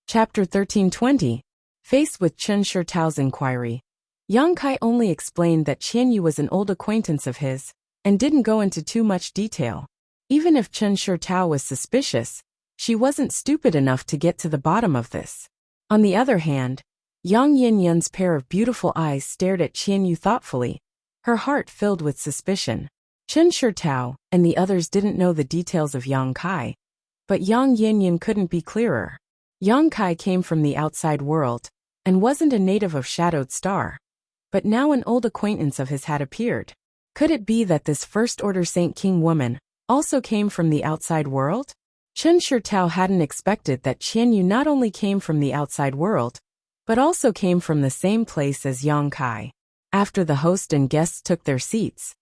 Chapter 1320. Faced with Chen Shitao's inquiry, Yang Kai only explained that Qian Yu was an old acquaintance of his, and didn't go into too much detail. Even if Chen Shitao was suspicious, she wasn't stupid enough to get to the bottom of this. On the other hand, Yang Yin-Yun's pair of beautiful eyes stared at Qian Yu thoughtfully, her heart filled with suspicion. Chen Shitao and the others didn't know the details of Yang Kai, but Yang Yin-Yun couldn't be clearer. Yang Kai came from the outside world, and wasn't a native of Shadowed Star. But now an old acquaintance of his had appeared. Could it be that this First Order Saint King woman also came from the outside world? Chen Shitao hadn't expected that Qian Yu not only came from the outside world, but also came from the same place as Yang Kai. After the host and guests took their seats,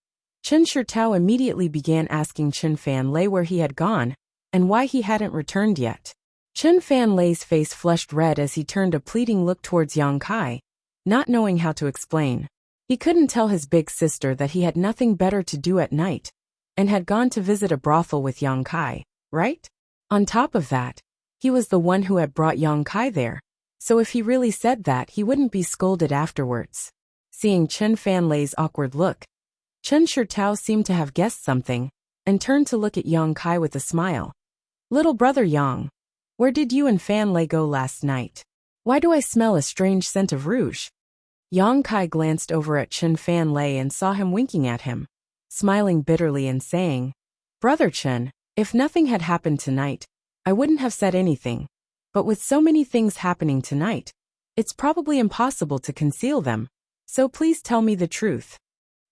Chen Shitao immediately began asking Chen Fanlei where he had gone, and why he hadn't returned yet. Chen Fanlei's face flushed red as he turned a pleading look towards Yang Kai, not knowing how to explain. He couldn't tell his big sister that he had nothing better to do at night, and had gone to visit a brothel with Yang Kai, right? On top of that, he was the one who had brought Yang Kai there, so if he really said that, he wouldn't be scolded afterwards. Seeing Chen Fanlei's awkward look, Chen Shitao seemed to have guessed something, and turned to look at Yang Kai with a smile. "Little brother Yang, where did you and Fanlei go last night? Why do I smell a strange scent of rouge?" Yang Kai glanced over at Chen Fanlei and saw him winking at him, smiling bitterly and saying, "Brother Chen, if nothing had happened tonight, I wouldn't have said anything. But with so many things happening tonight, it's probably impossible to conceal them, so please tell me the truth."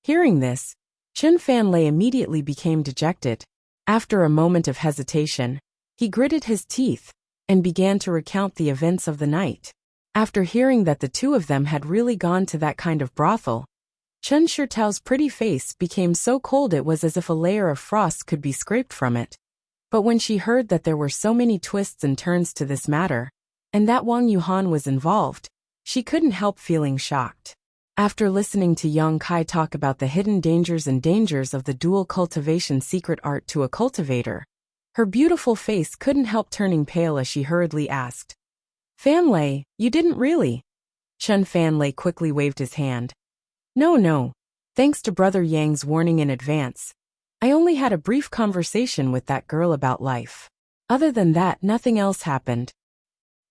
Hearing this, Chen Fanlei immediately became dejected. After a moment of hesitation, he gritted his teeth and began to recount the events of the night. After hearing that the two of them had really gone to that kind of brothel, Chen Shitao's pretty face became so cold it was as if a layer of frost could be scraped from it. But when she heard that there were so many twists and turns to this matter, and that Wang Yuhan was involved, she couldn't help feeling shocked. After listening to Yang Kai talk about the hidden dangers and dangers of the dual cultivation secret art to a cultivator, her beautiful face couldn't help turning pale as she hurriedly asked, "Fanlei, you didn't really?" Chen Fanlei quickly waved his hand. No. Thanks to Brother Yang's warning in advance, I only had a brief conversation with that girl about life. Other than that, nothing else happened."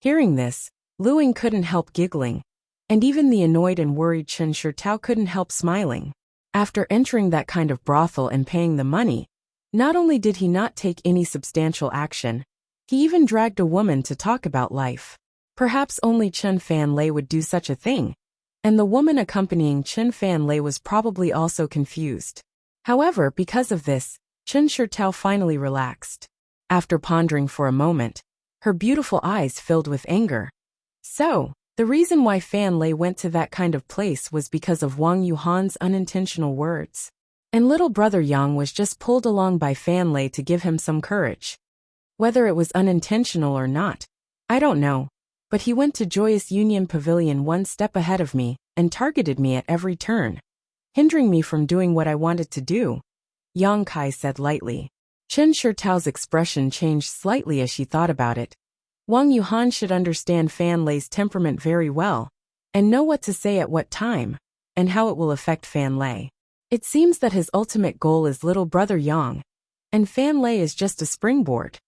Hearing this, Luing couldn't help giggling, and even the annoyed and worried Chen Shitao couldn't help smiling. After entering that kind of brothel and paying the money, not only did he not take any substantial action, he even dragged a woman to talk about life. Perhaps only Chen Fanlei would do such a thing, and the woman accompanying Chen Fanlei was probably also confused. However, because of this, Chen Shitao finally relaxed. After pondering for a moment, her beautiful eyes filled with anger. So, the reason why Fanlei went to that kind of place was because of Wang Yuhan's unintentional words. And little brother Yang was just pulled along by Fanlei to give him some courage. Whether it was unintentional or not, I don't know, but he went to Joyous Union Pavilion one step ahead of me and targeted me at every turn, hindering me from doing what I wanted to do," Yang Kai said lightly. Chen Shitao's expression changed slightly as she thought about it. Wang Yuhan should understand Fanlei's temperament very well, and know what to say at what time, and how it will affect Fanlei. It seems that his ultimate goal is little brother Yang, and Fanlei is just a springboard.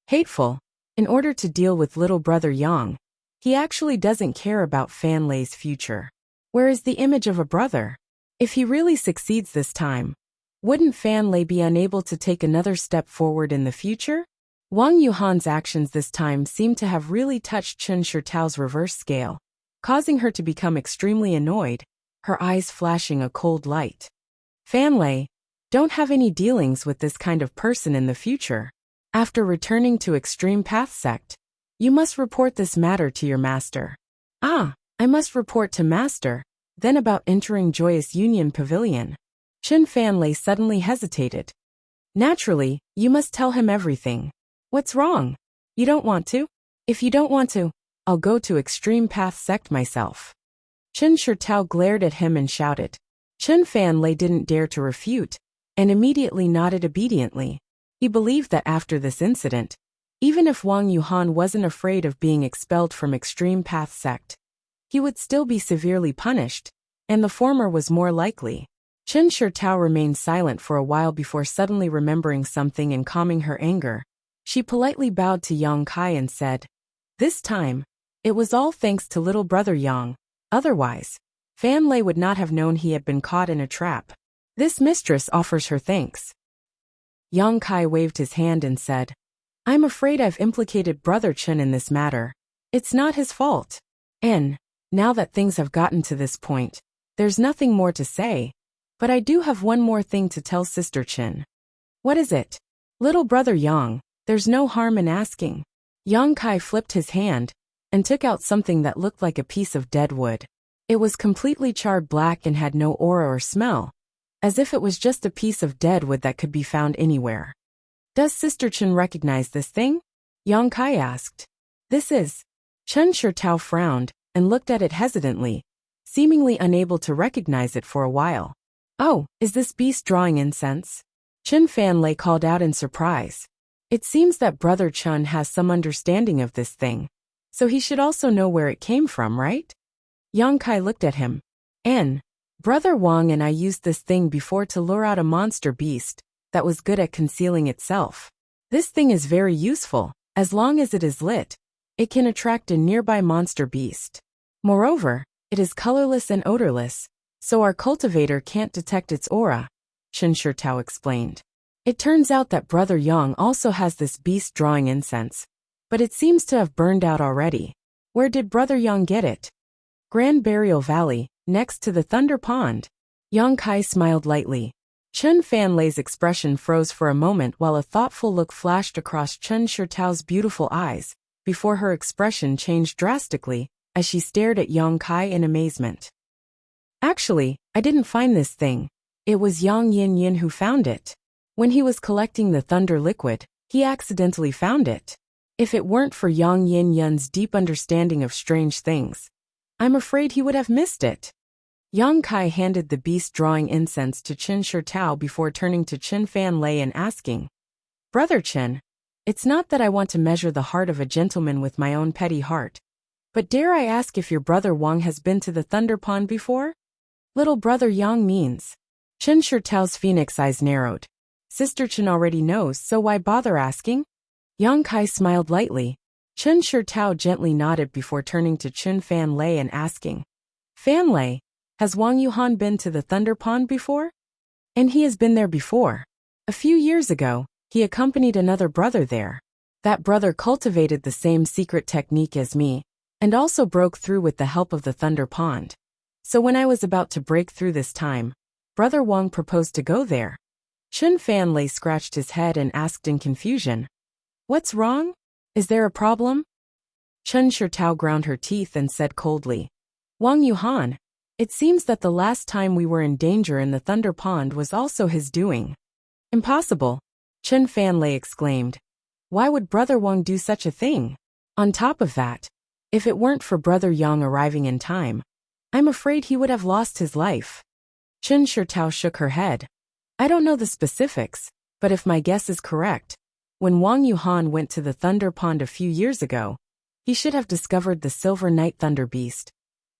Hateful. In order to deal with little brother Yang, he actually doesn't care about Fanlei's future. Where is the image of a brother? If he really succeeds this time, wouldn't Fanlei be unable to take another step forward in the future? Wang Yuhan's actions this time seemed to have really touched Chen Shitao's reverse scale, causing her to become extremely annoyed, her eyes flashing a cold light. "Fanlei, don't have any dealings with this kind of person in the future. After returning to Extreme Path Sect, you must report this matter to your master." "Ah, I must report to master, then about entering Joyous Union Pavilion." Chen Fanlei suddenly hesitated. "Naturally, you must tell him everything. What's wrong? You don't want to? If you don't want to, I'll go to Extreme Path Sect myself." Chen Shitao glared at him and shouted. Chen Fanlei didn't dare to refute, and immediately nodded obediently. He believed that after this incident, Even if Wang Yuhan wasn't afraid of being expelled from Extreme Path sect, he would still be severely punished, and the former was more likely. Chen Shitao remained silent for a while before suddenly remembering something and calming her anger. She politely bowed to Yang Kai and said, "This time, it was all thanks to little brother Yang. Otherwise, Fan Lei would not have known he had been caught in a trap. This mistress offers her thanks." Yang Kai waved his hand and said, "I'm afraid I've implicated Brother Chen in this matter. It's not his fault. And, now that things have gotten to this point, there's nothing more to say. But I do have one more thing to tell Sister Chen." "What is it?" "Little brother Yang, there's no harm in asking." Yang Kai flipped his hand and took out something that looked like a piece of dead wood. It was completely charred black and had no aura or smell, as if it was just a piece of dead wood that could be found anywhere. "Does Sister Chen recognize this thing?" Yang Kai asked. "This is." Chen Shitao frowned and looked at it hesitantly, seemingly unable to recognize it for a while. "Oh, is this beast drawing incense?" Chen Fanlei called out in surprise. "It seems that Brother Chen has some understanding of this thing, so he should also know where it came from, right?" Yang Kai looked at him. Brother Wang and I used this thing before to lure out a monster beast that was good at concealing itself. This thing is very useful. As long as it is lit, it can attract a nearby monster beast. Moreover, it is colorless and odorless, so our cultivator can't detect its aura," Chen Shitao explained. "It turns out that Brother Yang also has this beast drawing incense, but it seems to have burned out already. Where did Brother Yang get it?" "Grand Burial Valley, next to the Thunder Pond." Yang Kai smiled lightly. Chen Fanlei's expression froze for a moment while a thoughtful look flashed across Chen Shitao's beautiful eyes, before her expression changed drastically as she stared at Yang Kai in amazement. "Actually, I didn't find this thing. It was Yang Yin Yin who found it. When he was collecting the thunder liquid, he accidentally found it. If it weren't for Yang Yin Yin's deep understanding of strange things, I'm afraid he would have missed it." Yang Kai handed the beast drawing incense to Chen Shitao before turning to Chen Fanlei and asking, "Brother Chen, it's not that I want to measure the heart of a gentleman with my own petty heart, but dare I ask if your brother Wang has been to the Thunder Pond before?" "Little brother Yang means." Chen Shitao's phoenix eyes narrowed. "Sister Chen already knows, so why bother asking?" Yang Kai smiled lightly. Chen Shitao gently nodded before turning to Chen Fanlei and asking, "Fanlei, has Wang Yuhan been to the Thunder Pond before?" "And he has been there before. A few years ago, he accompanied another brother there. That brother cultivated the same secret technique as me, and also broke through with the help of the Thunder Pond. So when I was about to break through this time, Brother Wang proposed to go there." Chen Fanlei scratched his head and asked in confusion, "What's wrong? Is there a problem?" Chen Shitao ground her teeth and said coldly, "Wang Yuhan, it seems that the last time we were in danger in the Thunder Pond was also his doing." "Impossible!" Chen Fanlei exclaimed. "Why would Brother Wang do such a thing? On top of that, if it weren't for Brother Yang arriving in time, I'm afraid he would have lost his life." Chen Shitao shook her head. "I don't know the specifics, but if my guess is correct, when Wang Yuhan went to the Thunder Pond a few years ago, he should have discovered the Silver Night Thunder Beast.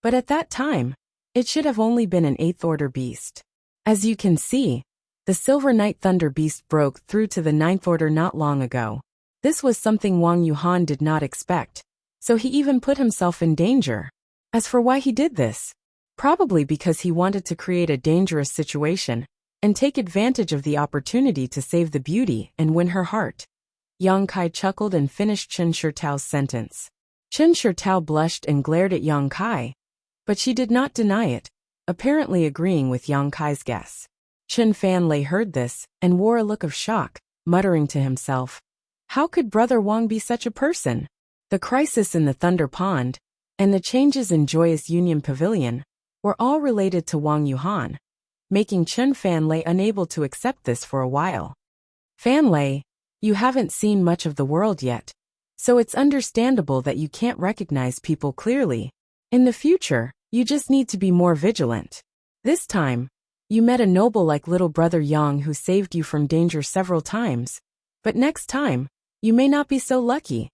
But at that time, it should have only been an 8th Order beast. As you can see, the Silver Night Thunder Beast broke through to the 9th Order not long ago. This was something Wang Yuhan did not expect, so he even put himself in danger. As for why he did this, probably because he wanted to create a dangerous situation and take advantage of the opportunity to save the beauty and win her heart." Yang Kai chuckled and finished Chen Shitao's sentence. Chen Shitao blushed and glared at Yang Kai, but she did not deny it, apparently agreeing with Yang Kai's guess. Chen Fanlei heard this and wore a look of shock, muttering to himself, "How could Brother Wang be such a person?" The crisis in the Thunder Pond and the changes in Joyous Union Pavilion were all related to Wang Yuhan, making Chen Fanlei unable to accept this for a while. "Fanlei, you haven't seen much of the world yet, so it's understandable that you can't recognize people clearly. In the future, you just need to be more vigilant. This time, you met a noble like little brother Yang who saved you from danger several times, but next time, You may not be so lucky,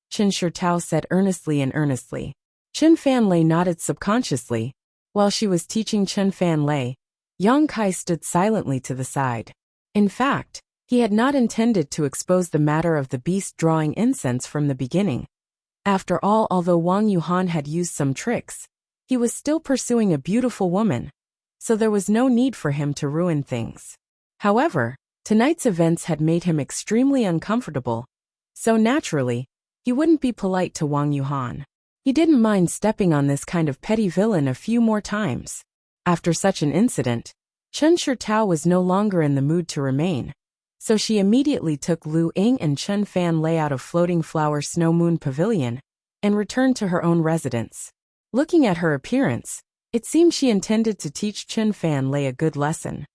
Chen Shirtao said earnestly. Chen Fanlei nodded subconsciously. While she was teaching Chen Fanlei, Yang Kai stood silently to the side. In fact, he had not intended to expose the matter of the beast drawing incense from the beginning. After all, although Wang Yuhan had used some tricks, he was still pursuing a beautiful woman, so there was no need for him to ruin things. However, tonight's events had made him extremely uncomfortable, so naturally, he wouldn't be polite to Wang Yuhan. He didn't mind stepping on this kind of petty villain a few more times. After such an incident, Chen Shirtao was no longer in the mood to remain, so she immediately took Lu Ying and Chen Fanlei out of Floating Flower Snow Moon Pavilion and returned to her own residence. Looking at her appearance, it seemed she intended to teach Chen Fanlei a good lesson.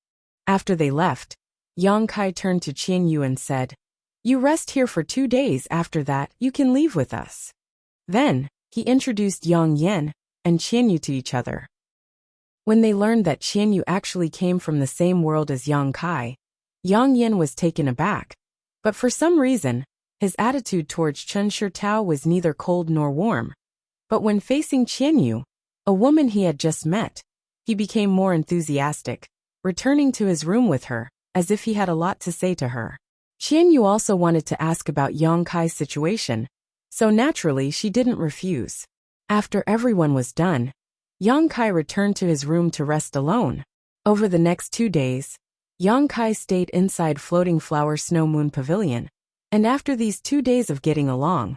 After they left, Yang Kai turned to Qian Yu and said, "You rest here for 2 days. After that, you can leave with us." Then, he introduced Yang Yan and Qian Yu to each other. When they learned that Qian Yu actually came from the same world as Yang Kai, Yang Yan was taken aback, but for some reason, his attitude towards Chen Shirtao was neither cold nor warm. But when facing Qian Yu, a woman he had just met, he became more enthusiastic, returning to his room with her, as if he had a lot to say to her. Qian Yu also wanted to ask about Yang Kai's situation, so naturally she didn't refuse. After everyone was done, Yang Kai returned to his room to rest alone. Over the next 2 days, Yang Kai stayed inside Floating Flower Snow Moon Pavilion, and after these 2 days of getting along,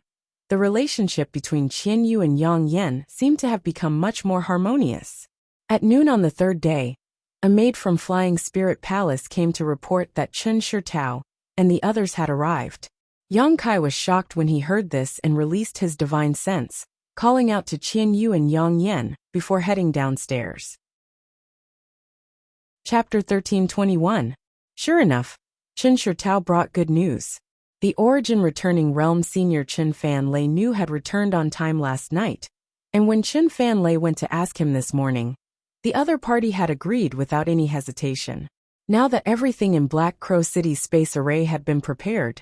the relationship between Qian Yu and Yang Yan seemed to have become much more harmonious. At noon on the 3rd day, a maid from Flying Spirit Palace came to report that Chen Shirtao and the others had arrived. Yang Kai was shocked when he heard this and released his divine sense, calling out to Qian Yu and Yang Yan before heading downstairs. Chapter 1321. Sure enough, Chen Shirtao brought good news. The Origin Returning Realm Senior Chen Fanlei knew had returned on time last night, and when Chen Fanlei went to ask him this morning, the other party had agreed without any hesitation. Now that everything in Black Crow City's space array had been prepared,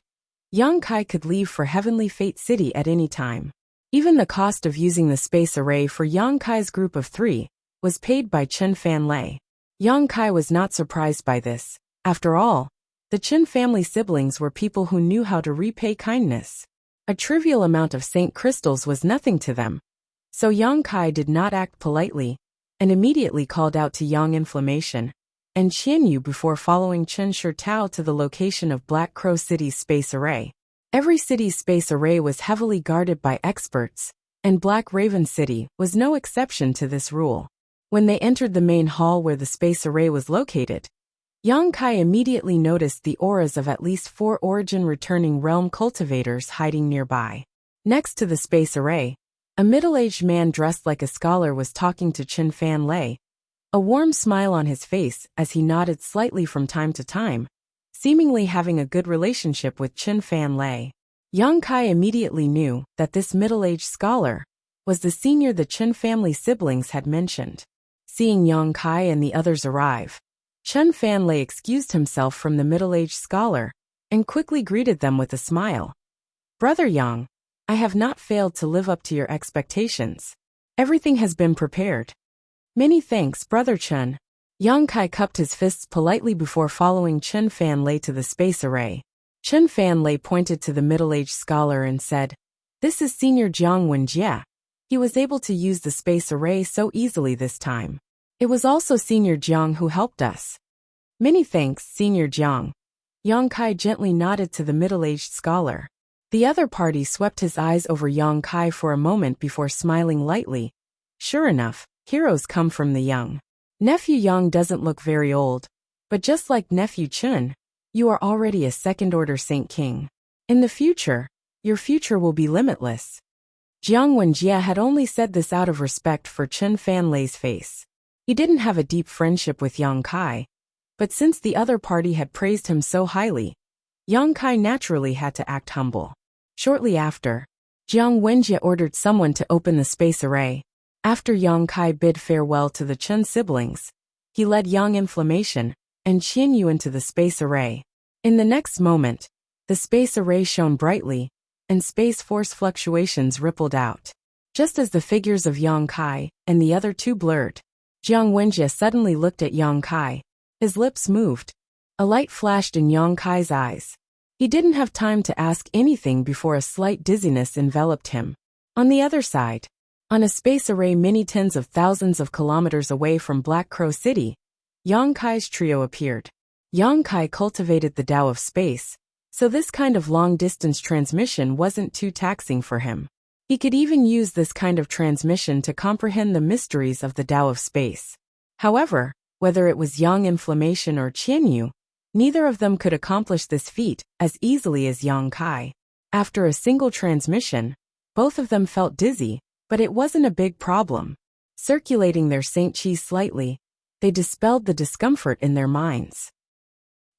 Yang Kai could leave for Heavenly Fate City at any time. Even the cost of using the space array for Yang Kai's group of 3 was paid by Chen Fanlei. Yang Kai was not surprised by this. After all, the Chen family siblings were people who knew how to repay kindness. A trivial amount of Saint crystals was nothing to them. So Yang Kai did not act politely, and immediately called out to Yang Inflammation and Qian Yu before following Chen Shirtao to the location of Black Crow City's space array. Every city's space array was heavily guarded by experts, and Black Raven City was no exception to this rule. When they entered the main hall where the space array was located, Yang Kai immediately noticed the auras of at least 4 Origin Returning Realm cultivators hiding nearby. Next to the space array, a middle-aged man dressed like a scholar was talking to Chen Fanlei, a warm smile on his face as he nodded slightly from time to time, seemingly having a good relationship with Chen Fanlei. Yang Kai immediately knew that this middle-aged scholar was the senior the Chen family siblings had mentioned. Seeing Yang Kai and the others arrive, Chen Fanlei excused himself from the middle-aged scholar and quickly greeted them with a smile. "Brother Yang, I have not failed to live up to your expectations. Everything has been prepared." "Many thanks, Brother Chen." Yang Kai cupped his fists politely before following Chen Fanlei to the space array. Chen Fanlei pointed to the middle-aged scholar and said, "This is Senior Jiang Wenjie. He was able to use the space array so easily this time. It was also Senior Jiang who helped us." "Many thanks, Senior Jiang." Yang Kai gently nodded to the middle-aged scholar. The other party swept his eyes over Yang Kai for a moment before smiling lightly. Sure enough, heroes come from the young. Nephew Yang doesn't look very old, but just like Nephew Chen, you are already a second-order Saint King. In the future, your future will be limitless. Jiang Wenjie had only said this out of respect for Chen Fanlei's face. He didn't have a deep friendship with Yang Kai, but since the other party had praised him so highly, Yang Kai naturally had to act humble. Shortly after, Jiang Wenjie ordered someone to open the space array. After Yang Kai bid farewell to the Chen siblings, he led Yang Inflammation and Qian Yu into the space array. In the next moment, The space array shone brightly, and space force fluctuations rippled out. Just as the figures of Yang Kai and the other two blurred, Jiang Wenjie suddenly looked at Yang Kai. His lips moved. A light flashed in Yang Kai's eyes. He didn't have time to ask anything before a slight dizziness enveloped him. On the other side, on a space array many tens of thousands of kilometers away from Black Crow City, Yang Kai's trio appeared. Yang Kai cultivated the Tao of space, so this kind of long-distance transmission wasn't too taxing for him. He could even use this kind of transmission to comprehend the mysteries of the Tao of space. However, whether it was Yang Inflammation or Qianyu, neither of them could accomplish this feat as easily as Yang Kai. After a single transmission, both of them felt dizzy, but it wasn't a big problem. Circulating their Saint Qi slightly, they dispelled the discomfort in their minds.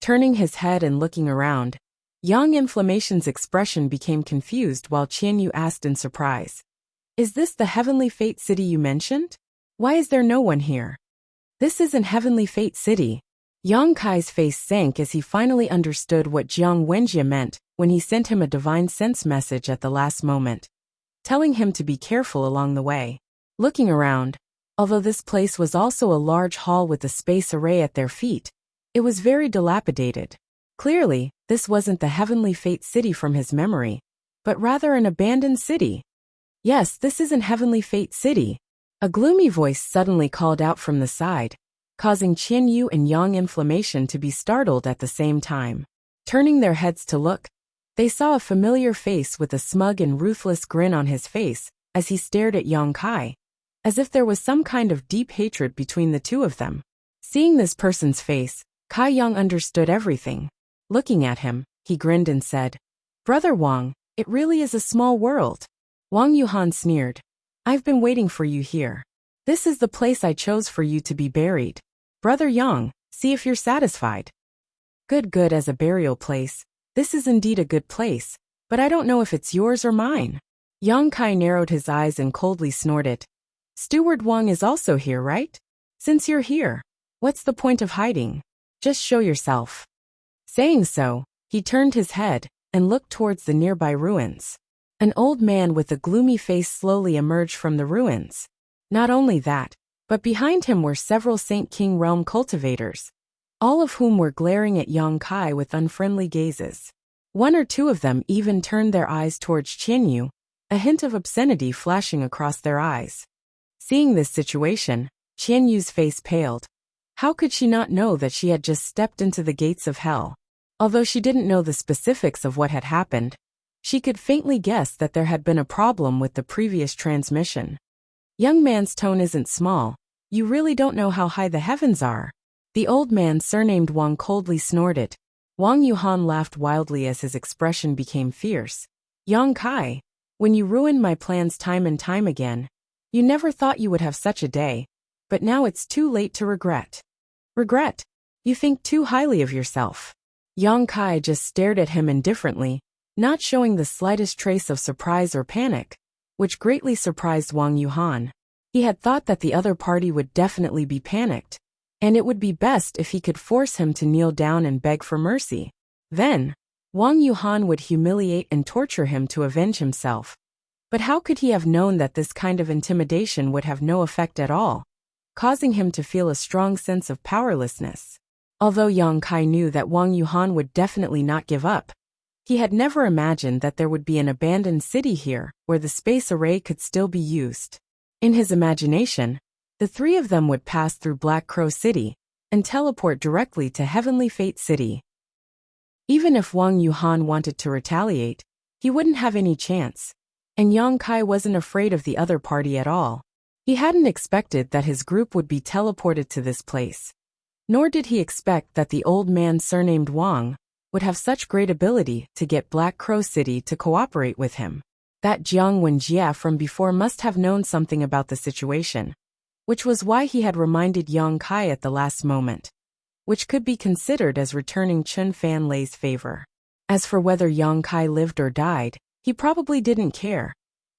Turning his head and looking around, Yang Inflammation's expression became confused while Qianyu asked in surprise, "Is this the Heavenly Fate City you mentioned? Why is there no one here?" "This isn't Heavenly Fate City." Yang Kai's face sank as he finally understood what Jiang Wenjie meant when he sent him a divine sense message at the last moment, telling him to be careful along the way. Looking around, although this place was also a large hall with a space array at their feet, it was very dilapidated. Clearly, this wasn't the Heavenly Fate City from his memory, but rather an abandoned city. "Yes, this isn't Heavenly Fate City," a gloomy voice suddenly called out from the side, causing Qianyu and Yang Inflammation to be startled at the same time. Turning their heads to look, they saw a familiar face with a smug and ruthless grin on his face as he stared at Yang Kai, as if there was some kind of deep hatred between the two of them. Seeing this person's face, Kai Yang understood everything. Looking at him, he grinned and said, "Brother Wang, it really is a small world." Wang Yuhan sneered, "I've been waiting for you here. This is the place I chose for you to be buried. Brother Yang, see if you're satisfied." Good as a burial place. This is indeed a good place, but I don't know if it's yours or mine." Yang Kai narrowed his eyes and coldly snorted. "Steward Wang is also here, right? Since you're here, what's the point of hiding? Just show yourself." Saying so, he turned his head and looked towards the nearby ruins. An old man with a gloomy face slowly emerged from the ruins. Not only that, but behind him were several Saint King realm cultivators, all of whom were glaring at Yang Kai with unfriendly gazes. One or two of them even turned their eyes towards Qianyu, a hint of obscenity flashing across their eyes. Seeing this situation, Qianyu's face paled. How could she not know that she had just stepped into the gates of hell? Although she didn't know the specifics of what had happened, she could faintly guess that there had been a problem with the previous transmission. "Young man's tone isn't small. You really don't know how high the heavens are." The old man surnamed Wang coldly snorted. Wang Yuhan laughed wildly as his expression became fierce. "Yang Kai, when you ruined my plans time and time again, you never thought you would have such a day, but now it's too late to regret." "Regret? You think too highly of yourself." Yang Kai just stared at him indifferently, not showing the slightest trace of surprise or panic, which greatly surprised Wang Yuhan. He had thought that the other party would definitely be panicked, and it would be best if he could force him to kneel down and beg for mercy. Then, Wang Yuhan would humiliate and torture him to avenge himself. But how could he have known that this kind of intimidation would have no effect at all, causing him to feel a strong sense of powerlessness? Although Yang Kai knew that Wang Yuhan would definitely not give up, he had never imagined that there would be an abandoned city here where the space array could still be used. In his imagination, the three of them would pass through Black Crow City and teleport directly to Heavenly Fate City. Even if Wang Yuhan wanted to retaliate, he wouldn't have any chance, and Yang Kai wasn't afraid of the other party at all. He hadn't expected that his group would be teleported to this place. Nor did he expect that the old man surnamed Wang would have such great ability to get Black Crow City to cooperate with him. That Jiang Wenjie from before must have known something about the situation, which was why he had reminded Yang Kai at the last moment, which could be considered as returning Chun Fan Lei's favor. As for whether Yang Kai lived or died, he probably didn't care.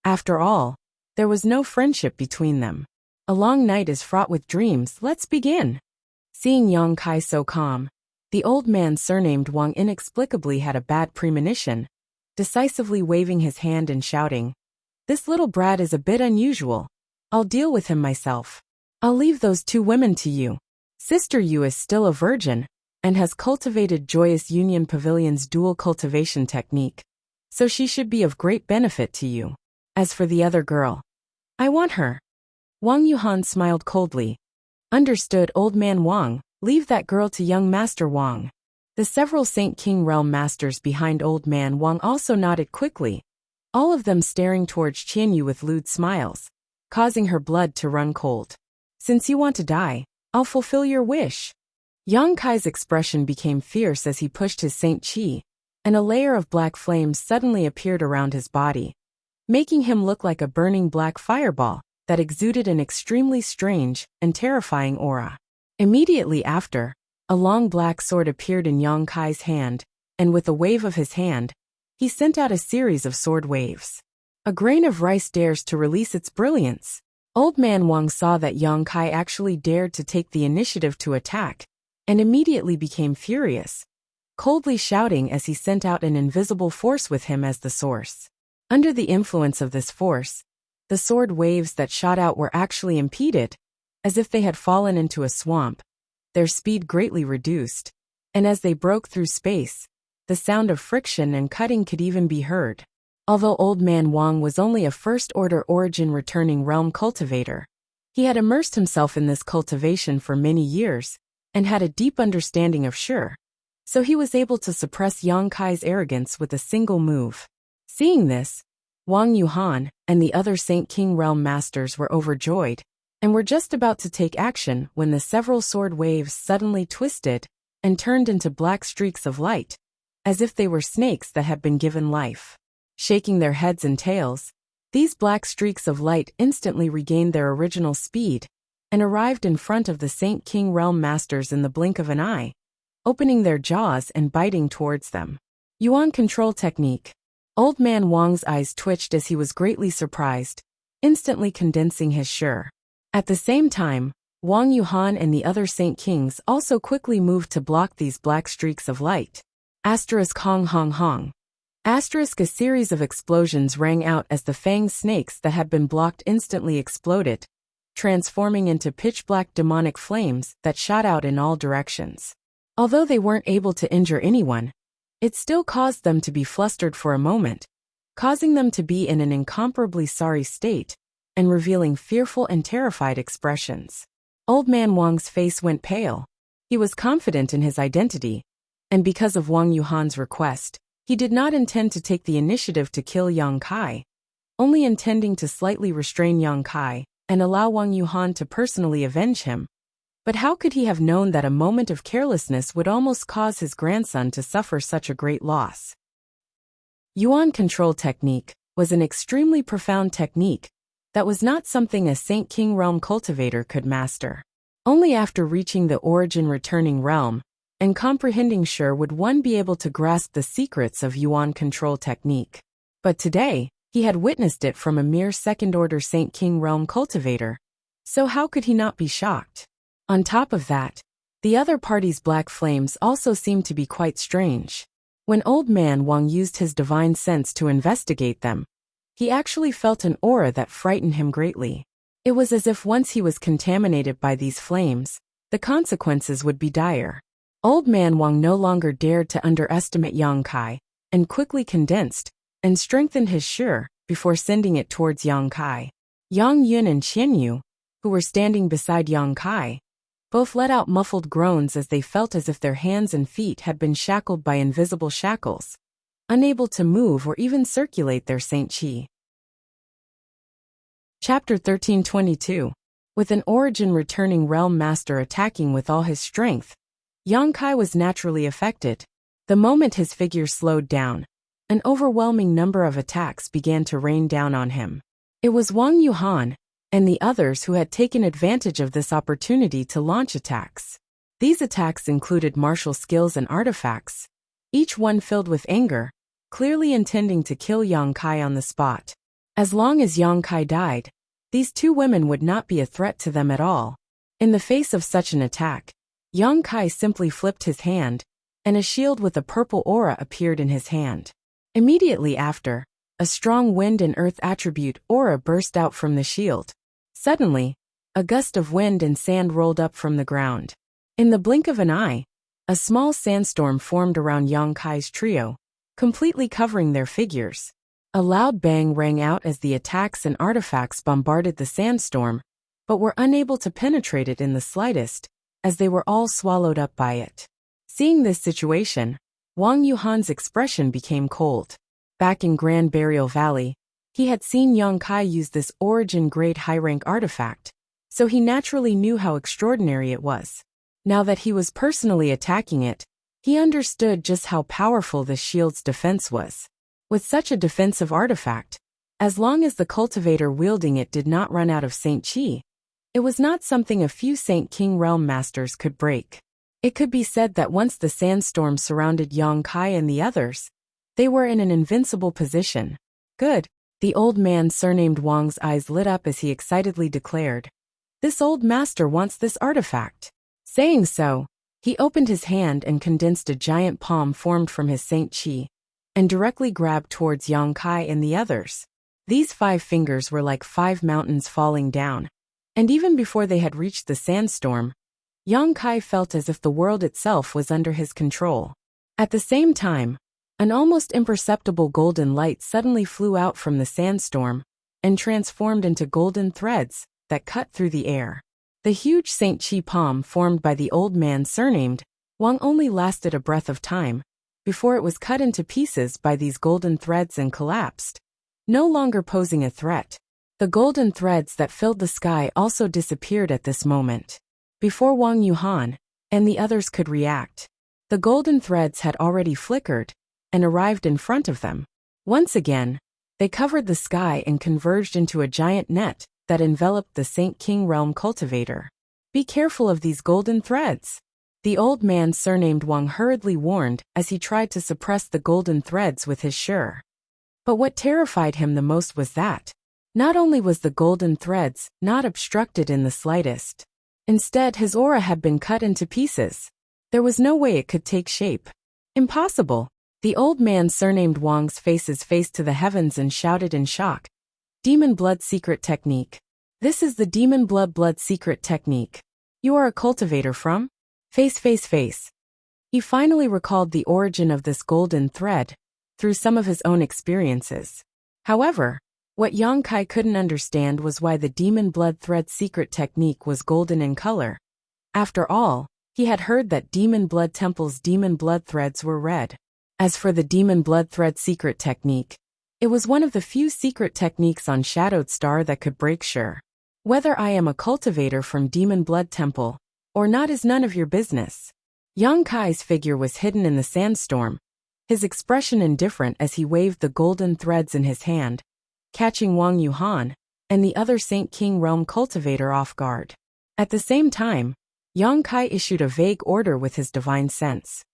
After all, there was no friendship between them. A long night is fraught with dreams. Let's begin. Seeing Yang Kai so calm, The old man surnamed Wang inexplicably had a bad premonition, decisively waving his hand and shouting, "This little brat is a bit unusual. I'll deal with him myself. I'll leave those two women to you. Sister Yu is still a virgin and has cultivated Joyous Union Pavilion's dual cultivation technique, so she should be of great benefit to you. As for the other girl, I want her." Wang Yuhan smiled coldly. "Understood, old man Wang, leave that girl to young Master Wang." The several Saint King Realm masters behind old man Wang also nodded quickly, all of them staring towards Qianyu with lewd smiles, causing her blood to run cold. "Since you want to die, I'll fulfill your wish." Yang Kai's expression became fierce as he pushed his Saint Qi, and a layer of black flames suddenly appeared around his body, making him look like a burning black fireball that exuded an extremely strange and terrifying aura. Immediately after, a long black sword appeared in Yang Kai's hand, and with a wave of his hand, he sent out a series of sword waves. A grain of rice dares to release its brilliance. Old man Wang saw that Yang Kai actually dared to take the initiative to attack, and immediately became furious, coldly shouting as he sent out an invisible force with him as the source. Under the influence of this force, the sword waves that shot out were actually impeded, as if they had fallen into a swamp, their speed greatly reduced, and as they broke through space, the sound of friction and cutting could even be heard. Although old man Wang was only a first-order origin returning realm cultivator, he had immersed himself in this cultivation for many years, and had a deep understanding of Shi, so he was able to suppress Yang Kai's arrogance with a single move. Seeing this, Wang Yuhan and the other Saint King Realm masters were overjoyed, and were just about to take action when the several sword waves suddenly twisted and turned into black streaks of light, as if they were snakes that had been given life. Shaking their heads and tails, these black streaks of light instantly regained their original speed, and arrived in front of the Saint King Realm masters in the blink of an eye, opening their jaws and biting towards them. Yuan control technique. Old man Wang's eyes twitched as he was greatly surprised, instantly condensing his Shi. At the same time, Wang Yuhan and the other Saint Kings also quickly moved to block these black streaks of light. Asterisk hong hong hong. Asterisk a series of explosions rang out as the fanged snakes that had been blocked instantly exploded, transforming into pitch-black demonic flames that shot out in all directions. Although they weren't able to injure anyone, it still caused them to be flustered for a moment, causing them to be in an incomparably sorry state, and revealing fearful and terrified expressions. Old man Wang's face went pale. He was confident in his identity, and because of Wang Yuhan's request, he did not intend to take the initiative to kill Yang Kai, only intending to slightly restrain Yang Kai and allow Wang Yuhan to personally avenge him. But how could he have known that a moment of carelessness would almost cause his grandson to suffer such a great loss? Yuan control technique was an extremely profound technique that was not something a Saint King Realm cultivator could master. Only after reaching the origin returning realm and comprehending Shi would one be able to grasp the secrets of Yuan control technique. But today, he had witnessed it from a mere second-order Saint King Realm cultivator, so how could he not be shocked? On top of that, the other party's black flames also seemed to be quite strange. When old man Wang used his divine sense to investigate them, he actually felt an aura that frightened him greatly. It was as if once he was contaminated by these flames, the consequences would be dire. Old man Wang no longer dared to underestimate Yang Kai, and quickly condensed and strengthened his Shi before sending it towards Yang Kai. Yang Yun and Qianyu, who were standing beside Yang Kai, both let out muffled groans as they felt as if their hands and feet had been shackled by invisible shackles, unable to move or even circulate their Saint Qi. Chapter 1322. With an origin returning realm master attacking with all his strength, Yang Kai was naturally affected. The moment his figure slowed down, an overwhelming number of attacks began to rain down on him. It was Wang Yuhan and the others who had taken advantage of this opportunity to launch attacks. These attacks included martial skills and artifacts, each one filled with anger, clearly intending to kill Yang Kai on the spot. As long as Yang Kai died, these two women would not be a threat to them at all. In the face of such an attack, Yang Kai simply flipped his hand, and a shield with a purple aura appeared in his hand. Immediately after, a strong wind and earth attribute aura burst out from the shield. Suddenly, a gust of wind and sand rolled up from the ground. In the blink of an eye, a small sandstorm formed around Yang Kai's trio, completely covering their figures. A loud bang rang out as the attacks and artifacts bombarded the sandstorm, but were unable to penetrate it in the slightest, as they were all swallowed up by it. Seeing this situation, Wang Yuhan's expression became cold. Back in Grand Burial Valley, he had seen Yang Kai use this origin grade high-rank artifact, so he naturally knew how extraordinary it was. Now that he was personally attacking it, he understood just how powerful this shield's defense was. With such a defensive artifact, as long as the cultivator wielding it did not run out of Saint Qi, it was not something a few Saint King Realm masters could break. It could be said that once the sandstorm surrounded Yang Kai and the others, they were in an invincible position. Good. The old man surnamed Wang's eyes lit up as he excitedly declared, "This old master wants this artifact." Saying so, he opened his hand and condensed a giant palm formed from his Saint Qi, and directly grabbed towards Yang Kai and the others. These 5 fingers were like 5 mountains falling down, and even before they had reached the sandstorm, Yang Kai felt as if the world itself was under his control. At the same time, an almost imperceptible golden light suddenly flew out from the sandstorm and transformed into golden threads that cut through the air. The huge Saint Qi palm formed by the old man surnamed Wang only lasted a breath of time before it was cut into pieces by these golden threads and collapsed, no longer posing a threat. The golden threads that filled the sky also disappeared at this moment. Before Wang Yuhan and the others could react, the golden threads had already flickered and arrived in front of them. Once again, they covered the sky and converged into a giant net that enveloped the Saint King Realm cultivator. "Be careful of these golden threads," the old man surnamed Wang hurriedly warned as he tried to suppress the golden threads with his sure. But what terrified him the most was that, not only was the golden threads not obstructed in the slightest, instead his aura had been cut into pieces. There was no way it could take shape. Impossible. The old man surnamed Wang's faces faced to the heavens and shouted in shock, "Demon Blood Secret Technique. This is the Demon Blood Secret Technique. You are a cultivator from?" Face. He finally recalled the origin of this golden thread through some of his own experiences. However, what Yang Kai couldn't understand was why the Demon Blood Thread Secret Technique was golden in color. After all, he had heard that Demon Blood Temple's demon blood threads were red. As for the Demon Blood Thread Secret Technique, it was one of the few secret techniques on Shadowed Star that could break sure. "Whether I am a cultivator from Demon Blood Temple or not is none of your business." Yang Kai's figure was hidden in the sandstorm, his expression indifferent as he waved the golden threads in his hand, catching Wang Yuhan and the other Saint King Realm cultivator off guard. At the same time, Yang Kai issued a vague order with his divine sense.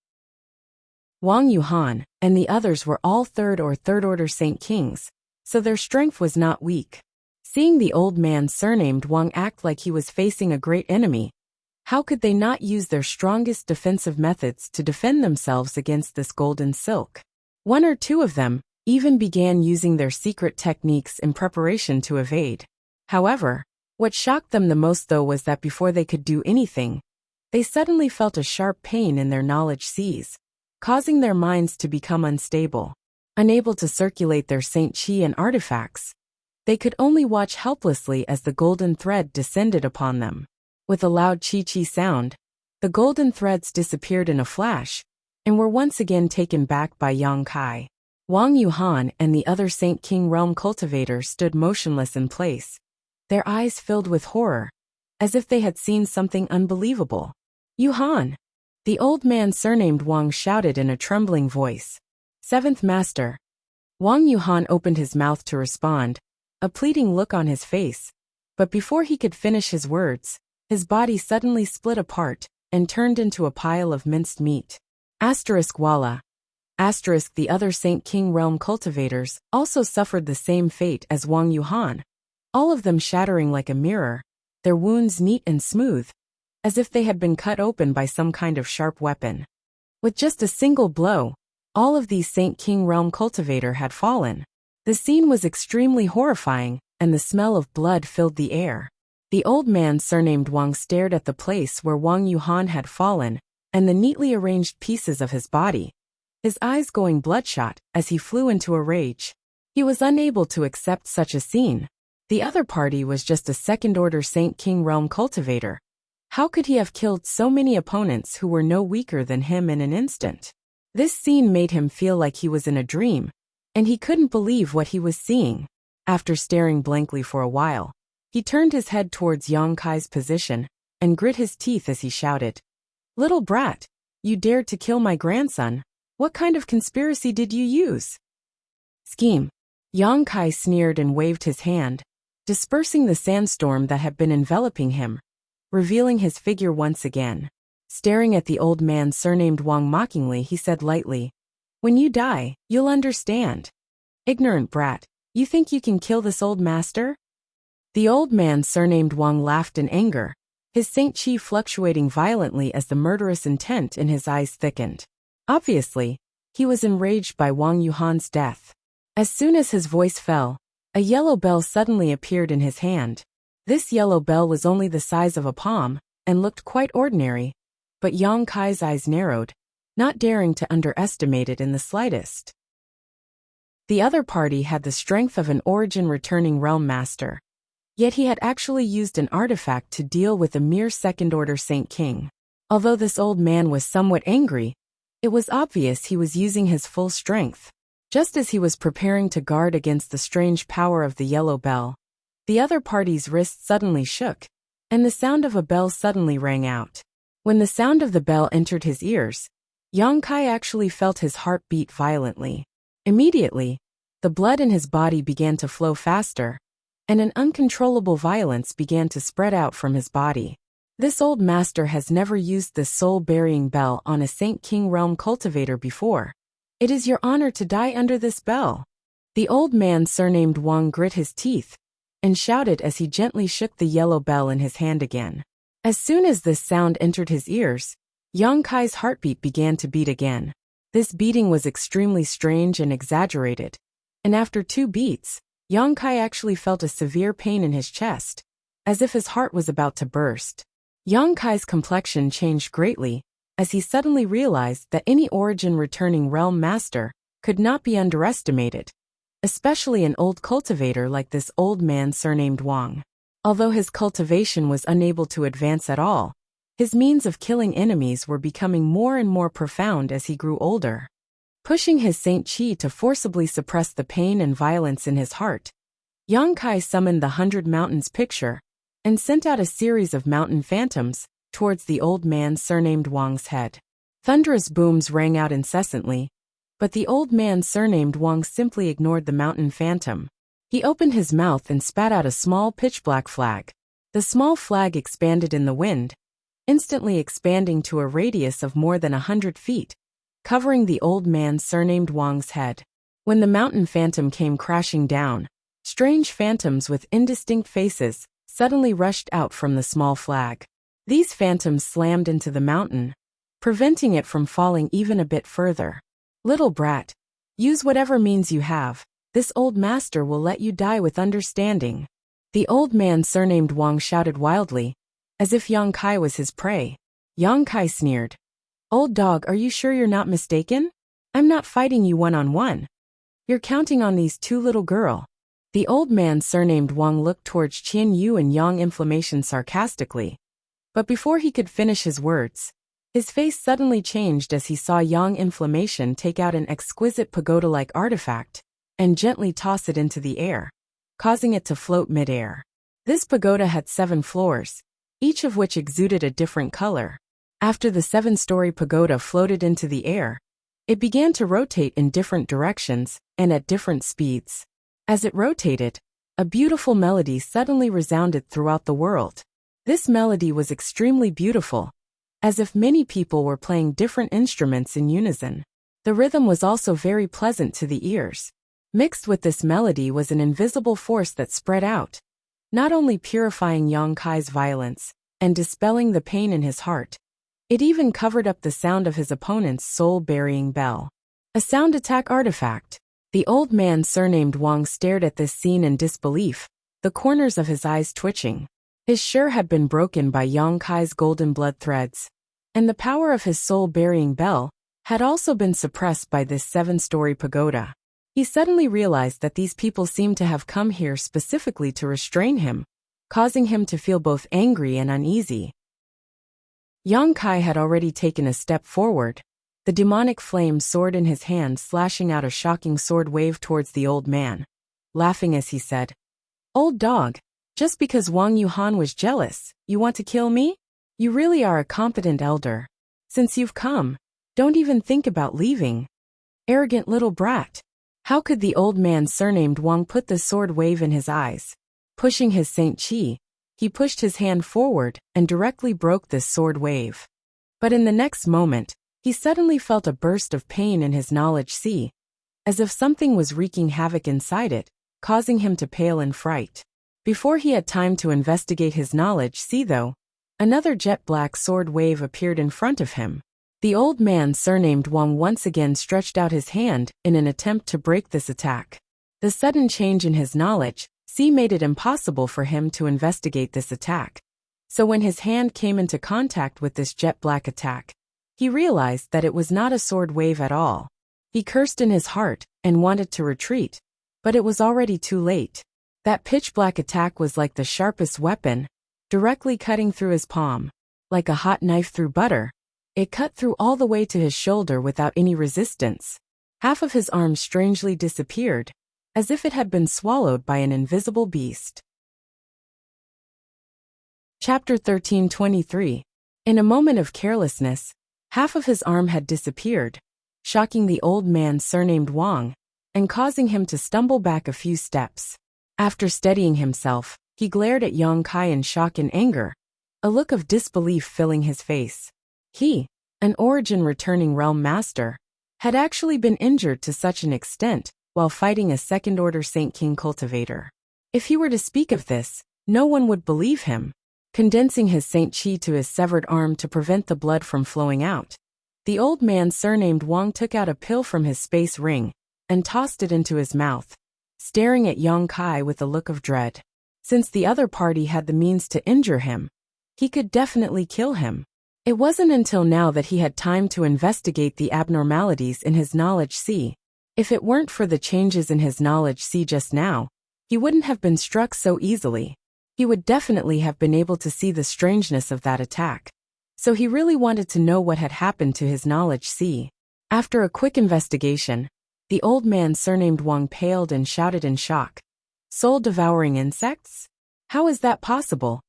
Wang Yuhan and the others were all third-order Saint Kings, so their strength was not weak. Seeing the old man surnamed Wang act like he was facing a great enemy, how could they not use their strongest defensive methods to defend themselves against this golden silk? One or two of them even began using their secret techniques in preparation to evade. However, what shocked them the most though was that before they could do anything, they suddenly felt a sharp pain in their knowledge seas, causing their minds to become unstable. Unable to circulate their Saint Qi and artifacts, they could only watch helplessly as the golden thread descended upon them. With a loud Qi sound, the golden threads disappeared in a flash, and were once again taken back by Yang Kai. Wang Yuhan and the other Saint King Realm cultivators stood motionless in place, their eyes filled with horror, as if they had seen something unbelievable. "Yuhan!" The old man surnamed Wang shouted in a trembling voice. "Seventh Master." Wang Yuhan opened his mouth to respond, a pleading look on his face, but before he could finish his words, his body suddenly split apart and turned into a pile of minced meat. Walla. The other Saint King Realm cultivators also suffered the same fate as Wang Yuhan, all of them shattering like a mirror, their wounds neat and smooth, as if they had been cut open by some kind of sharp weapon. With just a single blow, all of these Saint King Realm cultivator had fallen. The scene was extremely horrifying, and the smell of blood filled the air. The old man surnamed Wang stared at the place where Wang Yuhan had fallen, and the neatly arranged pieces of his body, his eyes going bloodshot as he flew into a rage. He was unable to accept such a scene. The other party was just a second-order Saint King Realm cultivator. How could he have killed so many opponents who were no weaker than him in an instant? This scene made him feel like he was in a dream, and he couldn't believe what he was seeing. After staring blankly for a while, he turned his head towards Yang Kai's position and grit his teeth as he shouted, "Little brat, you dared to kill my grandson. What kind of conspiracy did you use?" "Scheme." Yang Kai sneered and waved his hand, dispersing the sandstorm that had been enveloping him, revealing his figure once again. Staring at the old man surnamed Wang mockingly, he said lightly, "When you die, you'll understand. Ignorant brat, you think you can kill this old master?" The old man surnamed Wang laughed in anger, his Saint Chi fluctuating violently as the murderous intent in his eyes thickened. Obviously, he was enraged by Wang Yuhan's death. As soon as his voice fell, a yellow bell suddenly appeared in his hand. This yellow bell was only the size of a palm and looked quite ordinary, but Yang Kai's eyes narrowed, not daring to underestimate it in the slightest. The other party had the strength of an origin-returning realm master, yet he had actually used an artifact to deal with a mere second-order Saint King. Although this old man was somewhat angry, it was obvious he was using his full strength. Just as he was preparing to guard against the strange power of the yellow bell, the other party's wrist suddenly shook, and the sound of a bell suddenly rang out. When the sound of the bell entered his ears, Yang Kai actually felt his heart beat violently. Immediately, the blood in his body began to flow faster, and an uncontrollable violence began to spread out from his body. This old master has never used this soul-burying bell on a Saint King Realm cultivator before. It is your honor to die under this bell. The old man surnamed Wang grit his teeth and shouted as he gently shook the yellow bell in his hand again. As soon as this sound entered his ears, Yang Kai's heartbeat began to beat again. This beating was extremely strange and exaggerated, and after 2 beats, Yang Kai actually felt a severe pain in his chest, as if his heart was about to burst. Yang Kai's complexion changed greatly, as he suddenly realized that any origin-returning realm master could not be underestimated, especially an old cultivator like this old man surnamed Wang. Although his cultivation was unable to advance at all, his means of killing enemies were becoming more and more profound as he grew older. Pushing his Saint Chi to forcibly suppress the pain and violence in his heart, Yang Kai summoned the 100 Mountains picture and sent out a series of mountain phantoms towards the old man surnamed Wang's head. Thunderous booms rang out incessantly, but the old man surnamed Wang simply ignored the mountain phantom. He opened his mouth and spat out a small pitch-black flag. The small flag expanded in the wind, instantly expanding to a radius of more than 100 feet, covering the old man surnamed Wang's head. When the mountain phantom came crashing down, strange phantoms with indistinct faces suddenly rushed out from the small flag. These phantoms slammed into the mountain, preventing it from falling even a bit further. "Little brat, use whatever means you have. This old master will let you die with understanding." The old man surnamed Wang shouted wildly, as if Yang Kai was his prey. Yang Kai sneered, "Old dog, are you sure you're not mistaken? I'm not fighting you one-on-one. You're counting on these 2 little girl." The old man surnamed Wang looked towards Qian Yu and Yang Inflammation sarcastically, but before he could finish his words, his face suddenly changed as he saw Yang Inflammation take out an exquisite pagoda-like artifact and gently toss it into the air, causing it to float mid-air. This pagoda had 7 floors, each of which exuded a different color. After the 7-story pagoda floated into the air, it began to rotate in different directions and at different speeds. As it rotated, a beautiful melody suddenly resounded throughout the world. This melody was extremely beautiful, as if many people were playing different instruments in unison. The rhythm was also very pleasant to the ears. Mixed with this melody was an invisible force that spread out, not only purifying Yang Kai's violence and dispelling the pain in his heart. It even covered up the sound of his opponent's soul-burying bell. A sound attack artifact. The old man surnamed Wang stared at this scene in disbelief, the corners of his eyes twitching. His shirt had been broken by Yang Kai's golden blood threads, and the power of his soul-burying bell had also been suppressed by this 7-story pagoda. He suddenly realized that these people seemed to have come here specifically to restrain him, causing him to feel both angry and uneasy. Yang Kai had already taken a step forward, the demonic flame sword in his hand slashing out a shocking sword wave towards the old man. Laughing as he said, "Old dog, just because Wang Yuhan was jealous, you want to kill me? You really are a competent elder. Since you've come, don't even think about leaving. Arrogant little brat." How could the old man surnamed Wang put the sword wave in his eyes? Pushing his Saint Qi, he pushed his hand forward and directly broke this sword wave. But in the next moment, he suddenly felt a burst of pain in his knowledge sea, as if something was wreaking havoc inside it, causing him to pale in fright. Before he had time to investigate his knowledge sea though, another jet-black sword wave appeared in front of him. The old man surnamed Wang once again stretched out his hand in an attempt to break this attack. The sudden change in his knowledge sea made it impossible for him to investigate this attack. So when his hand came into contact with this jet-black attack, he realized that it was not a sword wave at all. He cursed in his heart and wanted to retreat, but it was already too late. That pitch-black attack was like the sharpest weapon, directly cutting through his palm. Like a hot knife through butter, it cut through all the way to his shoulder without any resistance. Half of his arm strangely disappeared, as if it had been swallowed by an invisible beast. Chapter 1323. In a moment of carelessness, half of his arm had disappeared, shocking the old man surnamed Wang, and causing him to stumble back a few steps. After steadying himself, he glared at Yang Kai in shock and anger, a look of disbelief filling his face. He, an origin-returning realm master, had actually been injured to such an extent while fighting a second-order Saint King cultivator. If he were to speak of this, no one would believe him. Condensing his Saint Qi to his severed arm to prevent the blood from flowing out, the old man surnamed Wang took out a pill from his space ring and tossed it into his mouth, staring at Yang Kai with a look of dread. Since the other party had the means to injure him, he could definitely kill him. It wasn't until now that he had time to investigate the abnormalities in his knowledge sea. If it weren't for the changes in his knowledge sea just now, he wouldn't have been struck so easily. He would definitely have been able to see the strangeness of that attack. So he really wanted to know what had happened to his knowledge sea. After a quick investigation, the old man surnamed Wang paled and shouted in shock. Soul-devouring insects? How is that possible?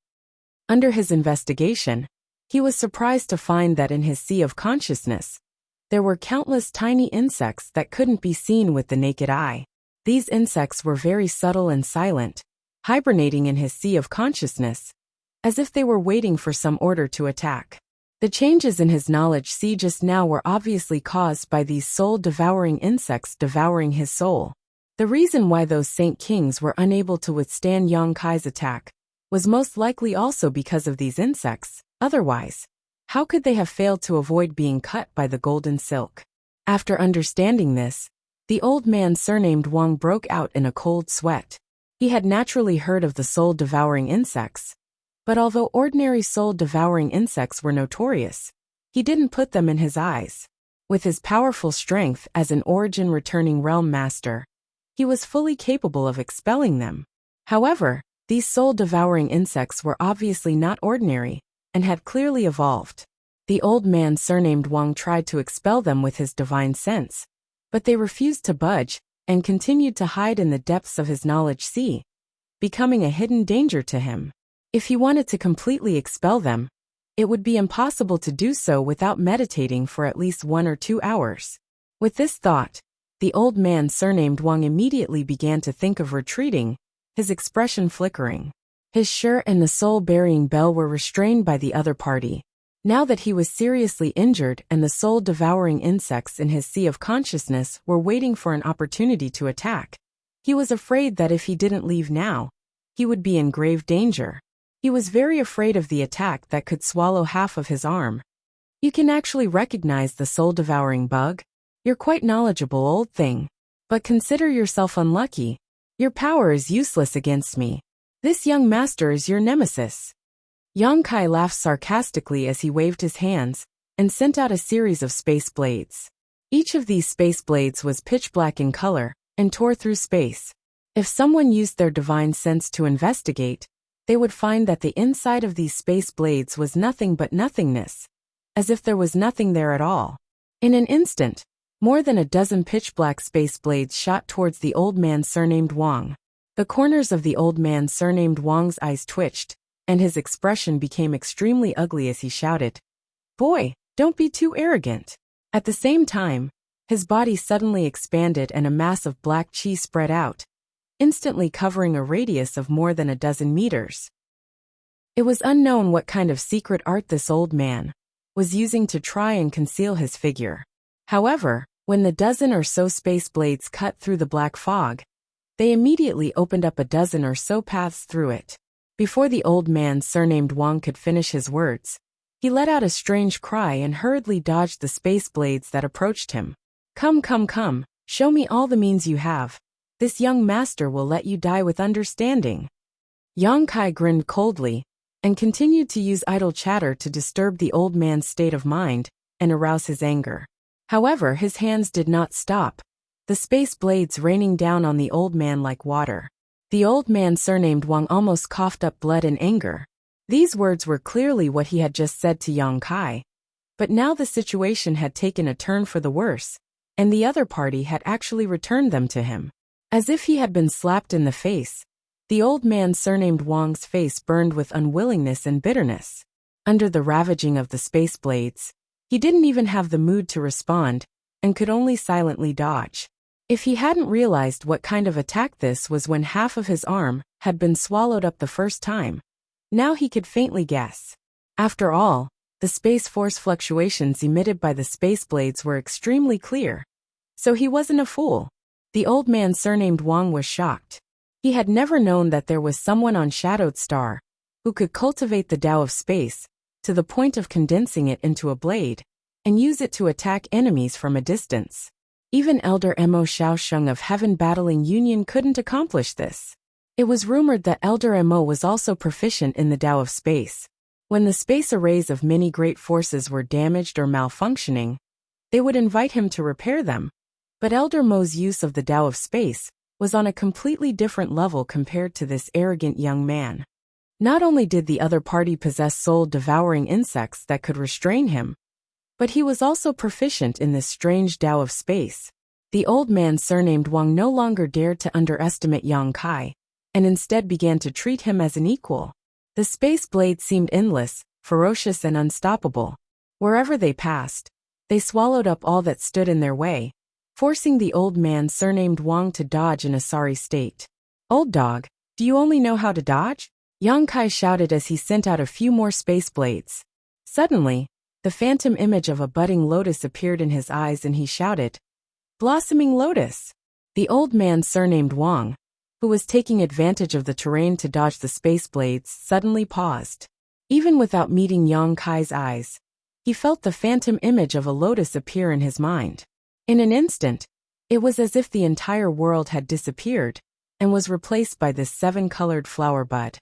Under his investigation, he was surprised to find that in his sea of consciousness, there were countless tiny insects that couldn't be seen with the naked eye. These insects were very subtle and silent, hibernating in his sea of consciousness, as if they were waiting for some order to attack. The changes in his knowledge sea just now were obviously caused by these soul-devouring insects devouring his soul. The reason why those Saint Kings were unable to withstand Yang Kai's attack was most likely also because of these insects. Otherwise, how could they have failed to avoid being cut by the golden silk? After understanding this, the old man surnamed Wang broke out in a cold sweat. He had naturally heard of the soul-devouring insects, but although ordinary soul-devouring insects were notorious, he didn't put them in his eyes. With his powerful strength as an origin-returning realm master, he was fully capable of expelling them. However, these soul-devouring insects were obviously not ordinary and had clearly evolved. The old man surnamed Wang tried to expel them with his divine sense, but they refused to budge and continued to hide in the depths of his knowledge sea, becoming a hidden danger to him. If he wanted to completely expel them, it would be impossible to do so without meditating for at least 1 or 2 hours. With this thought, the old man surnamed Wang immediately began to think of retreating, his expression flickering. His shirt and the soul-burying bell were restrained by the other party. Now that he was seriously injured and the soul-devouring insects in his sea of consciousness were waiting for an opportunity to attack, he was afraid that if he didn't leave now, he would be in grave danger. He was very afraid of the attack that could swallow half of his arm. You can actually recognize the soul-devouring bug? You're quite knowledgeable, old thing. But consider yourself unlucky. Your power is useless against me. This young master is your nemesis. Yang Kai laughed sarcastically as he waved his hands and sent out a series of space blades. Each of these space blades was pitch black in color and tore through space. If someone used their divine sense to investigate, they would find that the inside of these space blades was nothing but nothingness, as if there was nothing there at all. In an instant, more than a dozen pitch-black space blades shot towards the old man surnamed Wang. The corners of the old man surnamed Wang's eyes twitched, and his expression became extremely ugly as he shouted, "Boy, don't be too arrogant." At the same time, his body suddenly expanded and a mass of black chi spread out, instantly covering a radius of more than a dozen meters. It was unknown what kind of secret art this old man was using to try and conceal his figure. However, when the dozen or so space blades cut through the black fog, they immediately opened up a dozen or so paths through it. Before the old man surnamed Wang could finish his words, he let out a strange cry and hurriedly dodged the space blades that approached him. Come, come, come, show me all the means you have. This young master will let you die with understanding. Yang Kai grinned coldly and continued to use idle chatter to disturb the old man's state of mind and arouse his anger. However, his hands did not stop, the space blades raining down on the old man like water. The old man surnamed Wang almost coughed up blood in anger. These words were clearly what he had just said to Yang Kai. But now the situation had taken a turn for the worse, and the other party had actually returned them to him. As if he had been slapped in the face, the old man surnamed Wang's face burned with unwillingness and bitterness. Under the ravaging of the space blades, he didn't even have the mood to respond, and could only silently dodge. If he hadn't realized what kind of attack this was when half of his arm had been swallowed up the first time, now he could faintly guess. After all, the space force fluctuations emitted by the space blades were extremely clear. So he wasn't a fool. The old man surnamed Wang was shocked. He had never known that there was someone on Shadowed Star who could cultivate the Tao of space to the point of condensing it into a blade and use it to attack enemies from a distance. Even Elder Mo Shaosheng of Heaven Battling Union couldn't accomplish this. It was rumored that Elder Mo was also proficient in the Tao of space. When the space arrays of many great forces were damaged or malfunctioning, they would invite him to repair them. But Elder Mo's use of the Tao of space was on a completely different level compared to this arrogant young man. Not only did the other party possess soul-devouring insects that could restrain him, but he was also proficient in this strange Tao of space. The old man surnamed Wang no longer dared to underestimate Yang Kai, and instead began to treat him as an equal. The space blades seemed endless, ferocious and unstoppable. Wherever they passed, they swallowed up all that stood in their way, forcing the old man surnamed Wang to dodge in a sorry state. Old dog, do you only know how to dodge? Yang Kai shouted as he sent out a few more space blades. Suddenly, the phantom image of a budding lotus appeared in his eyes and he shouted, "Blossoming lotus!" The old man surnamed Wang, who was taking advantage of the terrain to dodge the space blades, suddenly paused. Even without meeting Yang Kai's eyes, he felt the phantom image of a lotus appear in his mind. In an instant, it was as if the entire world had disappeared and was replaced by this seven-colored flower bud.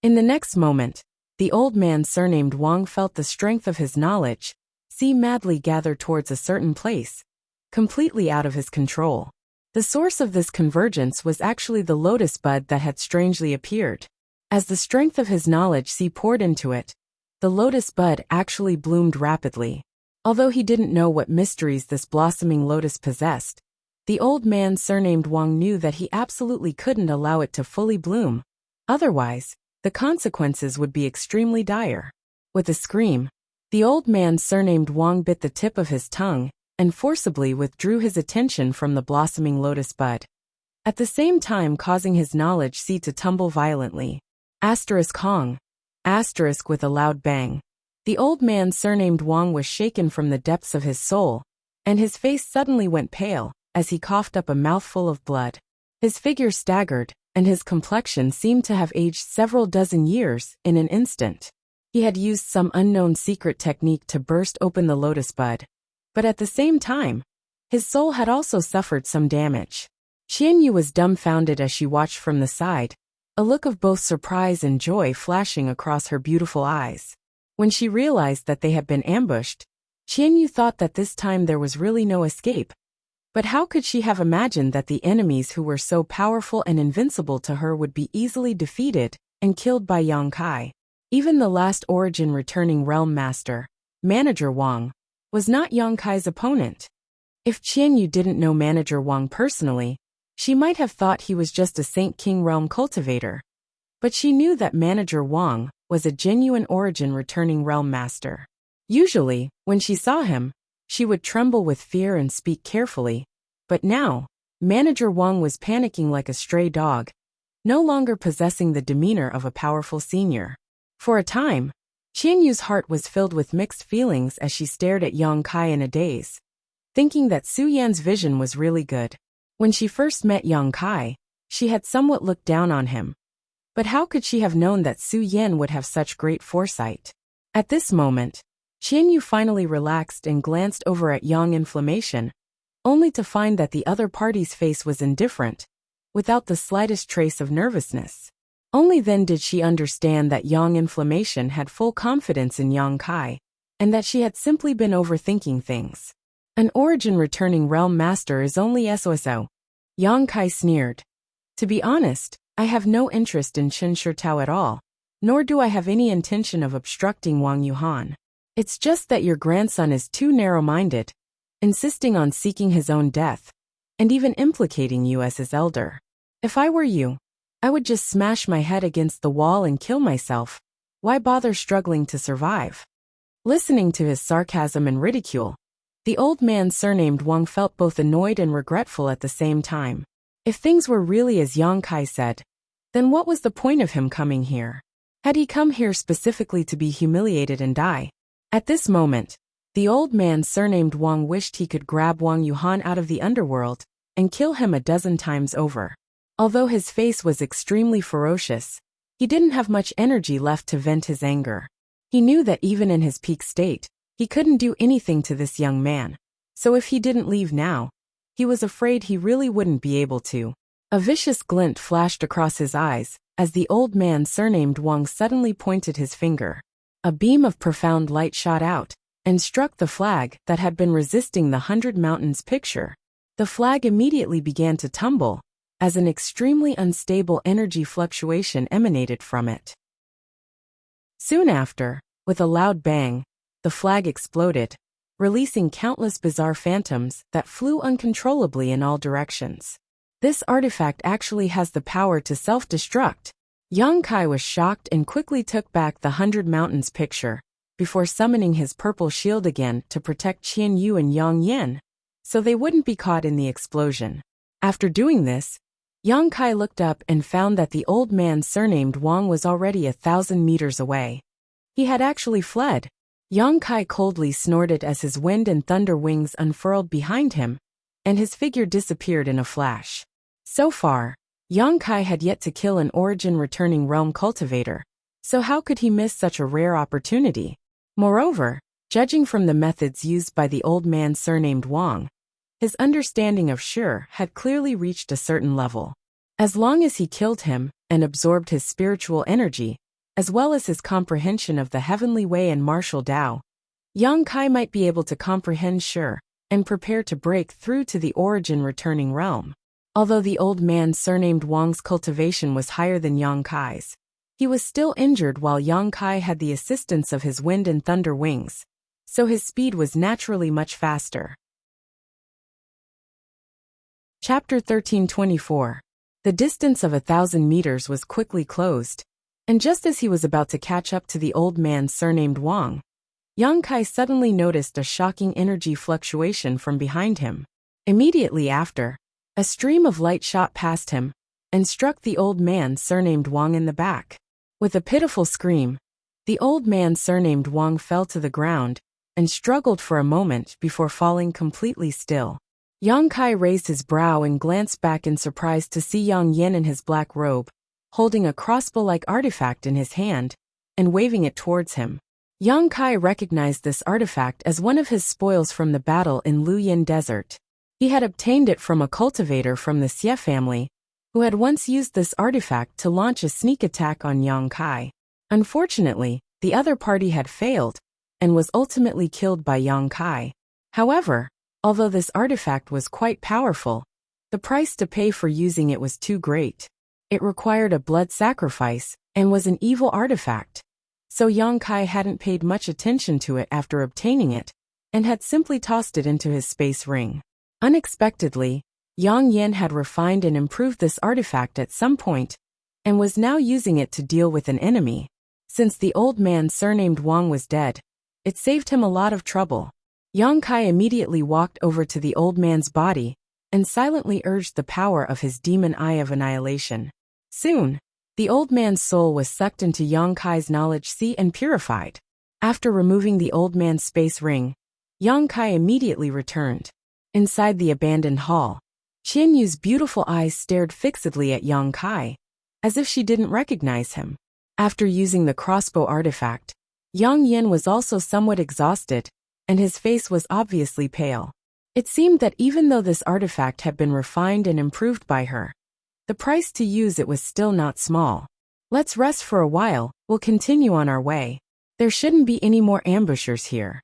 In the next moment, the old man surnamed Wang felt the strength of his knowledge madly gather towards a certain place, completely out of his control. The source of this convergence was actually the lotus bud that had strangely appeared. As the strength of his knowledge poured into it, the lotus bud actually bloomed rapidly. Although he didn't know what mysteries this blossoming lotus possessed, the old man surnamed Wang knew that he absolutely couldn't allow it to fully bloom. Otherwise, the consequences would be extremely dire. With a scream, the old man surnamed Wang bit the tip of his tongue and forcibly withdrew his attention from the blossoming lotus bud, at the same time causing his knowledge to tumble violently. Hong. With a loud bang. The old man surnamed Wang was shaken from the depths of his soul, and his face suddenly went pale as he coughed up a mouthful of blood. His figure staggered, and his complexion seemed to have aged several dozen years in an instant. He had used some unknown secret technique to burst open the lotus bud. But at the same time, his soul had also suffered some damage. Qianyu was dumbfounded as she watched from the side, a look of both surprise and joy flashing across her beautiful eyes. When she realized that they had been ambushed, Qianyu thought that this time there was really no escape. But how could she have imagined that the enemies who were so powerful and invincible to her would be easily defeated and killed by Yang Kai? Even the last origin returning realm master, Manager Wang, was not Yang Kai's opponent. If Qianyu didn't know Manager Wang personally, she might have thought he was just a Saint King realm cultivator. But she knew that Manager Wang was a genuine origin returning realm master. Usually, when she saw him, she would tremble with fear and speak carefully. But now, Manager Wang was panicking like a stray dog, no longer possessing the demeanor of a powerful senior. For a time, Qianyu's heart was filled with mixed feelings as she stared at Yang Kai in a daze, thinking that Su Yan's vision was really good. When she first met Yang Kai, she had somewhat looked down on him. But how could she have known that Su Yan would have such great foresight? At this moment, Qianyu finally relaxed and glanced over at Yang Inflammation, only to find that the other party's face was indifferent, without the slightest trace of nervousness. Only then did she understand that Yang Inflammation had full confidence in Yang Kai, and that she had simply been overthinking things. An origin returning realm master is only SOSO. Yang Kai sneered. To be honest, I have no interest in Chen Shitao at all, nor do I have any intention of obstructing Wang Yuhan. It's just that your grandson is too narrow-minded, insisting on seeking his own death, and even implicating you as his elder. If I were you, I would just smash my head against the wall and kill myself. Why bother struggling to survive? Listening to his sarcasm and ridicule, the old man surnamed Wang felt both annoyed and regretful at the same time. If things were really as Yang Kai said, then what was the point of him coming here? Had he come here specifically to be humiliated and die? At this moment, the old man surnamed Wang wished he could grab Wang Yuhan out of the underworld and kill him a dozen times over. Although his face was extremely ferocious, he didn't have much energy left to vent his anger. He knew that even in his peak state, he couldn't do anything to this young man, so if he didn't leave now, he was afraid he really wouldn't be able to. A vicious glint flashed across his eyes as the old man surnamed Wang suddenly pointed his finger. A beam of profound light shot out and struck the flag that had been resisting the 100 Mountains picture. The flag immediately began to tumble as an extremely unstable energy fluctuation emanated from it. Soon after, with a loud bang, the flag exploded, releasing countless bizarre phantoms that flew uncontrollably in all directions. This artifact actually has the power to self-destruct. Yang Kai was shocked and quickly took back the 100 Mountains picture, before summoning his purple shield again to protect Qianyu and Yang Yan, so they wouldn't be caught in the explosion. After doing this, Yang Kai looked up and found that the old man surnamed Wang was already 1,000 meters away. He had actually fled. Yang Kai coldly snorted as his wind and thunder wings unfurled behind him, and his figure disappeared in a flash. So far, Yang Kai had yet to kill an origin-returning realm cultivator, so how could he miss such a rare opportunity? Moreover, judging from the methods used by the old man surnamed Wang, his understanding of Shi had clearly reached a certain level. As long as he killed him and absorbed his spiritual energy, as well as his comprehension of the heavenly way and martial Tao, Yang Kai might be able to comprehend Shi and prepare to break through to the origin-returning realm. Although the old man surnamed Wang's cultivation was higher than Yang Kai's, he was still injured while Yang Kai had the assistance of his wind and thunder wings, so his speed was naturally much faster. Chapter 1324. The distance of 1,000 meters was quickly closed, and just as he was about to catch up to the old man surnamed Wang, Yang Kai suddenly noticed a shocking energy fluctuation from behind him. Immediately after, a stream of light shot past him and struck the old man surnamed Wang in the back. With a pitiful scream, the old man surnamed Wang fell to the ground and struggled for a moment before falling completely still. Yang Kai raised his brow and glanced back in surprise to see Yang Yin in his black robe, holding a crossbow-like artifact in his hand, and waving it towards him. Yang Kai recognized this artifact as one of his spoils from the battle in Luyin Desert. He had obtained it from a cultivator from the Xie family, who had once used this artifact to launch a sneak attack on Yang Kai. Unfortunately, the other party had failed, and was ultimately killed by Yang Kai. However, although this artifact was quite powerful, the price to pay for using it was too great. It required a blood sacrifice, and was an evil artifact. So Yang Kai hadn't paid much attention to it after obtaining it, and had simply tossed it into his space ring. Unexpectedly, Yang Yin had refined and improved this artifact at some point, and was now using it to deal with an enemy. Since the old man surnamed Wang was dead, it saved him a lot of trouble. Yang Kai immediately walked over to the old man's body, and silently urged the power of his demon eye of annihilation. Soon, the old man's soul was sucked into Yang Kai's knowledge sea and purified. After removing the old man's space ring, Yang Kai immediately returned. Inside the abandoned hall, Qian Yu's beautiful eyes stared fixedly at Yang Kai, as if she didn't recognize him. After using the crossbow artifact, Yang Yin was also somewhat exhausted, and his face was obviously pale. It seemed that even though this artifact had been refined and improved by her, the price to use it was still not small. Let's rest for a while, we'll continue on our way. There shouldn't be any more ambushers here,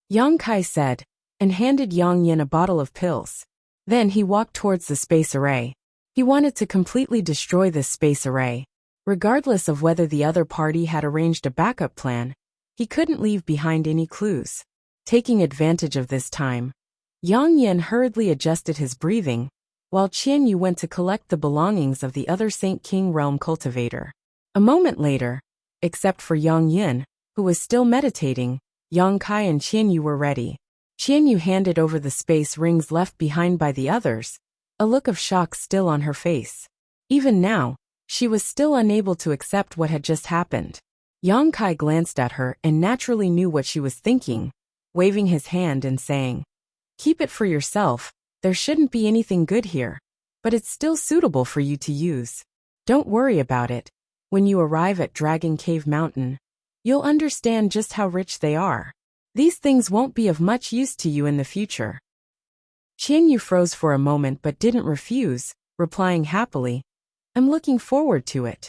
Yang Kai said, and handed Yang Yin a bottle of pills. Then he walked towards the space array. He wanted to completely destroy this space array. Regardless of whether the other party had arranged a backup plan, he couldn't leave behind any clues. Taking advantage of this time, Yang Yin hurriedly adjusted his breathing, while Qian Yu went to collect the belongings of the other Saint King Realm cultivator. A moment later, except for Yang Yin, who was still meditating, Yang Kai and Qian Yu were ready. Qian Yu handed over the space rings left behind by the others, a look of shock still on her face. Even now, she was still unable to accept what had just happened. Yang Kai glanced at her and naturally knew what she was thinking, waving his hand and saying, "Keep it for yourself, there shouldn't be anything good here, but it's still suitable for you to use. Don't worry about it. When you arrive at Dragon Cave Mountain, you'll understand just how rich they are. These things won't be of much use to you in the future." Qian Yu froze for a moment but didn't refuse, replying happily, "I'm looking forward to it."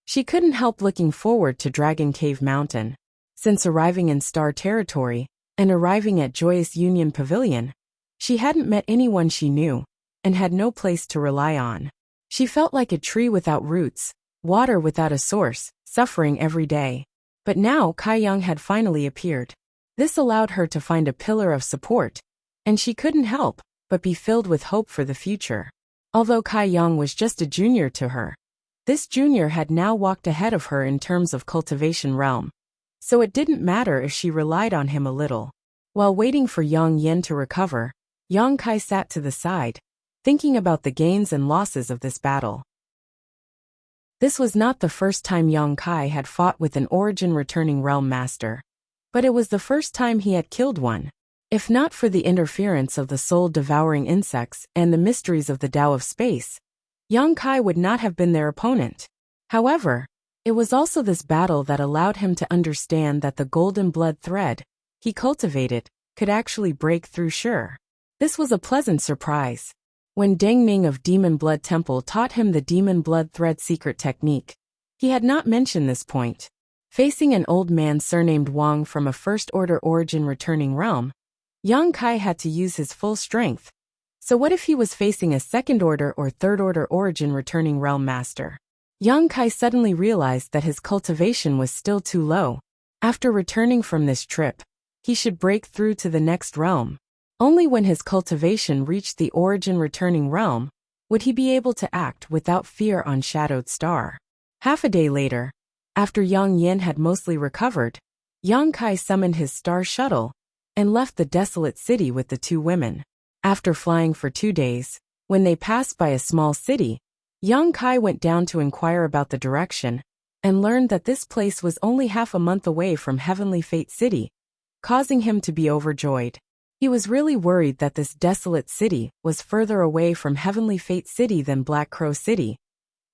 She couldn't help looking forward to Dragon Cave Mountain. Since arriving in Star Territory, and arriving at Joyous Union Pavilion, she hadn't met anyone she knew, and had no place to rely on. She felt like a tree without roots, water without a source, suffering every day. But now Kai Yang had finally appeared. This allowed her to find a pillar of support, and she couldn't help but be filled with hope for the future. Although Kai Yang was just a junior to her, this junior had now walked ahead of her in terms of cultivation realm, so it didn't matter if she relied on him a little. While waiting for Yang Yin to recover, Yang Kai sat to the side, thinking about the gains and losses of this battle. This was not the first time Yang Kai had fought with an origin-returning realm master, but it was the first time he had killed one. If not for the interference of the soul-devouring insects and the mysteries of the Tao of Space, Yang Kai would not have been their opponent. However, it was also this battle that allowed him to understand that the golden blood thread he cultivated could actually break through sure. This was a pleasant surprise. When Deng Ning of Demon Blood Temple taught him the Demon Blood Thread secret technique, he had not mentioned this point. Facing an old man surnamed Wang from a first-order origin-returning realm, Yang Kai had to use his full strength. So what if he was facing a second-order or third-order origin-returning realm master? Yang Kai suddenly realized that his cultivation was still too low. After returning from this trip, he should break through to the next realm. Only when his cultivation reached the origin-returning realm would he be able to act without fear on Shadowed Star. Half a day later, after Yang Yin had mostly recovered, Yang Kai summoned his star shuttle and left the desolate city with the two women. After flying for 2 days, when they passed by a small city, Yang Kai went down to inquire about the direction, and learned that this place was only half a month away from Heavenly Fate City, causing him to be overjoyed. He was really worried that this desolate city was further away from Heavenly Fate City than Black Crow City.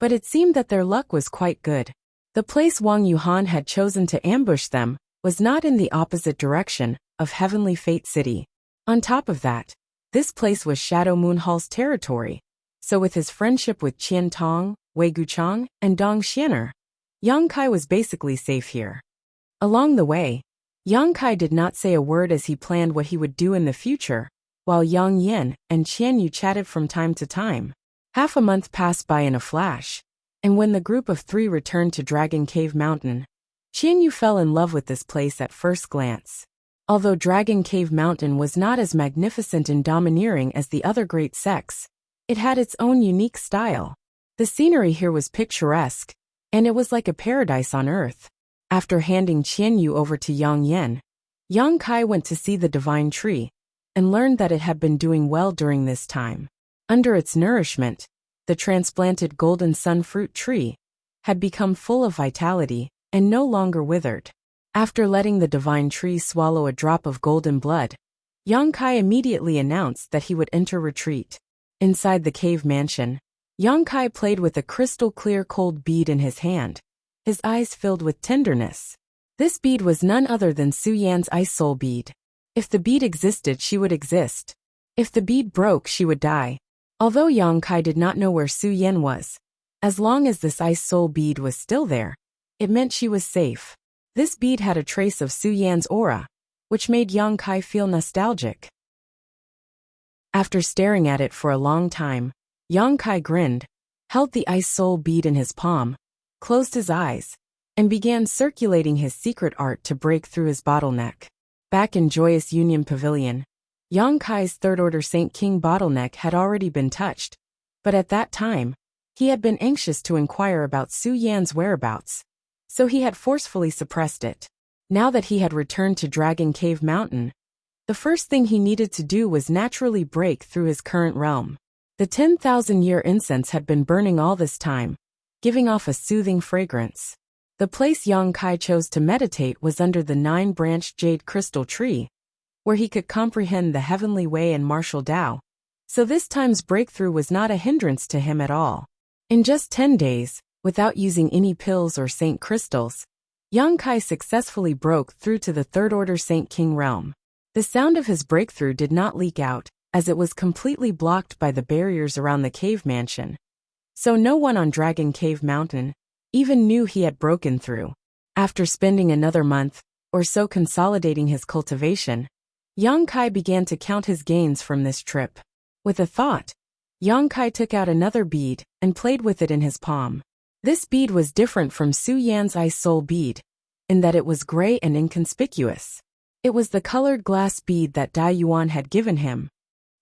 But it seemed that their luck was quite good. The place Wang Yuhan had chosen to ambush them was not in the opposite direction of Heavenly Fate City. On top of that, this place was Shadow Moon Hall's territory. So with his friendship with Qian Tong, Wei Guchang, and Dong Xianer, Yang Kai was basically safe here. Along the way, Yang Kai did not say a word as he planned what he would do in the future, while Yang Yin and Qian Yu chatted from time to time. Half a month passed by in a flash, and when the group of three returned to Dragon Cave Mountain, Qian Yu fell in love with this place at first glance. Although Dragon Cave Mountain was not as magnificent and domineering as the other great sects, it had its own unique style. The scenery here was picturesque, and it was like a paradise on earth. After handing Qian Yu over to Yang Yin, Yang Kai went to see the divine tree, and learned that it had been doing well during this time. Under its nourishment, the transplanted golden sun fruit tree had become full of vitality and no longer withered. After letting the divine tree swallow a drop of golden blood, Yang Kai immediately announced that he would enter retreat. Inside the cave mansion, Yang Kai played with a crystal-clear cold bead in his hand, his eyes filled with tenderness. This bead was none other than Su Yan's ice soul bead. If the bead existed, she would exist. If the bead broke, she would die. Although Yang Kai did not know where Su Yan was, as long as this ice soul bead was still there, it meant she was safe. This bead had a trace of Su Yan's aura, which made Yang Kai feel nostalgic. After staring at it for a long time, Yang Kai grinned, held the ice soul bead in his palm, closed his eyes, and began circulating his secret art to break through his bottleneck. Back in Joyous Union Pavilion, Yang Kai's third-order Saint King bottleneck had already been touched, but at that time, he had been anxious to inquire about Su Yan's whereabouts, so he had forcefully suppressed it. Now that he had returned to Dragon Cave Mountain, the first thing he needed to do was naturally break through his current realm. The 10,000-year incense had been burning all this time, giving off a soothing fragrance. The place Yang Kai chose to meditate was under the 9-branched jade crystal tree, where he could comprehend the heavenly way and martial Tao, so this time's breakthrough was not a hindrance to him at all. In just 10 days, without using any pills or saint crystals, Yang Kai successfully broke through to the third-order Saint King realm. The sound of his breakthrough did not leak out, as it was completely blocked by the barriers around the cave mansion. So no one on Dragon Cave Mountain even knew he had broken through. After spending another month or so consolidating his cultivation, Yang Kai began to count his gains from this trip. With a thought, Yang Kai took out another bead and played with it in his palm. This bead was different from Su Yan's ice soul bead, in that it was gray and inconspicuous. It was the colored glass bead that Dai Yuan had given him.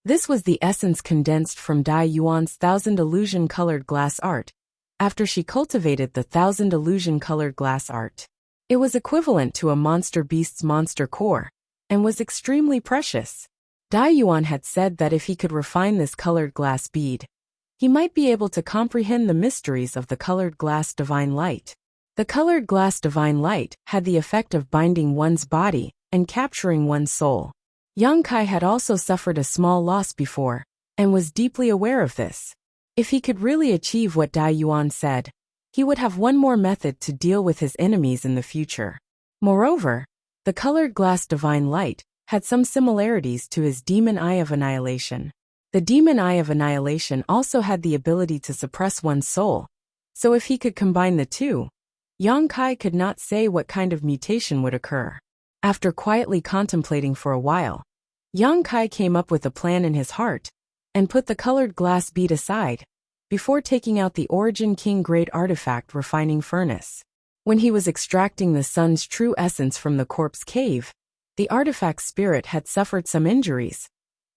This was the essence condensed from Dai Yuan's 1,000 illusion-colored glass art, after she cultivated the 1,000 illusion-colored glass art. It was equivalent to a monster beast's monster core, and was extremely precious. Dai Yuan had said that if he could refine this colored glass bead, he might be able to comprehend the mysteries of the colored glass divine light. The colored glass divine light had the effect of binding one's body and capturing one's soul. Yang Kai had also suffered a small loss before, and was deeply aware of this. If he could really achieve what Dai Yuan said, he would have one more method to deal with his enemies in the future. Moreover, the colored glass divine light had some similarities to his demon eye of annihilation. The demon eye of annihilation also had the ability to suppress one's soul, so if he could combine the two, Yang Kai could not say what kind of mutation would occur. After quietly contemplating for a while, Yang Kai came up with a plan in his heart, and put the colored glass bead aside, before taking out the Origin King Great Artifact Refining Furnace. When he was extracting the sun's true essence from the corpse cave, the artifact spirit had suffered some injuries.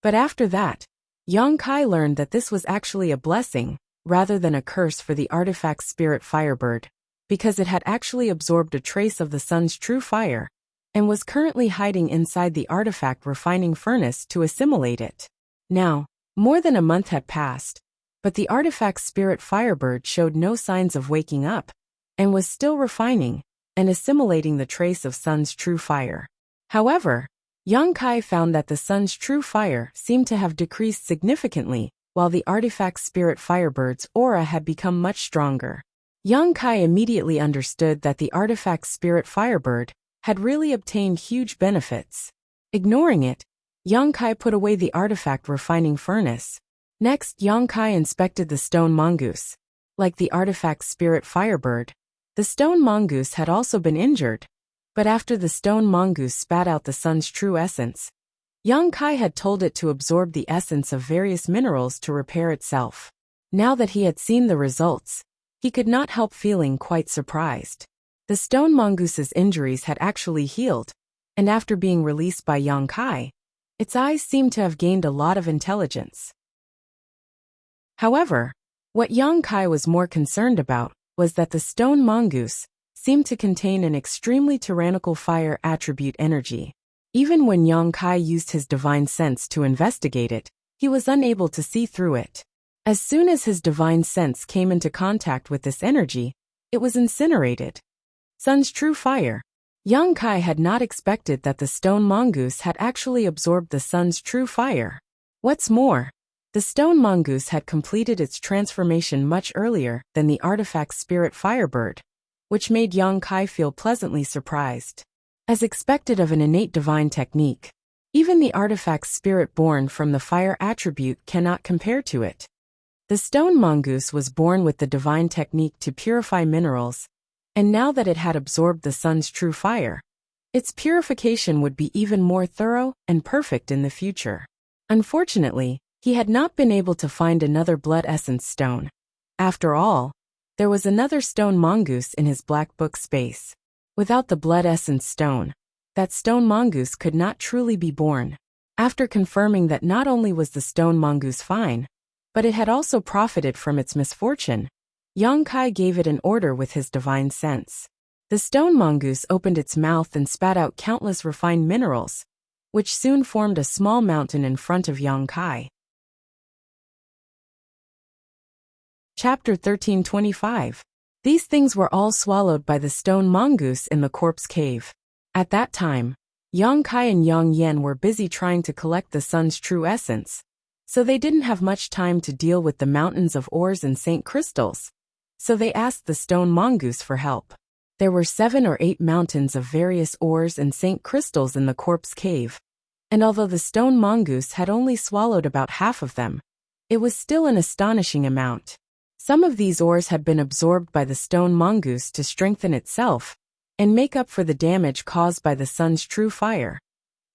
But after that, Yang Kai learned that this was actually a blessing, rather than a curse for the artifact spirit Firebird, because it had actually absorbed a trace of the sun's true fire, and was currently hiding inside the artifact refining furnace to assimilate it. Now, more than a month had passed, but the artifact spirit Firebird showed no signs of waking up, and was still refining and assimilating the trace of sun's true fire. However, Yang Kai found that the sun's true fire seemed to have decreased significantly, while the artifact's spirit firebird's aura had become much stronger. Yang Kai immediately understood that the artifact's spirit firebird had really obtained huge benefits. Ignoring it, Yang Kai put away the artifact refining furnace. Next, Yang Kai inspected the stone mongoose. Like the artifact's spirit firebird, the stone mongoose had also been injured. But after the stone mongoose spat out the sun's true essence, Yang Kai had told it to absorb the essence of various minerals to repair itself. Now that he had seen the results, he could not help feeling quite surprised. The stone mongoose's injuries had actually healed, and after being released by Yang Kai, its eyes seemed to have gained a lot of intelligence. However, what Yang Kai was more concerned about was that the stone mongoose seemed to contain an extremely tyrannical fire attribute energy. Even when Yang Kai used his divine sense to investigate it, he was unable to see through it. As soon as his divine sense came into contact with this energy, it was incinerated. Sun's true fire. Yang Kai had not expected that the stone mongoose had actually absorbed the sun's true fire. What's more, the stone mongoose had completed its transformation much earlier than the artifact's spirit firebird, which made Yang Kai feel pleasantly surprised. As expected of an innate divine technique, even the artifact's spirit born from the fire attribute cannot compare to it. The stone mongoose was born with the divine technique to purify minerals, and now that it had absorbed the sun's true fire, its purification would be even more thorough and perfect in the future. Unfortunately, he had not been able to find another blood essence stone. After all, there was another stone mongoose in his black book space. Without the blood essence stone, that stone mongoose could not truly be born. After confirming that not only was the stone mongoose fine, but it had also profited from its misfortune, Yang Kai gave it an order with his divine sense. The stone mongoose opened its mouth and spat out countless refined minerals, which soon formed a small mountain in front of Yang Kai. Chapter 1325. These things were all swallowed by the stone mongoose in the corpse cave. At that time, Yang Kai and Yang Yan were busy trying to collect the sun's true essence, so they didn't have much time to deal with the mountains of ores and saint crystals. So they asked the stone mongoose for help. There were 7 or 8 mountains of various ores and saint crystals in the corpse cave, and although the stone mongoose had only swallowed about half of them, it was still an astonishing amount. Some of these ores had been absorbed by the stone mongoose to strengthen itself and make up for the damage caused by the sun's true fire,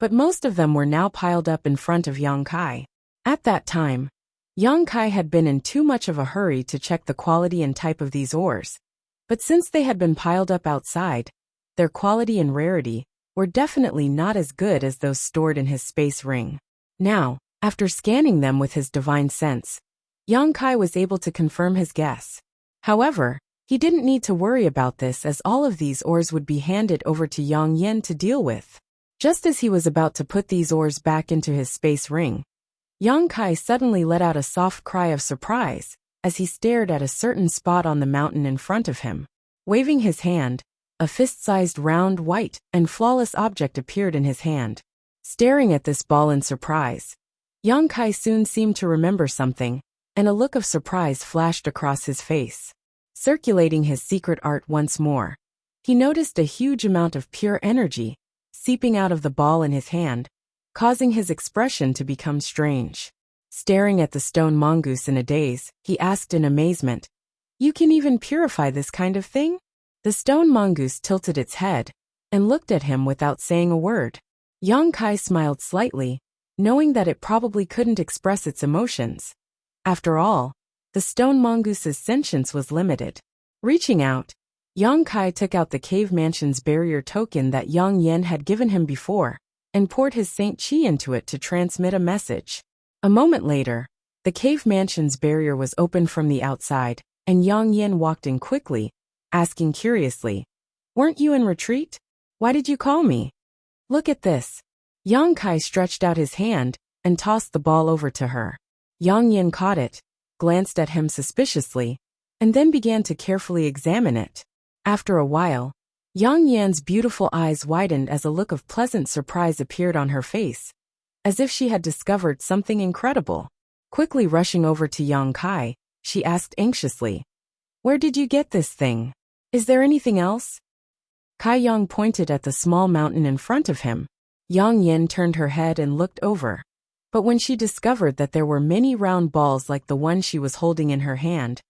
but most of them were now piled up in front of Yang Kai. At that time, Yang Kai had been in too much of a hurry to check the quality and type of these ores, but since they had been piled up outside, their quality and rarity were definitely not as good as those stored in his space ring. Now, after scanning them with his divine sense, Yang Kai was able to confirm his guess. However, he didn't need to worry about this as all of these ores would be handed over to Yang Yan to deal with. Just as he was about to put these ores back into his space ring, Yang Kai suddenly let out a soft cry of surprise as he stared at a certain spot on the mountain in front of him. Waving his hand, a fist-sized round, white, and flawless object appeared in his hand. Staring at this ball in surprise, Yang Kai soon seemed to remember something, and a look of surprise flashed across his face. Circulating his secret art once more, he noticed a huge amount of pure energy seeping out of the ball in his hand, causing his expression to become strange. Staring at the stone mongoose in a daze, he asked in amazement, "You can even purify this kind of thing?" The stone mongoose tilted its head and looked at him without saying a word. Yang Kai smiled slightly, knowing that it probably couldn't express its emotions. After all, the stone mongoose's sentience was limited. Reaching out, Yang Kai took out the cave mansion's barrier token that Yang Yan had given him before, and poured his Saint Qi into it to transmit a message. A moment later, the cave mansion's barrier was opened from the outside, and Yang Yan walked in quickly, asking curiously, "Weren't you in retreat? Why did you call me?" "Look at this." Yang Kai stretched out his hand and tossed the ball over to her. Yang Yan caught it, glanced at him suspiciously, and then began to carefully examine it. After a while, Yang Yan's beautiful eyes widened as a look of pleasant surprise appeared on her face, as if she had discovered something incredible. Quickly rushing over to Yang Kai, she asked anxiously, "Where did you get this thing? Is there anything else?" Kai Yang pointed at the small mountain in front of him. Yang Yan turned her head and looked over. But when she discovered that there were many round balls like the one she was holding in her hand,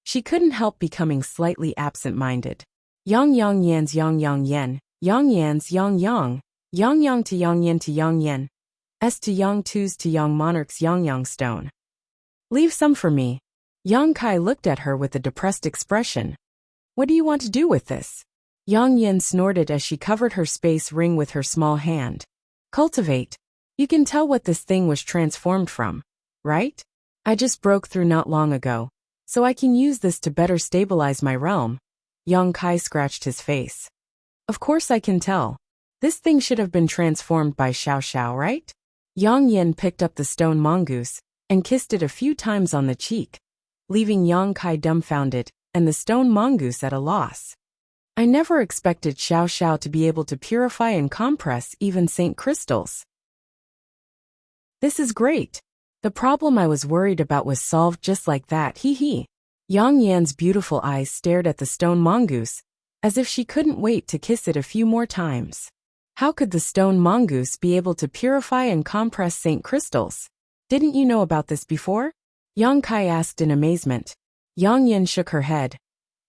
she couldn't help becoming slightly absent-minded. Yang Yan's Yang Yan, Yang Yan's Yang to Yang Yan to Yang Yan, S to Yang Twos to Yang Monarch's Yang Stone. "Leave some for me." Yang Kai looked at her with a depressed expression. "What do you want to do with this?" Yang Yan snorted as she covered her space ring with her small hand. "Cultivate. You can tell what this thing was transformed from, right? I just broke through not long ago, so I can use this to better stabilize my realm." Yang Kai scratched his face. "Of course I can tell. This thing should have been transformed by Xiao Xiao, right?" Yang Yan picked up the stone mongoose and kissed it a few times on the cheek, leaving Yang Kai dumbfounded and the stone mongoose at a loss. "I never expected Xiao Xiao to be able to purify and compress even Saint crystals. This is great. The problem I was worried about was solved just like that, hee hee." Yang Yan's beautiful eyes stared at the stone mongoose, as if she couldn't wait to kiss it a few more times. How could the stone mongoose be able to purify and compress Saint crystals? "Didn't you know about this before?" Yang Kai asked in amazement. Yang Yan shook her head.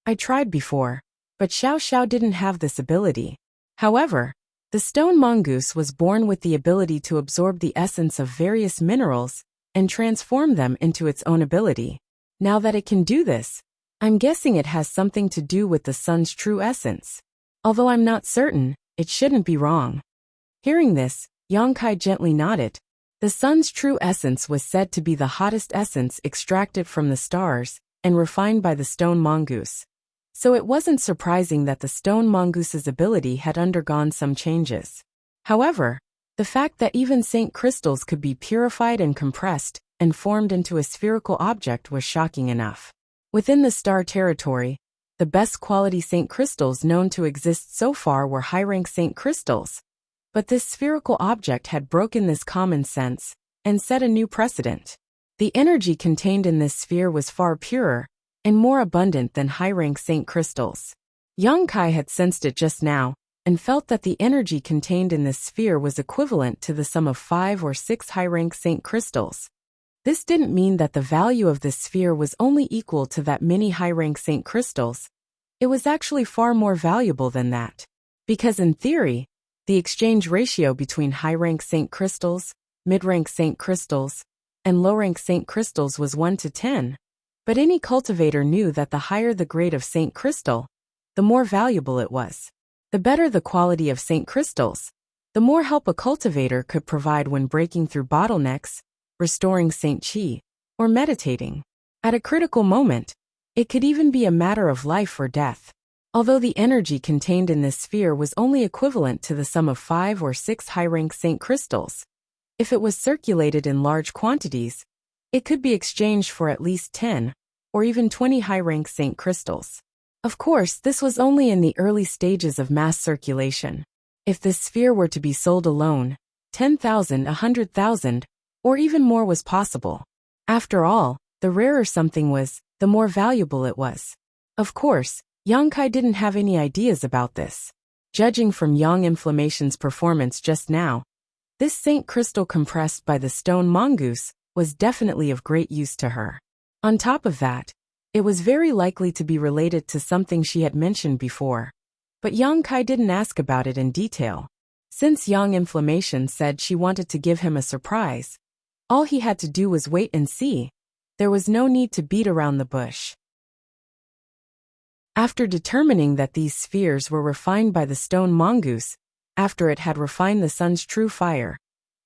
"I tried before, but Xiao Xiao didn't have this ability. However, the stone mongoose was born with the ability to absorb the essence of various minerals and transform them into its own ability. Now that it can do this, I'm guessing it has something to do with the sun's true essence. Although I'm not certain, it shouldn't be wrong." Hearing this, Yang Kai gently nodded. The sun's true essence was said to be the hottest essence extracted from the stars and refined by the stone mongoose. So it wasn't surprising that the stone mongoose's ability had undergone some changes. However, the fact that even Saint crystals could be purified and compressed and formed into a spherical object was shocking enough. Within the star territory, the best quality Saint crystals known to exist so far were high-rank Saint crystals. But this spherical object had broken this common sense and set a new precedent. The energy contained in this sphere was far purer and more abundant than high-rank Saint crystals. Yang Kai had sensed it just now and felt that the energy contained in this sphere was equivalent to the sum of 5 or 6 high-rank Saint crystals. This didn't mean that the value of this sphere was only equal to that many high-rank Saint crystals. It was actually far more valuable than that. Because in theory, the exchange ratio between high-rank Saint crystals, mid-rank Saint crystals, and low-rank Saint crystals was 1 to 10. But any cultivator knew that the higher the grade of Saint crystal, the more valuable it was. The better the quality of Saint crystals, the more help a cultivator could provide when breaking through bottlenecks, restoring Saint Qi, or meditating. At a critical moment, it could even be a matter of life or death. Although the energy contained in this sphere was only equivalent to the sum of 5 or 6 high-rank Saint crystals, if it was circulated in large quantities, it could be exchanged for at least 10 or even 20 high-rank Saint crystals. Of course, this was only in the early stages of mass circulation. If this sphere were to be sold alone, 10,000, 100,000, or even more was possible. After all, the rarer something was, the more valuable it was. Of course, Yang Kai didn't have any ideas about this. Judging from Yang Inflammation's performance just now, this Saint crystal compressed by the stone mongoose was definitely of great use to her. On top of that, it was very likely to be related to something she had mentioned before. But Yang Kai didn't ask about it in detail. Since Yang Inflammation said she wanted to give him a surprise, all he had to do was wait and see. There was no need to beat around the bush. After determining that these spheres were refined by the stone mongoose, after it had refined the sun's true fire,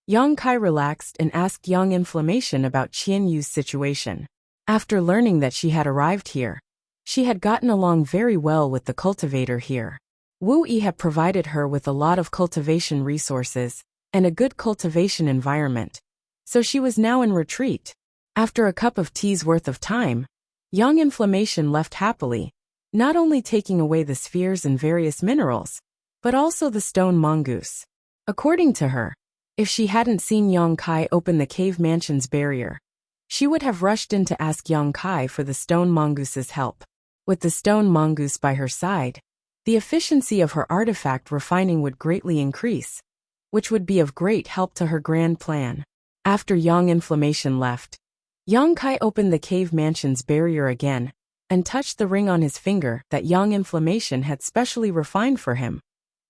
Yang Kai relaxed and asked Yang Inflammation about Qian Yu's situation. After learning that she had arrived here, she had gotten along very well with the cultivator here. Wu Yi had provided her with a lot of cultivation resources and a good cultivation environment, so she was now in retreat. After a cup of tea's worth of time, Yang Inflammation left happily, not only taking away the spheres and various minerals, but also the stone mongoose. According to her, if she hadn't seen Yang Kai open the cave mansion's barrier, she would have rushed in to ask Yang Kai for the stone mongoose's help. With the stone mongoose by her side, the efficiency of her artifact refining would greatly increase, which would be of great help to her grand plan. After Yang Inflammation left, Yang Kai opened the cave mansion's barrier again and touched the ring on his finger that Yang Inflammation had specially refined for him,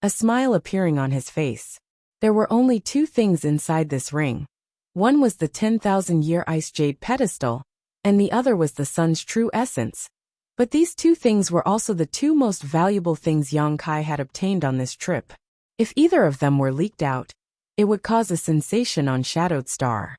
a smile appearing on his face. There were only two things inside this ring. One was the 10,000-year ice jade pedestal, and the other was the sun's true essence. But these two things were also the two most valuable things Yang Kai had obtained on this trip. If either of them were leaked out, it would cause a sensation on Shadowed Star.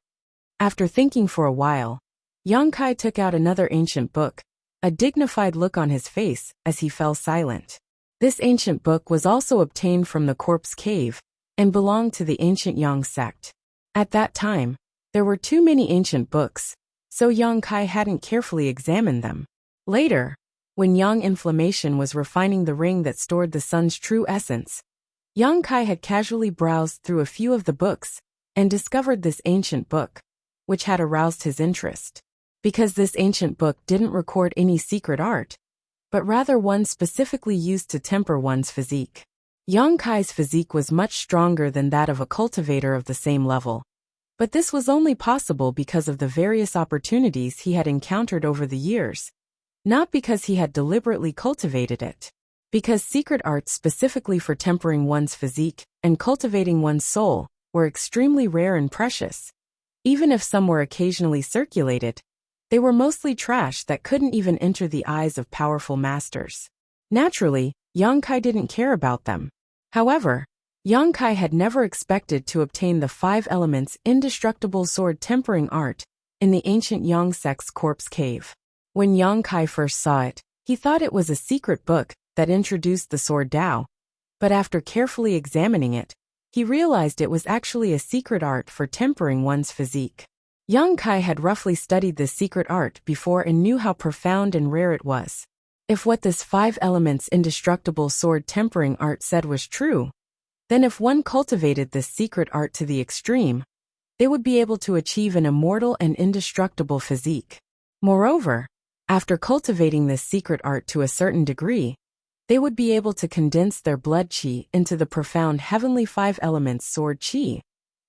After thinking for a while, Yang Kai took out another ancient book, a dignified look on his face as he fell silent. This ancient book was also obtained from the Corpse Cave and belonged to the ancient Yang sect. At that time, there were too many ancient books, so Yang Kai hadn't carefully examined them. Later, when Yang Inflammation was refining the ring that stored the sun's true essence, Yang Kai had casually browsed through a few of the books and discovered this ancient book, which had aroused his interest. Because this ancient book didn't record any secret art, but rather one specifically used to temper one's physique. Yang Kai's physique was much stronger than that of a cultivator of the same level, but this was only possible because of the various opportunities he had encountered over the years, not because he had deliberately cultivated it. Because secret arts specifically for tempering one's physique and cultivating one's soul were extremely rare and precious. Even if some were occasionally circulated, they were mostly trash that couldn't even enter the eyes of powerful masters. Naturally, Yang Kai didn't care about them. However, Yang Kai had never expected to obtain the 5 elements indestructible sword tempering art in the ancient Yang sect's Corpse Cave. When Yang Kai first saw it, he thought it was a secret book that introduced the sword Dao, but after carefully examining it, he realized it was actually a secret art for tempering one's physique. Yang Kai had roughly studied this secret art before and knew how profound and rare it was. If what this 5 elements indestructible sword tempering art said was true, then if one cultivated this secret art to the extreme, they would be able to achieve an immortal and indestructible physique. Moreover, after cultivating this secret art to a certain degree, they would be able to condense their blood qi into the profound heavenly 5 elements sword qi,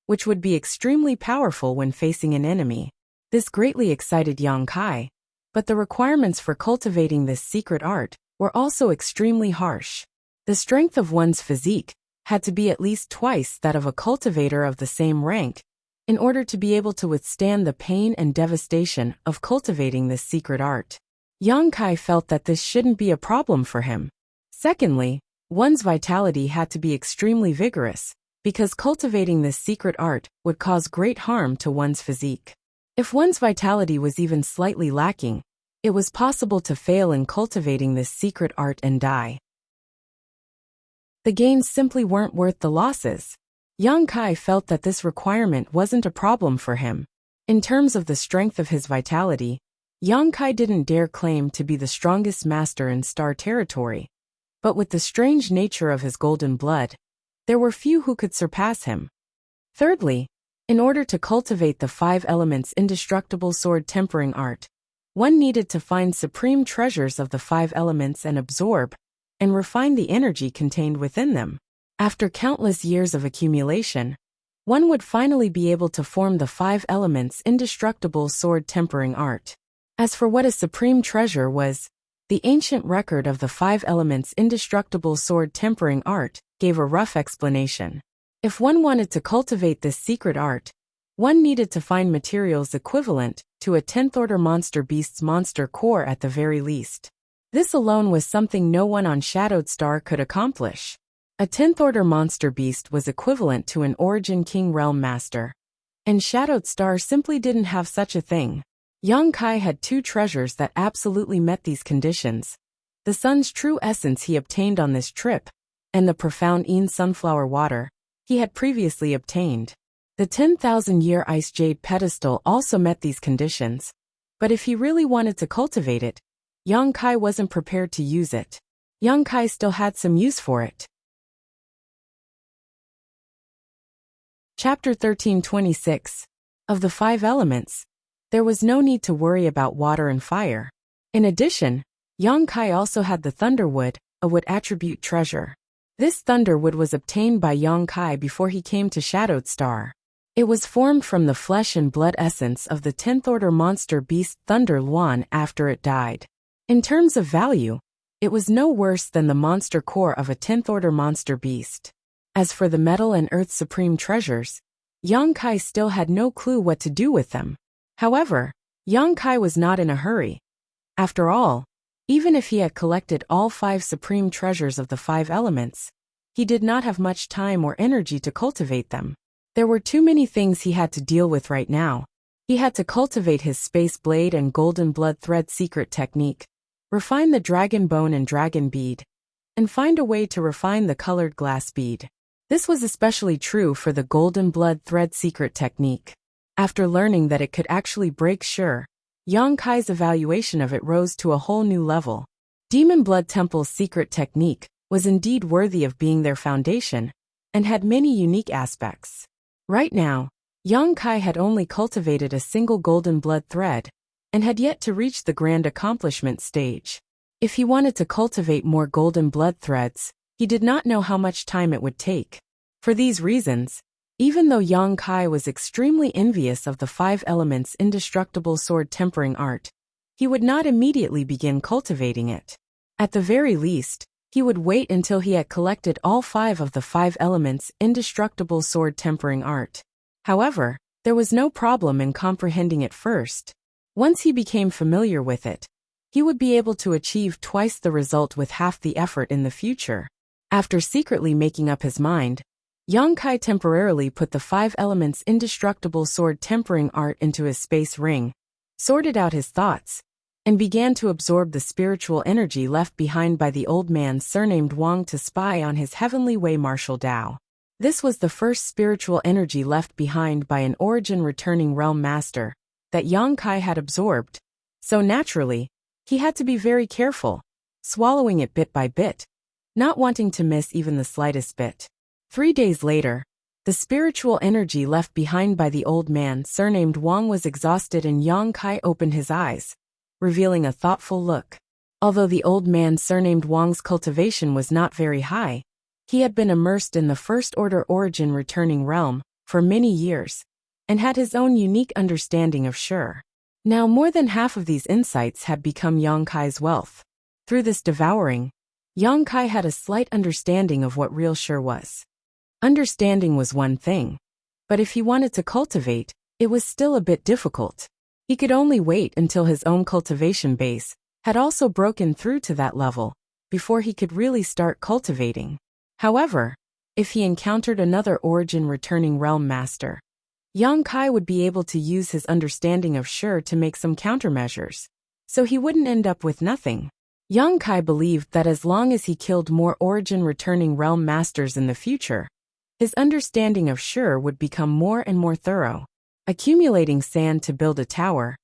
which would be extremely powerful when facing an enemy. This greatly excited Yang Kai, but the requirements for cultivating this secret art were also extremely harsh. The strength of one's physique had to be at least twice that of a cultivator of the same rank in order to be able to withstand the pain and devastation of cultivating this secret art. Yang Kai felt that this shouldn't be a problem for him. Secondly, one's vitality had to be extremely vigorous, because cultivating this secret art would cause great harm to one's physique. If one's vitality was even slightly lacking, it was possible to fail in cultivating this secret art and die. The gains simply weren't worth the losses. Yang Kai felt that this requirement wasn't a problem for him. In terms of the strength of his vitality, Yang Kai didn't dare claim to be the strongest master in Star Territory, but with the strange nature of his golden blood, there were few who could surpass him. Thirdly, in order to cultivate the 5 elements indestructible sword tempering art, one needed to find supreme treasures of the 5 elements and absorb and refine the energy contained within them. After countless years of accumulation, one would finally be able to form the 5 elements indestructible sword tempering art. As for what a supreme treasure was, the ancient record of the 5 elements indestructible sword tempering art gave a rough explanation. If one wanted to cultivate this secret art, one needed to find materials equivalent to a 10th order monster beast's monster core at the very least. This alone was something no one on Shadowed Star could accomplish. A 10th order monster beast was equivalent to an Origin King Realm Master, and Shadowed Star simply didn't have such a thing. Yang Kai had 2 treasures that absolutely met these conditions: the sun's true essence he obtained on this trip, and the profound Een sunflower water he had previously obtained. The 10,000-year ice jade pedestal also met these conditions, but if he really wanted to cultivate it, Yang Kai wasn't prepared to use it. Yang Kai still had some use for it. Chapter 1326. Of the 5 elements, there was no need to worry about water and fire. In addition, Yang Kai also had the thunderwood, a wood attribute treasure. This thunderwood was obtained by Yang Kai before he came to Shadowed Star. It was formed from the flesh and blood essence of the 10th order monster beast Thunder Luan after it died. In terms of value, it was no worse than the monster core of a 10th order monster beast. As for the metal and earth supreme treasures, Yang Kai still had no clue what to do with them. However, Yang Kai was not in a hurry. After all, even if he had collected all 5 supreme treasures of the 5 elements, he did not have much time or energy to cultivate them. There were too many things he had to deal with right now. He had to cultivate his space blade and golden blood thread secret technique, refine the dragon bone and dragon bead, and find a way to refine the colored glass bead. This was especially true for the golden blood thread secret technique. After learning that it could actually break Sure, Yang Kai's evaluation of it rose to a whole new level. Demon Blood Temple's secret technique was indeed worthy of being their foundation, and had many unique aspects. Right now, Yang Kai had only cultivated a single golden blood thread, and had yet to reach the grand accomplishment stage. If he wanted to cultivate more golden blood threads, he did not know how much time it would take. For these reasons, even though Yang Kai was extremely envious of the 5 elements' indestructible sword tempering art, he would not immediately begin cultivating it. At the very least, he would wait until he had collected all 5 of the 5 elements' indestructible sword tempering art. However, there was no problem in comprehending it first. Once he became familiar with it, he would be able to achieve twice the result with half the effort in the future. After secretly making up his mind, Yang Kai temporarily put the 5 elements' indestructible sword tempering art into his space ring, sorted out his thoughts, and began to absorb the spiritual energy left behind by the old man surnamed Wang to spy on his heavenly way martial Dao. This was the first spiritual energy left behind by an origin returning realm master that Yang Kai had absorbed, so naturally, he had to be very careful, swallowing it bit by bit, not wanting to miss even the slightest bit. 3 days later, the spiritual energy left behind by the old man surnamed Wang was exhausted and Yang Kai opened his eyes, revealing a thoughtful look. Although the old man surnamed Wang's cultivation was not very high, he had been immersed in the First Order origin returning realm for many years, and had his own unique understanding of Sure. Now more than half of these insights had become Yang Kai's wealth. Through this devouring, Yang Kai had a slight understanding of what real Sure was. Understanding was one thing, but if he wanted to cultivate, it was still a bit difficult. He could only wait until his own cultivation base had also broken through to that level, before he could really start cultivating. However, if he encountered another origin returning realm master, Yang Kai would be able to use his understanding of Sure to make some countermeasures, so he wouldn't end up with nothing. Yang Kai believed that as long as he killed more origin returning realm masters in the future, his understanding of Sure would become more and more thorough. Accumulating sand to build a tower,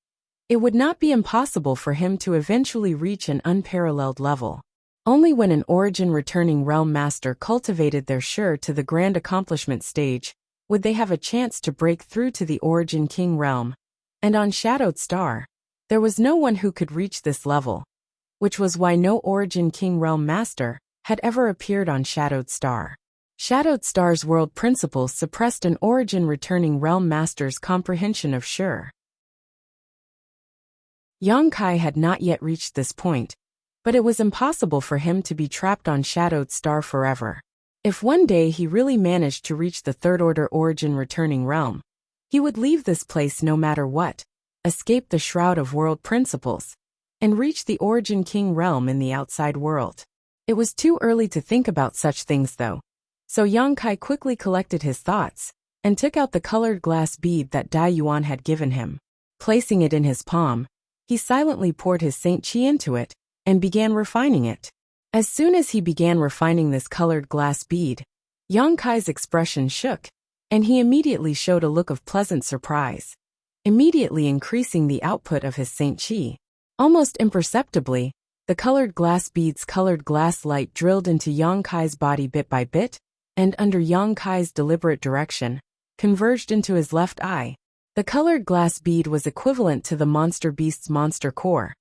it would not be impossible for him to eventually reach an unparalleled level. Only when an origin returning realm master cultivated their Sure to the grand accomplishment stage would they have a chance to break through to the origin king realm. And on Shadowed Star, there was no one who could reach this level, which was why no origin king realm master had ever appeared on Shadowed Star. Shadowed Star's world principles suppressed an origin returning realm master's comprehension of Sure. Yang Kai had not yet reached this point, but it was impossible for him to be trapped on Shadowed Star forever. If one day he really managed to reach the third order origin returning realm, he would leave this place no matter what, escape the shroud of world principles, and reach the origin king realm in the outside world. It was too early to think about such things though. So Yang Kai quickly collected his thoughts, and took out the colored glass bead that Dai Yuan had given him. Placing it in his palm, he silently poured his Saint Qi into it, and began refining it. As soon as he began refining this colored glass bead, Yang Kai's expression shook, and he immediately showed a look of pleasant surprise, immediately increasing the output of his Saint Qi. Almost imperceptibly, the colored glass beads colored glass light drilled into Yang Kai's body bit by bit, and under Yang Kai's deliberate direction, converged into his left eye. The colored glass bead was equivalent to the monster beast's monster core,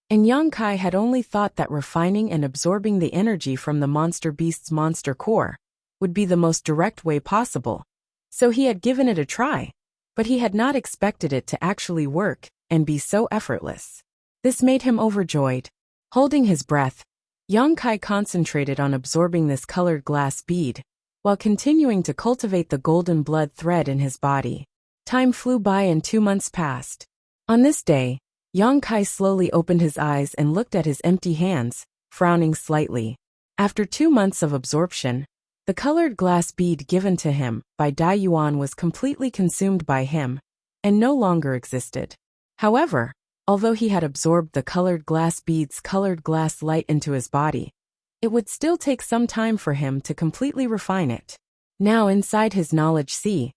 and Yang Kai had only thought that refining and absorbing the energy from the monster beast's monster core would be the most direct way possible. So he had given it a try, but he had not expected it to actually work and be so effortless. This made him overjoyed. Holding his breath, Yang Kai concentrated on absorbing this colored glass bead, while continuing to cultivate the golden blood thread in his body. Time flew by and 2 months passed. On this day, Yang Kai slowly opened his eyes and looked at his empty hands, frowning slightly. After 2 months of absorption, the colored glass bead given to him by Dai Yuan was completely consumed by him, and no longer existed. However, although he had absorbed the colored glass bead's colored glass light into his body, it would still take some time for him to completely refine it. Now inside his knowledge sea,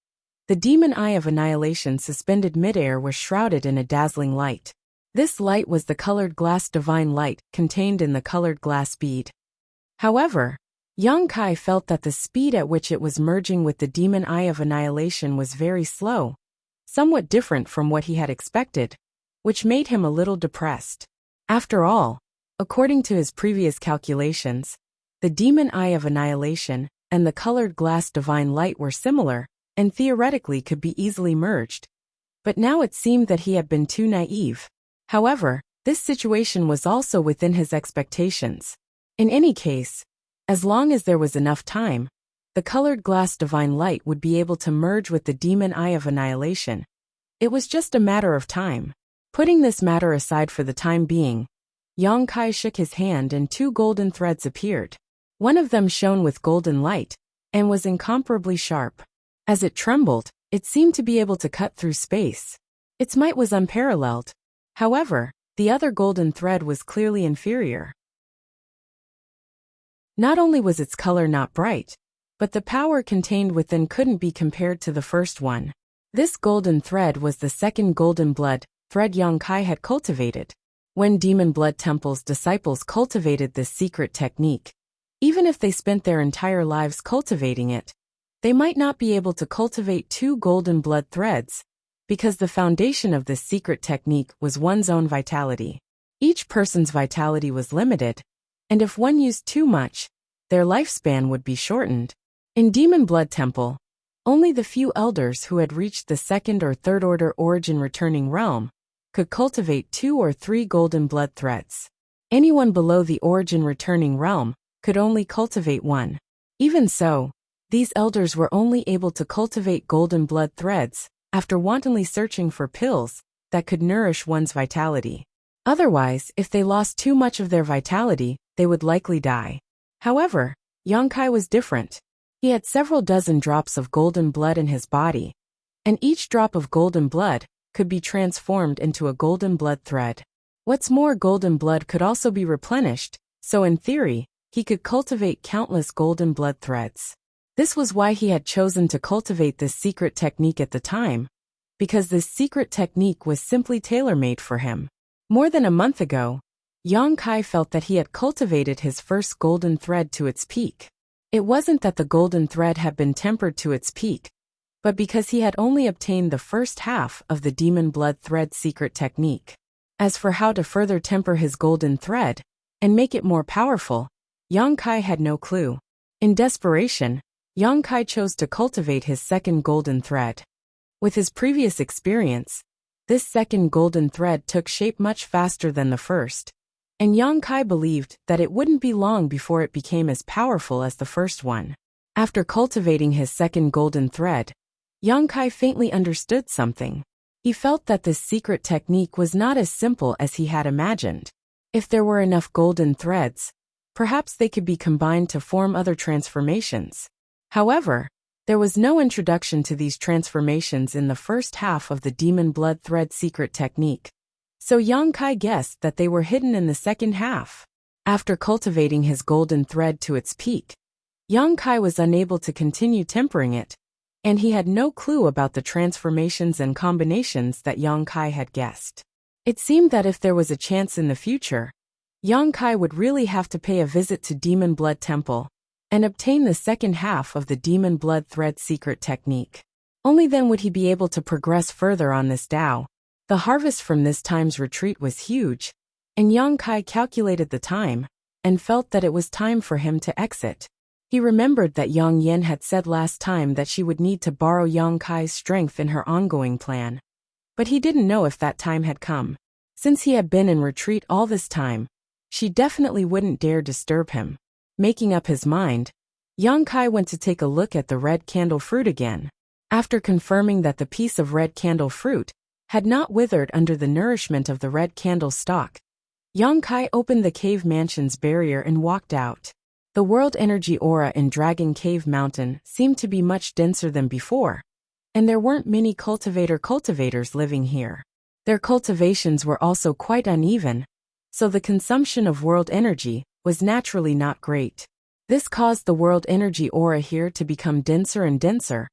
the demon eye of annihilation suspended midair was shrouded in a dazzling light. This light was the colored glass divine light contained in the colored glass bead. However, Yang Kai felt that the speed at which it was merging with the demon eye of annihilation was very slow, somewhat different from what he had expected, which made him a little depressed. After all, according to his previous calculations, the demon eye of annihilation and the colored glass divine light were similar and theoretically could be easily merged. But now it seemed that he had been too naive. However, this situation was also within his expectations. In any case, as long as there was enough time, the colored glass divine light would be able to merge with the demon eye of annihilation. It was just a matter of time. Putting this matter aside for the time being, Yang Kai shook his hand and 2 golden threads appeared. One of them shone with golden light and was incomparably sharp. As it trembled, it seemed to be able to cut through space. Its might was unparalleled. However, the other golden thread was clearly inferior. Not only was its color not bright, but the power contained within couldn't be compared to the first one. This golden thread was the second golden blood thread Yang Kai had cultivated. When Demon Blood Temple's disciples cultivated this secret technique, even if they spent their entire lives cultivating it, they might not be able to cultivate 2 golden blood threads, because the foundation of this secret technique was one's own vitality. Each person's vitality was limited, and if one used too much, their lifespan would be shortened. In Demon Blood Temple, only the few elders who had reached the 2nd or 3rd order origin returning realm could cultivate 2 or 3 golden blood threads. Anyone below the origin returning realm could only cultivate 1. Even so, these elders were only able to cultivate golden blood threads after wantonly searching for pills that could nourish one's vitality. Otherwise, if they lost too much of their vitality, they would likely die. However, Yang Kai was different. He had several dozen drops of golden blood in his body, and each drop of golden blood could be transformed into a golden blood thread. What's more, golden blood could also be replenished, so in theory, he could cultivate countless golden blood threads. This was why he had chosen to cultivate this secret technique at the time, because this secret technique was simply tailor-made for him. More than a month ago, Yang Kai felt that he had cultivated his first golden thread to its peak. It wasn't that the golden thread had been tempered to its peak, but because he had only obtained the first half of the demon blood thread secret technique. As for how to further temper his golden thread and make it more powerful, Yang Kai had no clue. In desperation, Yang Kai chose to cultivate his second golden thread. With his previous experience, this second golden thread took shape much faster than the first, and Yang Kai believed that it wouldn't be long before it became as powerful as the first one. After cultivating his second golden thread, Yang Kai faintly understood something. He felt that this secret technique was not as simple as he had imagined. If there were enough golden threads, perhaps they could be combined to form other transformations. However, there was no introduction to these transformations in the first half of the Demon Blood Thread secret technique, so Yang Kai guessed that they were hidden in the second half. After cultivating his golden thread to its peak, Yang Kai was unable to continue tempering it, and he had no clue about the transformations and combinations that Yang Kai had guessed. It seemed that if there was a chance in the future, Yang Kai would really have to pay a visit to Demon Blood Temple and obtain the second half of the Demon Blood Thread secret technique. Only then would he be able to progress further on this Tao. The harvest from this time's retreat was huge, and Yang Kai calculated the time and felt that it was time for him to exit. He remembered that Yang Yen had said last time that she would need to borrow Yang Kai's strength in her ongoing plan. But he didn't know if that time had come. Since he had been in retreat all this time, she definitely wouldn't dare disturb him. Making up his mind, Yang Kai went to take a look at the red candle fruit again. After confirming that the piece of red candle fruit had not withered under the nourishment of the red candle stalk, Yang Kai opened the cave mansion's barrier and walked out. The world energy aura in Dragon Cave Mountain seemed to be much denser than before, and there weren't many cultivators living here. Their cultivations were also quite uneven, so the consumption of world energy was naturally not great. This caused the world energy aura here to become denser and denser,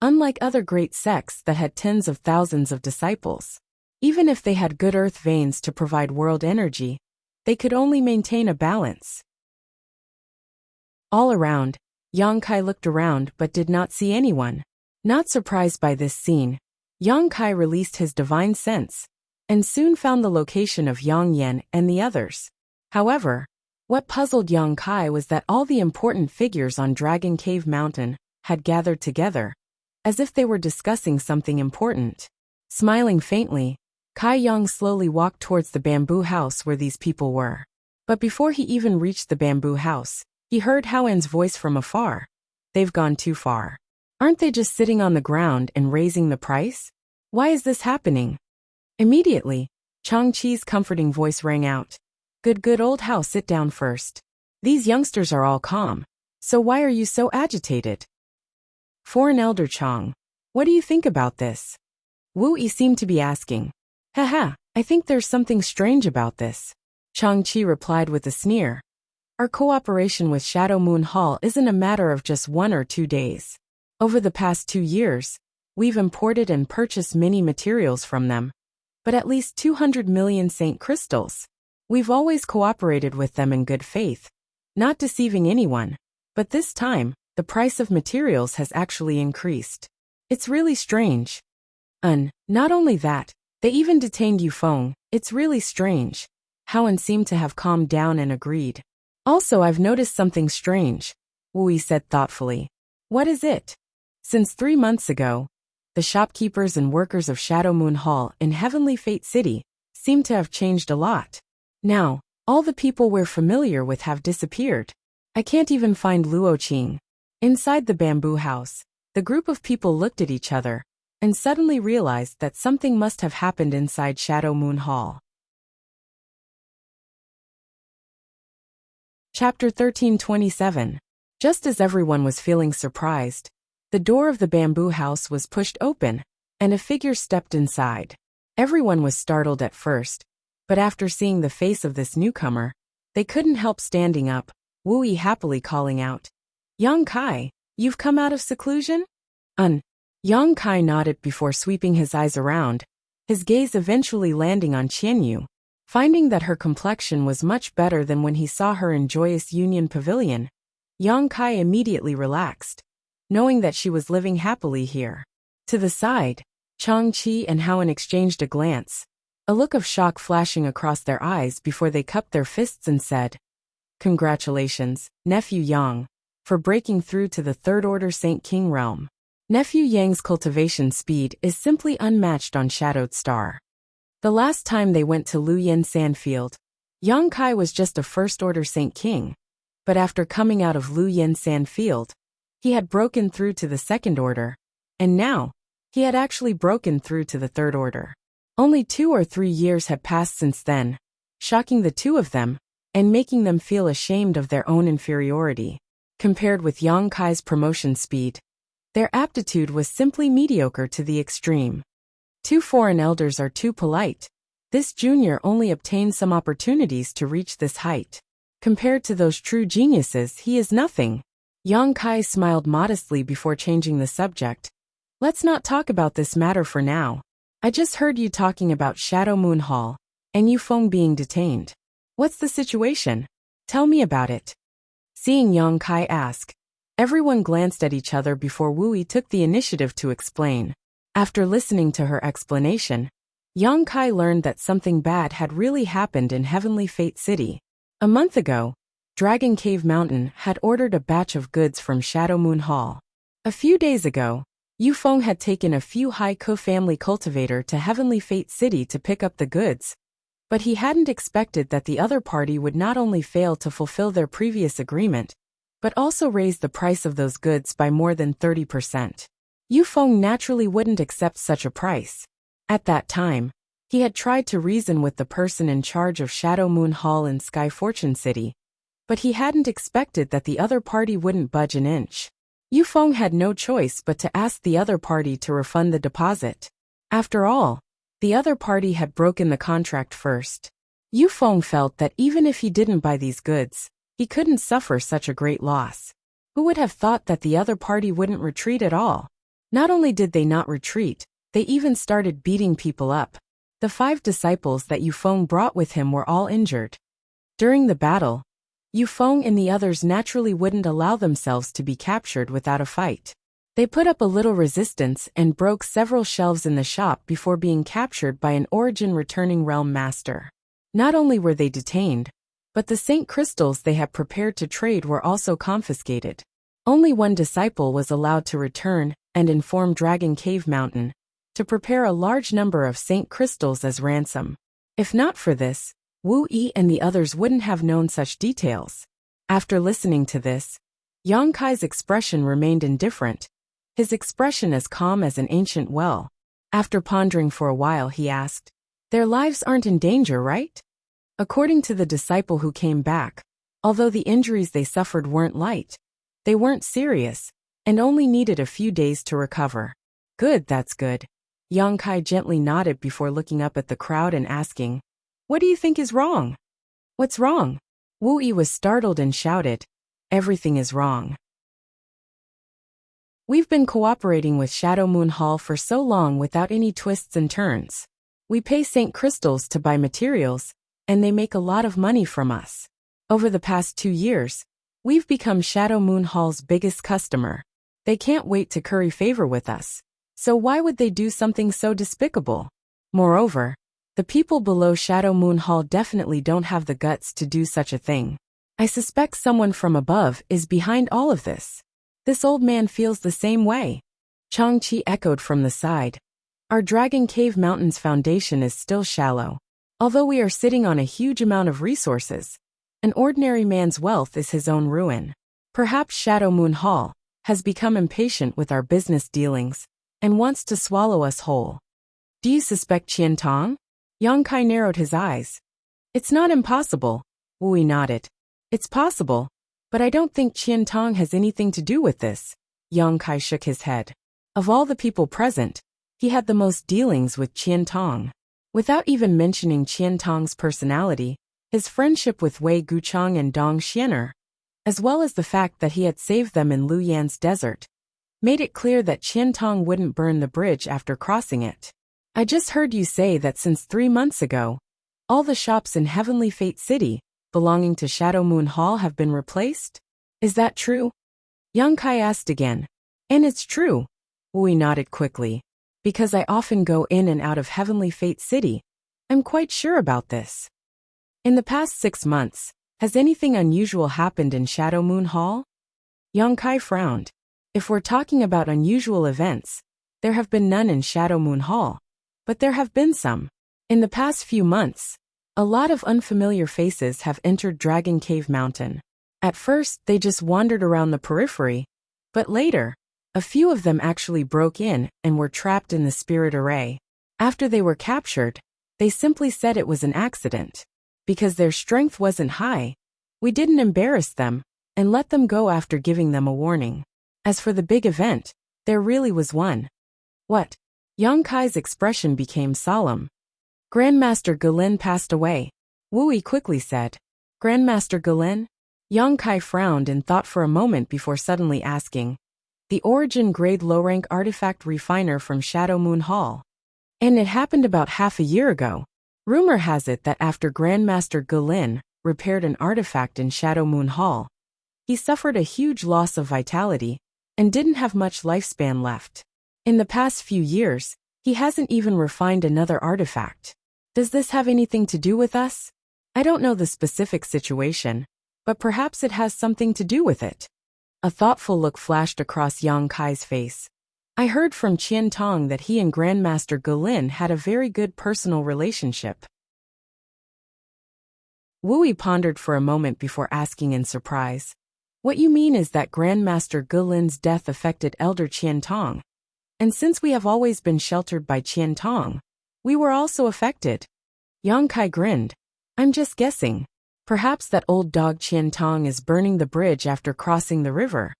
unlike other great sects that had tens of thousands of disciples. Even if they had good earth veins to provide world energy, they could only maintain a balance. All around, Yang Kai looked around but did not see anyone. Not surprised by this scene, Yang Kai released his divine sense and soon found the location of Yang Yen and the others. However, what puzzled Yang Kai was that all the important figures on Dragon Cave Mountain had gathered together, as if they were discussing something important. Smiling faintly, Kai Yang slowly walked towards the bamboo house where these people were. But before he even reached the bamboo house, he heard Hao-En's voice from afar. They've gone too far. Aren't they just sitting on the ground and raising the price? Why is this happening? Immediately, Chang Chi's comforting voice rang out. Good old Hao, sit down first. These youngsters are all calm, so why are you so agitated? Foreign Elder Chang, what do you think about this? Wu Yi seemed to be asking. Haha, I think there's something strange about this. Chang Chi replied with a sneer. Our cooperation with Shadow Moon Hall isn't a matter of just 1 or 2 days. Over the past 2 years, we've imported and purchased many materials from them, but at least 200 million Saint crystals. We've always cooperated with them in good faith, not deceiving anyone, but this time, the price of materials has actually increased. It's really strange. Not only that, they even detained Yufeng. It's really strange. Hao-En seemed to have calmed down and agreed. Also, I've noticed something strange, Wu Yi said thoughtfully. What is it? Since 3 months ago, the shopkeepers and workers of Shadow Moon Hall in Heavenly Fate City seem to have changed a lot. Now, all the people we're familiar with have disappeared. I can't even find Luo Qing. Inside the bamboo house, the group of people looked at each other and suddenly realized that something must have happened inside Shadow Moon Hall. Chapter 1327. Just as everyone was feeling surprised, the door of the bamboo house was pushed open, and a figure stepped inside. Everyone was startled at first, but after seeing the face of this newcomer, they couldn't help standing up, Wu Yi happily calling out, Yang Kai, you've come out of seclusion? Yang Kai nodded before sweeping his eyes around, his gaze eventually landing on Qianyu. Finding that her complexion was much better than when he saw her in Joyous Union Pavilion, Yang Kai immediately relaxed, knowing that she was living happily here. To the side, Chang Chi and Hao-En exchanged a glance, a look of shock flashing across their eyes before they cupped their fists and said, Congratulations, Nephew Yang, for breaking through to the Third Order Saint King realm. Nephew Yang's cultivation speed is simply unmatched on Shadowed Star. The last time they went to Luyan Sandfield, Yang Kai was just a First Order Saint King, but after coming out of Luyan Sandfield, he had broken through to the Second Order, and now, he had actually broken through to the Third Order. Only 2 or 3 years had passed since then, shocking the two of them, and making them feel ashamed of their own inferiority. Compared with Yang Kai's promotion speed, their aptitude was simply mediocre to the extreme. 2 foreign elders are too polite. This junior only obtained some opportunities to reach this height. Compared to those true geniuses, he is nothing. Yang Kai smiled modestly before changing the subject. Let's not talk about this matter for now. I just heard you talking about Shadow Moon Hall, and Yufeng being detained. What's the situation? Tell me about it. Seeing Yang Kai ask, everyone glanced at each other before Wu Yi took the initiative to explain. After listening to her explanation, Yang Kai learned that something bad had really happened in Heavenly Fate City. A month ago, Dragon Cave Mountain had ordered a batch of goods from Shadow Moon Hall. A few days ago, Yufeng had taken a few Haiku family cultivator to Heavenly Fate City to pick up the goods, but he hadn't expected that the other party would not only fail to fulfill their previous agreement, but also raise the price of those goods by more than 30%. Yufeng naturally wouldn't accept such a price. At that time, he had tried to reason with the person in charge of Shadow Moon Hall in Sky Fortune City, but he hadn't expected that the other party wouldn't budge an inch. Yufeng had no choice but to ask the other party to refund the deposit. After all, the other party had broken the contract first. Yufeng felt that even if he didn't buy these goods, he couldn't suffer such a great loss. Who would have thought that the other party wouldn't retreat at all? Not only did they not retreat, they even started beating people up. The 5 disciples that Yufeng brought with him were all injured. During the battle, Yufeng and the others naturally wouldn't allow themselves to be captured without a fight. They put up a little resistance and broke several shelves in the shop before being captured by an origin returning realm master. Not only were they detained, but the Saint crystals they had prepared to trade were also confiscated. Only one disciple was allowed to return and inform Dragon Cave Mountain to prepare a large number of Saint crystals as ransom. If not for this, Wu Yi and the others wouldn't have known such details. After listening to this, Yang Kai's expression remained indifferent, his expression as calm as an ancient well. After pondering for a while, he asked, their lives aren't in danger, right? According to the disciple who came back, although the injuries they suffered weren't light, they weren't serious, and only needed a few days to recover. Good, that's good. Yang Kai gently nodded before looking up at the crowd and asking, what do you think is wrong? What's wrong? Wu Yi was startled and shouted, everything is wrong. We've been cooperating with Shadow Moon Hall for so long without any twists and turns. We pay Saint Crystals to buy materials, and they make a lot of money from us. Over the past 2 years, we've become Shadow Moon Hall's biggest customer. They can't wait to curry favor with us. So why would they do something so despicable? Moreover, the people below Shadow Moon Hall definitely don't have the guts to do such a thing. I suspect someone from above is behind all of this. This old man feels the same way. Changqi echoed from the side. Our Dragon Cave Mountain's foundation is still shallow. Although we are sitting on a huge amount of resources, an ordinary man's wealth is his own ruin. Perhaps Shadow Moon Hall has become impatient with our business dealings and wants to swallow us whole. Do you suspect Qian Tong? Yang Kai narrowed his eyes. It's not impossible, Wu Yi nodded. It's possible, but I don't think Qian Tong has anything to do with this. Yang Kai shook his head. Of all the people present, he had the most dealings with Qian Tong. Without even mentioning Qian Tong's personality, his friendship with Wei Guchang and Dong Xianer, as well as the fact that he had saved them in Lu Yan's desert, made it clear that Qian Tong wouldn't burn the bridge after crossing it. I just heard you say that since 3 months ago, all the shops in Heavenly Fate City belonging to Shadow Moon Hall have been replaced? Is that true? Yang Kai asked again. And it's true. Wu Yi nodded quickly. Because I often go in and out of Heavenly Fate City, I'm quite sure about this. In the past 6 months, has anything unusual happened in Shadow Moon Hall? Yang Kai frowned. If we're talking about unusual events, there have been none in Shadow Moon Hall. But there have been some. In the past few months, a lot of unfamiliar faces have entered Dragon Cave Mountain. At first, they just wandered around the periphery, but later, a few of them actually broke in and were trapped in the spirit array. After they were captured, they simply said it was an accident. Because their strength wasn't high, we didn't embarrass them and let them go after giving them a warning. As for the big event, there really was one. What? Yang Kai's expression became solemn. Grandmaster Gulin passed away, Wu Yi quickly said. Grandmaster Gulin? Yang Kai frowned and thought for a moment before suddenly asking. The origin grade low-rank artifact refiner from Shadow Moon Hall. And it happened about half a year ago. Rumor has it that after Grandmaster Gulin repaired an artifact in Shadow Moon Hall, he suffered a huge loss of vitality and didn't have much lifespan left. In the past few years, he hasn't even refined another artifact. Does this have anything to do with us? I don't know the specific situation, but perhaps it has something to do with it. A thoughtful look flashed across Yang Kai's face. I heard from Qian Tong that he and Grandmaster Gulin had a very good personal relationship. Wu Yi pondered for a moment before asking in surprise. What you mean is that Grandmaster Gulin's death affected Elder Qian Tong. And since we have always been sheltered by Qian Tong, we were also affected. Yang Kai grinned. I'm just guessing. Perhaps that old dog Qian Tong is burning the bridge after crossing the river.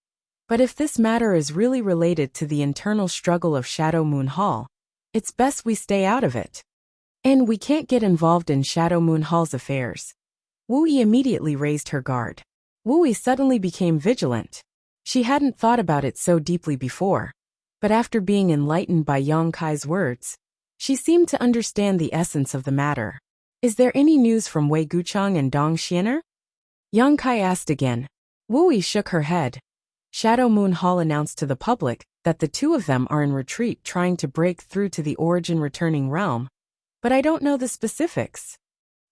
But if this matter is really related to the internal struggle of Shadow Moon Hall, it's best we stay out of it. And we can't get involved in Shadow Moon Hall's affairs. Wu Yi immediately raised her guard. Wu Yi suddenly became vigilant. She hadn't thought about it so deeply before, but after being enlightened by Yang Kai's words, she seemed to understand the essence of the matter. Is there any news from Wei Guchang and Dong Xiener? Yang Kai asked again. Wu Yi shook her head. Shadow Moon Hall announced to the public that the two of them are in retreat trying to break through to the origin returning realm, but I don't know the specifics.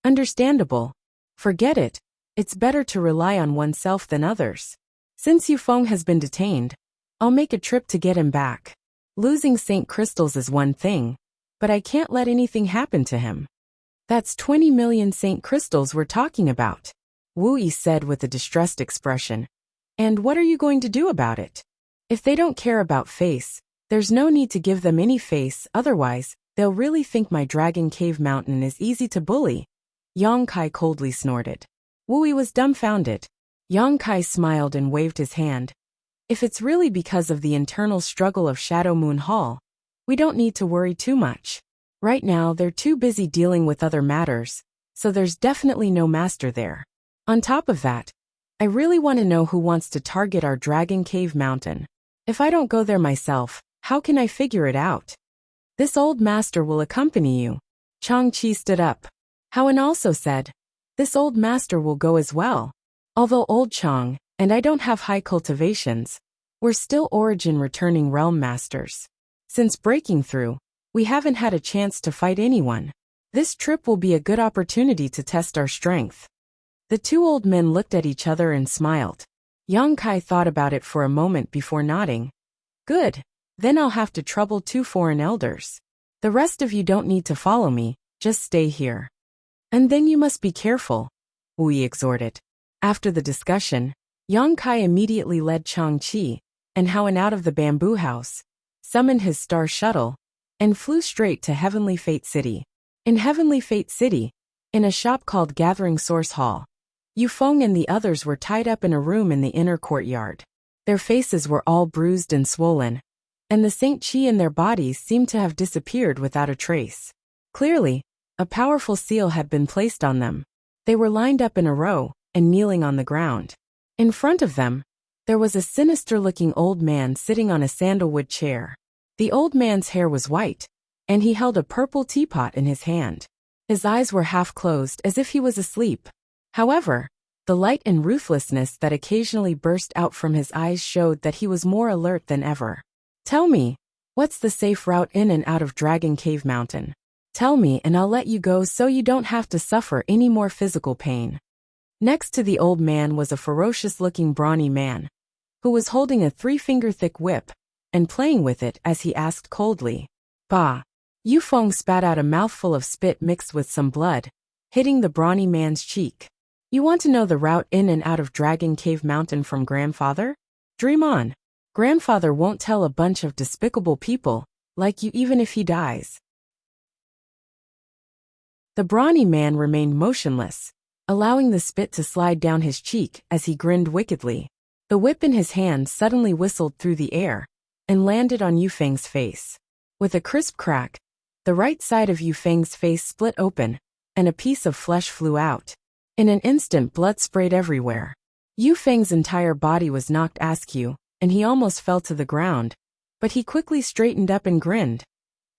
Understandable. Forget it. It's better to rely on oneself than others. Since Yufeng has been detained, I'll make a trip to get him back. Losing St. Crystals is one thing, but I can't let anything happen to him. That's 20 million St. Crystals we're talking about, Wu Yi said with a distressed expression. And what are you going to do about it? If they don't care about face, there's no need to give them any face, otherwise, they'll really think my Dragon Cave Mountain is easy to bully. Yang Kai coldly snorted. Wu Yi was dumbfounded. Yang Kai smiled and waved his hand. If it's really because of the internal struggle of Shadow Moon Hall, we don't need to worry too much. Right now they're too busy dealing with other matters, so there's definitely no master there. On top of that, I really want to know who wants to target our Dragon Cave Mountain. If I don't go there myself, how can I figure it out? This old master will accompany you. Chang Chi stood up. Howen also said, this old master will go as well. Although old Chang, and I don't have high cultivations, we're still origin returning realm masters. Since breaking through, we haven't had a chance to fight anyone. This trip will be a good opportunity to test our strength. The two old men looked at each other and smiled. Yang Kai thought about it for a moment before nodding. Good. Then I'll have to trouble 2 foreign elders. The rest of you don't need to follow me, just stay here. And then you must be careful, Wu Yi exhorted. After the discussion, Yang Kai immediately led Chang Chi and Howen out of the bamboo house, summoned his star shuttle, and flew straight to Heavenly Fate City. In Heavenly Fate City, in a shop called Gathering Source Hall, Yufeng and the others were tied up in a room in the inner courtyard. Their faces were all bruised and swollen, and the Saint Chi in their bodies seemed to have disappeared without a trace. Clearly, a powerful seal had been placed on them. They were lined up in a row and kneeling on the ground. In front of them, there was a sinister-looking old man sitting on a sandalwood chair. The old man's hair was white, and he held a purple teapot in his hand. His eyes were half closed as if he was asleep. However, the light and ruthlessness that occasionally burst out from his eyes showed that he was more alert than ever. Tell me, what's the safe route in and out of Dragon Cave Mountain? Tell me and I'll let you go so you don't have to suffer any more physical pain. Next to the old man was a ferocious-looking brawny man, who was holding a 3-finger-thick whip and playing with it as he asked coldly. Bah! Yufeng spat out a mouthful of spit mixed with some blood, hitting the brawny man's cheek. You want to know the route in and out of Dragon Cave Mountain from Grandfather? Dream on. Grandfather won't tell a bunch of despicable people, like you even if he dies. The brawny man remained motionless, allowing the spit to slide down his cheek as he grinned wickedly. The whip in his hand suddenly whistled through the air and landed on Yufeng's face. With a crisp crack, the right side of Yufeng's face split open, and a piece of flesh flew out. In an instant, blood sprayed everywhere. Yufeng's entire body was knocked askew, and he almost fell to the ground, but he quickly straightened up and grinned.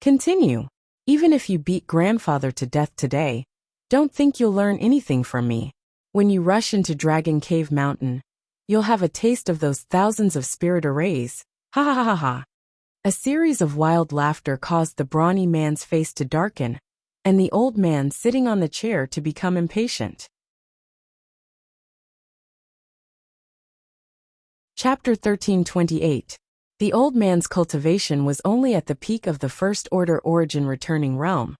Continue. Even if you beat grandfather to death today, don't think you'll learn anything from me. When you rush into Dragon Cave Mountain, you'll have a taste of those thousands of spirit arrays. Ha ha ha ha ha. A series of wild laughter caused the brawny man's face to darken, and the old man sitting on the chair to become impatient. Chapter 1328. The old man's cultivation was only at the peak of the First Order origin returning realm,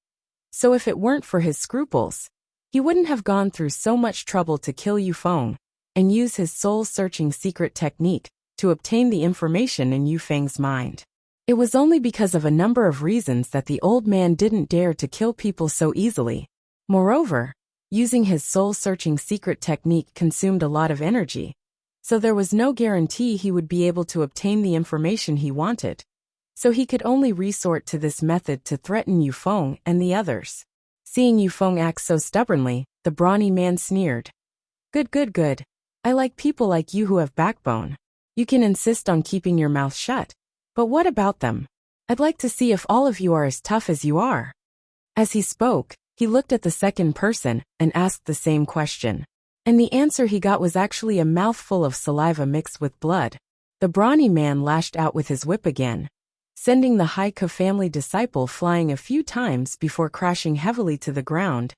so if it weren't for his scruples, he wouldn't have gone through so much trouble to kill Yufeng and use his soul-searching secret technique to obtain the information in Yufeng's mind. It was only because of a number of reasons that the old man didn't dare to kill people so easily. Moreover, using his soul-searching secret technique consumed a lot of energy, so there was no guarantee he would be able to obtain the information he wanted. So he could only resort to this method to threaten Yufeng and the others. Seeing Yufeng act so stubbornly, the brawny man sneered. Good, good, good. I like people like you who have backbone. You can insist on keeping your mouth shut. But what about them? I'd like to see if all of you are as tough as you are. As he spoke, he looked at the second person and asked the same question. And the answer he got was actually a mouthful of saliva mixed with blood. The brawny man lashed out with his whip again, sending the Haika family disciple flying a few times before crashing heavily to the ground,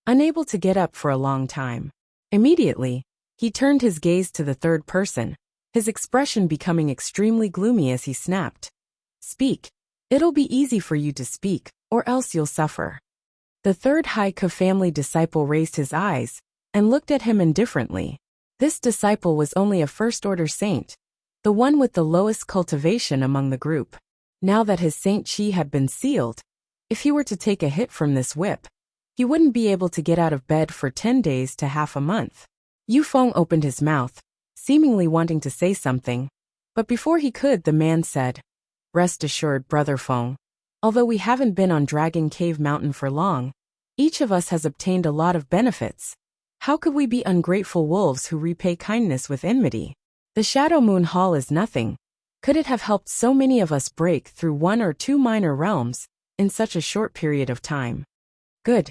unable to get up for a long time. Immediately, he turned his gaze to the third person, his expression becoming extremely gloomy as he snapped. Speak. It'll be easy for you to speak, or else you'll suffer. The third Haika family disciple raised his eyes and looked at him indifferently. This disciple was only a first-order saint, the one with the lowest cultivation among the group. Now that his saint chi had been sealed, if he were to take a hit from this whip, he wouldn't be able to get out of bed for 10 days to half a month. Yufeng opened his mouth, seemingly wanting to say something, but before he could, the man said, Rest assured, Brother Feng, although we haven't been on Dragon Cave Mountain for long, each of us has obtained a lot of benefits. How could we be ungrateful wolves who repay kindness with enmity? The Shadow Moon Hall is nothing. Could it have helped so many of us break through 1 or 2 minor realms in such a short period of time? Good.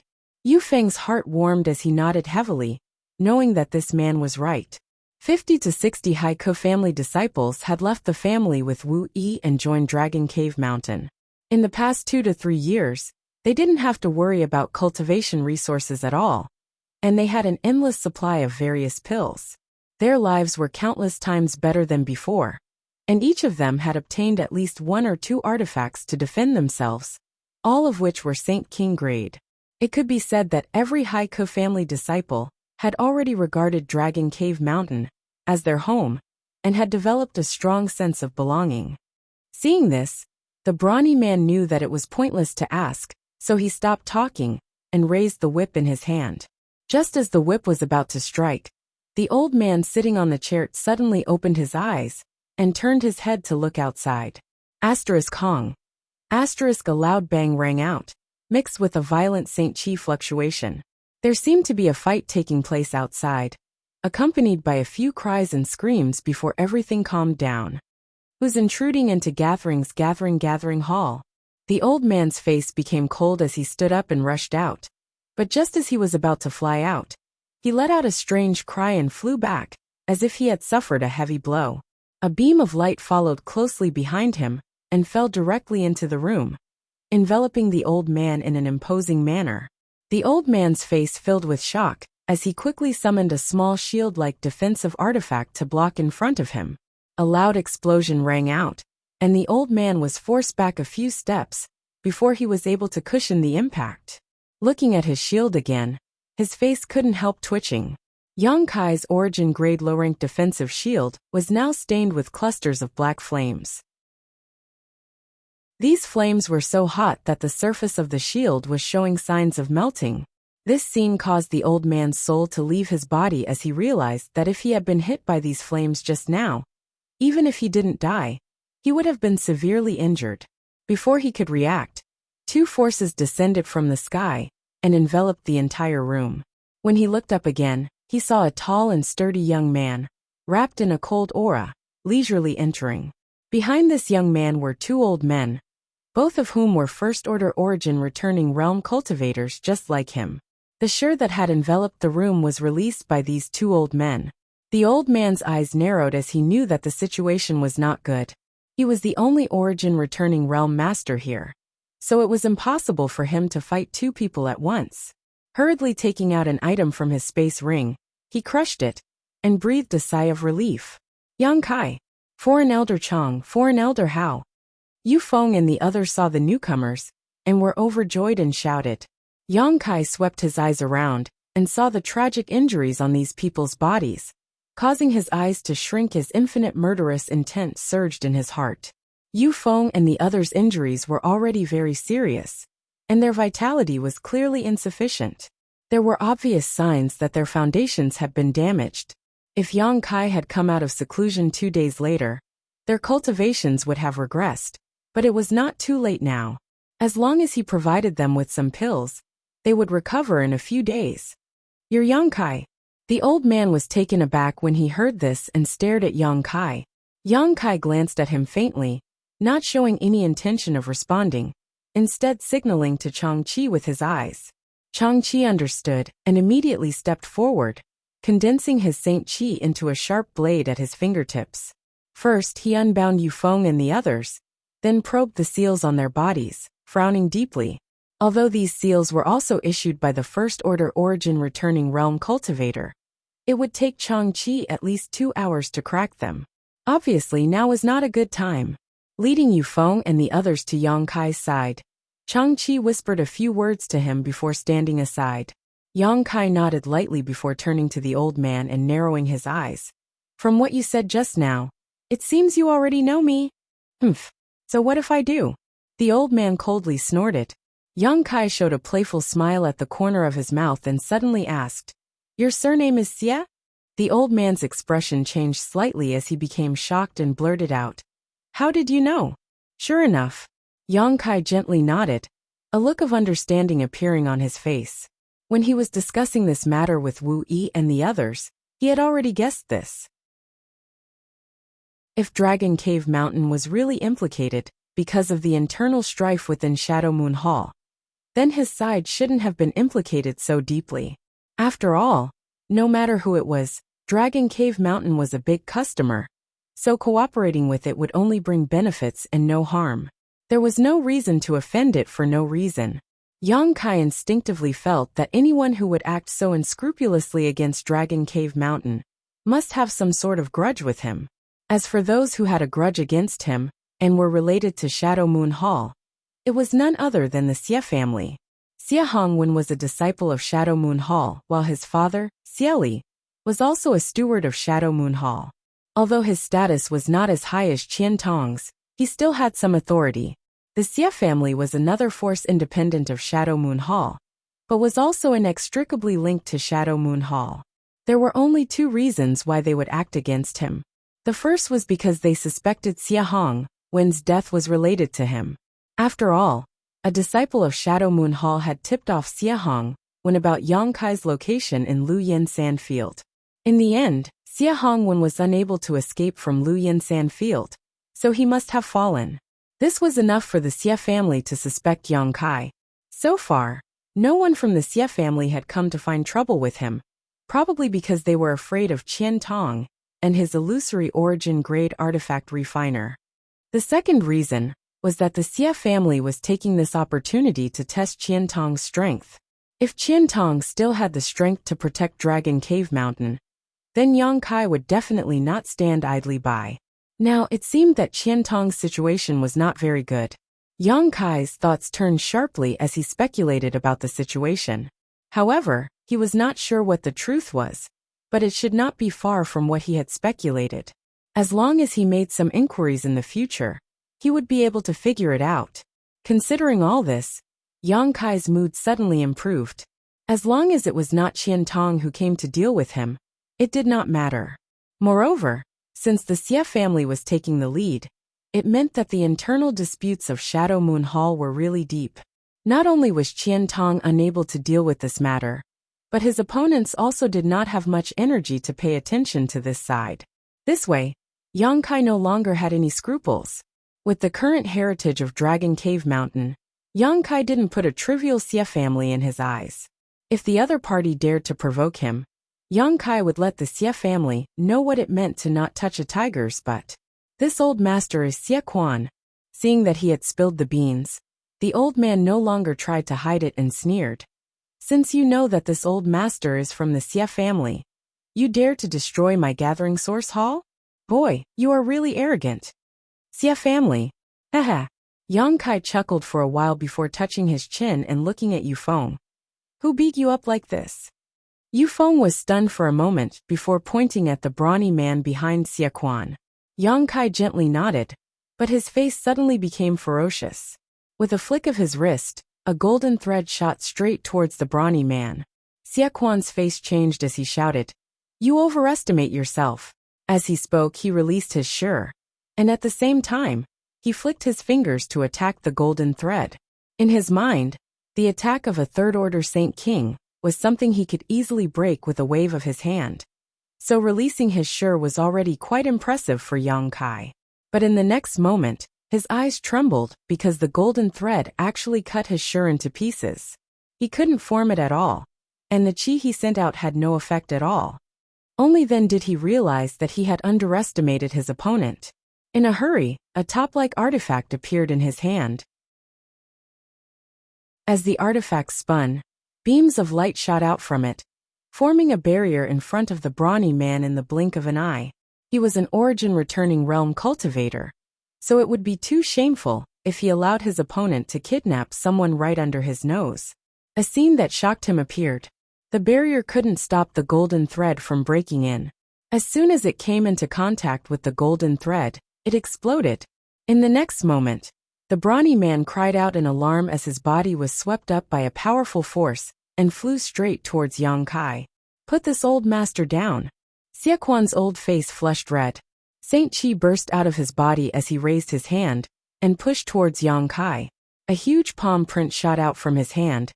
Yufeng's heart warmed as he nodded heavily, knowing that this man was right. 50 to 60 Haiko family disciples had left the family with Wu Yi and joined Dragon Cave Mountain. In the past 2 to 3 years, they didn't have to worry about cultivation resources at all, and they had an endless supply of various pills. Their lives were countless times better than before, and each of them had obtained at least 1 or 2 artifacts to defend themselves, all of which were Saint King grade. It could be said that every Haiko family disciple had already regarded Dragon Cave Mountain as their home and had developed a strong sense of belonging. Seeing this, the brawny man knew that it was pointless to ask, so he stopped talking and raised the whip in his hand. Just as the whip was about to strike, the old man sitting on the chair suddenly opened his eyes and turned his head to look outside. Asterisk Hong. Asterisk a loud bang rang out, mixed with a violent Saint Chi fluctuation. There seemed to be a fight taking place outside, accompanied by a few cries and screams before everything calmed down. Who's intruding into gathering hall? The old man's face became cold as he stood up and rushed out. But just as he was about to fly out, he let out a strange cry and flew back, as if he had suffered a heavy blow. A beam of light followed closely behind him and fell directly into the room, enveloping the old man in an imposing manner. The old man's face filled with shock, as he quickly summoned a small shield-like defensive artifact to block in front of him. A loud explosion rang out, and the old man was forced back a few steps before he was able to cushion the impact. Looking at his shield again, his face couldn't help twitching. Yang Kai's origin-grade low-rank defensive shield was now stained with clusters of black flames. These flames were so hot that the surface of the shield was showing signs of melting. This scene caused the old man's soul to leave his body as he realized that if he had been hit by these flames just now, even if he didn't die, he would have been severely injured. Before he could react, 2 forces descended from the sky and enveloped the entire room. When he looked up again, he saw a tall and sturdy young man, wrapped in a cold aura, leisurely entering. Behind this young man were 2 old men, both of whom were first-order origin returning realm cultivators just like him. The shur that had enveloped the room was released by these two old men. The old man's eyes narrowed as he knew that the situation was not good. He was the only origin returning realm master here, so it was impossible for him to fight two people at once. Hurriedly taking out an item from his space ring, he crushed it and breathed a sigh of relief. Yang Kai, Foreign Elder Chang, Foreign Elder Hao. Yu Feng and the others saw the newcomers and were overjoyed and shouted. Yang Kai swept his eyes around and saw the tragic injuries on these people's bodies, causing his eyes to shrink as infinite murderous intent surged in his heart. Yu Feng and the others' injuries were already very serious, and their vitality was clearly insufficient. There were obvious signs that their foundations had been damaged. If Yang Kai had come out of seclusion 2 days later, their cultivations would have regressed, but it was not too late now. As long as he provided them with some pills, they would recover in a few days. You're Yang Kai. The old man was taken aback when he heard this and stared at Yang Kai. Yang Kai glanced at him faintly, not showing any intention of responding, instead signaling to Changqi with his eyes. Changqi understood and immediately stepped forward, condensing his Saint Qi into a sharp blade at his fingertips. First he unbound Yu Feng and the others, then probed the seals on their bodies, frowning deeply. Although these seals were also issued by the first-order origin returning realm cultivator, it would take Changqi at least 2 hours to crack them. Obviously now was not a good time. Leading Yu Feng and the others to Yang Kai's side, Changqi whispered a few words to him before standing aside. Yang Kai nodded lightly before turning to the old man and narrowing his eyes. From what you said just now, it seems you already know me. Humph. So what if I do? The old man coldly snorted. Yang Kai showed a playful smile at the corner of his mouth and suddenly asked, Your surname is Xie? The old man's expression changed slightly as he became shocked and blurted out, How did you know? Sure enough. Yang Kai gently nodded, a look of understanding appearing on his face. When he was discussing this matter with Wu Yi and the others, he had already guessed this. If Dragon Cave Mountain was really implicated because of the internal strife within Shadow Moon Hall, then his side shouldn't have been implicated so deeply. After all, no matter who it was, Dragon Cave Mountain was a big customer, so cooperating with it would only bring benefits and no harm. There was no reason to offend it for no reason. Yang Kai instinctively felt that anyone who would act so unscrupulously against Dragon Cave Mountain must have some sort of grudge with him. As for those who had a grudge against him and were related to Shadow Moon Hall, it was none other than the Xie family. Xie Hongwen was a disciple of Shadow Moon Hall, while his father, Xie Li, was also a steward of Shadow Moon Hall. Although his status was not as high as Qian Tong's, he still had some authority. The Xie family was another force independent of Shadow Moon Hall, but was also inextricably linked to Shadow Moon Hall. There were only 2 reasons why they would act against him. The first was because they suspected Xie Hongwen's death was related to him. After all, a disciple of Shadow Moon Hall had tipped off Xie Hongwen about Yang Kai's location in Luyin Sand Field. In the end, Xie Hongwen was unable to escape from Luyin Sand Field, so he must have fallen. This was enough for the Xie family to suspect Yang Kai. So far, no one from the Xie family had come to find trouble with him, probably because they were afraid of Qian Tong and his illusory origin-grade artifact refiner. The second reason was that the Xie family was taking this opportunity to test Qian Tong's strength. If Qian Tong still had the strength to protect Dragon Cave Mountain, then Yang Kai would definitely not stand idly by. Now, it seemed that Qian Tong's situation was not very good. Yang Kai's thoughts turned sharply as he speculated about the situation. However, he was not sure what the truth was, but it should not be far from what he had speculated. As long as he made some inquiries in the future, he would be able to figure it out. Considering all this, Yang Kai's mood suddenly improved. As long as it was not Qian Tong who came to deal with him, it did not matter. Moreover, since the Xie family was taking the lead, it meant that the internal disputes of Shadow Moon Hall were really deep. Not only was Qian Tong unable to deal with this matter, but his opponents also did not have much energy to pay attention to this side. This way, Yang Kai no longer had any scruples. With the current heritage of Dragon Cave Mountain, Yang Kai didn't put a trivial Xie family in his eyes. If the other party dared to provoke him, Yang Kai would let the Xie family know what it meant to not touch a tiger's butt. This old master is Xie Quan. Seeing that he had spilled the beans, the old man no longer tried to hide it and sneered. Since you know that this old master is from the Xie family, you dare to destroy my gathering source hall? Boy, you are really arrogant. Xie family. Haha. Yang Kai chuckled for a while before touching his chin and looking at Yufeng. Who beat you up like this? Yufeng was stunned for a moment before pointing at the brawny man behind Xie Quan. Yang Kai gently nodded, but his face suddenly became ferocious. With a flick of his wrist, a golden thread shot straight towards the brawny man. Xie Quan's face changed as he shouted, "You overestimate yourself." As he spoke, he released his sure, and at the same time, he flicked his fingers to attack the golden thread. In his mind, the attack of a third-order Saint King was something he could easily break with a wave of his hand. So releasing his sure was already quite impressive for Yang Kai. But in the next moment, his eyes trembled because the golden thread actually cut his sure into pieces. He couldn't form it at all, and the chi he sent out had no effect at all. Only then did he realize that he had underestimated his opponent. In a hurry, a top-like artifact appeared in his hand. As the artifact spun, beams of light shot out from it, forming a barrier in front of the brawny man in the blink of an eye. He was an origin-returning realm cultivator, so it would be too shameful if he allowed his opponent to kidnap someone right under his nose. A scene that shocked him appeared. The barrier couldn't stop the golden thread from breaking in. As soon as it came into contact with the golden thread, it exploded. In the next moment, the brawny man cried out in alarm as his body was swept up by a powerful force and flew straight towards Yang Kai. Put this old master down. Xie Quan's old face flushed red. Saint Chi burst out of his body as he raised his hand and pushed towards Yang Kai. A huge palm print shot out from his hand,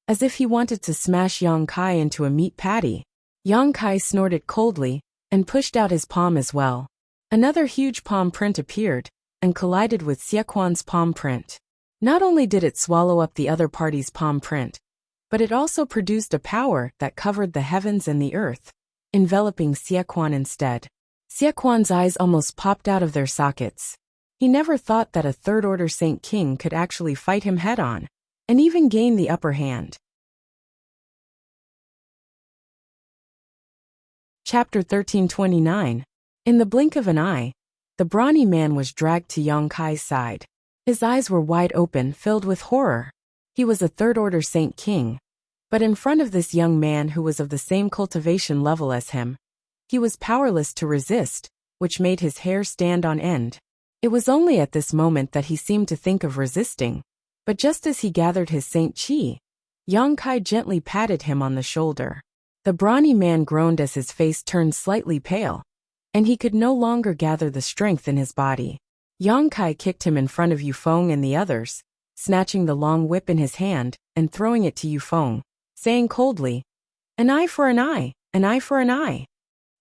as if he wanted to smash Yang Kai into a meat patty. Yang Kai snorted coldly and pushed out his palm as well. Another huge palm print appeared and collided with Xie Quan's palm print. Not only did it swallow up the other party's palm print, but it also produced a power that covered the heavens and the earth, enveloping Xie Quan instead. Xie Quan's eyes almost popped out of their sockets. He never thought that a third-order Saint King could actually fight him head-on, and even gain the upper hand. Chapter 1329. In the blink of an eye, the brawny man was dragged to Yang Kai's side. His eyes were wide open, filled with horror. He was a third-order Saint King, but in front of this young man who was of the same cultivation level as him, he was powerless to resist, which made his hair stand on end. It was only at this moment that he seemed to think of resisting, but just as he gathered his Saint Chi, Yang Kai gently patted him on the shoulder. The brawny man groaned as his face turned slightly pale, and he could no longer gather the strength in his body. Yang Kai kicked him in front of Yufeng and the others, snatching the long whip in his hand and throwing it to Yufeng, saying coldly, "An eye for an eye, an eye for an eye."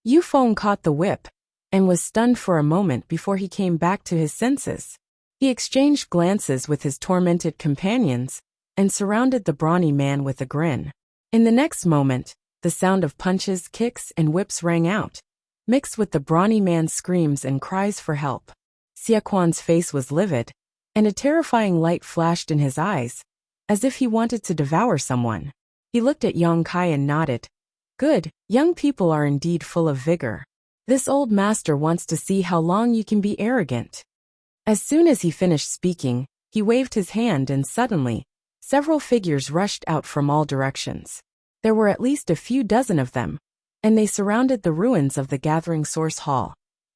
Yufeng caught the whip and was stunned for a moment before he came back to his senses. He exchanged glances with his tormented companions and surrounded the brawny man with a grin. In the next moment, the sound of punches, kicks, and whips rang out, mixed with the brawny man's screams and cries for help. Xie Quan's face was livid, and a terrifying light flashed in his eyes, as if he wanted to devour someone. He looked at Yang Kai and nodded. Good, young people are indeed full of vigor. This old master wants to see how long you can be arrogant. As soon as he finished speaking, he waved his hand and suddenly, several figures rushed out from all directions. There were at least a few dozen of them, and they surrounded the ruins of the Gathering Source Hall,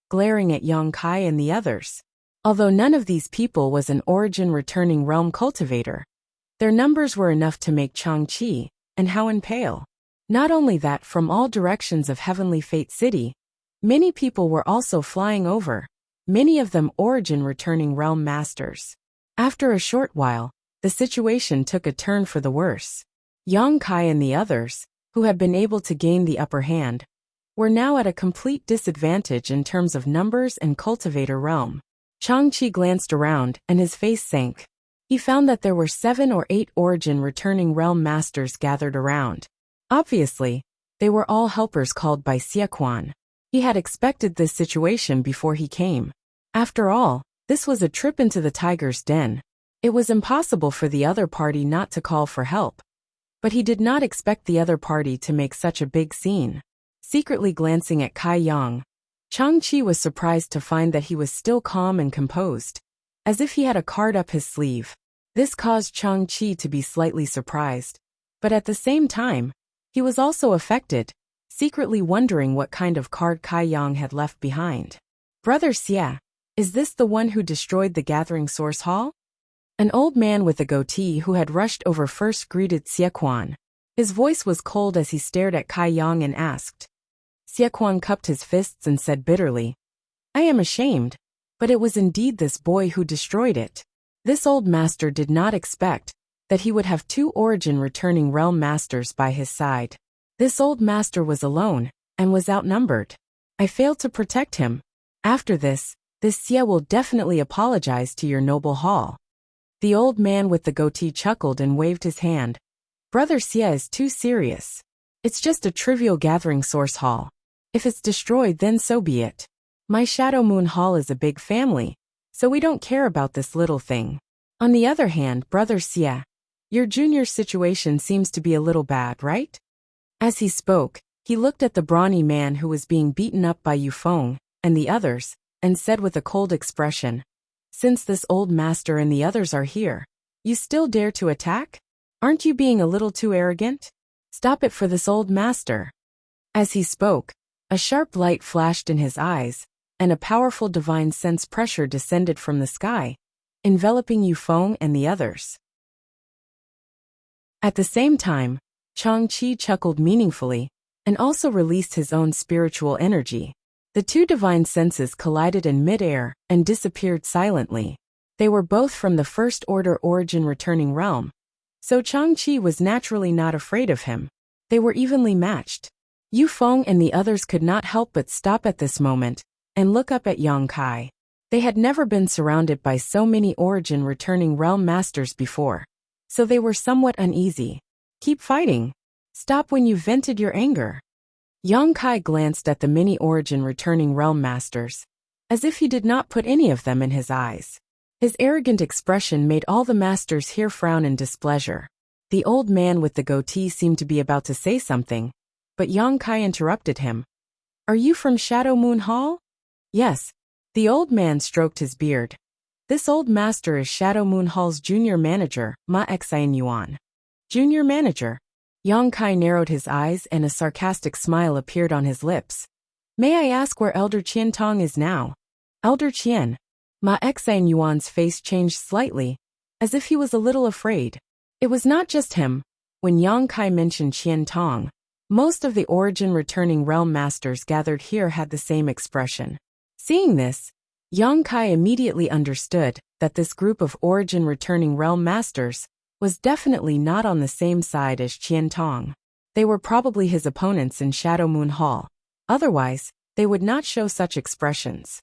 glaring at Yang Kai and the others. Although none of these people was an origin-returning realm cultivator, their numbers were enough to make Changqi and Howen pale. Not only that, from all directions of Heavenly Fate City, many people were also flying over, many of them origin-returning realm masters. After a short while, the situation took a turn for the worse. Yang Kai and the others, who had been able to gain the upper hand, were now at a complete disadvantage in terms of numbers and cultivator realm. Changqi glanced around, and his face sank. He found that there were 7 or 8 origin returning realm masters gathered around. Obviously, they were all helpers called by Xie. He had expected this situation before he came. After all, this was a trip into the tiger's den. It was impossible for the other party not to call for help. But he did not expect the other party to make such a big scene. Secretly glancing at Kai Yang, Changqi was surprised to find that he was still calm and composed, as if he had a card up his sleeve. This caused Changqi to be slightly surprised, but at the same time, he was also affected, secretly wondering what kind of card Kai Yang had left behind. Brother Xie, is this the one who destroyed the gathering source hall? An old man with a goatee who had rushed over first greeted Xie. His voice was cold as he stared at Kai Yang and asked. Xie cupped his fists and said bitterly, I am ashamed, but it was indeed this boy who destroyed it. This old master did not expect that he would have 2 origin returning realm masters by his side. This old master was alone, and was outnumbered. I failed to protect him. After this Xie will definitely apologize to your noble hall. The old man with the goatee chuckled and waved his hand. Brother Xie is too serious. It's just a trivial gathering source hall. If it's destroyed, then so be it. My Shadow Moon Hall is a big family, so we don't care about this little thing. On the other hand, Brother Xie, your junior situation seems to be a little bad, right? As he spoke, he looked at the brawny man who was being beaten up by Yufeng and the others, and said with a cold expression, Since this old master and the others are here, you still dare to attack? Aren't you being a little too arrogant? Stop it for this old master. As he spoke, a sharp light flashed in his eyes, and a powerful divine sense pressure descended from the sky, enveloping Yufeng and the others. At the same time, Changqi chuckled meaningfully, and also released his own spiritual energy. The 2 divine senses collided in mid-air and disappeared silently. They were both from the First Order origin returning realm, so Changqi was naturally not afraid of him. They were evenly matched. Yufeng and the others could not help but stop at this moment and look up at Yang Kai. They had never been surrounded by so many origin returning realm masters before, so they were somewhat uneasy. Keep fighting. Stop when you've vented your anger. Yang Kai glanced at the many origin returning realm masters, as if he did not put any of them in his eyes. His arrogant expression made all the masters here frown in displeasure. The old man with the goatee seemed to be about to say something, but Yang Kai interrupted him. Are you from Shadow Moon Hall? Yes. The old man stroked his beard. This old master is Shadow Moon Hall's junior manager, Ma Xian Yuan. Junior manager? Yang Kai narrowed his eyes and a sarcastic smile appeared on his lips. May I ask where Elder Qian Tong is now? Elder Qian? Ma Xian Yuan's face changed slightly, as if he was a little afraid. It was not just him. When Yang Kai mentioned Qian Tong, most of the origin returning realm masters gathered here had the same expression. Seeing this, Yang Kai immediately understood that this group of origin returning realm masters was definitely not on the same side as Qian Tong. They were probably his opponents in Shadow Moon Hall. Otherwise, they would not show such expressions.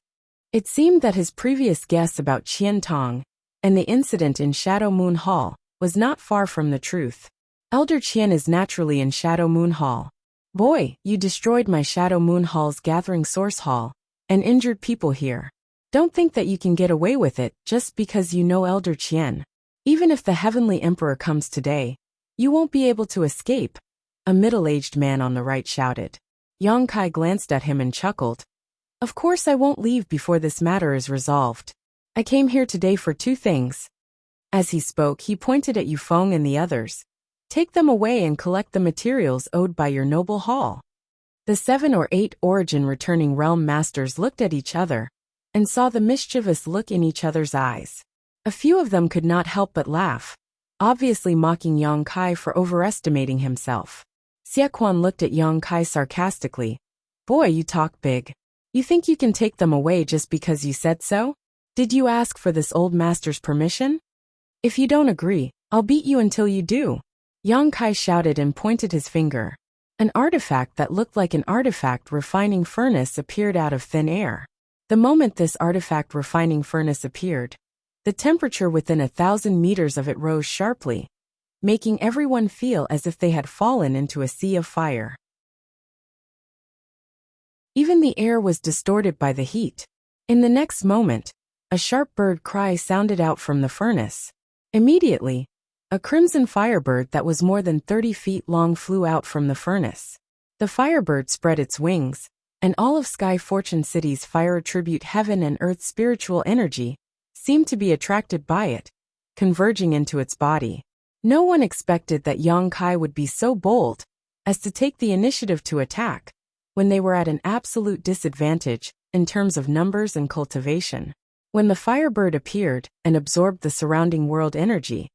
It seemed that his previous guess about Qian Tong and the incident in Shadow Moon Hall was not far from the truth. Elder Qian is naturally in Shadow Moon Hall. Boy, you destroyed my Shadow Moon Hall's gathering source hall and injured people here. Don't think that you can get away with it just because you know Elder Qian. Even if the Heavenly Emperor comes today, you won't be able to escape, a middle-aged man on the right shouted. Yang Kai glanced at him and chuckled. Of course I won't leave before this matter is resolved. I came here today for 2 things. As he spoke, he pointed at Yufeng and the others. Take them away and collect the materials owed by your noble hall. The 7 or 8 origin returning realm masters looked at each other and saw the mischievous look in each other's eyes. A few of them could not help but laugh, obviously mocking Yang Kai for overestimating himself. Xie looked at Yang Kai sarcastically. Boy, you talk big. You think you can take them away just because you said so? Did you ask for this old master's permission? If you don't agree, I'll beat you until you do. Yang Kai shouted and pointed his finger. An artifact that looked like an artifact refining furnace appeared out of thin air. The moment this artifact refining furnace appeared, the temperature within 1,000 meters of it rose sharply, making everyone feel as if they had fallen into a sea of fire. Even the air was distorted by the heat. In the next moment, a sharp bird cry sounded out from the furnace. Immediately, a crimson firebird that was more than 30 feet long flew out from the furnace. The firebird spread its wings, and all of Sky Fortune City's fire attribute heaven and earth spiritual energy seemed to be attracted by it, converging into its body. No one expected that Yang Kai would be so bold as to take the initiative to attack, when they were at an absolute disadvantage in terms of numbers and cultivation. When the firebird appeared and absorbed the surrounding world energy,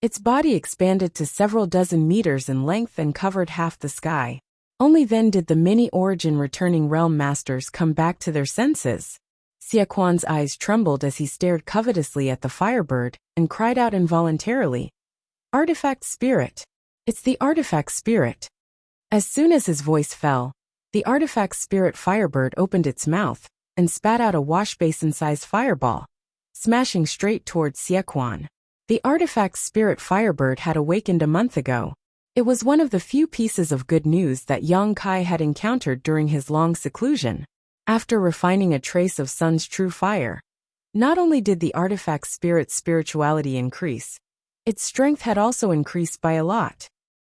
its body expanded to several dozen meters in length and covered half the sky. Only then did the mini-origin returning realm masters come back to their senses. Xie Kuan's eyes trembled as he stared covetously at the firebird and cried out involuntarily, "Artifact spirit! It's the artifact spirit!" As soon as his voice fell, the artifact spirit firebird opened its mouth and spat out a washbasin-sized fireball, smashing straight towards Xie Kuan. The artifact spirit firebird had awakened a month ago. It was one of the few pieces of good news that Yang Kai had encountered during his long seclusion. After refining a trace of Sun's true fire, not only did the artifact spirit's spirituality increase, its strength had also increased by a lot.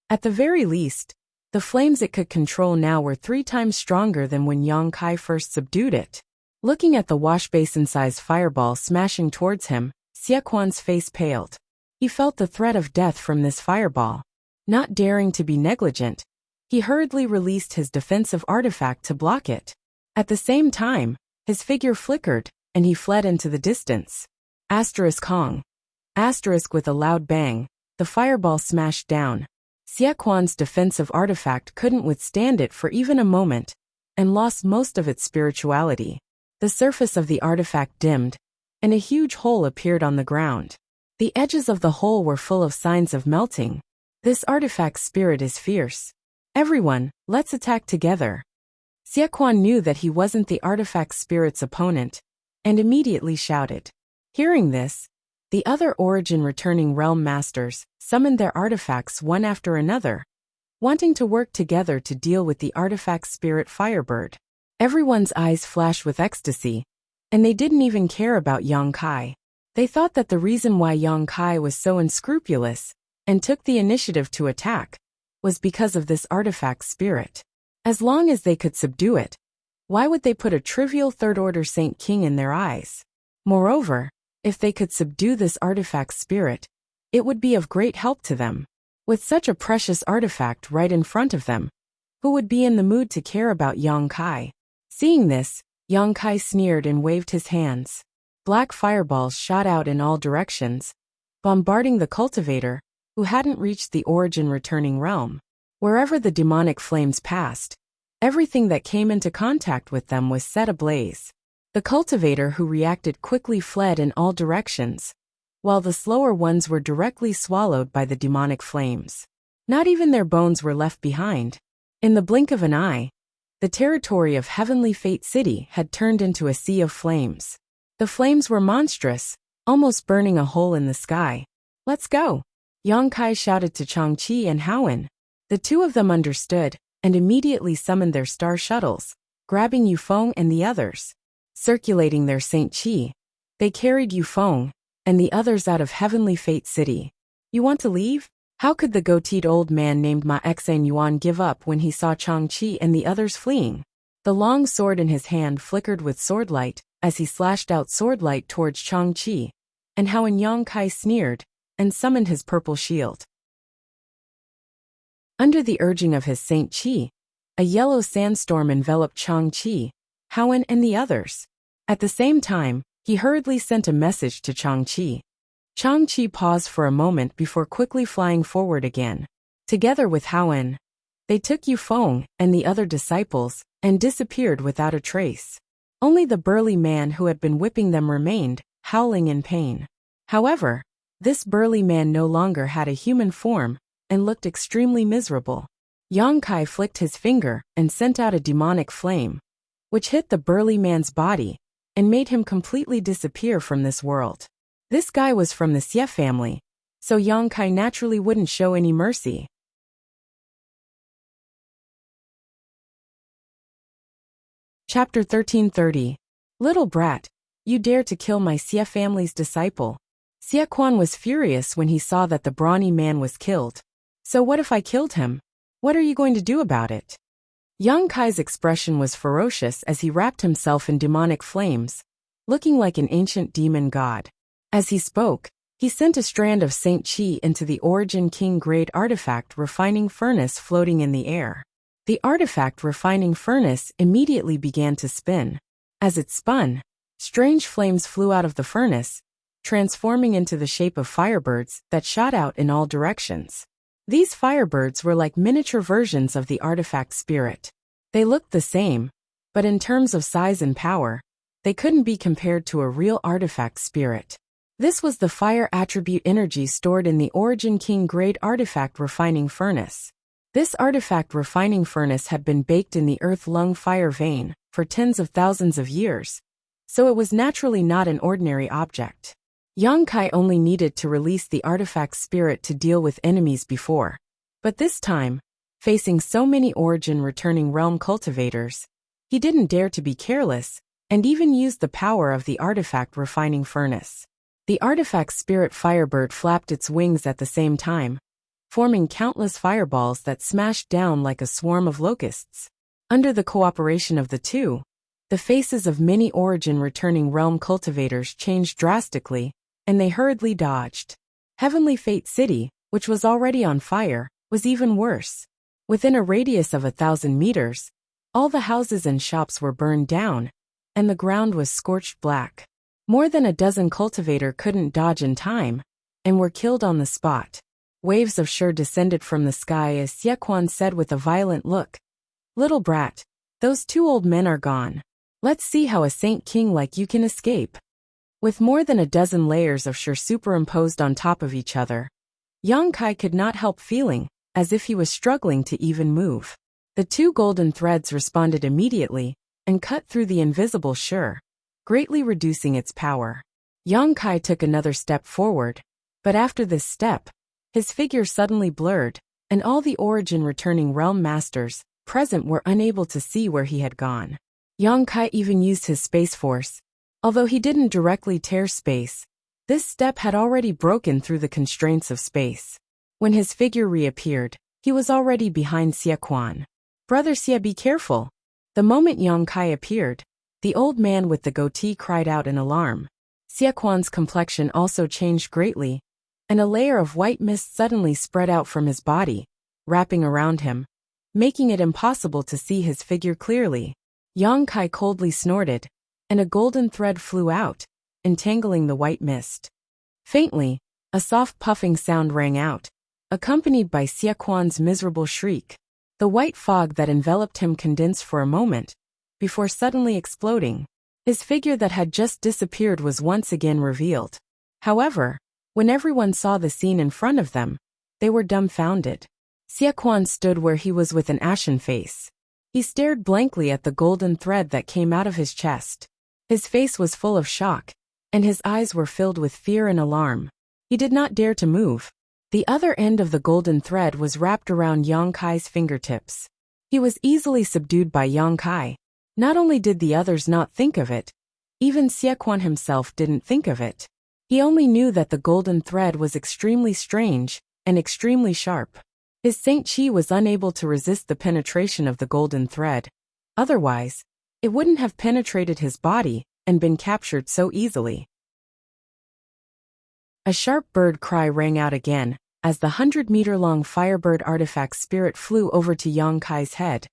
At the very least, the flames it could control now were 3 times stronger than when Yang Kai first subdued it. Looking at the washbasin-sized fireball smashing towards him, Xie Kuan's face paled. He felt the threat of death from this fireball. Not daring to be negligent, he hurriedly released his defensive artifact to block it. At the same time, his figure flickered, and he fled into the distance. Hong. With a loud bang, the fireball smashed down. Xie Kuan's defensive artifact couldn't withstand it for even a moment, and lost most of its spirituality. The surface of the artifact dimmed, and a huge hole appeared on the ground. The edges of the hole were full of signs of melting. This artifact spirit is fierce. Everyone, let's attack together. Xie Kuan knew that he wasn't the artifact spirit's opponent, and immediately shouted. Hearing this, the other origin returning realm masters summoned their artifacts one after another, wanting to work together to deal with the artifact spirit firebird. Everyone's eyes flashed with ecstasy, and they didn't even care about Yang Kai. They thought that the reason why Yang Kai was so unscrupulous and took the initiative to attack was because of this artifact spirit. As long as they could subdue it, why would they put a trivial third-order Saint King in their eyes? Moreover, if they could subdue this artifact spirit, it would be of great help to them. With such a precious artifact right in front of them, who would be in the mood to care about Yang Kai? Seeing this, Yang Kai sneered and waved his hands. Black fireballs shot out in all directions, bombarding the cultivator, who hadn't reached the origin returning realm. Wherever the demonic flames passed, everything that came into contact with them was set ablaze. The cultivator who reacted quickly fled in all directions, while the slower ones were directly swallowed by the demonic flames. Not even their bones were left behind. In the blink of an eye, the territory of Heavenly Fate City had turned into a sea of flames. The flames were monstrous, almost burning a hole in the sky. Let's go! Yang Kai shouted to Changqi and Howen. The two of them understood, and immediately summoned their star shuttles, grabbing Yufeng and the others. Circulating their Saint Qi, they carried Yufeng and the others out of Heavenly Fate City. You want to leave? How could the goateed old man named Ma Xan Yuan give up when he saw Changqi and the others fleeing? The long sword in his hand flickered with swordlight as he slashed out swordlight towards Changqi, and Howen Yang Kai sneered and summoned his purple shield. Under the urging of his Saint Qi, a yellow sandstorm enveloped Changqi, Howen and the others. At the same time, he hurriedly sent a message to Changqi. Changqi paused for a moment before quickly flying forward again. Together with Howen, they took Yufeng and the other disciples and disappeared without a trace. Only the burly man who had been whipping them remained, howling in pain. However, this burly man no longer had a human form and looked extremely miserable. Yang Kai flicked his finger and sent out a demonic flame, which hit the burly man's body and made him completely disappear from this world. This guy was from the Xie family, so Yang Kai naturally wouldn't show any mercy. Chapter 1330. Little brat, you dare to kill my Xie family's disciple. Xie Quan was furious when he saw that the brawny man was killed. So what if I killed him? What are you going to do about it? Yang Kai's expression was ferocious as he wrapped himself in demonic flames, looking like an ancient demon god. As he spoke, he sent a strand of Saint Qi into the Origin King grade artifact refining furnace floating in the air. The artifact refining furnace immediately began to spin. As it spun, strange flames flew out of the furnace, transforming into the shape of firebirds that shot out in all directions. These firebirds were like miniature versions of the artifact spirit. They looked the same, but in terms of size and power, they couldn't be compared to a real artifact spirit. This was the fire attribute energy stored in the Origin King grade artifact refining furnace. This artifact refining furnace had been baked in the earth-lung fire vein for tens of thousands of years, so it was naturally not an ordinary object. Yang Kai only needed to release the artifact spirit to deal with enemies before. But this time, facing so many Origin returning realm cultivators, he didn't dare to be careless, and even used the power of the artifact refining furnace. The artifact spirit firebird flapped its wings at the same time, forming countless fireballs that smashed down like a swarm of locusts. Under the cooperation of the two, the faces of many Origin returning realm cultivators changed drastically, and they hurriedly dodged. Heavenly Fate City, which was already on fire, was even worse. Within a radius of 1,000 meters, all the houses and shops were burned down, and the ground was scorched black. More than a dozen cultivators couldn't dodge in time, and were killed on the spot. Waves of Shur descended from the sky as Xie Quan said with a violent look, "Little brat, those two old men are gone. Let's see how a Saint King like you can escape." With more than a dozen layers of Shur superimposed on top of each other, Yang Kai could not help feeling as if he was struggling to even move. The two golden threads responded immediately and cut through the invisible Shur, greatly reducing its power. Yang Kai took another step forward, but after this step, his figure suddenly blurred, and all the Origin returning realm masters present were unable to see where he had gone. Yang Kai even used his space force. Although he didn't directly tear space, this step had already broken through the constraints of space. When his figure reappeared, he was already behind Xie Quan. "Brother Xie, be careful." The moment Yang Kai appeared, the old man with the goatee cried out in alarm. Xie Quan's complexion also changed greatly, and a layer of white mist suddenly spread out from his body, wrapping around him, making it impossible to see his figure clearly. Yang Kai coldly snorted, and a golden thread flew out, entangling the white mist. Faintly, a soft puffing sound rang out, accompanied by Xie Quan's miserable shriek. The white fog that enveloped him condensed for a moment, before suddenly exploding. His figure that had just disappeared was once again revealed. However, when everyone saw the scene in front of them, they were dumbfounded. Xie Quan stood where he was with an ashen face. He stared blankly at the golden thread that came out of his chest. His face was full of shock, and his eyes were filled with fear and alarm. He did not dare to move. The other end of the golden thread was wrapped around Yang Kai's fingertips. He was easily subdued by Yang Kai. Not only did the others not think of it, even Xie Quan himself didn't think of it. He only knew that the golden thread was extremely strange and extremely sharp. His Saint Qi was unable to resist the penetration of the golden thread. Otherwise, it wouldn't have penetrated his body and been captured so easily. A sharp bird cry rang out again, as the 100-meter-long firebird artifact spirit flew over to Yang Kai's head,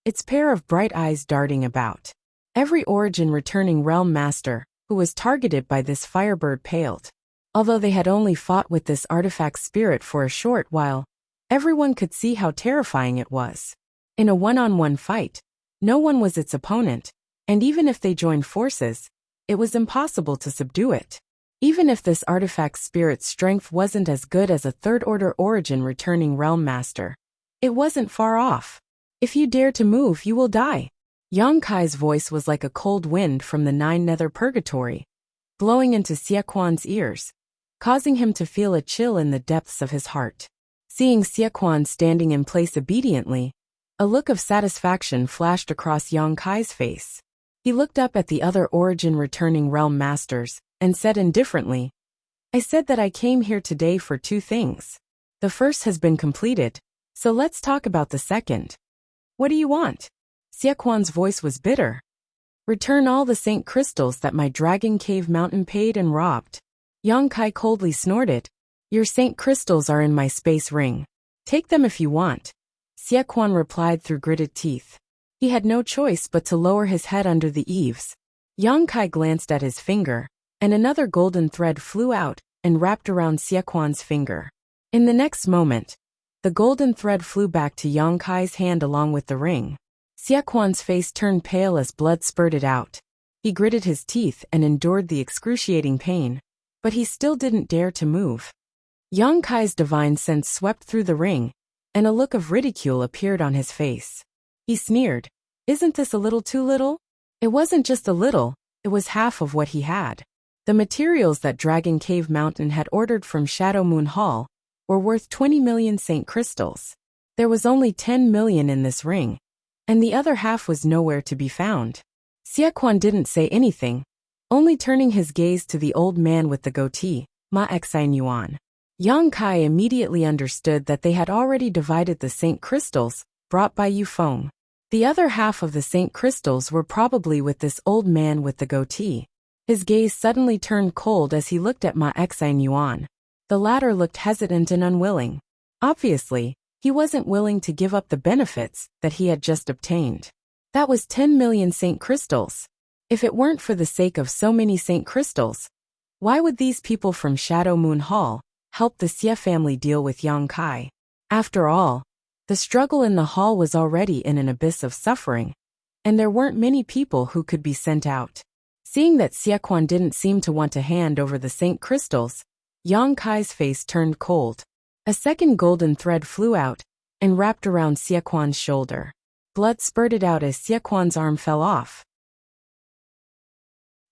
its pair of bright eyes darting about. Every Origin returning realm master who was targeted by this firebird paled. Although they had only fought with this artifact spirit for a short while, everyone could see how terrifying it was. In a one-on-one fight, no one was its opponent, and even if they joined forces, it was impossible to subdue it. Even if this artifact spirit's strength wasn't as good as a third-order Origin returning realm master, it wasn't far off. "If you dare to move, you will die." Yang Kai's voice was like a cold wind from the nine nether purgatory, blowing into Xie Kuan's ears, causing him to feel a chill in the depths of his heart. Seeing Xie Kuan standing in place obediently, a look of satisfaction flashed across Yang Kai's face. He looked up at the other origin returning realm masters, and said indifferently, "I said that I came here today for two things. The first has been completed, so let's talk about the second. What do you want?" Xie Kuan's voice was bitter. "Return all the Saint Crystals that my Dragon Cave Mountain paid and robbed." Yang Kai coldly snorted, "Your Saint Crystals are in my space ring. Take them if you want," Xie Kuan replied through gritted teeth. He had no choice but to lower his head under the eaves. Yang Kai glanced at his finger, and another golden thread flew out and wrapped around Xie Kuan's finger. In the next moment, the golden thread flew back to Yang Kai's hand along with the ring. Xie Kuan's face turned pale as blood spurted out. He gritted his teeth and endured the excruciating pain, but he still didn't dare to move. Yang Kai's divine sense swept through the ring, and a look of ridicule appeared on his face. He sneered, "Isn't this a little too little?" It wasn't just a little, it was half of what he had. The materials that Dragon Cave Mountain had ordered from Shadow Moon Hall were worth 20 million Saint Crystals. There was only 10 million in this ring, and the other half was nowhere to be found. Xie Kuan didn't say anything, only turning his gaze to the old man with the goatee, Ma Xine Yuan. Yang Kai immediately understood that they had already divided the Saint Crystals brought by Yu Feng. The other half of the Saint Crystals were probably with this old man with the goatee. His gaze suddenly turned cold as he looked at Ma Xine Yuan. The latter looked hesitant and unwilling. Obviously, he wasn't willing to give up the benefits that he had just obtained. That was 10 million Saint Crystals. If it weren't for the sake of so many Saint Crystals, why would these people from Shadow Moon Hall help the Xie family deal with Yang Kai? After all, the struggle in the hall was already in an abyss of suffering, and there weren't many people who could be sent out. Seeing that Xie Kuan didn't seem to want to hand over the Saint Crystals, Yang Kai's face turned cold. A second golden thread flew out and wrapped around Xie Kuan's shoulder. Blood spurted out as Xie Kuan's arm fell off.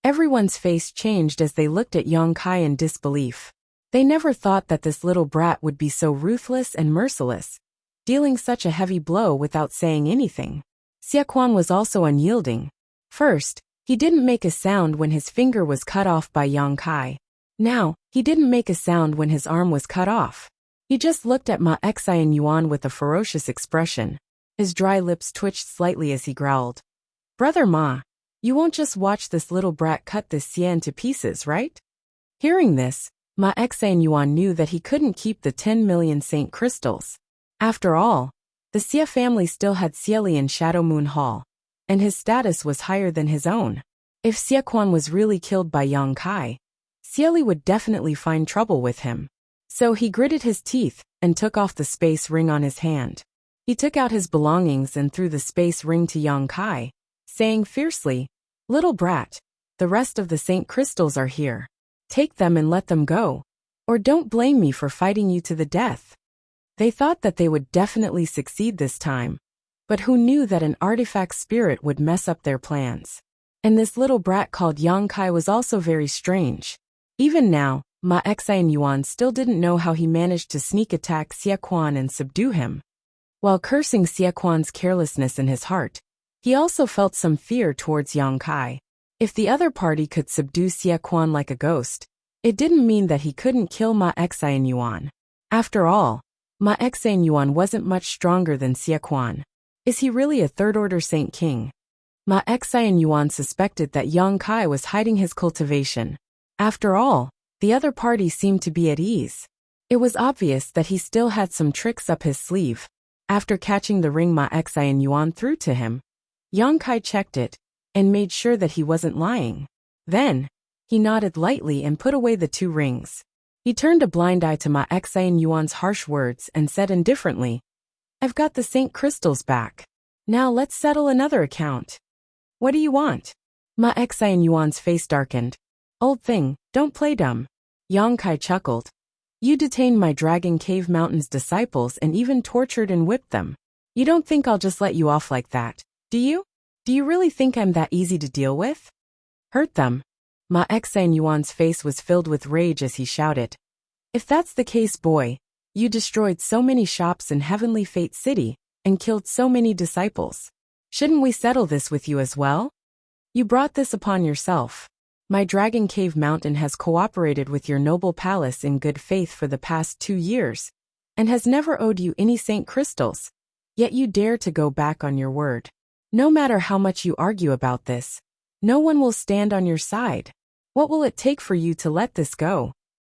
Everyone's face changed as they looked at Yang Kai in disbelief. They never thought that this little brat would be so ruthless and merciless, dealing such a heavy blow without saying anything. Xie Kuan was also unyielding. First, he didn't make a sound when his finger was cut off by Yang Kai. Now, he didn't make a sound when his arm was cut off. He just looked at Ma Xine Yuan with a ferocious expression. His dry lips twitched slightly as he growled, "Brother Ma, you won't just watch this little brat cut this Xie into pieces, right?" Hearing this, Ma Xine Yuan knew that he couldn't keep the 10 million Saint Crystals. After all, the Xie family still had Xie in Shadow Moon Hall, and his status was higher than his own. If Xie Kuan was really killed by Yang Kai, Xie would definitely find trouble with him. So he gritted his teeth and took off the space ring on his hand. He took out his belongings and threw the space ring to Yang Kai, saying fiercely, "Little brat, the rest of the Saint Crystals are here. Take them and let them go, or don't blame me for fighting you to the death." They thought that they would definitely succeed this time, but who knew that an artifact spirit would mess up their plans? And this little brat called Yang Kai was also very strange. Even now, Ma Xine Yuan still didn't know how he managed to sneak attack Xie Kuan and subdue him. While cursing Xie Kuan's carelessness in his heart, he also felt some fear towards Yang Kai. If the other party could subdue Xie Kuan like a ghost, it didn't mean that he couldn't kill Ma Xine Yuan. After all, Ma Xine Yuan wasn't much stronger than Xie Kuan. Is he really a third-order Saint King? Ma Xine Yuan suspected that Yang Kai was hiding his cultivation. After all, the other party seemed to be at ease. It was obvious that he still had some tricks up his sleeve. After catching the ring Ma Xine Yuan threw to him, Yang Kai checked it and made sure that he wasn't lying. Then, he nodded lightly and put away the two rings. He turned a blind eye to Ma Xine Yuan's harsh words and said indifferently, "I've got the Saint Crystals back. Now let's settle another account. What do you want?" Ma Xine Yuan's face darkened. "Old thing, don't play dumb." Yang Kai chuckled. "You detained my Dragon Cave Mountain's disciples and even tortured and whipped them. You don't think I'll just let you off like that, do you?" Do you really think I'm that easy to deal with? Hurt them? Ma Xan Yuan's face was filled with rage as he shouted. If that's the case, boy, you destroyed so many shops in Heavenly Fate City and killed so many disciples. Shouldn't we settle this with you as well? You brought this upon yourself. My Dragon Cave Mountain has cooperated with your noble palace in good faith for the past 2 years, and has never owed you any Saint Crystals, yet you dare to go back on your word. No matter how much you argue about this, no one will stand on your side. What will it take for you to let this go?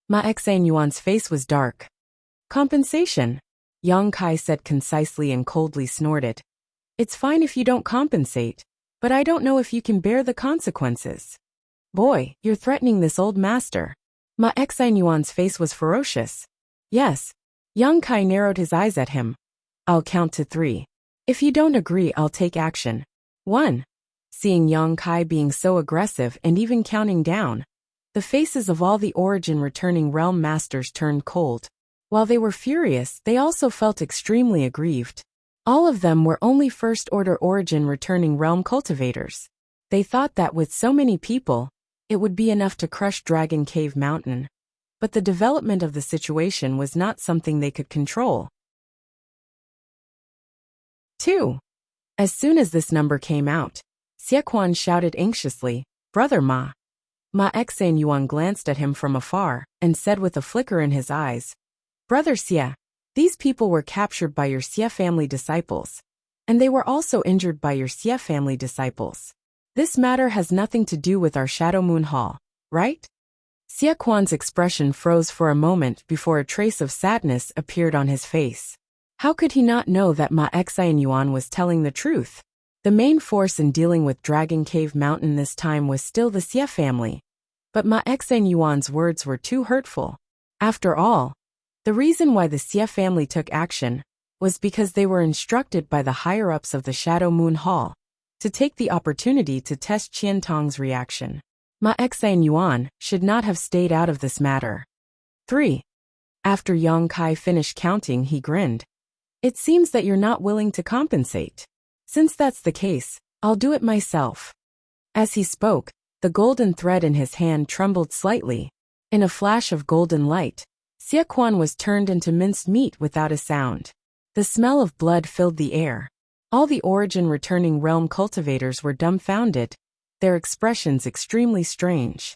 Ma Xan Yuan's face was dark. Compensation, Yang Kai said concisely and coldly snorted. It's fine if you don't compensate, but I don't know if you can bear the consequences. Boy, you're threatening this old master. Ma Xan Yuan's face was ferocious. Yes. Yang Kai narrowed his eyes at him. I'll count to 3. If you don't agree, I'll take action. 1. Seeing Yang Kai being so aggressive and even counting down, the faces of all the Origin Returning Realm Masters turned cold. While they were furious, they also felt extremely aggrieved. All of them were only First Order Origin Returning Realm cultivators. They thought that with so many people, it would be enough to crush Dragon Cave Mountain. But the development of the situation was not something they could control. 2. As soon as this number came out, Xie Quan shouted anxiously, Brother Ma. Ma Xan Yuan glanced at him from afar and said with a flicker in his eyes, Brother Xie, these people were captured by your Xie family disciples, and they were also injured by your Xie family disciples. This matter has nothing to do with our Shadow Moon Hall, right? Xie Quan's expression froze for a moment before a trace of sadness appeared on his face. How could he not know that Ma Xan Yuan was telling the truth? The main force in dealing with Dragon Cave Mountain this time was still the Xie family. But Ma Xan Yuan's words were too hurtful. After all, the reason why the Xie family took action was because they were instructed by the higher-ups of the Shadow Moon Hall to take the opportunity to test Qian Tong's reaction. Ma Xan Yuan should not have stayed out of this matter. 3. After Yang Kai finished counting, he grinned. It seems that you're not willing to compensate. Since that's the case, I'll do it myself. As he spoke, the golden thread in his hand trembled slightly. In a flash of golden light, Xie Quan was turned into minced meat without a sound. The smell of blood filled the air. All the Origin Returning Realm cultivators were dumbfounded, their expressions extremely strange.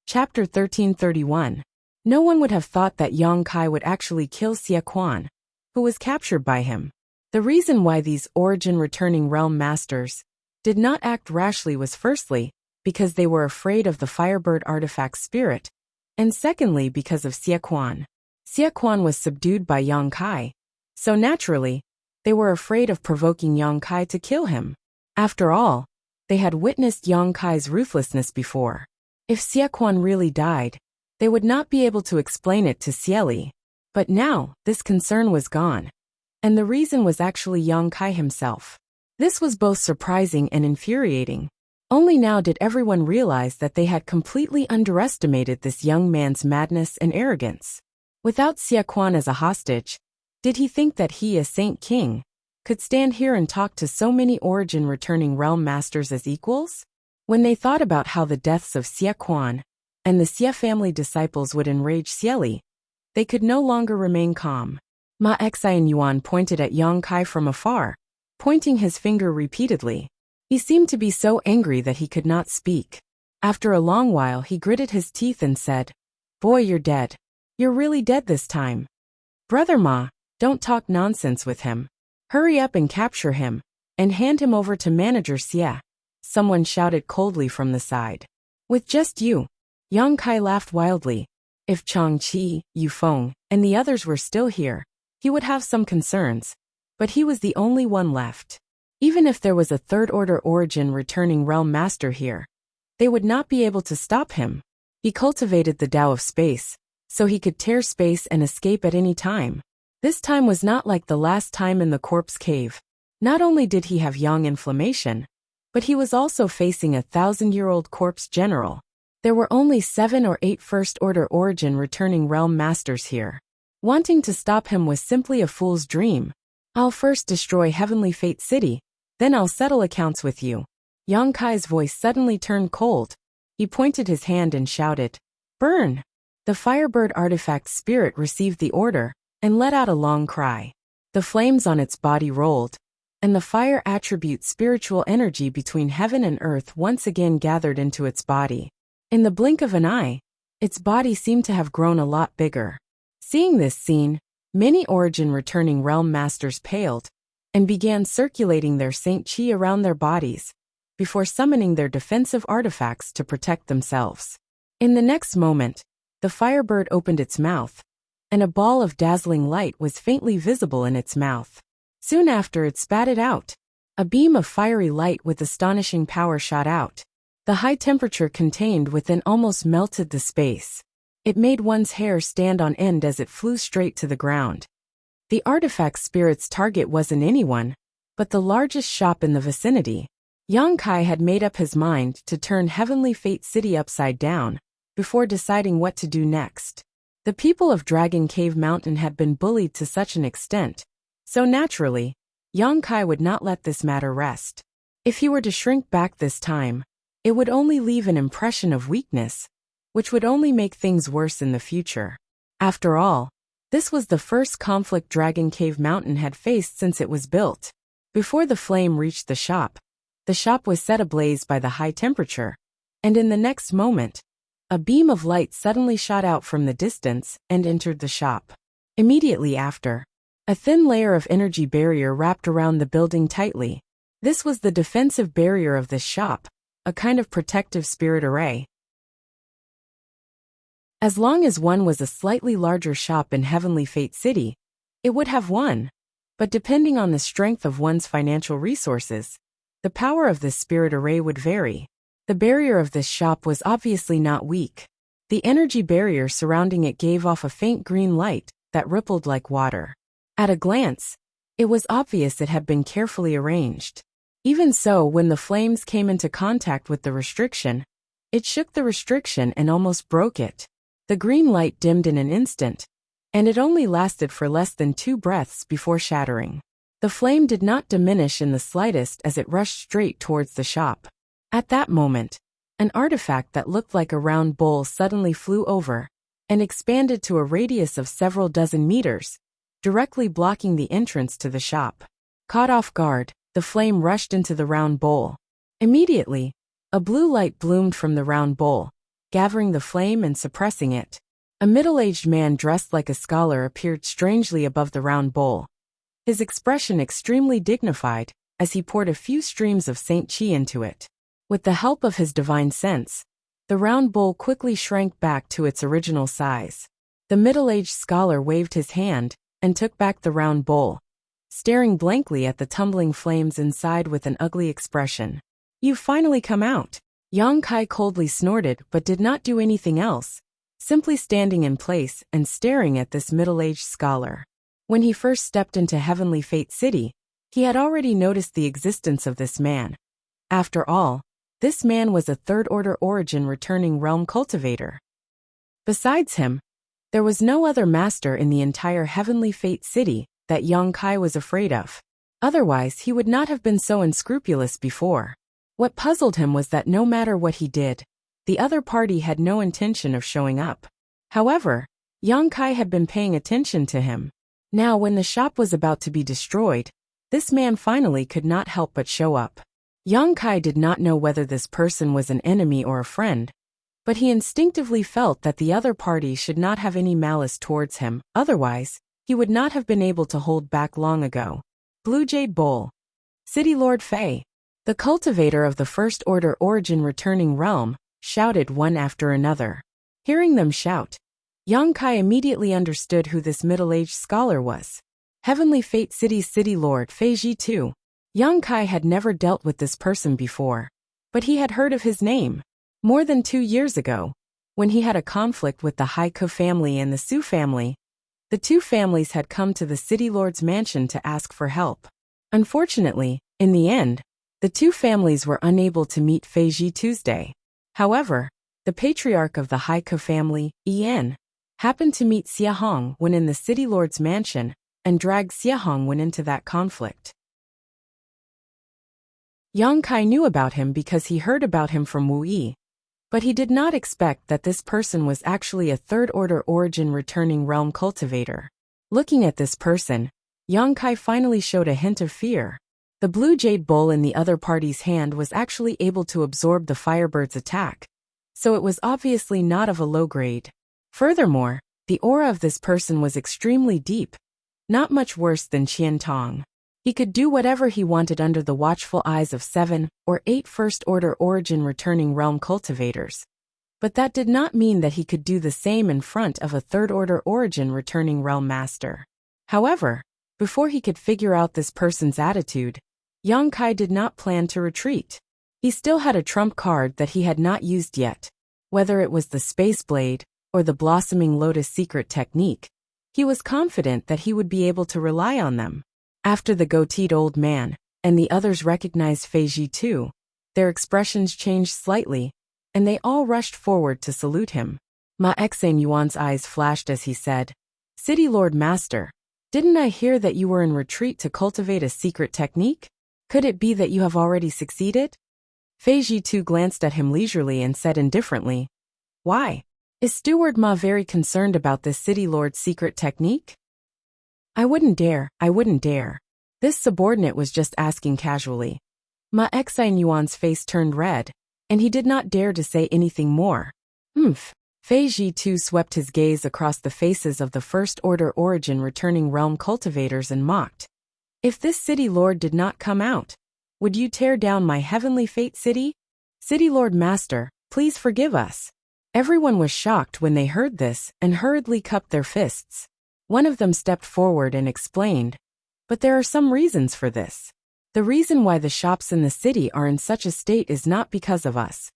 Chapter 1331. No one would have thought that Yang Kai would actually kill Xie Quan, who was captured by him. The reason why these Origin Returning Realm Masters did not act rashly was firstly, because they were afraid of the Firebird artifact spirit, and secondly because of Xie Quan. Xie Quan was subdued by Yang Kai, so naturally, they were afraid of provoking Yang Kai to kill him. After all, they had witnessed Yang Kai's ruthlessness before. If Xie Quan really died, they would not be able to explain it to Xie Li. But now, this concern was gone. And the reason was actually Yang Kai himself. This was both surprising and infuriating. Only now did everyone realize that they had completely underestimated this young man's madness and arrogance. Without Xie Quan as a hostage, did he think that he, as Saint King, could stand here and talk to so many Origin Returning Realm Masters as equals? When they thought about how the deaths of Xie Quan and the Xie family disciples would enrage Xie Li, they could no longer remain calm. Ma Xan Yuan pointed at Yang Kai from afar, pointing his finger repeatedly. He seemed to be so angry that he could not speak. After a long while he gritted his teeth and said, Boy, you're dead. You're really dead this time. Brother Ma, don't talk nonsense with him. Hurry up and capture him, and hand him over to Manager Xie. Someone shouted coldly from the side. With just you? Yang Kai laughed wildly. If Chang Qi, Yu Feng, and the others were still here, he would have some concerns, but he was the only one left. Even if there was a third-order Origin Returning Realm Master here, they would not be able to stop him. He cultivated the Tao of Space, so he could tear space and escape at any time. This time was not like the last time in the corpse cave. Not only did he have yang inflammation, but he was also facing a 1,000-year-old corpse general. There were only 7 or 8 First-Order Origin Returning Realm Masters here. Wanting to stop him was simply a fool's dream. I'll first destroy Heavenly Fate City, then I'll settle accounts with you. Yang Kai's voice suddenly turned cold. He pointed his hand and shouted, "Burn!" The Firebird artifact spirit received the order and let out a long cry. The flames on its body rolled, and the fire attribute spiritual energy between heaven and earth once again gathered into its body. In the blink of an eye, its body seemed to have grown a lot bigger. Seeing this scene, many Origin returning realm masters paled and began circulating their Saint Chi around their bodies before summoning their defensive artifacts to protect themselves. In the next moment, the Firebird opened its mouth, and a ball of dazzling light was faintly visible in its mouth. Soon after, it spat it out. A beam of fiery light with astonishing power shot out. The high temperature contained within almost melted the space. It made one's hair stand on end as it flew straight to the ground. The artifact spirit's target wasn't anyone, but the largest shop in the vicinity. Yang Kai had made up his mind to turn Heavenly Fate City upside down before deciding what to do next. The people of Dragon Cave Mountain had been bullied to such an extent, so naturally, Yang Kai would not let this matter rest. If he were to shrink back this time, it would only leave an impression of weakness, which would only make things worse in the future. After all, this was the first conflict Dragon Cave Mountain had faced since it was built. Before the flame reached the shop was set ablaze by the high temperature, and in the next moment, a beam of light suddenly shot out from the distance and entered the shop. Immediately after, a thin layer of energy barrier wrapped around the building tightly. This was the defensive barrier of this shop, a kind of protective spirit array. As long as one was a slightly larger shop in Heavenly Fate City, it would have won. But depending on the strength of one's financial resources, the power of this spirit array would vary. The barrier of this shop was obviously not weak. The energy barrier surrounding it gave off a faint green light that rippled like water. At a glance, it was obvious it had been carefully arranged. Even so, when the flames came into contact with the restriction, it shook the restriction and almost broke it. The green light dimmed in an instant, and it only lasted for less than 2 breaths before shattering. The flame did not diminish in the slightest as it rushed straight towards the shop. At that moment, an artifact that looked like a round bowl suddenly flew over and expanded to a radius of several dozen meters, directly blocking the entrance to the shop. Caught off guard, the flame rushed into the round bowl. Immediately, a blue light bloomed from the round bowl, gathering the flame and suppressing it. A middle-aged man dressed like a scholar appeared strangely above the round bowl, his expression extremely dignified as he poured a few streams of Saint Chi into it. With the help of his divine sense, the round bowl quickly shrank back to its original size. The middle-aged scholar waved his hand and took back the round bowl, staring blankly at the tumbling flames inside with an ugly expression. "You've finally come out." Yang Kai coldly snorted but did not do anything else, simply standing in place and staring at this middle-aged scholar. When he first stepped into Heavenly Fate City, he had already noticed the existence of this man. After all, this man was a third-order Origin returning realm cultivator. Besides him, there was no other master in the entire Heavenly Fate City that Yang Kai was afraid of. Otherwise, he would not have been so unscrupulous before. What puzzled him was that no matter what he did, the other party had no intention of showing up. However, Yang Kai had been paying attention to him. Now, when the shop was about to be destroyed, this man finally could not help but show up. Yang Kai did not know whether this person was an enemy or a friend, but he instinctively felt that the other party should not have any malice towards him, otherwise, he would not have been able to hold back long ago. Blue Jade Bowl. City Lord Fei, the cultivator of the First Order Origin returning realm, shouted one after another. Hearing them shout, Yang Kai immediately understood who this middle-aged scholar was. Heavenly Fate City's City Lord Fei Ji too. Yang Kai had never dealt with this person before, but he had heard of his name. More than 2 years ago, when he had a conflict with the Haiku family and the Su family, the two families had come to the City Lord's mansion to ask for help. Unfortunately, in the end, the two families were unable to meet Fei Ji Tuesday. However, the patriarch of the Haiku family, En, happened to meet Xia Hong when in the city lord's mansion, and dragged Xia Hong when into that conflict. Yang Kai knew about him because he heard about him from Wu Yi, but he did not expect that this person was actually a third-order origin returning realm cultivator. Looking at this person, Yang Kai finally showed a hint of fear. The blue jade bowl in the other party's hand was actually able to absorb the firebird's attack, so it was obviously not of a low grade. Furthermore, the aura of this person was extremely deep, not much worse than Qian Tong. He could do whatever he wanted under the watchful eyes of 7 or 8 first-order origin returning realm cultivators. But that did not mean that he could do the same in front of a third-order origin returning realm master. However, before he could figure out this person's attitude, Yang Kai did not plan to retreat. He still had a trump card that he had not used yet. Whether it was the Space Blade or the Blossoming Lotus secret technique, he was confident that he would be able to rely on them. After the goateed old man and the others recognized Fei Ji too, their expressions changed slightly, and they all rushed forward to salute him. Ma Xan Yuan's eyes flashed as he said, "City Lord Master, didn't I hear that you were in retreat to cultivate a secret technique? Could it be that you have already succeeded?" Fei Ji too glanced at him leisurely and said indifferently, "Why? Is Steward Ma very concerned about this City Lord's secret technique?" I wouldn't dare. This subordinate was just asking casually. Ma Xan Yuan's face turned red, and he did not dare to say anything more. Fei Ji too swept his gaze across the faces of the first-order origin returning realm cultivators and mocked. "If this city lord did not come out, would you tear down my heavenly fate city? City Lord Master, please forgive us." Everyone was shocked when they heard this and hurriedly cupped their fists. One of them stepped forward and explained, "But there are some reasons for this. The reason why the shops in the city are in such a state is not because of us,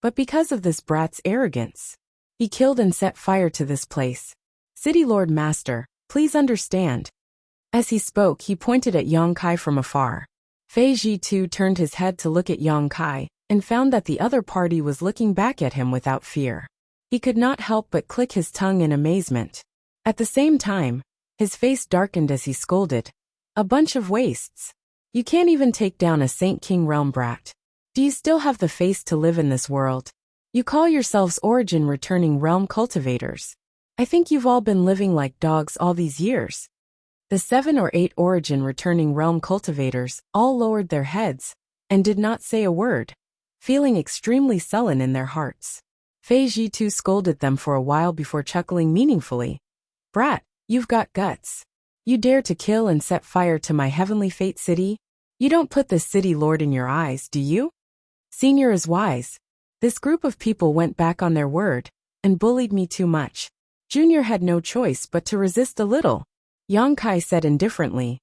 but because of this brat's arrogance. He killed and set fire to this place. City Lord Master, please understand." As he spoke, he pointed at Yang Kai from afar. Fei Ji too turned his head to look at Yang Kai and found that the other party was looking back at him without fear. He could not help but click his tongue in amazement. At the same time, his face darkened as he scolded, "A bunch of wastes. You can't even take down a Saint King realm brat. Do you still have the face to live in this world? You call yourselves origin returning realm cultivators. I think you've all been living like dogs all these years." The 7 or 8 origin returning realm cultivators all lowered their heads and did not say a word, feeling extremely sullen in their hearts. Fei Ji too scolded them for a while before chuckling meaningfully. "Brat, you've got guts. You dare to kill and set fire to my heavenly fate city? You don't put this city lord in your eyes, do you? Senior is wise. This group of people went back on their word and bullied me too much. Junior had no choice but to resist a little," Yang Kai said indifferently.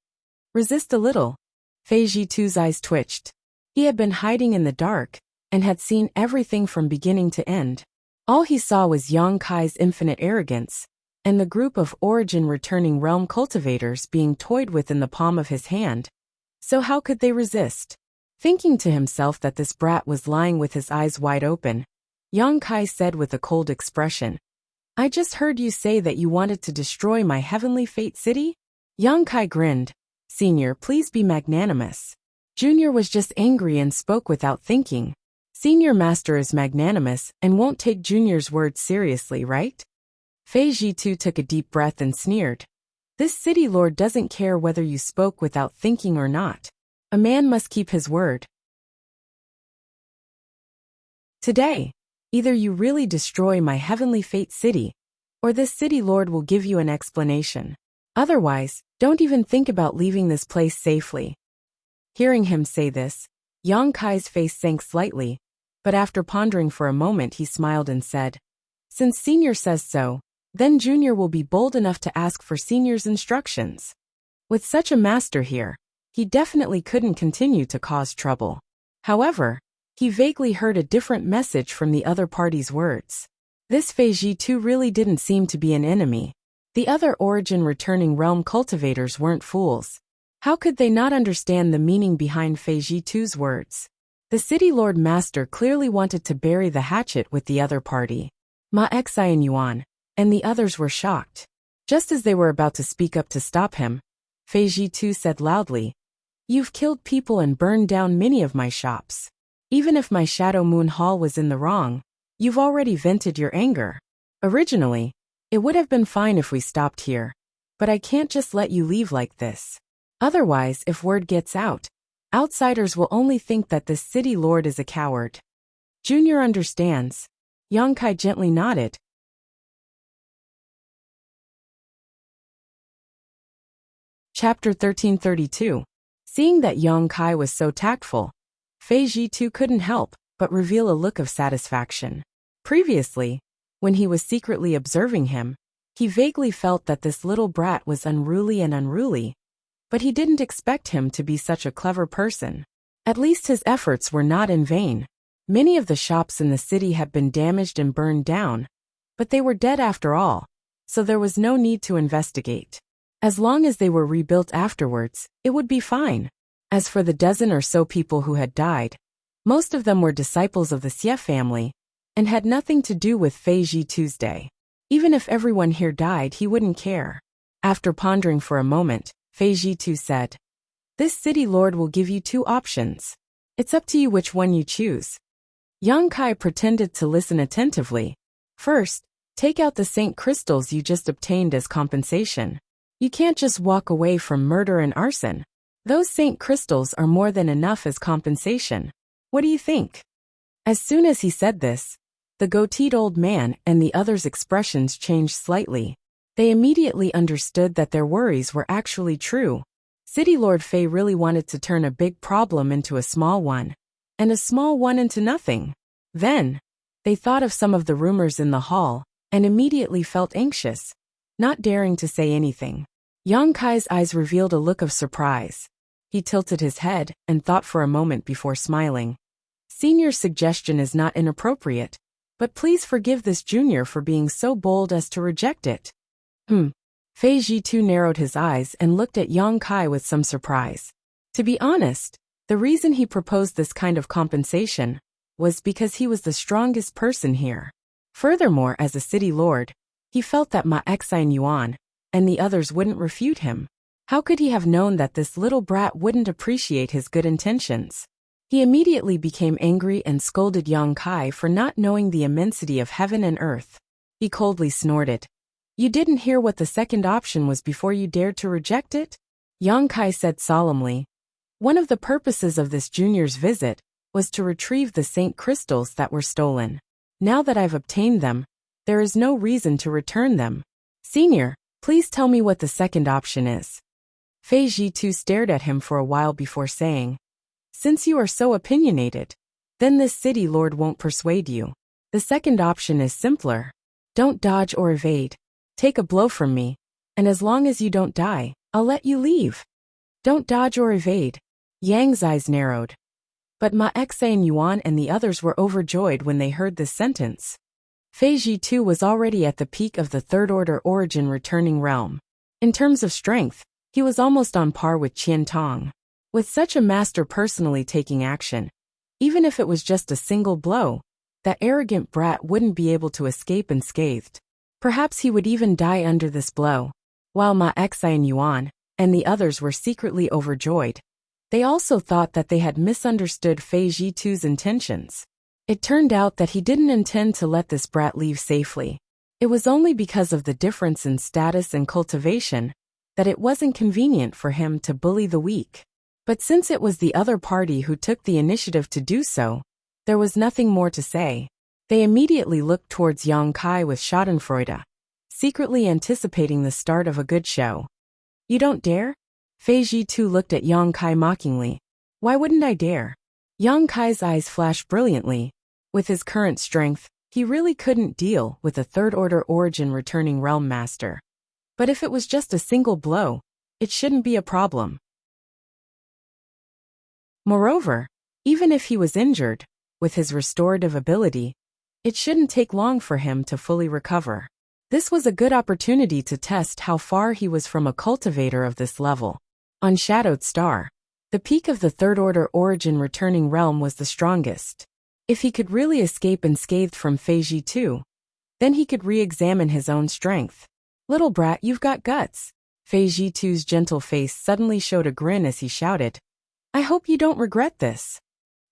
"Resist a little?" Fei Ji too's eyes twitched. He had been hiding in the dark and had seen everything from beginning to end. All he saw was Yang Kai's infinite arrogance and the group of origin returning realm cultivators being toyed with in the palm of his hand. So how could they resist? Thinking to himself that this brat was lying with his eyes wide open, Yang Kai said with a cold expression, "I just heard you say that you wanted to destroy my heavenly fate city?" Yang Kai grinned. "Senior, please be magnanimous." Junior was just angry and spoke without thinking. Senior Master is magnanimous and won't take Junior's words seriously, right? Fei Ji too took a deep breath and sneered. "This city lord doesn't care whether you spoke without thinking or not. A man must keep his word. Today, either you really destroy my heavenly fate city, or this city lord will give you an explanation. Otherwise, don't even think about leaving this place safely." Hearing him say this, Yang Kai's face sank slightly, but after pondering for a moment he smiled and said, "Since Senior says so, then Junior will be bold enough to ask for Senior's instructions. With such a master here, he definitely couldn't continue to cause trouble." However, he vaguely heard a different message from the other party's words. This Fei Ji too really didn't seem to be an enemy. The other origin returning realm cultivators weren't fools. How could they not understand the meaning behind Fei Ji too's words? The city lord master clearly wanted to bury the hatchet with the other party. Ma Xian Yuan, and the others were shocked. Just as they were about to speak up to stop him, Fei Jitu said loudly, "You've killed people and burned down many of my shops. Even if my Shadow Moon Hall was in the wrong, you've already vented your anger. Originally, it would have been fine if we stopped here, but I can't just let you leave like this. Otherwise, if word gets out, outsiders will only think that this city lord is a coward." Junior understands. Yongkai gently nodded. Chapter 1332. Seeing that Yongkai was so tactful, Fei Jitu couldn't help but reveal a look of satisfaction. Previously, when he was secretly observing him, he vaguely felt that this little brat was unruly, but he didn't expect him to be such a clever person. At least his efforts were not in vain. Many of the shops in the city had been damaged and burned down, but they were dead after all, so there was no need to investigate. As long as they were rebuilt afterwards, it would be fine. As for the dozen or so people who had died, most of them were disciples of the Xie family and had nothing to do with Fei Jitu's day. Even if everyone here died, he wouldn't care. After pondering for a moment, Fei Jitu said, "This city lord will give you two options. It's up to you which one you choose." Yongkai pretended to listen attentively. "First, take out the Saint crystals you just obtained as compensation. You can't just walk away from murder and arson. Those Saint crystals are more than enough as compensation. What do you think?" As soon as he said this, the goateed old man and the others' expressions changed slightly. They immediately understood that their worries were actually true. City Lord Fei really wanted to turn a big problem into a small one, and a small one into nothing. Then, they thought of some of the rumors in the hall, and immediately felt anxious, not daring to say anything. Yongkai's eyes revealed a look of surprise. He tilted his head and thought for a moment before smiling. "Senior's suggestion is not inappropriate, but please forgive this junior for being so bold as to reject it." Fei Jitu narrowed his eyes and looked at Yongkai with some surprise. To be honest, the reason he proposed this kind of compensation was because he was the strongest person here. Furthermore, as a city lord, he felt that Ma Xine Yuan and the others wouldn't refute him. How could he have known that this little brat wouldn't appreciate his good intentions? He immediately became angry and scolded Yongkai for not knowing the immensity of heaven and earth. He coldly snorted. "You didn't hear what the second option was before you dared to reject it?" Yongkai said solemnly. "One of the purposes of this junior's visit was to retrieve the Saint crystals that were stolen. Now that I've obtained them, there is no reason to return them. Senior, please tell me what the second option is." Fei Jitu stared at him for a while before saying, "Since you are so opinionated, then this city lord won't persuade you. The second option is simpler. Don't dodge or evade. Take a blow from me, and as long as you don't die, I'll let you leave." Don't dodge or evade. Yang's eyes narrowed. But Ma Xine Yuan and the others were overjoyed when they heard this sentence. Fei Jitu was already at the peak of the third-order origin returning realm. In terms of strength, he was almost on par with Qian Tong. With such a master personally taking action, even if it was just a single blow, that arrogant brat wouldn't be able to escape unscathed. Perhaps he would even die under this blow. While Ma Xine Yuan and the others were secretly overjoyed, they also thought that they had misunderstood Fei Jitu's intentions. It turned out that he didn't intend to let this brat leave safely. It was only because of the difference in status and cultivation that it wasn't convenient for him to bully the weak. But since it was the other party who took the initiative to do so, there was nothing more to say. They immediately looked towards Yongkai with schadenfreude, secretly anticipating the start of a good show. "You don't dare?" Fei Jitu looked at Yongkai mockingly. "Why wouldn't I dare?" Yongkai's eyes flashed brilliantly. With his current strength, he really couldn't deal with a third-order origin returning realm master. But if it was just a single blow, it shouldn't be a problem. Moreover, even if he was injured, with his restorative ability, it shouldn't take long for him to fully recover. This was a good opportunity to test how far he was from a cultivator of this level. On Shadowed Star, the peak of the third-order origin returning realm was the strongest. If he could really escape unscathed from Fei Jitu, Then he could re-examine his own strength. Little brat, you've got guts. Fei Jitu's gentle face suddenly showed a grin as he shouted, I hope you don't regret this.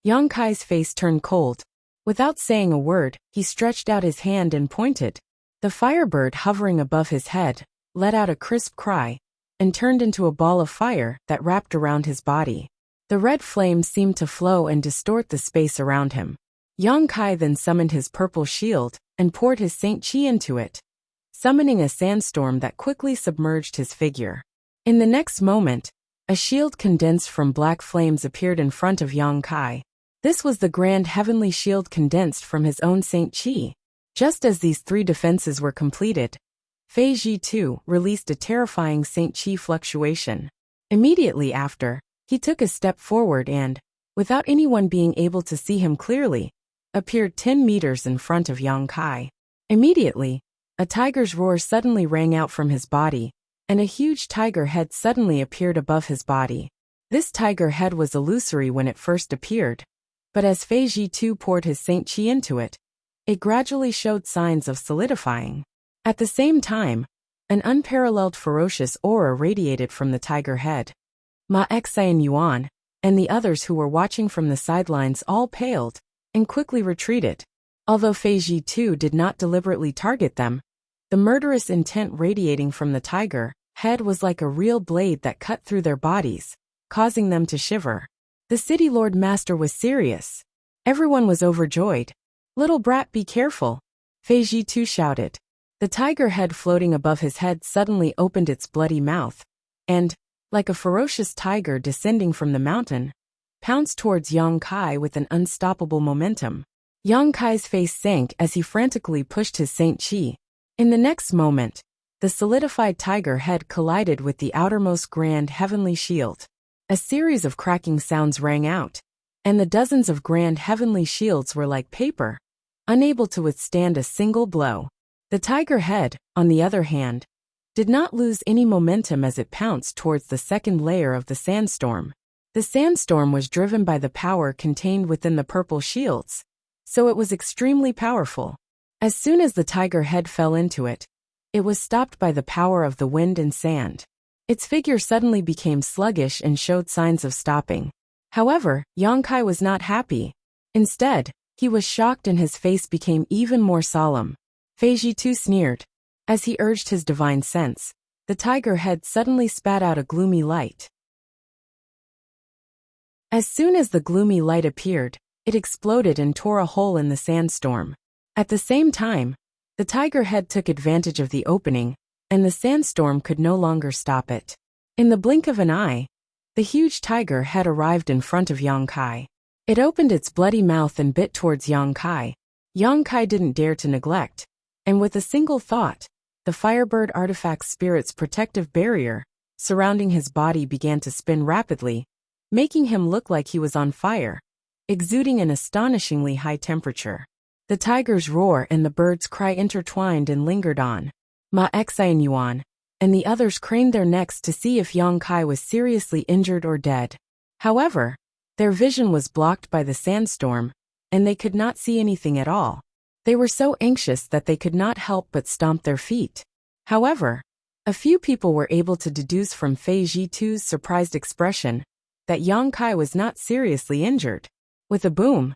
Yang Kai's face turned cold. Without saying a word, he stretched out his hand and pointed. The firebird hovering above his head let out a crisp cry and turned into a ball of fire that wrapped around his body. The red flames seemed to flow and distort the space around him. Yang Kai then summoned his purple shield and poured his Saint Chi into it, summoning a sandstorm that quickly submerged his figure. In the next moment, a shield condensed from black flames appeared in front of Yang Kai. This was the grand heavenly shield condensed from his own Saint Chi. Just as these three defenses were completed, Fei Jitu released a terrifying Saint Chi fluctuation. Immediately after, he took a step forward and, without anyone being able to see him clearly, appeared 10 meters in front of Yang Kai. Immediately, a tiger's roar suddenly rang out from his body, and a huge tiger head suddenly appeared above his body. This tiger head was illusory when it first appeared, but as Fei Jitu poured his Saint Chi into it, it gradually showed signs of solidifying. At the same time, an unparalleled ferocious aura radiated from the tiger head. Ma Xian Yuan and the others who were watching from the sidelines all paled and quickly retreated. Although Fei Jitu did not deliberately target them, the murderous intent radiating from the tiger head was like a real blade that cut through their bodies, causing them to shiver. The city lord master was serious. Everyone was overjoyed. Little brat, be careful, Fei Jitu shouted. The tiger head floating above his head suddenly opened its bloody mouth, and, like a ferocious tiger descending from the mountain, pounced towards Yang Kai with an unstoppable momentum. Yang Kai's face sank as he frantically pushed his Saint Chi. In the next moment, the solidified tiger head collided with the outermost grand heavenly shield. A series of cracking sounds rang out, and the dozens of grand heavenly shields were like paper, unable to withstand a single blow. The tiger head, on the other hand, did not lose any momentum as it pounced towards the second layer of the sandstorm. The sandstorm was driven by the power contained within the purple shields, so it was extremely powerful. As soon as the tiger head fell into it, it was stopped by the power of the wind and sand. Its figure suddenly became sluggish and showed signs of stopping. However, Yang Kai was not happy. Instead, he was shocked and his face became even more solemn. Fei Jitu sneered. As he urged his divine sense, the tiger head suddenly spat out a gloomy light. As soon as the gloomy light appeared, it exploded and tore a hole in the sandstorm. At the same time, the tiger head took advantage of the opening, and the sandstorm could no longer stop it. In the blink of an eye, the huge tiger head arrived in front of Yang Kai. It opened its bloody mouth and bit towards Yang Kai. Yang Kai didn't dare to neglect, and with a single thought, the Firebird artifact's spirit's protective barrier surrounding his body began to spin rapidly, making him look like he was on fire, exuding an astonishingly high temperature. The tiger's roar and the bird's cry intertwined and lingered on. Ma Xian Yuan and the others craned their necks to see if Yang Kai was seriously injured or dead. However, their vision was blocked by the sandstorm, and they could not see anything at all. They were so anxious that they could not help but stomp their feet. However, a few people were able to deduce from Fei Jitu's surprised expression that Yang Kai was not seriously injured. With a boom,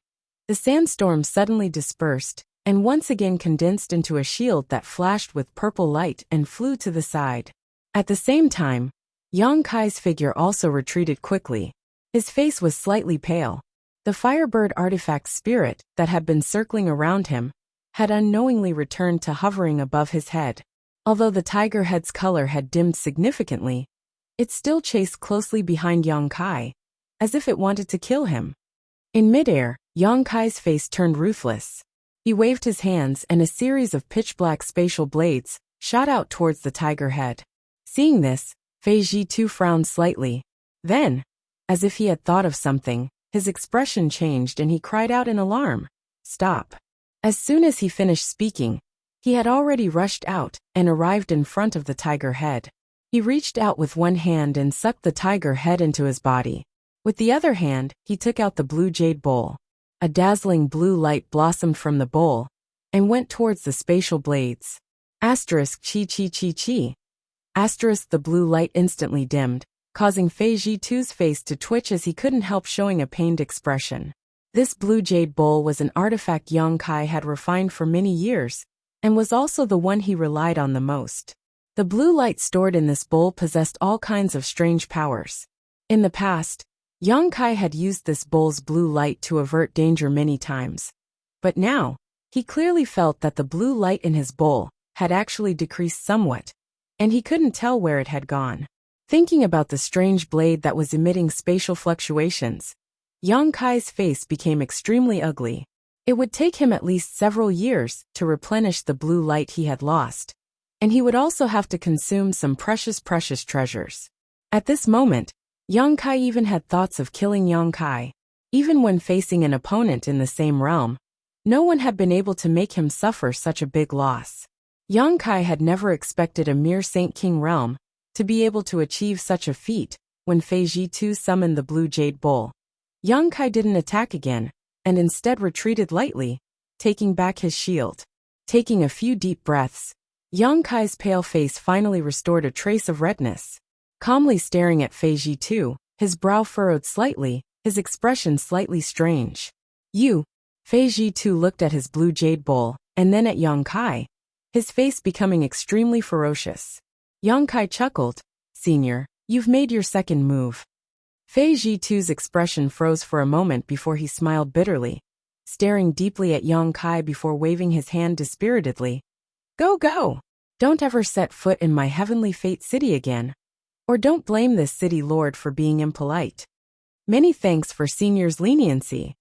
the sandstorm suddenly dispersed and once again condensed into a shield that flashed with purple light and flew to the side. At the same time, Yang Kai's figure also retreated quickly. His face was slightly pale. The Firebird artifact spirit that had been circling around him had unknowingly returned to hovering above his head. Although the tiger head's color had dimmed significantly, it still chased closely behind Yang Kai, as if it wanted to kill him. In midair, Yang Kai's face turned ruthless. He waved his hands and a series of pitch-black spatial blades shot out towards the tiger head. Seeing this, Fei Jitu frowned slightly. Then, as if he had thought of something, his expression changed and he cried out in alarm. Stop. As soon as he finished speaking, he had already rushed out and arrived in front of the tiger head. He reached out with one hand and sucked the tiger head into his body. With the other hand, he took out the blue jade bowl. A dazzling blue light blossomed from the bowl, and went towards the spatial blades. Asterisk chi chi chi chi. Asterisk the blue light instantly dimmed, causing Fei Zhitu's face to twitch as he couldn't help showing a pained expression. This blue jade bowl was an artifact Yang Kai had refined for many years, and was also the one he relied on the most. The blue light stored in this bowl possessed all kinds of strange powers. In the past, Yang Kai had used this bowl's blue light to avert danger many times. But now, he clearly felt that the blue light in his bowl had actually decreased somewhat, and he couldn't tell where it had gone. Thinking about the strange blade that was emitting spatial fluctuations, Yang Kai's face became extremely ugly. It would take him at least several years to replenish the blue light he had lost, and he would also have to consume some precious treasures. At this moment, Yang Kai even had thoughts of killing Yang Kai. Even when facing an opponent in the same realm, no one had been able to make him suffer such a big loss. Yang Kai had never expected a mere Saint King realm to be able to achieve such a feat. When Fei Zhitu summoned the blue jade bowl, Yang Kai didn't attack again, and instead retreated lightly, taking back his shield. Taking a few deep breaths, Yang Kai's pale face finally restored a trace of redness. Calmly staring at Fei Zhitu, his brow furrowed slightly, his expression slightly strange. Fei Zhitu looked at his blue jade bowl, and then at Yang Kai, his face becoming extremely ferocious. Yang Kai chuckled, "Senior, you've made your second move." Fei Zhitu's expression froze for a moment before he smiled bitterly, staring deeply at Yang Kai before waving his hand dispiritedly. Go! Don't ever set foot in my heavenly fate city again. Or don't blame this city lord for being impolite. Many thanks for Senior's leniency.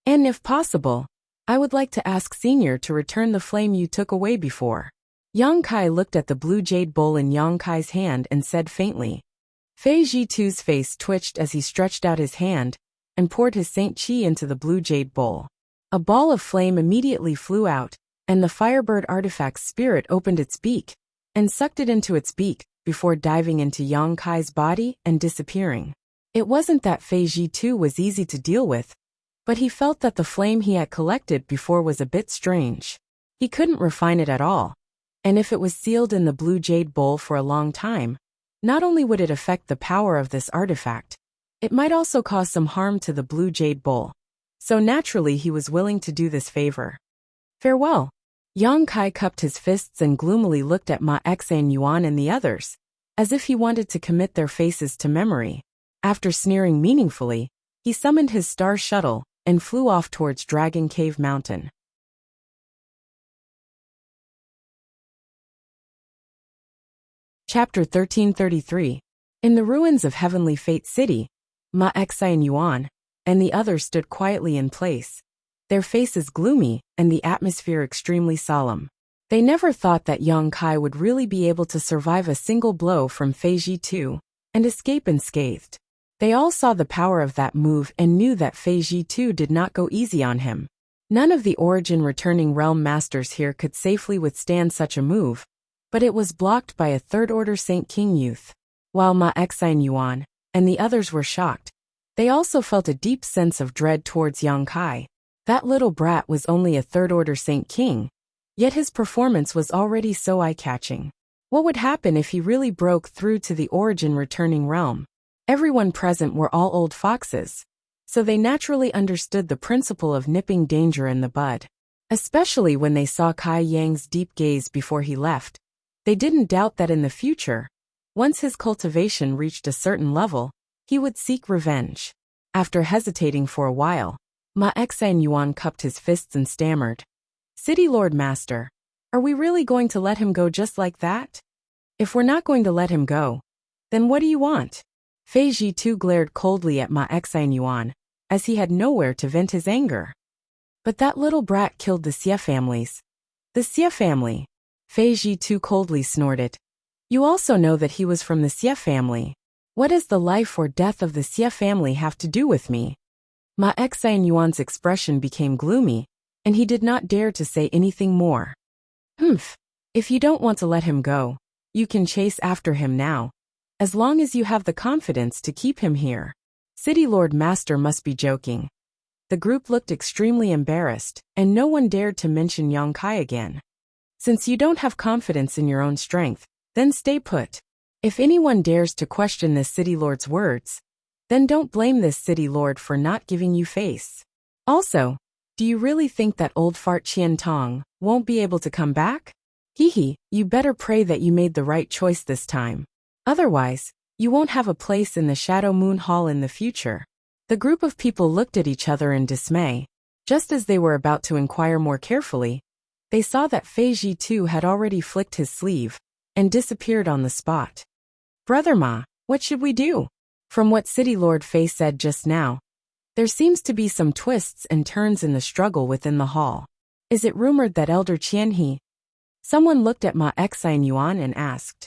And if possible, I would like to ask Senior to return the flame you took away before. Yang Kai looked at the blue jade bowl in Yang Kai's hand and said faintly. Fei Zhitu's face twitched as he stretched out his hand and poured his Saint Qi into the blue jade bowl. A ball of flame immediately flew out, and the firebird artifact's spirit opened its beak and sucked it into its beak before diving into Yang Kai's body and disappearing. It wasn't that Fei Zhitu was easy to deal with, but he felt that the flame he had collected before was a bit strange. He couldn't refine it at all. And if it was sealed in the blue jade bowl for a long time, not only would it affect the power of this artifact, it might also cause some harm to the blue jade bowl. So naturally he was willing to do this favor. Farewell. Yang Kai cupped his fists and gloomily looked at Ma Xan Yuan and the others, as if he wanted to commit their faces to memory. After sneering meaningfully, he summoned his star shuttle and flew off towards Dragon Cave Mountain. Chapter 1333. In the ruins of Heavenly Fate City, Ma Xan Yuan and the others stood quietly in place, their faces gloomy and the atmosphere extremely solemn. They never thought that Yang Kai would really be able to survive a single blow from Fei Zhitu and escape unscathed. They all saw the power of that move and knew that Fei Zhitu did not go easy on him. None of the origin returning realm masters here could safely withstand such a move, but it was blocked by a third-order Saint King youth. While Ma Xan Yuan and the others were shocked, they also felt a deep sense of dread towards Yang Kai. That little brat was only a third-order Saint King, yet his performance was already so eye-catching. What would happen if he really broke through to the origin returning realm? Everyone present were all old foxes, so they naturally understood the principle of nipping danger in the bud. Especially when they saw Kai Yang's deep gaze before he left. They didn't doubt that in the future, once his cultivation reached a certain level, he would seek revenge. After hesitating for a while, Ma Xan Yuan cupped his fists and stammered. City Lord Master, are we really going to let him go just like that? If we're not going to let him go, then what do you want? Fei Zhitu glared coldly at Ma Xan Yuan, as he had nowhere to vent his anger. But that little brat killed the Xie families. The Xie family. Fei Zhitu coldly snorted. You also know that he was from the Xie family. What does the life or death of the Xie family have to do with me? Ma Xan Yuan's expression became gloomy, and he did not dare to say anything more. If you don't want to let him go, you can chase after him now, as long as you have the confidence to keep him here. City Lord Master must be joking. The group looked extremely embarrassed, and no one dared to mention Yang Kai again. Since you don't have confidence in your own strength, then stay put. If anyone dares to question this city lord's words, then don't blame this city lord for not giving you face. Also, do you really think that old fart Qian Tong won't be able to come back? Hee, you better pray that you made the right choice this time. Otherwise, you won't have a place in the Shadow Moon Hall in the future. The group of people looked at each other in dismay. Just as they were about to inquire more carefully, they saw that Fei Ji too had already flicked his sleeve and disappeared on the spot. Brother Ma, what should we do? From what City Lord Fei said just now, there seems to be some twists and turns in the struggle within the hall. Is it rumored that Elder Qian He? Someone looked at Ma Xian Yuan and asked.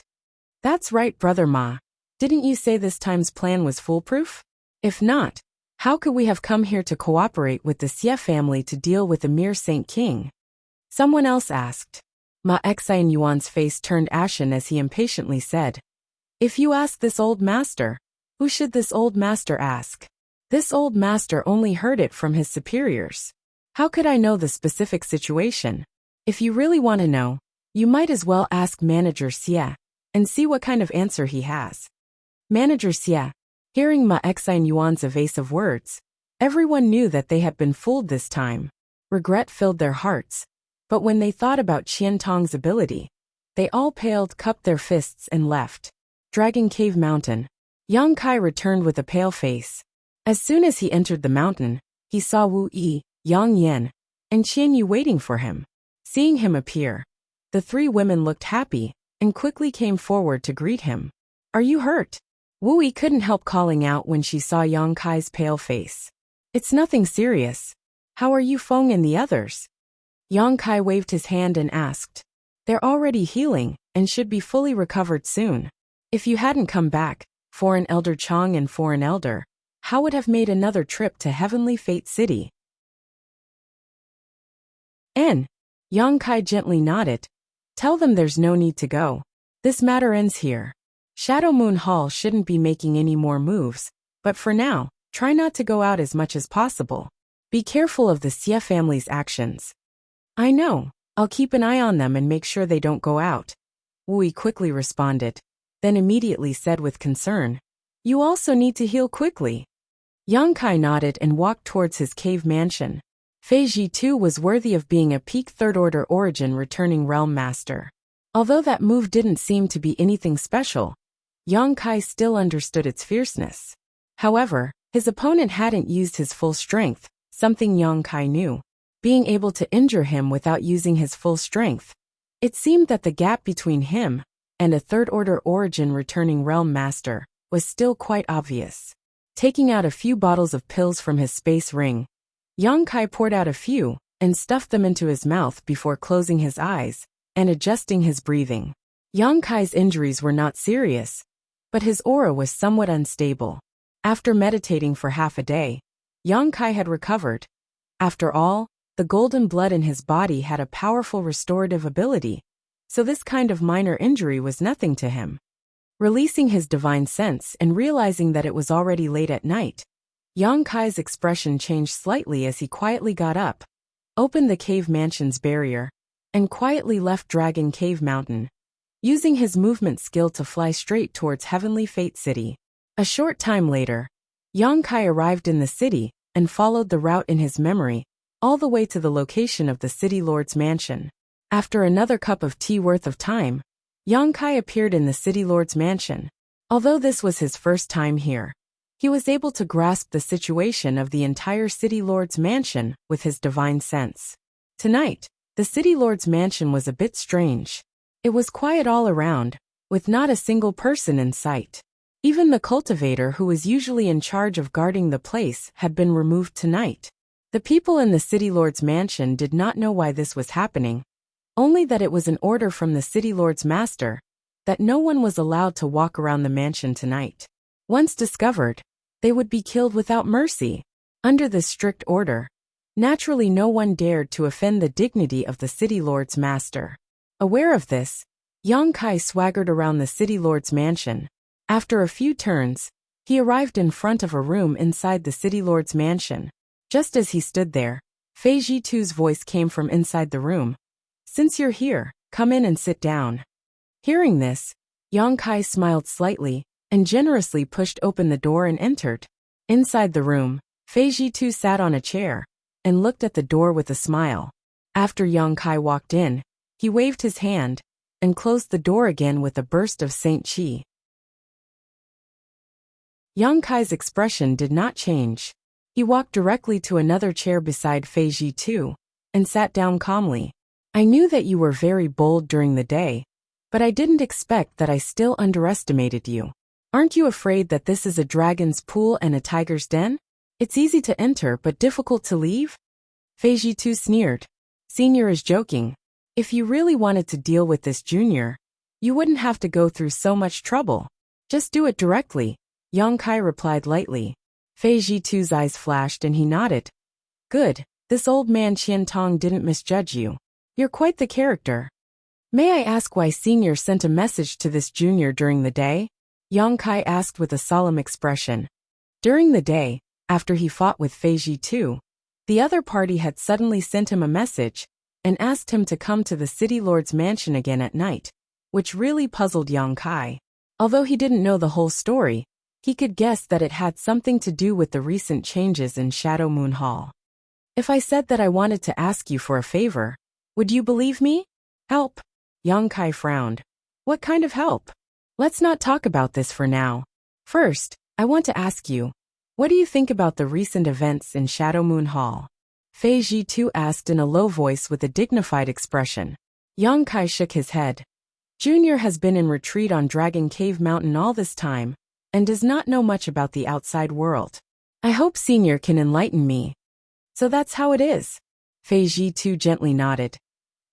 That's right, Brother Ma. Didn't you say this time's plan was foolproof? If not, how could we have come here to cooperate with the Xie family to deal with the mere Saint King? Someone else asked. Ma Xian Yuan's face turned ashen as he impatiently said. If you ask this old master, who should this old master ask? This old master only heard it from his superiors. How could I know the specific situation? If you really want to know, you might as well ask Manager Xie and see what kind of answer he has. Manager Xie, hearing Ma Xian Yuan's evasive words, everyone knew that they had been fooled this time. Regret filled their hearts, but when they thought about Qian Tong's ability, they all paled, cupped their fists and left. Dragon Cave Mountain. Yang Kai returned with a pale face. As soon as he entered the mountain, he saw Wu Yi, Yang Yan, and Qian Yu waiting for him. Seeing him appear, the three women looked happy and quickly came forward to greet him. Are you hurt? Wu Yi couldn't help calling out when she saw Yang Kai's pale face. It's nothing serious. How are you, Feng and the others? Yang Kai waved his hand and asked. They're already healing and should be fully recovered soon. If you hadn't come back, Foreign Elder Chong and Foreign Elder, how would have made another trip to Heavenly Fate City? Yang Kai gently nodded. Tell them there's no need to go. This matter ends here. Shadow Moon Hall shouldn't be making any more moves, but for now, try not to go out as much as possible. Be careful of the Xie family's actions. I know. I'll keep an eye on them and make sure they don't go out. Wu Yi quickly responded, then immediately said with concern, You also need to heal quickly. Yang Kai nodded and walked towards his cave mansion. Fei Ji too was worthy of being a peak third-order origin returning realm master. Although that move didn't seem to be anything special, Yang Kai still understood its fierceness. However, his opponent hadn't used his full strength, something Yang Kai knew. Being able to injure him without using his full strength. It seemed that the gap between him and a third-order origin returning realm master was still quite obvious. Taking out a few bottles of pills from his space ring, Yang Kai poured out a few and stuffed them into his mouth before closing his eyes and adjusting his breathing. Yang Kai's injuries were not serious, but his aura was somewhat unstable. After meditating for half a day, Yang Kai had recovered. After all, the golden blood in his body had a powerful restorative ability, so this kind of minor injury was nothing to him. Releasing his divine sense and realizing that it was already late at night, Yang Kai's expression changed slightly as he quietly got up, opened the cave mansion's barrier, and quietly left Dragon Cave Mountain, using his movement skill to fly straight towards Heavenly Fate City. A short time later, Yang Kai arrived in the city and followed the route in his memory, all the way to the location of the City Lord's mansion. After another cup of tea worth of time, Yang Kai appeared in the City Lord's mansion. Although this was his first time here, he was able to grasp the situation of the entire City Lord's mansion with his divine sense. Tonight, the City Lord's mansion was a bit strange. It was quiet all around, with not a single person in sight. Even the cultivator who was usually in charge of guarding the place had been removed tonight. The people in the City Lord's mansion did not know why this was happening, only that it was an order from the City Lord's master that no one was allowed to walk around the mansion tonight. Once discovered, they would be killed without mercy. Under this strict order, naturally no one dared to offend the dignity of the City Lord's master. Aware of this, Yang Kai swaggered around the City Lord's mansion. After a few turns, he arrived in front of a room inside the City Lord's mansion. Just as he stood there, Fei Jitu's voice came from inside the room. "Since you're here, come in and sit down." Hearing this, Yang Kai smiled slightly and generously pushed open the door and entered. Inside the room, Fei Jitu sat on a chair and looked at the door with a smile. After Yang Kai walked in, he waved his hand and closed the door again with a burst of Saint Qi. Yang Kai's expression did not change. He walked directly to another chair beside Fei Jitu and sat down calmly. "I knew that you were very bold during the day, but I didn't expect that I still underestimated you. Aren't you afraid that this is a dragon's pool and a tiger's den? It's easy to enter but difficult to leave?" Fei Jitu sneered. "Senior is joking. If you really wanted to deal with this junior, you wouldn't have to go through so much trouble. Just do it directly," Yang Kai replied lightly. Fei Jitu's eyes flashed and he nodded. "Good, this old man Qian Tong didn't misjudge you. You're quite the character. May I ask why Senior sent a message to this junior during the day?" Yang Kai asked with a solemn expression. During the day, after he fought with Fei Jitu, the other party had suddenly sent him a message and asked him to come to the city lord's mansion again at night, which really puzzled Yang Kai. Although he didn't know the whole story, he could guess that it had something to do with the recent changes in Shadow Moon Hall. "If I said that I wanted to ask you for a favor, would you believe me?" "Help?" Yang Kai frowned. "What kind of help? Let's not talk about this for now. First, I want to ask you, what do you think about the recent events in Shadow Moon Hall?" Fei Jitu asked in a low voice with a dignified expression. Yang Kai shook his head. Junior has been in retreat on Dragon Cave Mountain all this time, and does not know much about the outside world. I hope Senior can enlighten me. So that's how it is. Fei Jitu gently nodded.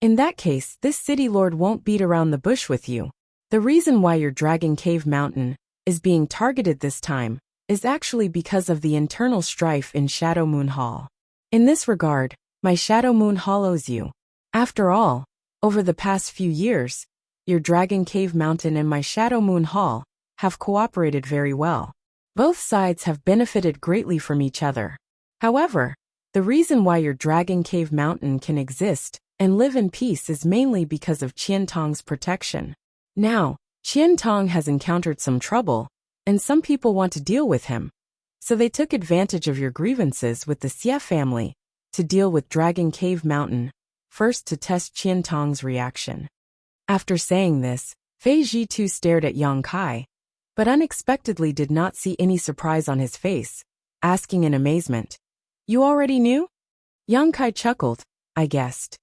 In that case, this city lord won't beat around the bush with you. The reason why your Dragon Cave Mountain is being targeted this time is actually because of the internal strife in Shadow Moon Hall. In this regard, my Shadow Moon Hall owes you. After all, over the past few years, your Dragon Cave Mountain and my Shadow Moon Hall have cooperated very well. Both sides have benefited greatly from each other. However, the reason why your Dragon Cave Mountain can exist and live in peace is mainly because of Qian Tong's protection. Now, Qian Tong has encountered some trouble, and some people want to deal with him. So they took advantage of your grievances with the Xie family to deal with Dragon Cave Mountain, first to test Qian Tong's reaction. After saying this, Fei Jitu stared at Yang Kai, but unexpectedly did not see any surprise on his face, asking in amazement, "You already knew?" Yang Kai chuckled, "I guessed."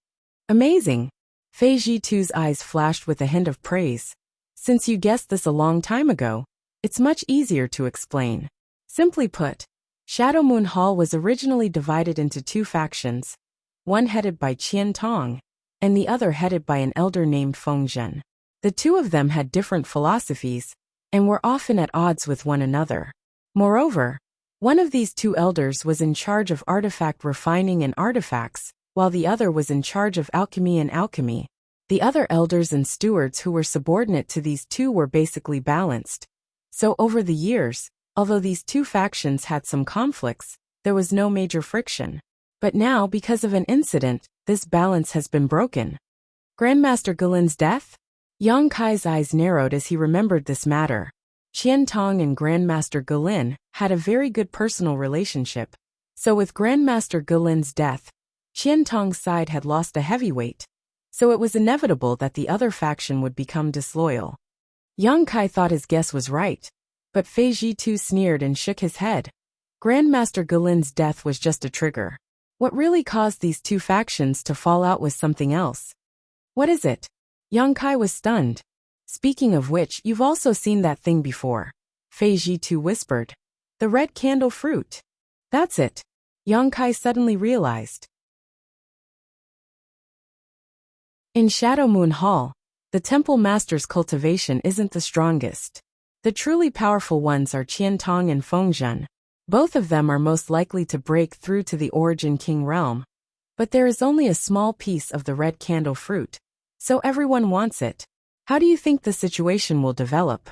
"Amazing." Fei Jitu's eyes flashed with a hint of praise. "Since you guessed this a long time ago, it's much easier to explain. Simply put, Shadow Moon Hall was originally divided into two factions, one headed by Qian Tong, and the other headed by an elder named Feng Zhen. The two of them had different philosophies, and were often at odds with one another. Moreover, one of these two elders was in charge of artifact refining and artifacts, while the other was in charge of alchemy and alchemy. The other elders and stewards who were subordinate to these two were basically balanced. So over the years, although these two factions had some conflicts, there was no major friction. But now, because of an incident, this balance has been broken. Grandmaster Gulin's death? Yang Kai's eyes narrowed as he remembered this matter. Qian Tong and Grandmaster Gulin had a very good personal relationship. So with Grandmaster Gulin's death, Qian Tong's side had lost a heavyweight. So it was inevitable that the other faction would become disloyal. Yang Kai thought his guess was right, but Fei Jitu sneered and shook his head. Grandmaster Gulin's death was just a trigger. What really caused these two factions to fall out was something else. What is it? Yang Kai was stunned. Speaking of which, you've also seen that thing before. Fei Jitu whispered. The red candle fruit. That's it. Yang Kai suddenly realized. In Shadow Moon Hall, the temple master's cultivation isn't the strongest. The truly powerful ones are Qian Tong and Feng Zhen. Both of them are most likely to break through to the Origin King realm. But there is only a small piece of the red candle fruit, so everyone wants it. How do you think the situation will develop?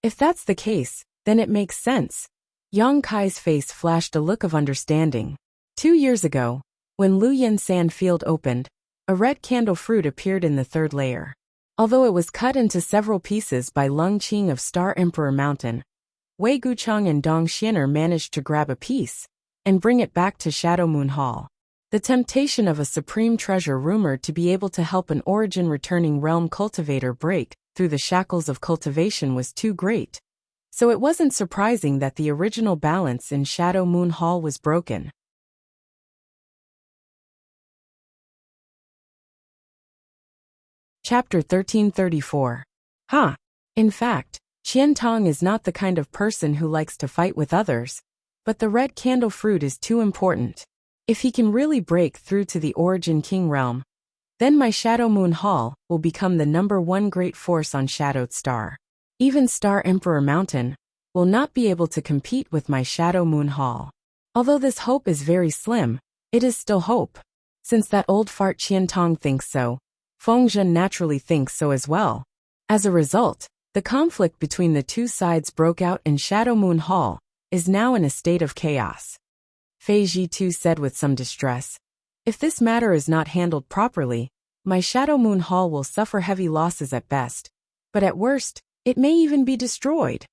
If that's the case, then it makes sense. Yang Kai's face flashed a look of understanding. 2 years ago, when Lu Yin Sand Field opened, a red candle fruit appeared in the third layer. Although it was cut into several pieces by Lung Qing of Star Emperor Mountain, Wei Gucheng and Dong Xianer managed to grab a piece and bring it back to Shadow Moon Hall. The temptation of a supreme treasure rumored to be able to help an origin-returning realm cultivator break through the shackles of cultivation was too great. So it wasn't surprising that the original balance in Shadow Moon Hall was broken. Chapter 1334. In fact, Qian Tong is not the kind of person who likes to fight with others, but the red candle fruit is too important. If he can really break through to the Origin King realm, then my Shadow Moon Hall will become the #1 great force on Shadowed Star. Even Star Emperor Mountain will not be able to compete with my Shadow Moon Hall. Although this hope is very slim, it is still hope. Since that old fart Qian Tong thinks so, Feng Zhen naturally thinks so as well. As a result, the conflict between the two sides broke out in Shadow Moon Hall is now in a state of chaos. Fei Zhitu said with some distress, "If this matter is not handled properly, my Shadow Moon Hall will suffer heavy losses at best, but at worst, it may even be destroyed."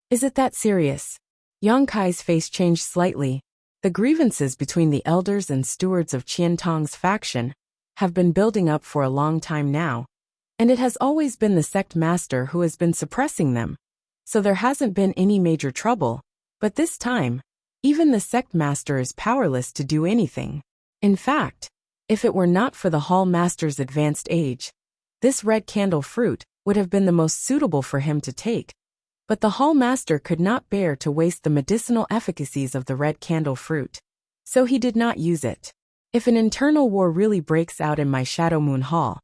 "Is it that serious?" Yang Kai's face changed slightly. The grievances between the elders and stewards of Qian Tong's faction have been building up for a long time now, and it has always been the sect master who has been suppressing them, so there hasn't been any major trouble, but this time, even the sect master is powerless to do anything. In fact, if it were not for the hall master's advanced age, this red candle fruit would have been the most suitable for him to take, but the hall master could not bear to waste the medicinal efficacies of the red candle fruit, so he did not use it. If an internal war really breaks out in my Shadow Moon Hall,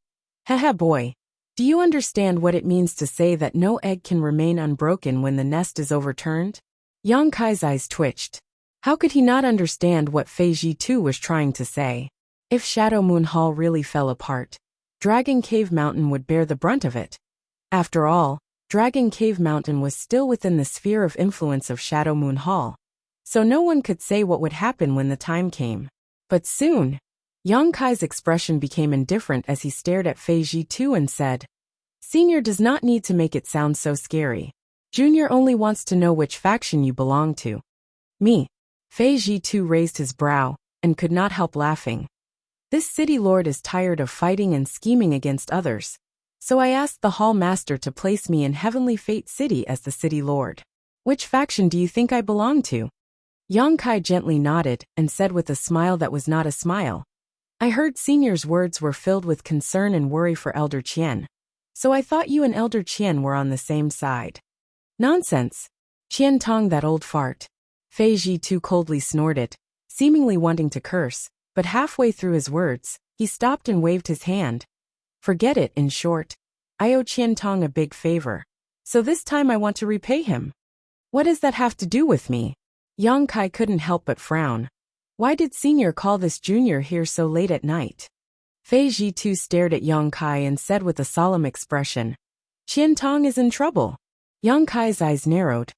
haha boy, do you understand what it means to say that no egg can remain unbroken when the nest is overturned? Yang Kai's eyes twitched. How could he not understand what Fei Zhitu was trying to say? If Shadow Moon Hall really fell apart, Dragon Cave Mountain would bear the brunt of it. After all, Dragon Cave Mountain was still within the sphere of influence of Shadow Moon Hall, so no one could say what would happen when the time came. But soon, Yang Kai's expression became indifferent as he stared at Fei Zhitu and said, "Senior does not need to make it sound so scary. Junior only wants to know which faction you belong to." "Me?" Fei Zhitu raised his brow and could not help laughing. "This city lord is tired of fighting and scheming against others, so I asked the hall master to place me in Heavenly Fate City as the city lord. Which faction do you think I belong to?" Yang Kai gently nodded and said with a smile that was not a smile, "I heard Senior's words were filled with concern and worry for Elder Qian, so I thought you and Elder Qian were on the same side." "Nonsense. Qian Tong, that old fart." Fei Zhitu coldly snorted, seemingly wanting to curse, but halfway through his words, he stopped and waved his hand. "Forget it, in short. I owe Qian Tong a big favor, so this time I want to repay him." "What does that have to do with me?" Yang Kai couldn't help but frown. Why did Senior call this junior here so late at night? Fei Zhitu stared at Yang Kai and said with a solemn expression, "Qian Tong is in trouble." Yang Kai's eyes narrowed.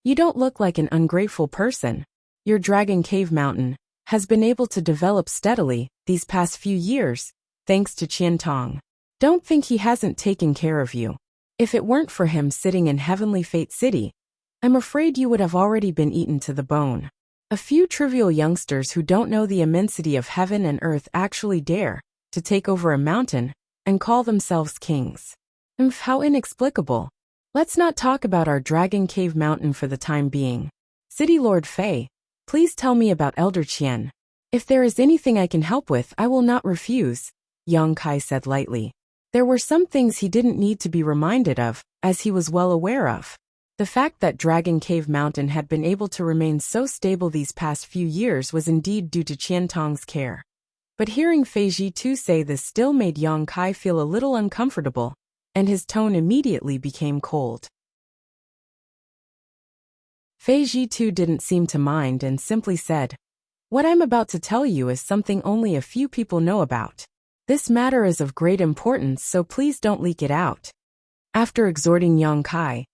"You don't look like an ungrateful person. Your Dragon Cave Mountain has been able to develop steadily these past few years, thanks to Qian Tong. Don't think he hasn't taken care of you. If it weren't for him sitting in Heavenly Fate City, I'm afraid you would have already been eaten to the bone. A few trivial youngsters who don't know the immensity of heaven and earth actually dare to take over a mountain and call themselves kings. How inexplicable. Let's not talk about our Dragon Cave Mountain for the time being. City Lord Fei, please tell me about Elder Qian. If there is anything I can help with, I will not refuse," Yang Kai said lightly. There were some things he didn't need to be reminded of, as he was well aware of. The fact that Dragon Cave Mountain had been able to remain so stable these past few years was indeed due to Qian Tong's care. But hearing Fei Zhitu say this still made Yang Kai feel a little uncomfortable, and his tone immediately became cold. Fei Zhitu didn't seem to mind and simply said, "What I'm about to tell you is something only a few people know about. This matter is of great importance, so please don't leak it out." After exhorting Yang Kai,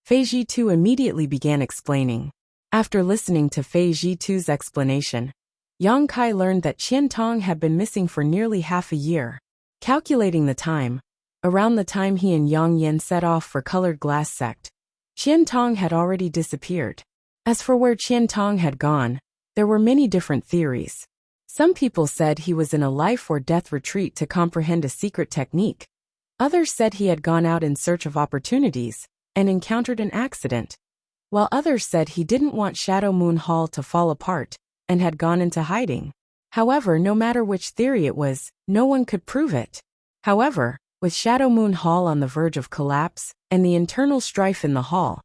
Fei Zhitu immediately began explaining. After listening to Fei Zhitu's explanation, Yang Kai learned that Qian Tong had been missing for nearly half a year. Calculating the time, around the time he and Yang Yin set off for Colored Glass Sect, Qian Tong had already disappeared. As for where Qian Tong had gone, there were many different theories. Some people said he was in a life-or-death retreat to comprehend a secret technique. Others said he had gone out in search of opportunities and encountered an accident, while others said he didn't want Shadow Moon Hall to fall apart and had gone into hiding. However, no matter which theory it was, no one could prove it. However, with Shadow Moon Hall on the verge of collapse and the internal strife in the hall,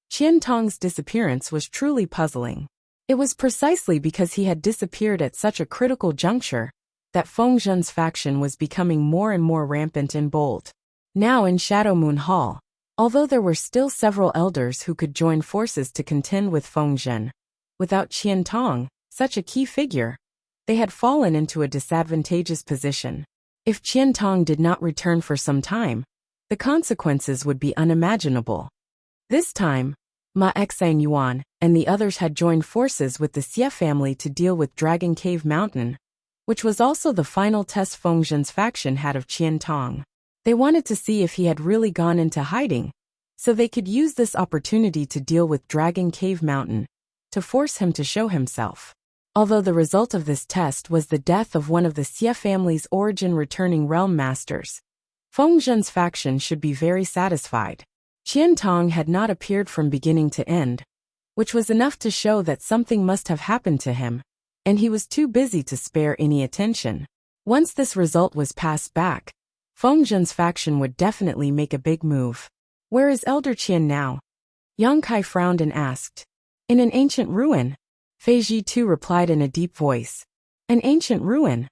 Qian Tong's disappearance was truly puzzling. It was precisely because he had disappeared at such a critical juncture that Feng Zhen's faction was becoming more and more rampant and bold. Now in Shadow Moon Hall, although there were still several elders who could join forces to contend with Feng Zhen, without Qian Tong, such a key figure, they had fallen into a disadvantageous position. If Qian Tong did not return for some time, the consequences would be unimaginable. This time, Ma Xang Yuan and the others had joined forces with the Xie family to deal with Dragon Cave Mountain, which was also the final test Feng Zhen's faction had of Qian Tong. They wanted to see if he had really gone into hiding, so they could use this opportunity to deal with Dragon Cave Mountain, to force him to show himself. Although the result of this test was the death of one of the Xie family's origin-returning realm masters, Feng Zhen's faction should be very satisfied. Qian Tong had not appeared from beginning to end, which was enough to show that something must have happened to him, and he was too busy to spare any attention. Once this result was passed back, Feng Zhen's faction would definitely make a big move. Where is Elder Qian now? Yang Kai frowned and asked. In an ancient ruin. Fei Ji too replied in a deep voice. An ancient ruin?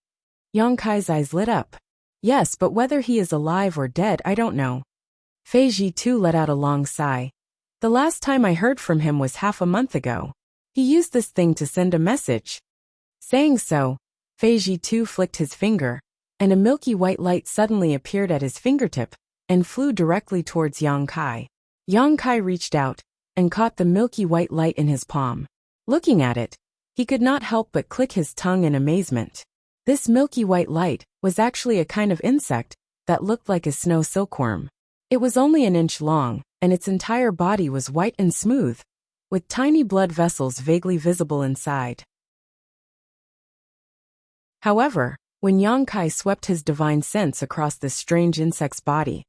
Yang Kai's eyes lit up. Yes, but whether he is alive or dead, I don't know. Fei Ji too let out a long sigh. The last time I heard from him was half a month ago. He used this thing to send a message. Saying so, Fei Ji too flicked his finger, and a milky white light suddenly appeared at his fingertip and flew directly towards Yang Kai. Yang Kai reached out and caught the milky white light in his palm. Looking at it, he could not help but click his tongue in amazement. This milky white light was actually a kind of insect that looked like a snow silkworm. It was only an inch long, and its entire body was white and smooth, with tiny blood vessels vaguely visible inside. However, when Yang Kai swept his divine sense across this strange insect's body,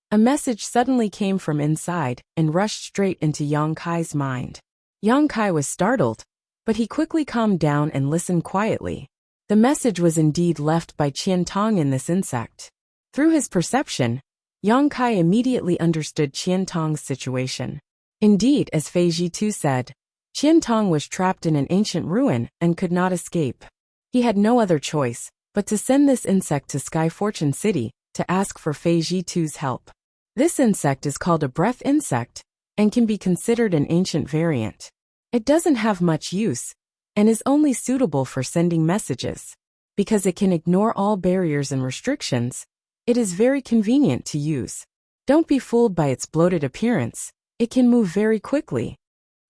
a message suddenly came from inside and rushed straight into Yang Kai's mind. Yang Kai was startled, but he quickly calmed down and listened quietly. The message was indeed left by Qian Tong in this insect. Through his perception, Yang Kai immediately understood Qian Tong's situation. Indeed, as Fei Ji too said, Qian Tong was trapped in an ancient ruin and could not escape. He had no other choice but to send this insect to Sky Fortune City to ask for Fei Ji too's help. This insect is called a breath insect and can be considered an ancient variant. It doesn't have much use and is only suitable for sending messages. Because it can ignore all barriers and restrictions, it is very convenient to use. Don't be fooled by its bloated appearance. It can move very quickly.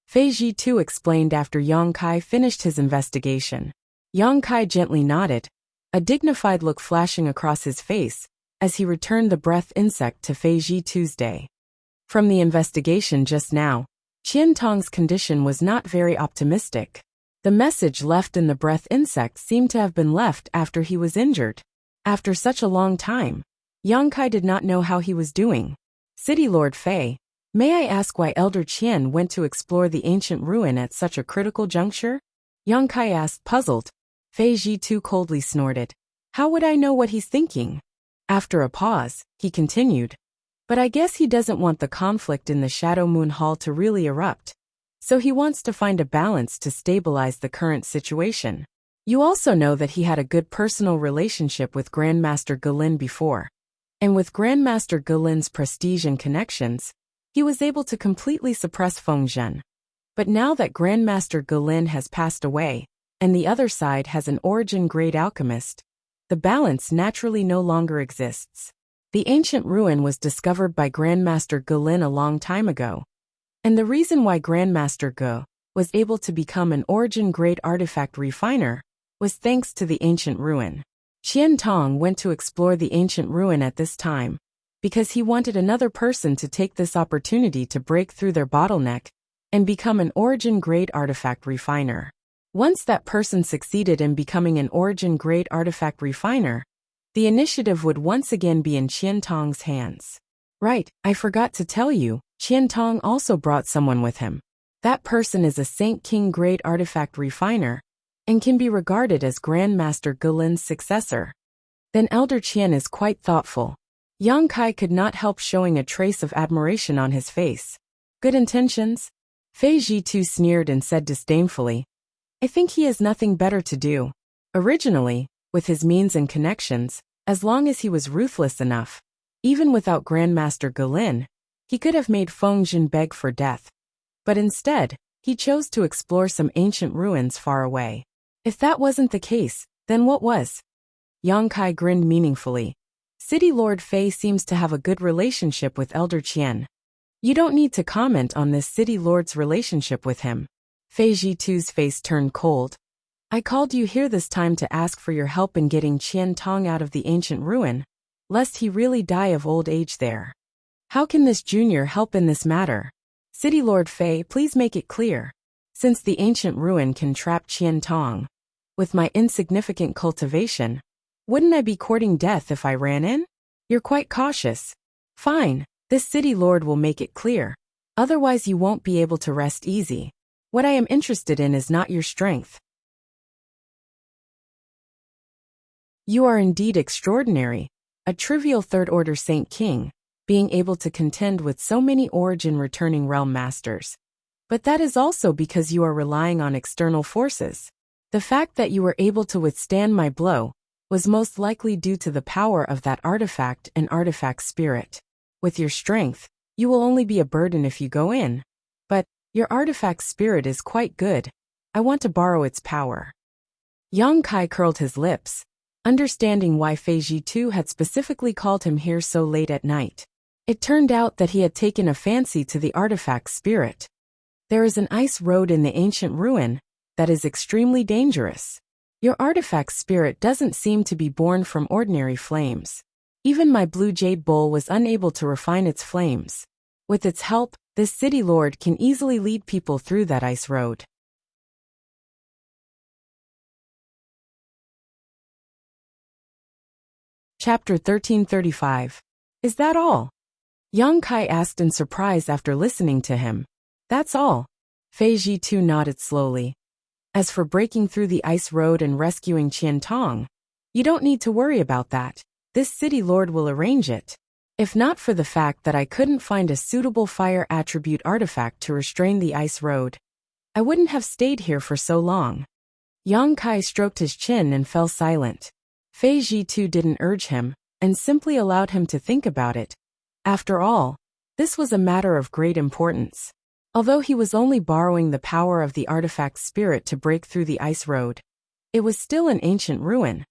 Fei Ji too explained after Yang Kai finished his investigation. Yang Kai gently nodded, a dignified look flashing across his face as he returned the breath insect to Fei Ji Tuesday. From the investigation just now, Qian Tong's condition was not very optimistic. The message left in the breath insect seemed to have been left after he was injured. After such a long time, Yang Kai did not know how he was doing. City Lord Fei, may I ask why Elder Qian went to explore the ancient ruin at such a critical juncture? Yang Kai asked, puzzled. Fei Ji too coldly snorted. How would I know what he's thinking? After a pause, he continued. But I guess he doesn't want the conflict in the Shadow Moon Hall to really erupt. So he wants to find a balance to stabilize the current situation. You also know that he had a good personal relationship with Grandmaster Gelin before. And with Grandmaster Gelin's prestige and connections, he was able to completely suppress Feng Zhen. But now that Grandmaster Gelin has passed away, and the other side has an origin-grade alchemist, the balance naturally no longer exists. The ancient ruin was discovered by Grandmaster Gelin a long time ago. And the reason why Grandmaster Ge was able to become an origin-grade artifact refiner was thanks to the ancient ruin. Qian Tong went to explore the ancient ruin at this time, because he wanted another person to take this opportunity to break through their bottleneck and become an origin-grade artifact refiner. Once that person succeeded in becoming an origin-grade artifact refiner, the initiative would once again be in Qian Tong's hands. Right, I forgot to tell you, Qian Tong also brought someone with him. That person is a Saint King-grade artifact refiner, and can be regarded as Grandmaster Gulin's successor. Then Elder Qian is quite thoughtful. Yang Kai could not help showing a trace of admiration on his face. Good intentions? Fei Zhitu sneered and said disdainfully, I think he has nothing better to do. Originally, with his means and connections, as long as he was ruthless enough, even without Grandmaster Gulin, he could have made Feng Jin beg for death. But instead, he chose to explore some ancient ruins far away. If that wasn't the case, then what was? Yang Kai grinned meaningfully. City Lord Fei seems to have a good relationship with Elder Qian. You don't need to comment on this City Lord's relationship with him. Fei Zhitu's face turned cold. I called you here this time to ask for your help in getting Qian Tong out of the ancient ruin, lest he really die of old age there. How can this junior help in this matter? City Lord Fei, please make it clear. Since the ancient ruin can trap Qian Tong, with my insignificant cultivation, wouldn't I be courting death if I ran in? You're quite cautious. Fine, this City Lord will make it clear. Otherwise you won't be able to rest easy. What I am interested in is not your strength. You are indeed extraordinary, a trivial third-order Saint King, being able to contend with so many origin-returning realm masters. But that is also because you are relying on external forces. The fact that you were able to withstand my blow was most likely due to the power of that artifact and artifact spirit. With your strength, you will only be a burden if you go in. But your artifact spirit is quite good. I want to borrow its power. Yang Kai curled his lips, understanding why Fei Zhitu had specifically called him here so late at night. It turned out that he had taken a fancy to the artifact spirit. There is an ice road in the ancient ruin that is extremely dangerous. Your artifact spirit doesn't seem to be born from ordinary flames. Even my blue jade bowl was unable to refine its flames. With its help, this city lord can easily lead people through that ice road. Chapter 1335. Is that all? Yang Kai asked in surprise after listening to him. That's all. Fei Zhitu nodded slowly. As for breaking through the ice road and rescuing Qian Tong, you don't need to worry about that. This city lord will arrange it. If not for the fact that I couldn't find a suitable fire attribute artifact to restrain the ice road, I wouldn't have stayed here for so long. Yang Kai stroked his chin and fell silent. Fei Zhitu didn't urge him, and simply allowed him to think about it. After all, this was a matter of great importance. Although he was only borrowing the power of the artifact spirit to break through the ice road, it was still an ancient ruin,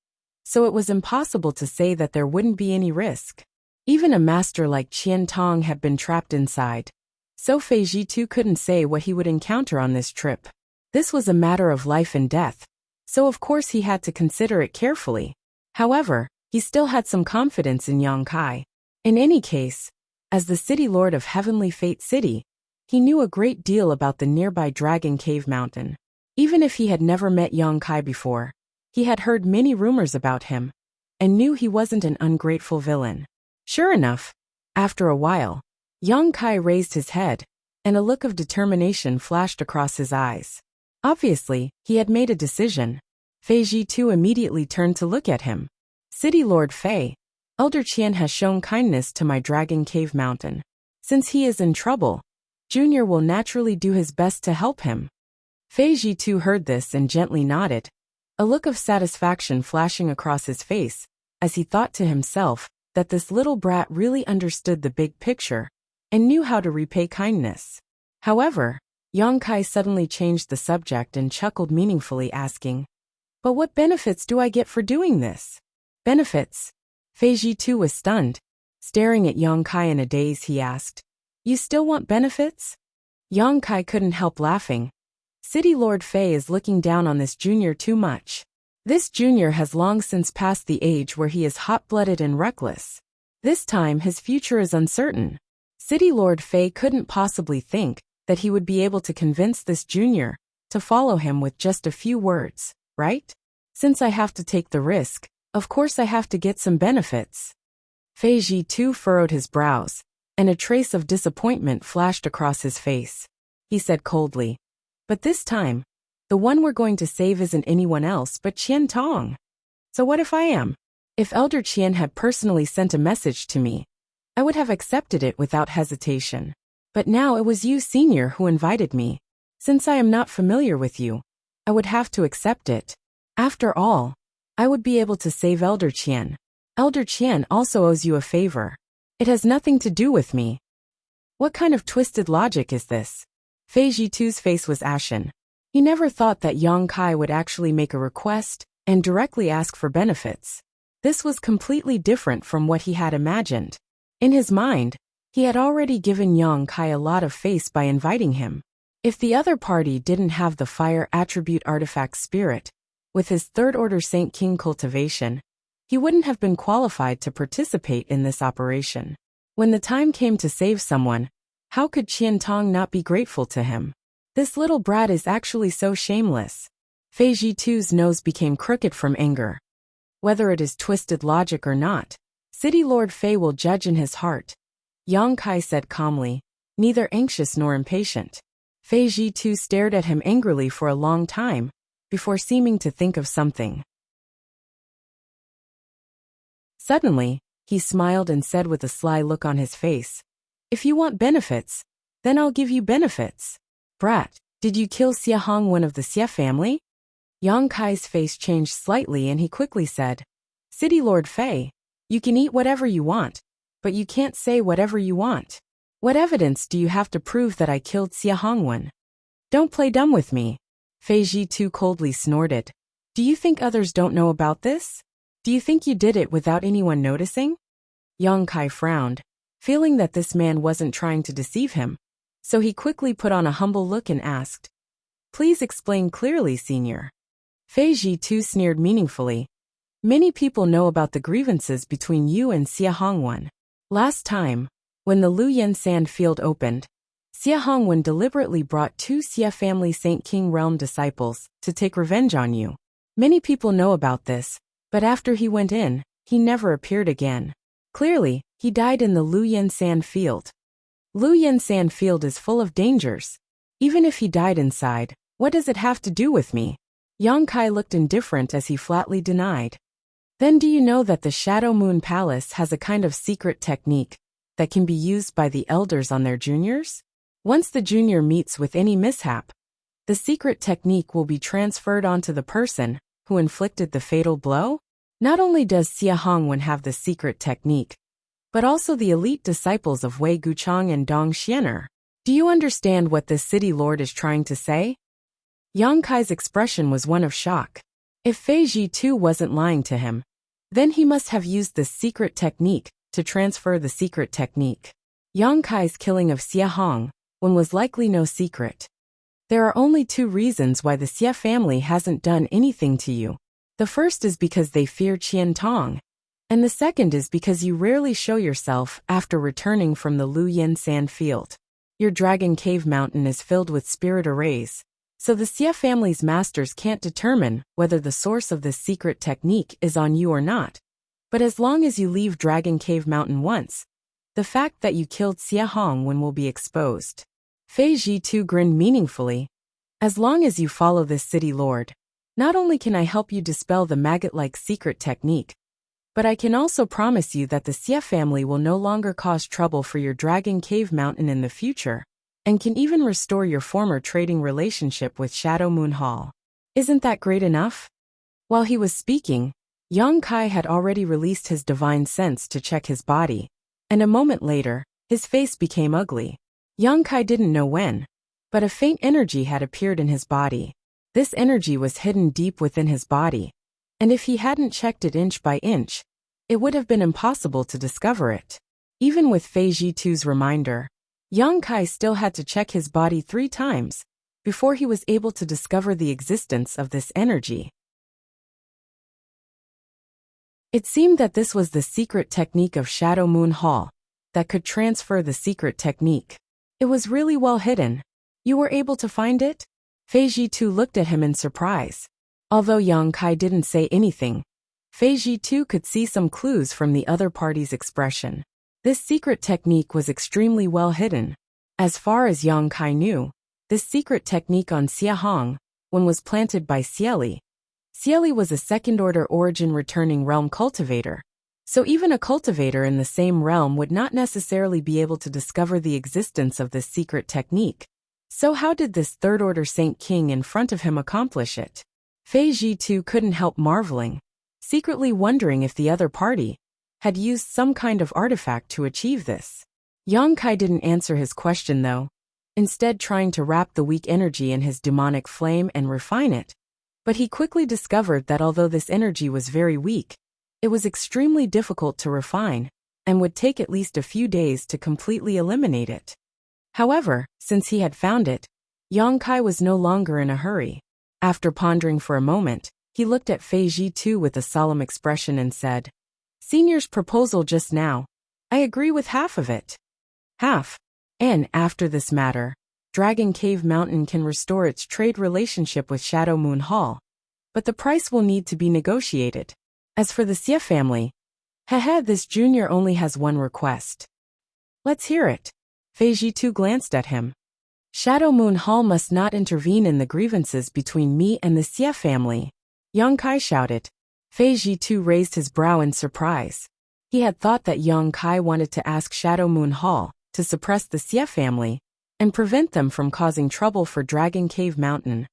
so it was impossible to say that there wouldn't be any risk. Even a master like Qian Tong had been trapped inside, so Fei Zhitu couldn't say what he would encounter on this trip. This was a matter of life and death, so of course he had to consider it carefully. However, he still had some confidence in Yang Kai. In any case, as the city lord of Heavenly Fate City, he knew a great deal about the nearby Dragon Cave Mountain. Even if he had never met Yang Kai before, he had heard many rumors about him, and knew he wasn't an ungrateful villain. Sure enough, after a while, Yang Kai raised his head, and a look of determination flashed across his eyes. Obviously, he had made a decision. Fei Zhitu immediately turned to look at him. City Lord Fei, Elder Qian has shown kindness to my Dragon Cave Mountain. Since he is in trouble, Junior will naturally do his best to help him. Fei Zhitu heard this and gently nodded, a look of satisfaction flashing across his face, as he thought to himself that this little brat really understood the big picture, and knew how to repay kindness. However, Yang Kai suddenly changed the subject and chuckled meaningfully, asking, But what benefits do I get for doing this? Benefits? Fei Zhitu was stunned. Staring at Yang Kai in a daze, he asked, You still want benefits? Yang Kai couldn't help laughing. City Lord Fei is looking down on this junior too much. This junior has long since passed the age where he is hot-blooded and reckless. This time his future is uncertain. City Lord Fei couldn't possibly think that he would be able to convince this junior to follow him with just a few words, right? Since I have to take the risk, of course I have to get some benefits. Fei Ji too furrowed his brows, and a trace of disappointment flashed across his face. He said coldly, "But this time, the one we're going to save isn't anyone else but Qian Tong. So what if I am? If Elder Qian had personally sent a message to me, I would have accepted it without hesitation. But now it was you, Senior, who invited me. Since I am not familiar with you, I would have to accept it. After all, I would be able to save Elder Qian. Elder Qian also owes you a favor. It has nothing to do with me." What kind of twisted logic is this? Fei Jitu's face was ashen. He never thought that Yang Kai would actually make a request and directly ask for benefits. This was completely different from what he had imagined. In his mind, he had already given Yang Kai a lot of face by inviting him. If the other party didn't have the fire attribute artifact spirit, with his third-order Saint King cultivation, he wouldn't have been qualified to participate in this operation. When the time came to save someone, how could Qian Tong not be grateful to him? This little brat is actually so shameless. Fei Jitu's nose became crooked from anger. Whether it is twisted logic or not, City Lord Fei will judge in his heart, Yang Kai said calmly, neither anxious nor impatient. Fei Jitu stared at him angrily for a long time, before seeming to think of something. Suddenly, he smiled and said with a sly look on his face, "If you want benefits, then I'll give you benefits. Brat, did you kill Xia Hong, one of the Xia family?" Yang Kai's face changed slightly and he quickly said, "City Lord Fei, you can eat whatever you want, but you can't say whatever you want. What evidence do you have to prove that I killed Xia Hongwen? Don't play dumb with me." Fei Jitu coldly snorted. "Do you think others don't know about this? Do you think you did it without anyone noticing?" Yang Kai frowned, feeling that this man wasn't trying to deceive him, so he quickly put on a humble look and asked, "Please explain clearly, Senior." Fei Jitu sneered meaningfully. "Many people know about the grievances between you and Xia Hongwen. Last time, when the Luyan Sand Field opened, Xia Hongwen deliberately brought 2 Xia family Saint King Realm disciples to take revenge on you. Many people know about this, but after he went in, he never appeared again. Clearly, he died in the Luyan Sand Field. Luyan Sand Field is full of dangers. Even if he died inside, what does it have to do with me?" Yang Kai looked indifferent as he flatly denied. "Then do you know that the Shadow Moon Palace has a kind of secret technique that can be used by the elders on their juniors? Once the junior meets with any mishap, the secret technique will be transferred onto the person who inflicted the fatal blow? Not only does Xia Hongwen have the secret technique, but also the elite disciples of Wei Guchang and Dong Xiener. Do you understand what this city lord is trying to say?" Yang Kai's expression was one of shock. If Fei Jitu wasn't lying to him, then he must have used this secret technique to transfer the secret technique. Yang Kai's killing of Xia Hongwen was likely no secret. There are only 2 reasons why the Xia family hasn't done anything to you. The first is because they fear Qian Tong, and the second is because you rarely show yourself after returning from the Luyan Sand Field. Your Dragon Cave Mountain is filled with spirit arrays, so the Xia family's masters can't determine whether the source of this secret technique is on you or not. But as long as you leave Dragon Cave Mountain once, the fact that you killed Xia Hongwen will be exposed. Fei Jitu grinned meaningfully. "As long as you follow this city lord, not only can I help you dispel the maggot-like secret technique, but I can also promise you that the Xia family will no longer cause trouble for your Dragon Cave Mountain in the future, and can even restore your former trading relationship with Shadow Moon Hall. Isn't that great enough?" While he was speaking, Yang Kai had already released his divine sense to check his body, and a moment later, his face became ugly. Yang Kai didn't know when, but a faint energy had appeared in his body. This energy was hidden deep within his body, and if he hadn't checked it inch by inch, it would have been impossible to discover it. Even with Fei Jitu's reminder, Yang Kai still had to check his body 3 times before he was able to discover the existence of this energy. It seemed that this was the secret technique of Shadow Moon Hall that could transfer the secret technique. It was really well hidden. You were able to find it? Fei Jitu looked at him in surprise. Although Yang Kai didn't say anything, Fei Jitu could see some clues from the other party's expression. This secret technique was extremely well hidden. As far as Yang Kai knew, this secret technique on Xia Hong, when was planted by Xieli. Xieli was a second-order origin returning realm cultivator, so even a cultivator in the same realm would not necessarily be able to discover the existence of this secret technique. So how did this third-order Saint King in front of him accomplish it? Fei Jitu couldn't help marveling, secretly wondering if the other party had used some kind of artifact to achieve this. Yang Kai didn't answer his question though, instead trying to wrap the weak energy in his demonic flame and refine it. But he quickly discovered that although this energy was very weak, it was extremely difficult to refine, and would take at least a few days to completely eliminate it. However, since he had found it, Yang Kai was no longer in a hurry. After pondering for a moment, he looked at Fei Jitu with a solemn expression and said, "Senior's proposal just now, I agree with half of it." Half. And after this matter, Dragon Cave Mountain can restore its trade relationship with Shadow Moon Hall, but the price will need to be negotiated. As for the Xie family, this junior only has one request. Let's hear it. Fei Jitu glanced at him. Shadow Moon Hall must not intervene in the grievances between me and the Xie family, Yang Kai shouted. Fei Jitu raised his brow in surprise. He had thought that Yang Kai wanted to ask Shadow Moon Hall to suppress the Xie family and prevent them from causing trouble for Dragon Cave Mountain.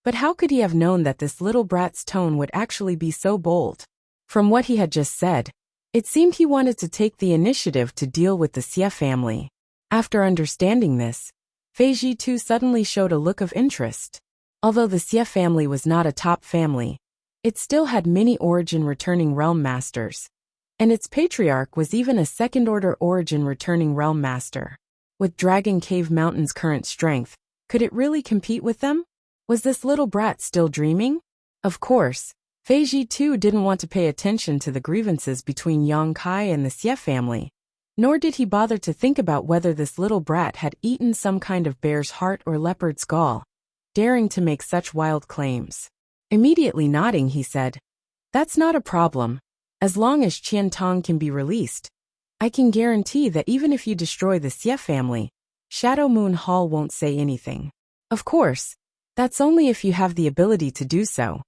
But how could he have known that this little brat's tone would actually be so bold? From what he had just said, it seemed he wanted to take the initiative to deal with the Xie family. After understanding this, Fei Jitu suddenly showed a look of interest. Although the Xie family was not a top family, it still had many origin returning realm masters, and its patriarch was even a second-order origin returning realm master. With Dragon Cave Mountain's current strength, could it really compete with them? Was this little brat still dreaming? Of course, Fei Jitu didn't want to pay attention to the grievances between Yang Kai and the Xie family, nor did he bother to think about whether this little brat had eaten some kind of bear's heart or leopard's gall, daring to make such wild claims. Immediately nodding, he said, "That's not a problem. As long as Qian Tong can be released, I can guarantee that even if you destroy the Xie family, Shadow Moon Hall won't say anything. Of course, that's only if you have the ability to do so."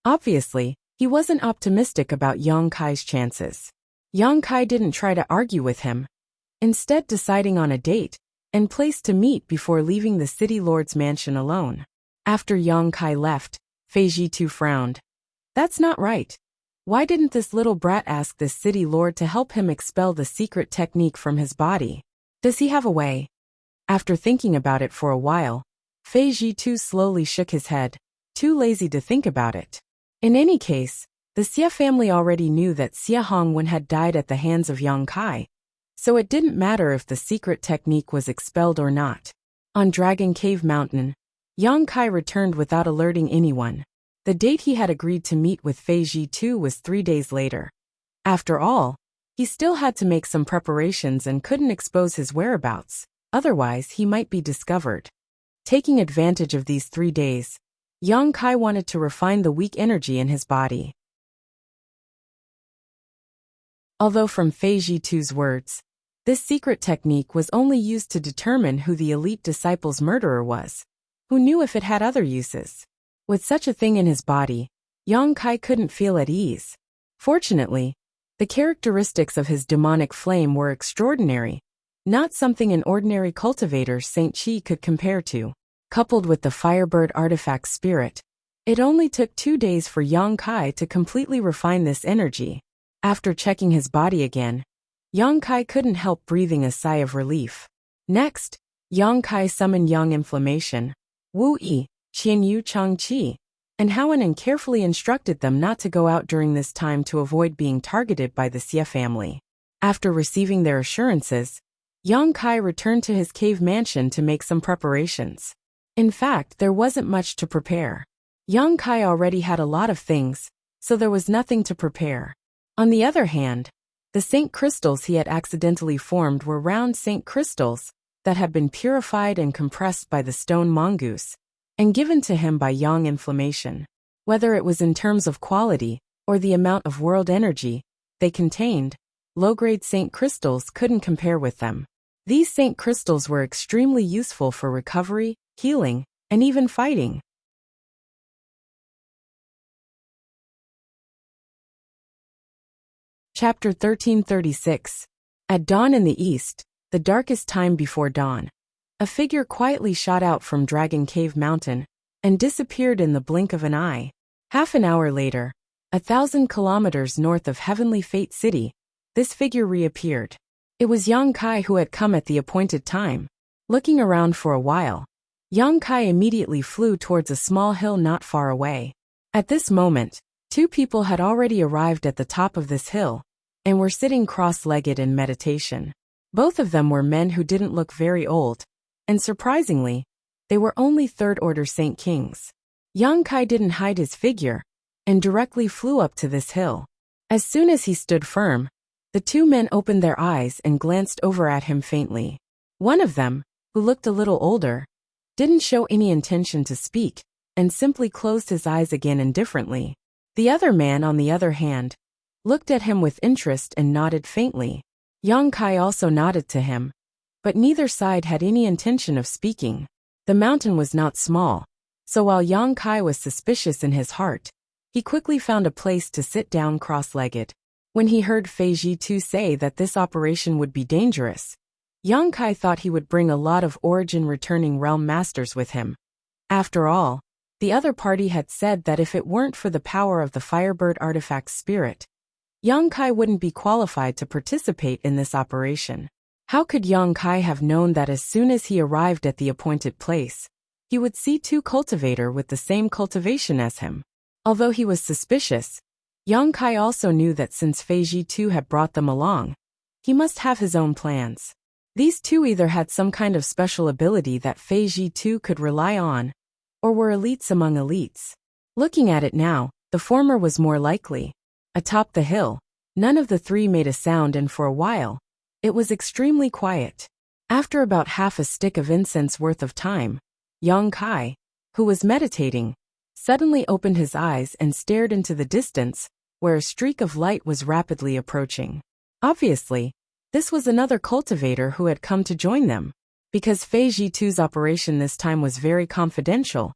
Obviously, he wasn't optimistic about Yang Kai's chances. Yang Kai didn't try to argue with him, instead deciding on a date and place to meet before leaving the city lord's mansion alone. After Yang Kai left, Fei Jitu frowned. That's not right. Why didn't this little brat ask this city lord to help him expel the secret technique from his body? Does he have a way? After thinking about it for a while, Fei Jitu slowly shook his head, too lazy to think about it. In any case, the Xie family already knew that Xie Hongwen had died at the hands of Yang Kai, so it didn't matter if the secret technique was expelled or not. On Dragon Cave Mountain, Yang Kai returned without alerting anyone. The date he had agreed to meet with Fei Jitu was 3 days later. After all, he still had to make some preparations and couldn't expose his whereabouts, otherwise he might be discovered. Taking advantage of these 3 days, Yang Kai wanted to refine the weak energy in his body. Although from Fei Jitu's words, this secret technique was only used to determine who the elite disciple's murderer was, who knew if it had other uses? With such a thing in his body, Yang Kai couldn't feel at ease. Fortunately, the characteristics of his demonic flame were extraordinary, not something an ordinary cultivator Saint Chi could compare to. Coupled with the Firebird artifact spirit, it only took 2 days for Yang Kai to completely refine this energy. After checking his body again, Yang Kai couldn't help breathing a sigh of relief. Next, Yang Kai summoned Yang Inflammation, Wu Yi, Qian Yu Chang Qi, and Howenan carefully instructed them not to go out during this time to avoid being targeted by the Xie family. After receiving their assurances, Yang Kai returned to his cave mansion to make some preparations. In fact, there wasn't much to prepare. Yang Kai already had a lot of things, so there was nothing to prepare. On the other hand, the Saint crystals he had accidentally formed were round Saint crystals that had been purified and compressed by the stone mongoose and given to him by yang inflammation. Whether it was in terms of quality or the amount of world energy they contained, low-grade Saint crystals couldn't compare with them. These Saint crystals were extremely useful for recovery, healing, and even fighting. Chapter 1336. At dawn in the east, the darkest time before dawn, a figure quietly shot out from Dragon Cave Mountain and disappeared in the blink of an eye. Half an hour later, 1,000 kilometers north of Heavenly Fate City, this figure reappeared. It was Yang Kai who had come at the appointed time. Looking around for a while, Yang Kai immediately flew towards a small hill not far away. At this moment, 2 people had already arrived at the top of this hill and were sitting cross-legged in meditation. Both of them were men who didn't look very old, and surprisingly, they were only third-order Saint Kings. Yang Kai didn't hide his figure and directly flew up to this hill. As soon as he stood firm, the 2 men opened their eyes and glanced over at him faintly. One of them, who looked a little older, didn't show any intention to speak and simply closed his eyes again indifferently. The other man, on the other hand, looked at him with interest and nodded faintly. Yang Kai also nodded to him, but neither side had any intention of speaking. The mountain was not small, so while Yang Kai was suspicious in his heart, he quickly found a place to sit down cross-legged. When he heard Fei Ji-tu say that this operation would be dangerous, Yang Kai thought he would bring a lot of origin-returning realm masters with him. After all, the other party had said that if it weren't for the power of the Firebird artifact spirit, Yang Kai wouldn't be qualified to participate in this operation. How could Yang Kai have known that as soon as he arrived at the appointed place, he would see 2 cultivators with the same cultivation as him? Although he was suspicious, Yang Kai also knew that since Fei Ji-tu had brought them along, he must have his own plans. These 2 either had some kind of special ability that Fei Ji-tu could rely on, or were elites among elites. Looking at it now, the former was more likely. Atop the hill, none of the 3 made a sound, and for a while, it was extremely quiet. After about half a stick of incense worth of time, Yang Kai, who was meditating, suddenly opened his eyes and stared into the distance, where a streak of light was rapidly approaching. Obviously, this was another cultivator who had come to join them. Because Fei Ji-tu's operation this time was very confidential,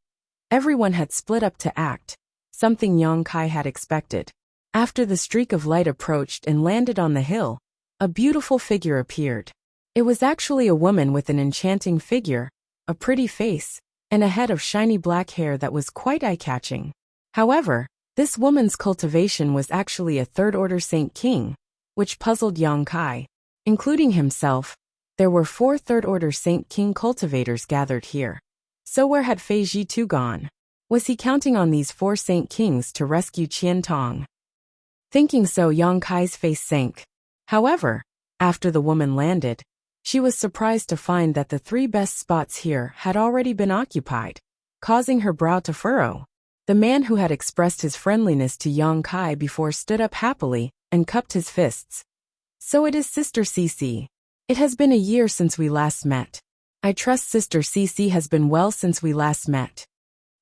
everyone had split up to act, something Yang Kai had expected. After the streak of light approached and landed on the hill, a beautiful figure appeared. It was actually a woman with an enchanting figure, a pretty face, and a head of shiny black hair that was quite eye-catching. However, this woman's cultivation was actually a third-order Saint King, which puzzled Yang Kai. Including himself, there were 4 third-order Saint King cultivators gathered here. So where had Fei Ji-tu gone? Was he counting on these 4 Saint Kings to rescue Qian Tong? Thinking so, Yang Kai's face sank. However, after the woman landed, she was surprised to find that the 3 best spots here had already been occupied, causing her brow to furrow. The man who had expressed his friendliness to Yang Kai before stood up happily and cupped his fists. So it is Sister Cici. It has been a year since we last met. I trust Sister Cici has been well since we last met.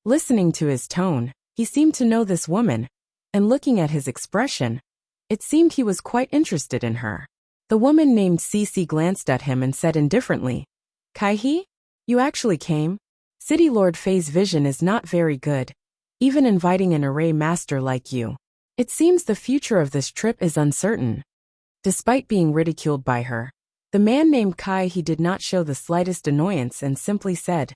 Listening to his tone, he seemed to know this woman, and looking at his expression, it seemed he was quite interested in her. The woman named Cici glanced at him and said indifferently, "Kai-he? You actually came? City Lord Fei's vision is not very good, even inviting an array master like you. It seems the future of this trip is uncertain." Despite being ridiculed by her, the man named Kai he did not show the slightest annoyance and simply said,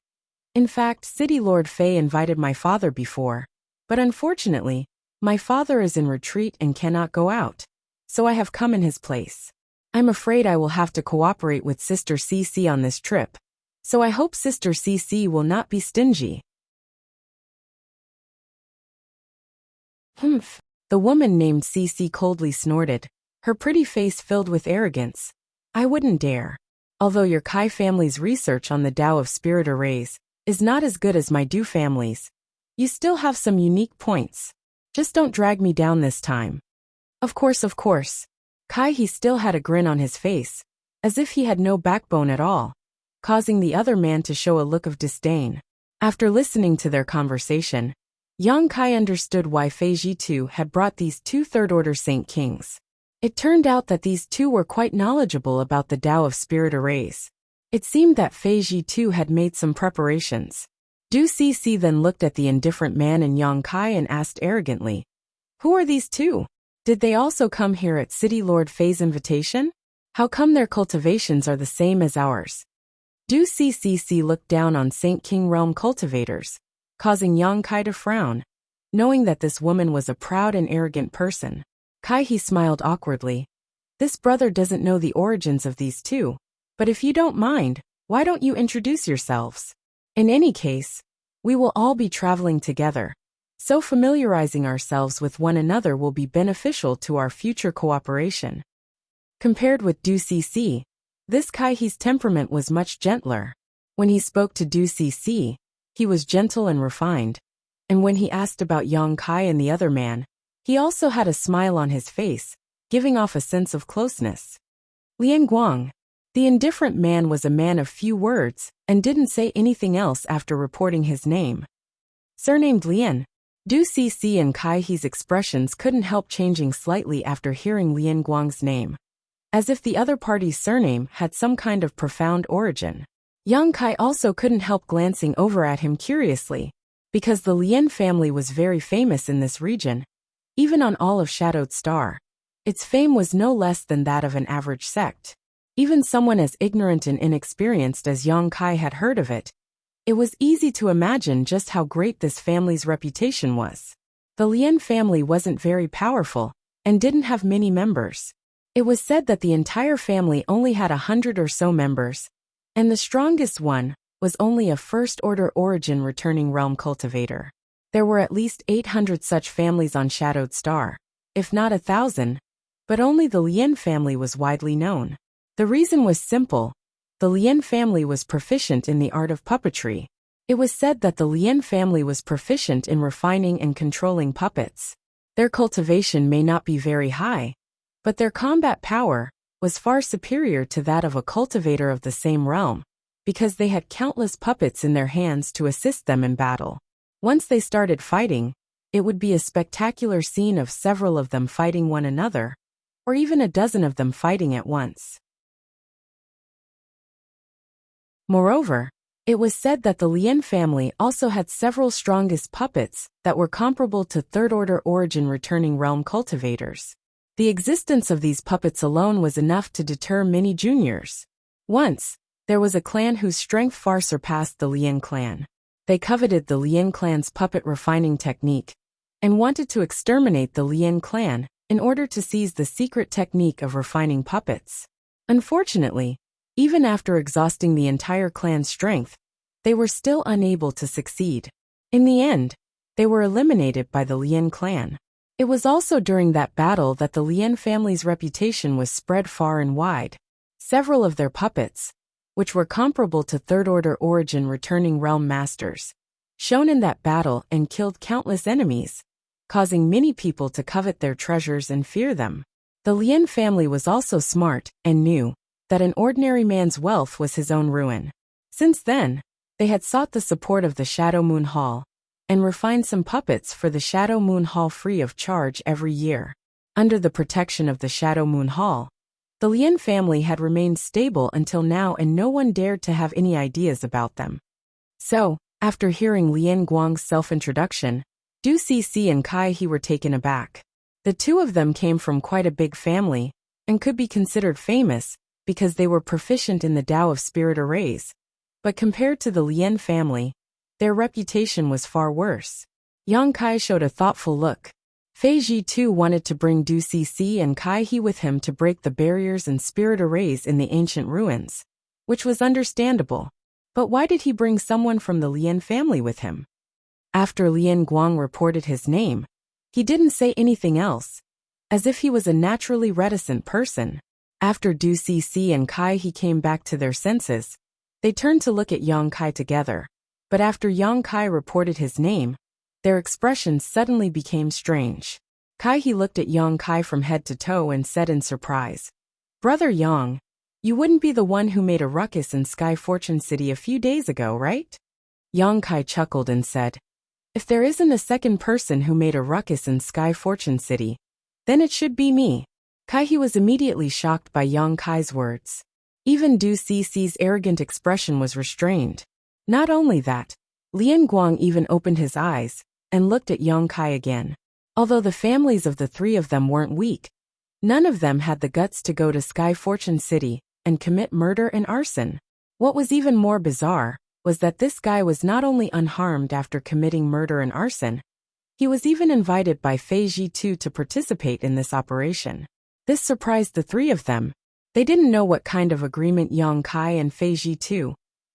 "In fact, City Lord Fei invited my father before, but unfortunately, my father is in retreat and cannot go out, so I have come in his place. I'm afraid I will have to cooperate with Sister Cici on this trip, so I hope Sister Cici will not be stingy." "Humph." The woman named Cici coldly snorted, her pretty face filled with arrogance. "I wouldn't dare. Although your Kai family's research on the Tao of Spirit Arrays is not as good as my Du family's, you still have some unique points. Just don't drag me down this time." Of course, of course. Kai he still had a grin on his face, as if he had no backbone at all, causing the other man to show a look of disdain. After listening to their conversation, Yang Kai understood why Fei Jitu had brought these two third-order Saint Kings. It turned out that these two were quite knowledgeable about the Tao of spirit arrays. It seemed that Fei Jitu had made some preparations. Du Cc then looked at the indifferent man and Yang Kai and asked arrogantly, "Who are these two? Did they also come here at City Lord Fei's invitation? How come their cultivations are the same as ours?" Du Cc looked down on Saint King Realm cultivators, causing Yang Kai to frown, knowing that this woman was a proud and arrogant person. Kai he smiled awkwardly. This brother doesn't know the origins of these two, but if you don't mind, why don't you introduce yourselves? In any case, we will all be traveling together, so familiarizing ourselves with one another will be beneficial to our future cooperation. Compared with Du Cc, this Kai he's temperament was much gentler. When he spoke to Du Cc, he was gentle and refined, and when he asked about Yang Kai and the other man, he also had a smile on his face, giving off a sense of closeness. Lian Guang, the indifferent man, was a man of few words and didn't say anything else after reporting his name. Surnamed Lian, Du Cc and Kai he's expressions couldn't help changing slightly after hearing Lian Guang's name, as if the other party's surname had some kind of profound origin. Yang Kai also couldn't help glancing over at him curiously, because the Lian family was very famous in this region, even on all of Shadowed Star. Its fame was no less than that of an average sect. Even someone as ignorant and inexperienced as Yang Kai had heard of it. It was easy to imagine just how great this family's reputation was. The Lian family wasn't very powerful and didn't have many members. It was said that the entire family only had 100 or so members, and the strongest one was only a first-order origin returning realm cultivator. There were at least 800 such families on Shadowed Star, if not 1,000, but only the Lian family was widely known. The reason was simple. The Lian family was proficient in the art of puppetry. It was said that the Lian family was proficient in refining and controlling puppets. Their cultivation may not be very high, but their combat power was far superior to that of a cultivator of the same realm, because they had countless puppets in their hands to assist them in battle. Once they started fighting, it would be a spectacular scene of several of them fighting one another, or even a dozen of them fighting at once. Moreover, it was said that the Lian family also had several strongest puppets that were comparable to third-order origin returning realm cultivators. The existence of these puppets alone was enough to deter many juniors. Once, there was a clan whose strength far surpassed the Lian clan. They coveted the Lian clan's puppet refining technique and wanted to exterminate the Lian clan in order to seize the secret technique of refining puppets. Unfortunately, even after exhausting the entire clan's strength, they were still unable to succeed. In the end, they were eliminated by the Lian clan. It was also during that battle that the Lian family's reputation was spread far and wide. Several of their puppets, which were comparable to third-order origin returning realm masters, shone in that battle and killed countless enemies, causing many people to covet their treasures and fear them. The Lian family was also smart and knew that an ordinary man's wealth was his own ruin. Since then, they had sought the support of the Shadow Moon Hall and refined some puppets for the Shadow Moon Hall free of charge every year. Under the protection of the Shadow Moon Hall, the Lian family had remained stable until now, and no one dared to have any ideas about them. So, after hearing Lian Guang's self-introduction, Du Cc and Kai he were taken aback. The two of them came from quite a big family and could be considered famous because they were proficient in the Tao of spirit arrays, but compared to the Lian family, their reputation was far worse. Yang Kai showed a thoughtful look. Fei Ji too wanted to bring Du Cc and Kai he with him to break the barriers and spirit arrays in the ancient ruins, which was understandable. But why did he bring someone from the Lian family with him? After Lian Guang reported his name, he didn't say anything else, as if he was a naturally reticent person. After Du Cc and Kai he came back to their senses, they turned to look at Yang Kai together. But after Yang Kai reported his name, their expressions suddenly became strange. Kai He looked at Yang Kai from head to toe and said in surprise, "Brother Yang, you wouldn't be the one who made a ruckus in Sky Fortune City a few days ago, right?" Yang Kai chuckled and said, "If there isn't a second person who made a ruckus in Sky Fortune City, then it should be me." Kai He was immediately shocked by Yang Kai's words. Even Du Cici's arrogant expression was restrained. Not only that, Lian Guang even opened his eyes and looked at Yang Kai again. Although the families of the three of them weren't weak, none of them had the guts to go to Sky Fortune City and commit murder and arson. What was even more bizarre was that this guy was not only unharmed after committing murder and arson, he was even invited by Fei Ji to participate in this operation. This surprised the three of them. They didn't know what kind of agreement Yang Kai and Fei Ji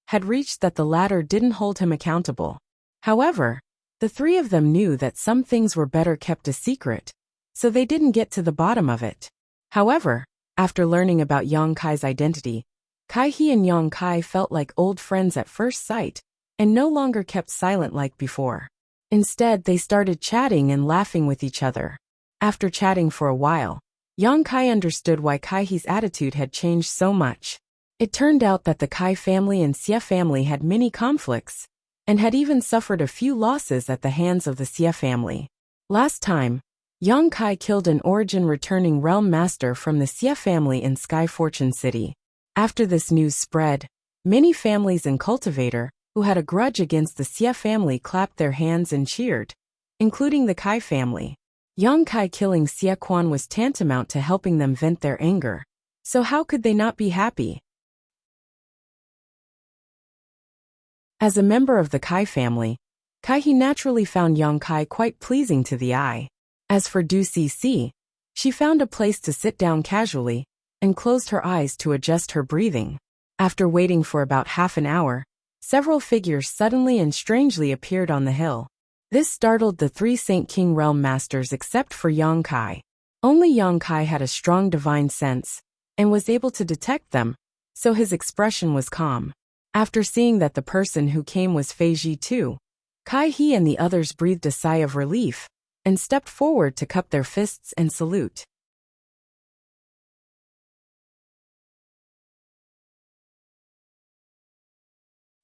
had reached that the latter didn't hold him accountable. However, the three of them knew that some things were better kept a secret, so they didn't get to the bottom of it. However, after learning about Yang Kai's identity, Kai He and Yang Kai felt like old friends at first sight, and no longer kept silent like before. Instead, they started chatting and laughing with each other. After chatting for a while, Yang Kai understood why Kai He's attitude had changed so much. It turned out that the Kai family and Xie family had many conflicts, and had even suffered a few losses at the hands of the Xie family. Last time, Yang Kai killed an origin-returning realm master from the Xie family in Sky Fortune City. After this news spread, many families and cultivator who had a grudge against the Xie family clapped their hands and cheered, including the Kai family. Yang Kai killing Xie Quan was tantamount to helping them vent their anger, so how could they not be happy? As a member of the Kai family, Kai He naturally found Yang Kai quite pleasing to the eye. As for Du Cici, she found a place to sit down casually and closed her eyes to adjust her breathing. After waiting for about half an hour, several figures suddenly and strangely appeared on the hill. This startled the three Saint King realm masters except for Yang Kai. Only Yang Kai had a strong divine sense and was able to detect them, so his expression was calm. After seeing that the person who came was Fei Ji Kai He and the others breathed a sigh of relief and stepped forward to cup their fists and salute.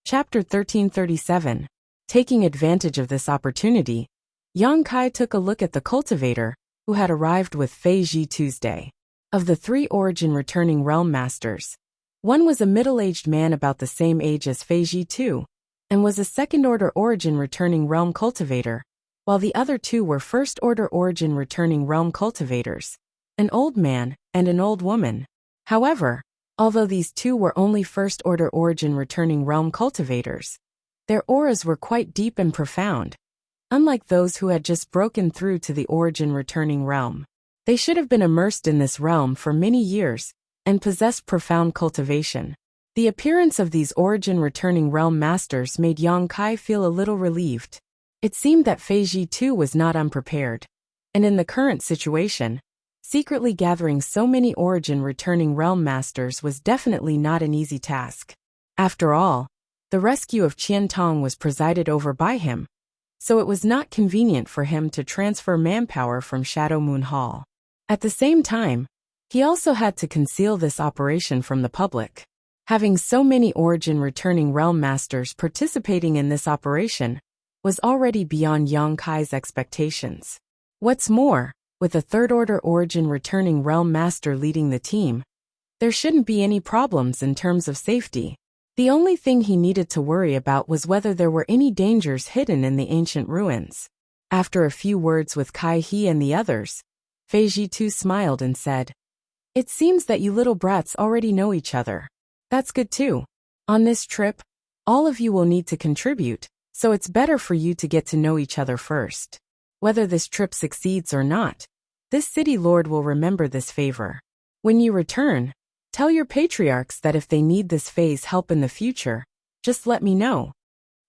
Chapter 1337. Taking advantage of this opportunity, Yang Kai took a look at the cultivator, who had arrived with Fei Ji Tuesday. Of the three origin-returning realm masters, one was a middle-aged man about the same age as Fei Ji and was a second-order origin-returning realm cultivator, while the other two were first-order origin-returning realm cultivators, an old man and an old woman. However, although these two were only first-order origin-returning realm cultivators, their auras were quite deep and profound, unlike those who had just broken through to the origin-returning realm. They should have been immersed in this realm for many years and possessed profound cultivation. The appearance of these origin-returning realm masters made Yang Kai feel a little relieved. It seemed that Fei Ji was not unprepared, and in the current situation, secretly gathering so many origin-returning realm masters was definitely not an easy task. After all, the rescue of Qian Tong was presided over by him, so it was not convenient for him to transfer manpower from Shadow Moon Hall. At the same time, he also had to conceal this operation from the public. Having so many origin-returning realm masters participating in this operation was already beyond Yang Kai's expectations. What's more, with a third-order origin-returning realm master leading the team, there shouldn't be any problems in terms of safety. The only thing he needed to worry about was whether there were any dangers hidden in the ancient ruins. After a few words with Kai He and the others, Fei Ji smiled and said, "It seems that you little brats already know each other. That's good too. On this trip, all of you will need to contribute, so it's better for you to get to know each other first. Whether this trip succeeds or not, this city lord will remember this favor. When you return, tell your patriarchs that if they need this Fei's help in the future, just let me know."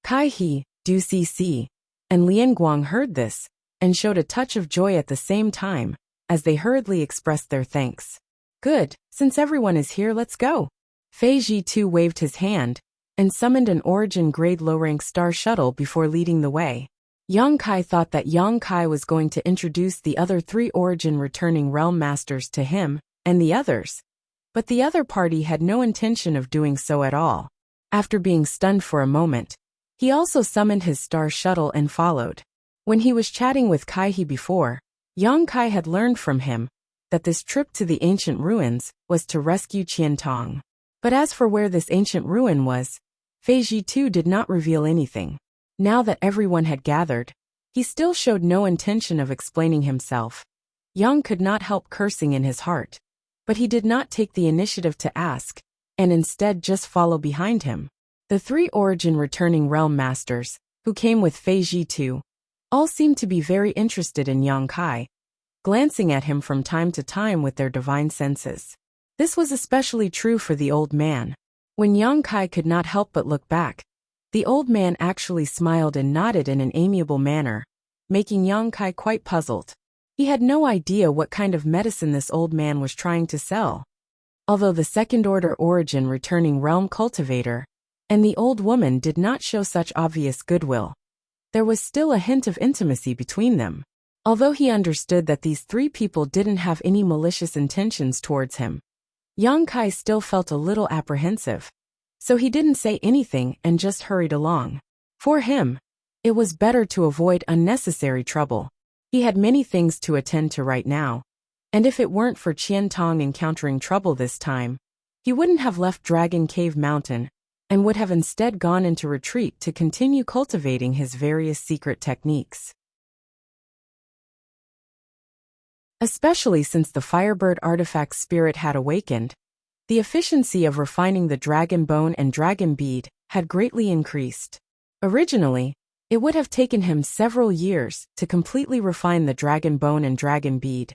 Kai He, Du Cici, and Lian Guang heard this, and showed a touch of joy at the same time, as they hurriedly expressed their thanks. "Good, since everyone is here, let's go." Fei Ji waved his hand, and summoned an origin-grade low-rank star shuttle before leading the way. Yang Kai thought that Yang Kai was going to introduce the other 3 origin returning realm masters to him and the others, but the other party had no intention of doing so at all. After being stunned for a moment, he also summoned his star shuttle and followed. When he was chatting with Kai before, Yang Kai had learned from him that this trip to the ancient ruins was to rescue Qian Tong. But as for where this ancient ruin was, Fei Ji too did not reveal anything. Now that everyone had gathered, he still showed no intention of explaining himself. Yang could not help cursing in his heart, but he did not take the initiative to ask, and instead just follow behind him. The 3 origin returning realm masters, who came with Fei Ji too, all seemed to be very interested in Yang Kai, glancing at him from time to time with their divine senses. This was especially true for the old man. When Yang Kai could not help but look back, the old man actually smiled and nodded in an amiable manner, making Yang Kai quite puzzled. He had no idea what kind of medicine this old man was trying to sell. Although the second-order origin returning realm cultivator and the old woman did not show such obvious goodwill, there was still a hint of intimacy between them. Although he understood that these 3 people didn't have any malicious intentions towards him, Yang Kai still felt a little apprehensive. So he didn't say anything and just hurried along. For him, it was better to avoid unnecessary trouble. He had many things to attend to right now, and if it weren't for Qian Tong encountering trouble this time, he wouldn't have left Dragon Cave Mountain and would have instead gone into retreat to continue cultivating his various secret techniques. Especially since the Firebird artifact spirit had awakened, the efficiency of refining the dragon bone and dragon bead had greatly increased. Originally, it would have taken him several years to completely refine the dragon bone and dragon bead,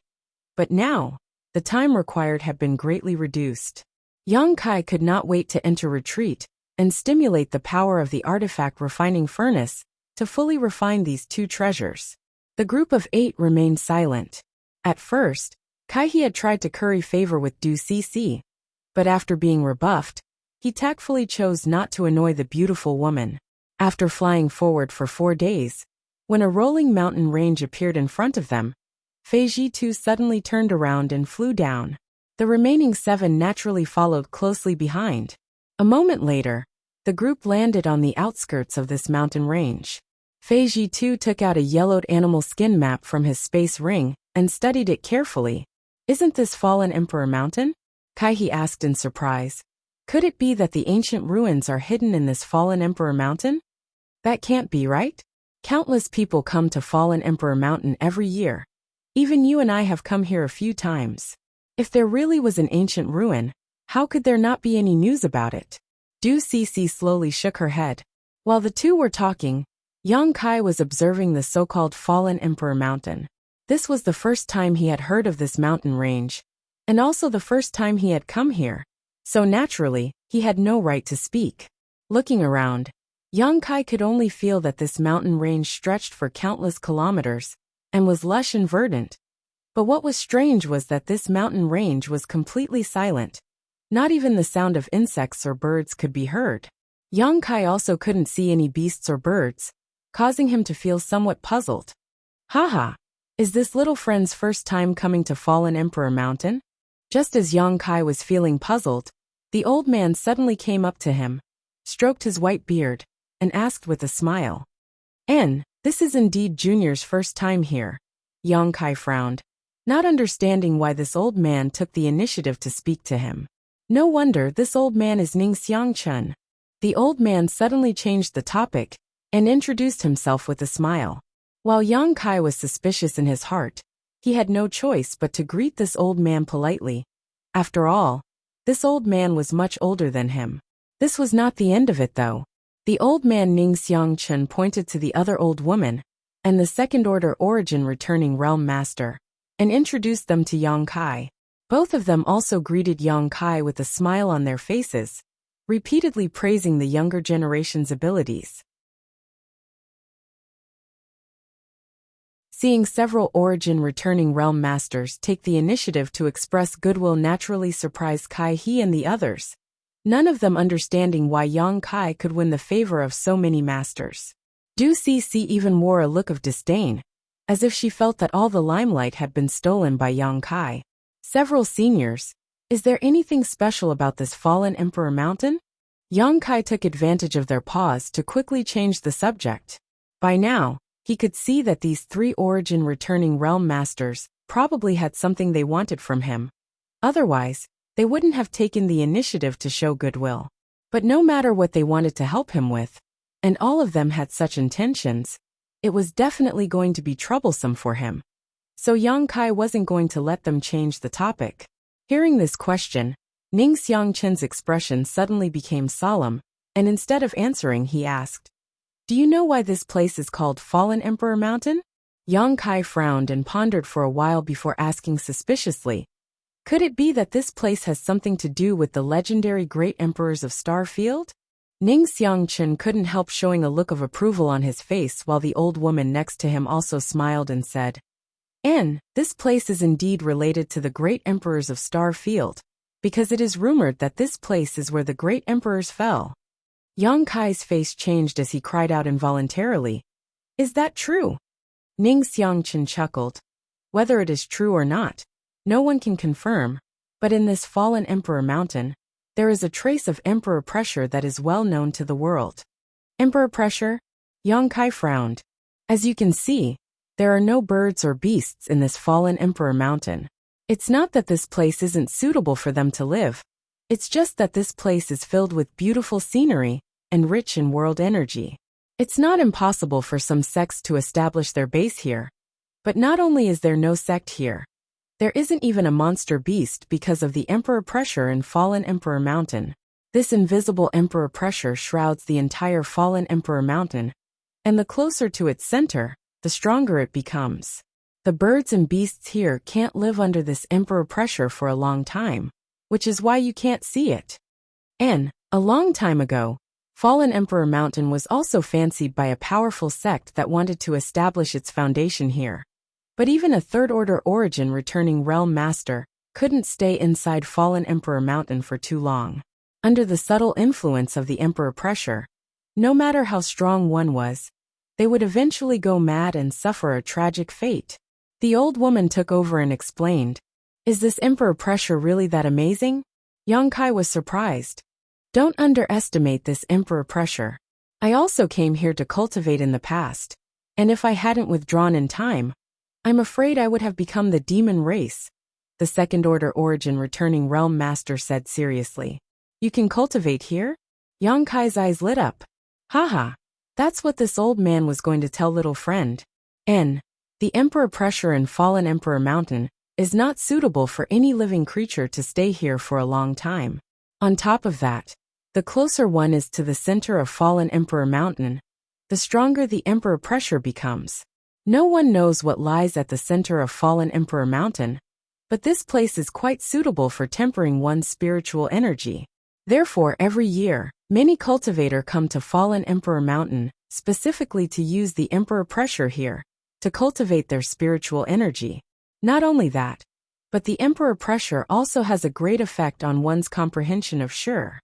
but now, the time required had been greatly reduced. Yang Kai could not wait to enter retreat and stimulate the power of the artifact refining furnace to fully refine these 2 treasures. The group of 8 remained silent. At first, Kai had tried to curry favor with Du Cc, but after being rebuffed, he tactfully chose not to annoy the beautiful woman. After flying forward for 4 days, when a rolling mountain range appeared in front of them, Fei Ji too suddenly turned around and flew down. The remaining 7 naturally followed closely behind. A moment later, the group landed on the outskirts of this mountain range. Fei Ji too took out a yellowed animal skin map from his space ring and studied it carefully. "Isn't this Fallen Emperor Mountain?" Kai asked in surprise. "Could it be that the ancient ruins are hidden in this Fallen Emperor Mountain? That can't be right. Countless people come to Fallen Emperor Mountain every year. Even you and I have come here a few times. If there really was an ancient ruin, how could there not be any news about it?" Du Cc slowly shook her head. While the 2 were talking, Yang Kai was observing the so-called Fallen Emperor Mountain. This was the first time he had heard of this mountain range, and also the first time he had come here, so naturally, he had no right to speak. Looking around, Yang Kai could only feel that this mountain range stretched for countless kilometers and was lush and verdant. But what was strange was that this mountain range was completely silent. Not even the sound of insects or birds could be heard. Yang Kai also couldn't see any beasts or birds, causing him to feel somewhat puzzled. Haha, is this little friend's first time coming to Fallen Emperor Mountain? Just as Yang Kai was feeling puzzled, the old man suddenly came up to him, stroked his white beard, and asked with a smile. This is indeed Junior's first time here." Yang Kai frowned, not understanding why this old man took the initiative to speak to him. No wonder this old man is Ning Xiangchun. The old man suddenly changed the topic and introduced himself with a smile. While Yang Kai was suspicious in his heart, he had no choice but to greet this old man politely. After all, this old man was much older than him. This was not the end of it though. The old man Ning Xiangchun pointed to the other old woman and the second-order origin returning realm master and introduced them to Yang Kai. Both of them also greeted Yang Kai with a smile on their faces, repeatedly praising the younger generation's abilities. Seeing several origin returning realm masters take the initiative to express goodwill naturally surprised Kai and the others, none of them understanding why Yang Kai could win the favor of so many masters. Du Cece even wore a look of disdain, as if she felt that all the limelight had been stolen by Yang Kai. Several seniors. Is there anything special about this fallen Emperor Mountain? Yang Kai took advantage of their pause to quickly change the subject. By now, he could see that these 3 origin returning realm masters probably had something they wanted from him. Otherwise, they wouldn't have taken the initiative to show goodwill. But no matter what they wanted to help him with, and all of them had such intentions, it was definitely going to be troublesome for him. So Yang Kai wasn't going to let them change the topic. Hearing this question, Ning Xiangchen's expression suddenly became solemn, and instead of answering he asked, "Do you know why this place is called Fallen Emperor Mountain?" Yang Kai frowned and pondered for a while before asking suspiciously, "Could it be that this place has something to do with the legendary great emperors of Starfield?" Ning Xiangchen couldn't help showing a look of approval on his face while the old woman next to him also smiled and said, This place is indeed related to the great emperors of Starfield, because it is rumored that this place is where the great emperors fell." Yang Kai's face changed as he cried out involuntarily, "Is that true?" Ning Xiangchen chuckled. "Whether it is true or not, no one can confirm, but in this fallen Emperor Mountain, there is a trace of emperor pressure that is well known to the world." Emperor pressure? Yang Kai frowned. "As you can see, there are no birds or beasts in this fallen Emperor Mountain. It's not that this place isn't suitable for them to live. It's just that this place is filled with beautiful scenery and rich in world energy. It's not impossible for some sects to establish their base here. But not only is there no sect here, there isn't even a monster beast because of the emperor pressure in Fallen Emperor Mountain. This invisible emperor pressure shrouds the entire Fallen Emperor Mountain, and the closer to its center, the stronger it becomes. The birds and beasts here can't live under this emperor pressure for a long time, which is why you can't see it. And, a long time ago, Fallen Emperor Mountain was also fancied by a powerful sect that wanted to establish its foundation here. But even a third-order origin returning realm master couldn't stay inside Fallen Emperor Mountain for too long. Under the subtle influence of the emperor pressure, no matter how strong one was, they would eventually go mad and suffer a tragic fate. The old woman took over and explained, "Is this emperor pressure really that amazing?" Yang Kai was surprised. "Don't underestimate this emperor pressure. I also came here to cultivate in the past, and if I hadn't withdrawn in time, I'm afraid I would have become the demon race," the second-order origin returning realm master said seriously. "You can cultivate here?" Yang Kai's eyes lit up. "Haha, that's what this old man was going to tell little friend. The emperor pressure in Fallen Emperor Mountain is not suitable for any living creature to stay here for a long time. On top of that, the closer one is to the center of Fallen Emperor Mountain, the stronger the emperor pressure becomes. No one knows what lies at the center of Fallen Emperor Mountain, but this place is quite suitable for tempering one's spiritual energy. Therefore, every year, many cultivators come to Fallen Emperor Mountain, specifically to use the emperor pressure here, to cultivate their spiritual energy. Not only that, but the emperor pressure also has a great effect on one's comprehension of sure.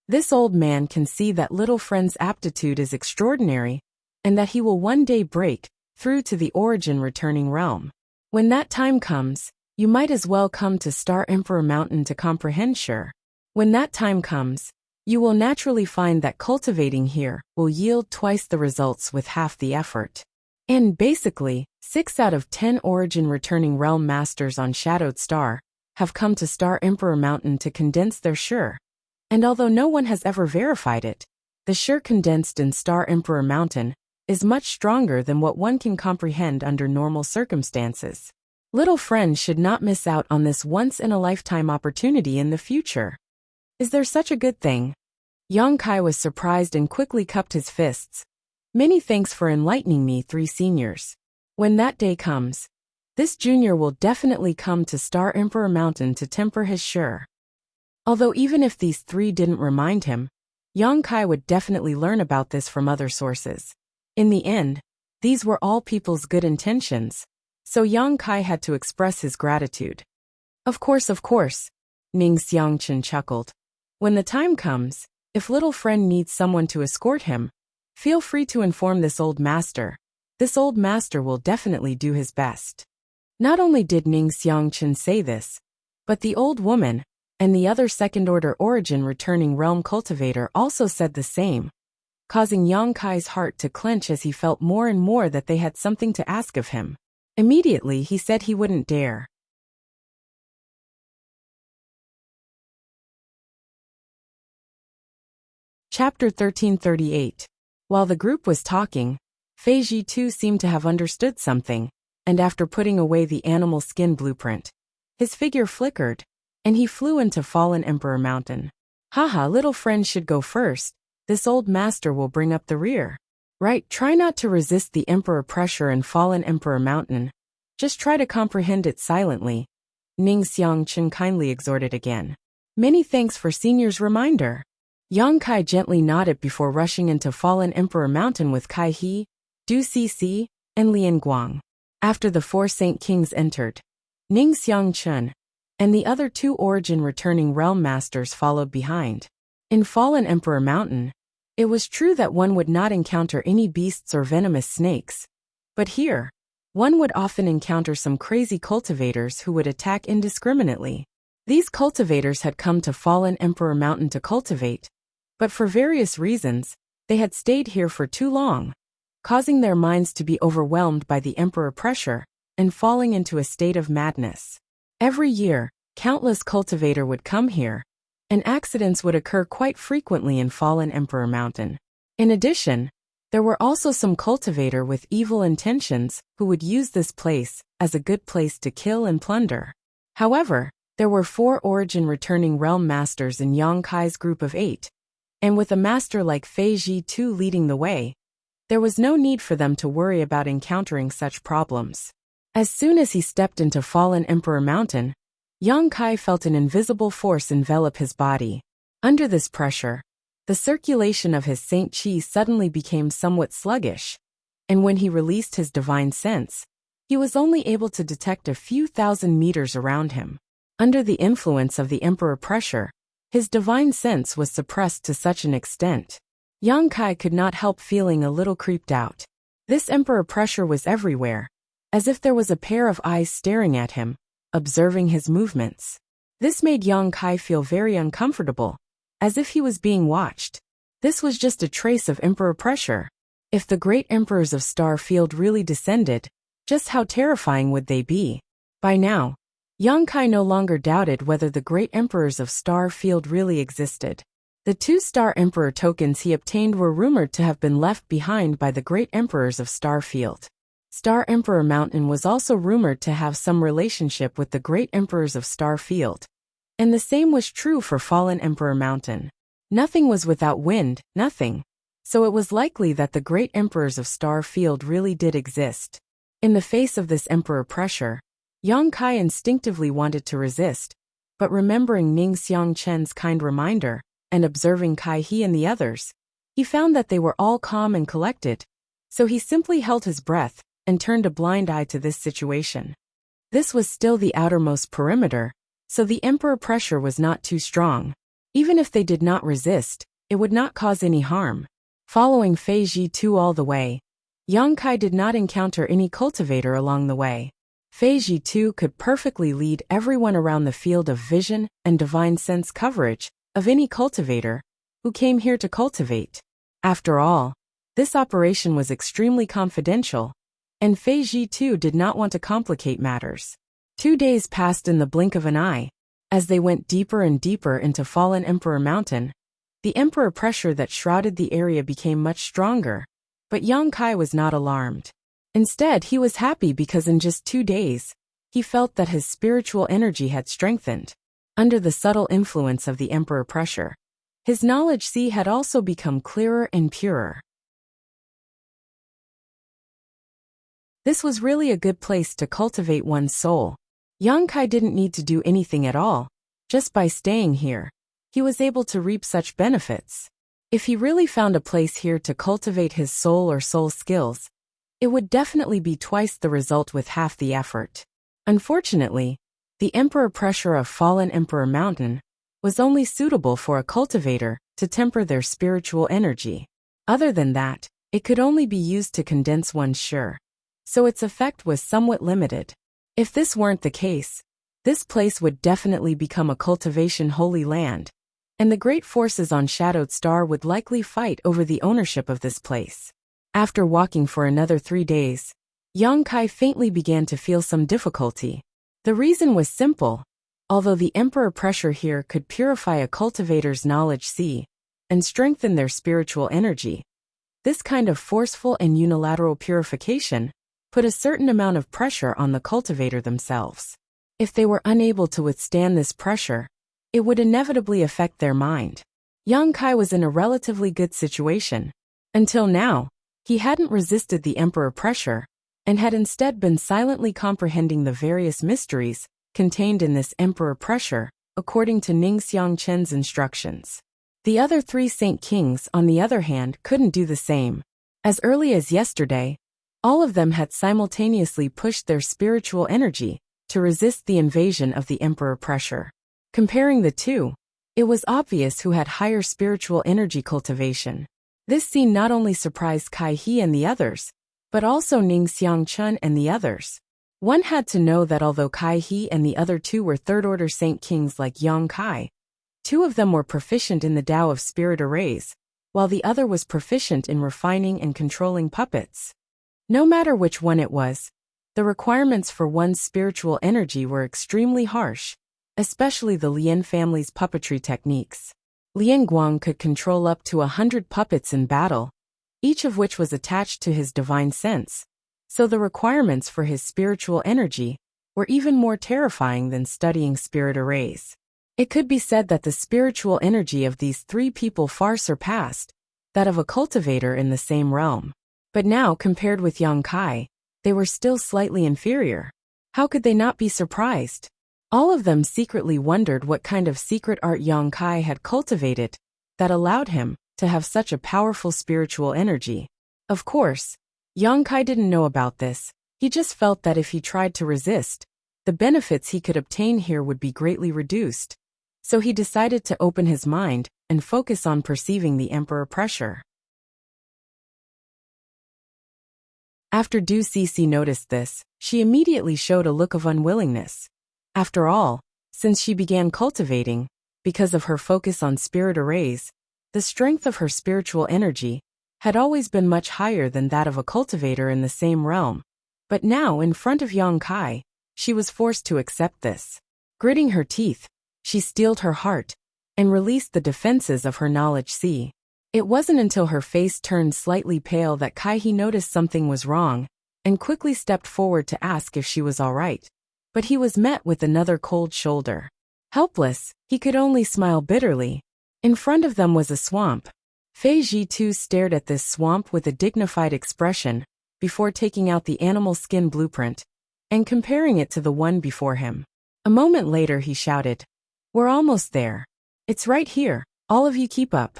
This old man can see that little friend's aptitude is extraordinary, and that he will one day break through to the origin returning realm. When that time comes, you might as well come to Star Emperor Mountain to comprehend sure. When that time comes, you will naturally find that cultivating here will yield twice the results with half the effort. And basically, 6 out of 10 origin returning realm masters on Shadowed Star have come to Star Emperor Mountain to condense their sure. And although no one has ever verified it, the sure condensed in Star Emperor Mountain is much stronger than what one can comprehend under normal circumstances. Little friend should not miss out on this once-in-a-lifetime opportunity in the future. Is there such a good thing? Yang Kai was surprised and quickly cupped his fists. "Many thanks for enlightening me, 3 seniors. When that day comes, this junior will definitely come to Star Emperor Mountain to temper his sure." Although even if these 3 didn't remind him, Yang Kai would definitely learn about this from other sources. In the end, these were all people's good intentions, so Yang Kai had to express his gratitude. Of course, Ning Xiangchen chuckled. "When the time comes, If little friend needs someone to escort him, feel free to inform this old master. This old master will definitely do his best. Not only did Ning Xiangchen say this, but the old woman and the other second-order origin returning realm cultivator also said the same, causing Yang Kai's heart to clench as he felt more and more that they had something to ask of him. Immediately he said he wouldn't dare. Chapter 1338. While the group was talking, Fei Ji too seemed to have understood something, and after putting away the animal skin blueprint, his figure flickered, and he flew into Fallen Emperor Mountain. Haha, little friend should go first. This old master will bring up the rear. Right, try not to resist the Emperor pressure in Fallen Emperor Mountain. Just try to comprehend it silently. Ning Xiangchen kindly exhorted again. Many thanks for senior's reminder. Yang Kai gently nodded before rushing into Fallen Emperor Mountain with Kai He, Du Cixi, and Lian Guang. After the 4 Saint Kings entered, Ning Xiangchen and the other 2 origin returning realm masters followed behind. In Fallen Emperor Mountain, it was true that one would not encounter any beasts or venomous snakes, but here, one would often encounter some crazy cultivators who would attack indiscriminately. These cultivators had come to Fallen Emperor Mountain to cultivate, but for various reasons, they had stayed here for too long, causing their minds to be overwhelmed by the Emperor pressure and falling into a state of madness. Every year, countless cultivator would come here, and accidents would occur quite frequently in Fallen Emperor Mountain. In addition, there were also some cultivator with evil intentions who would use this place as a good place to kill and plunder. However, there were 4 origin returning realm masters in Yang Kai's group of 8, and with a master like Fei Ji too leading the way, there was no need for them to worry about encountering such problems. As soon as he stepped into Fallen Emperor Mountain, Yang Kai felt an invisible force envelop his body. Under this pressure, the circulation of his Saint Qi suddenly became somewhat sluggish, and when he released his divine sense, he was only able to detect a few thousand meters around him. Under the influence of the Emperor pressure, his divine sense was suppressed to such an extent. Yang Kai could not help feeling a little creeped out. This Emperor pressure was everywhere, as if there was a pair of eyes staring at him, observing his movements. This made Yang Kai feel very uncomfortable, as if he was being watched. This was just a trace of Emperor pressure. If the great emperors of Star Field really descended, just how terrifying would they be? By now, Yang Kai no longer doubted whether the great emperors of Star Field really existed. The 2 Star Emperor tokens he obtained were rumored to have been left behind by the great emperors of Star Field. Star Emperor Mountain was also rumored to have some relationship with the great emperors of Star Field. And the same was true for Fallen Emperor Mountain. Nothing was without wind, nothing. So it was likely that the great emperors of Star Field really did exist. In the face of this emperor pressure, Yang Kai instinctively wanted to resist, but remembering Ning Xiangchen's kind reminder, and observing Kai He and the others, he found that they were all calm and collected, so he simply held his breath and turned a blind eye to this situation. This was still the outermost perimeter, so the emperor pressure was not too strong. Even if they did not resist, it would not cause any harm. Following Fei Ji Tu all the way, Yang Kai did not encounter any cultivator along the way. Fei Ji Tu could perfectly lead everyone around the field of vision and divine sense coverage of any cultivator who came here to cultivate. After all, this operation was extremely confidential, and Fei Ji Tu did not want to complicate matters. 2 days passed in the blink of an eye. As they went deeper and deeper into Fallen Emperor Mountain, the emperor pressure that shrouded the area became much stronger, but Yang Kai was not alarmed. Instead, he was happy because in just 2 days, he felt that his spiritual energy had strengthened. Under the subtle influence of the emperor pressure, his knowledge sea had also become clearer and purer. This was really a good place to cultivate one's soul. Yang Kai didn't need to do anything at all. Just by staying here, he was able to reap such benefits. If he really found a place here to cultivate his soul or soul skills, it would definitely be twice the result with half the effort. Unfortunately, the emperor pressure of Fallen Emperor Mountain was only suitable for a cultivator to temper their spiritual energy. Other than that, it could only be used to condense one's sure. So its effect was somewhat limited. If this weren't the case, this place would definitely become a cultivation holy land, and the great forces on Shadowed Star would likely fight over the ownership of this place. After walking for another 3 days, Yang Kai faintly began to feel some difficulty. The reason was simple. Although the Emperor pressure here could purify a cultivator's knowledge sea and strengthen their spiritual energy, this kind of forceful and unilateral purification put a certain amount of pressure on the cultivator themselves. If they were unable to withstand this pressure, it would inevitably affect their mind. Yang Kai was in a relatively good situation. Until now, he hadn't resisted the Emperor pressure, and had instead been silently comprehending the various mysteries contained in this Emperor pressure, according to Ning Xiangchen's instructions. The other 3 Saint Kings, on the other hand, couldn't do the same. As early as yesterday, all of them had simultaneously pushed their spiritual energy to resist the invasion of the Emperor pressure. Comparing the two, it was obvious who had higher spiritual energy cultivation. This scene not only surprised Kai He and the others, but also Ning Xiangchen and the others. One had to know that although Kai He and the other 2 were third-order Saint Kings like Yang Kai, 2 of them were proficient in the Tao of Spirit Arrays, while the other was proficient in refining and controlling puppets. No matter which one it was, the requirements for one's spiritual energy were extremely harsh, especially the Lian family's puppetry techniques. Lian Guang could control up to 100 puppets in battle, each of which was attached to his divine sense, so the requirements for his spiritual energy were even more terrifying than studying spirit arrays. It could be said that the spiritual energy of these 3 people far surpassed that of a cultivator in the same realm. But now, compared with Yang Kai, they were still slightly inferior. How could they not be surprised? All of them secretly wondered what kind of secret art Yang Kai had cultivated that allowed him to have such a powerful spiritual energy. Of course, Yang Kai didn't know about this. He just felt that if he tried to resist, the benefits he could obtain here would be greatly reduced. So he decided to open his mind and focus on perceiving the Emperor pressure. After Du Cixi noticed this, she immediately showed a look of unwillingness. After all, since she began cultivating, because of her focus on spirit arrays, the strength of her spiritual energy had always been much higher than that of a cultivator in the same realm. But now, in front of Yang Kai, she was forced to accept this. Gritting her teeth, she steeled her heart and released the defenses of her knowledge sea. It wasn't until her face turned slightly pale that Kai He noticed something was wrong and quickly stepped forward to ask if she was all right. But he was met with another cold shoulder. Helpless, he could only smile bitterly. In front of them was a swamp. Fei Ji too stared at this swamp with a dignified expression before taking out the animal skin blueprint and comparing it to the one before him. A moment later he shouted, "We're almost there. It's right here, all of you keep up."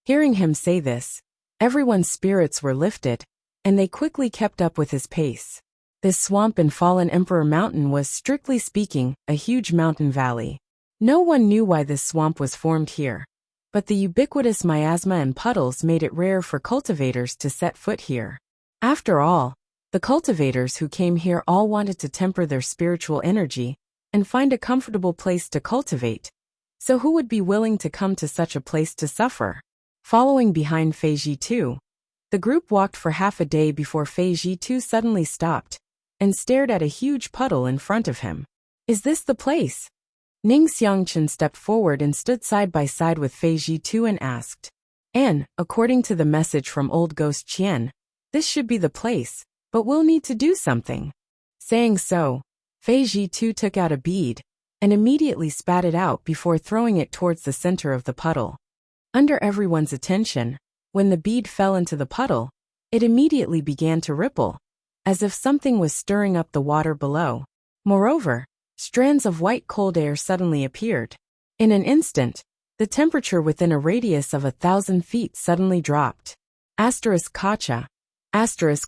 Hearing him say this, everyone's spirits were lifted, and they quickly kept up with his pace. This swamp in Fallen Emperor Mountain was, strictly speaking, a huge mountain valley. No one knew why this swamp was formed here, but the ubiquitous miasma and puddles made it rare for cultivators to set foot here. After all, the cultivators who came here all wanted to temper their spiritual energy and find a comfortable place to cultivate. So who would be willing to come to such a place to suffer? Following behind Fei Ji too, the group walked for half a day before Fei Ji too suddenly stopped and stared at a huge puddle in front of him. "Is this the place?" Ning Xiangchen stepped forward and stood side by side with Fei Ji too and asked. "And, according to the message from old Ghost Qian, this should be the place, but we'll need to do something." Saying so, Fei Ji too took out a bead and immediately spat it out before throwing it towards the center of the puddle. Under everyone's attention, when the bead fell into the puddle, it immediately began to ripple, as if something was stirring up the water below. Moreover, strands of white cold air suddenly appeared. In an instant, the temperature within a radius of 1,000 feet suddenly dropped. Kacha.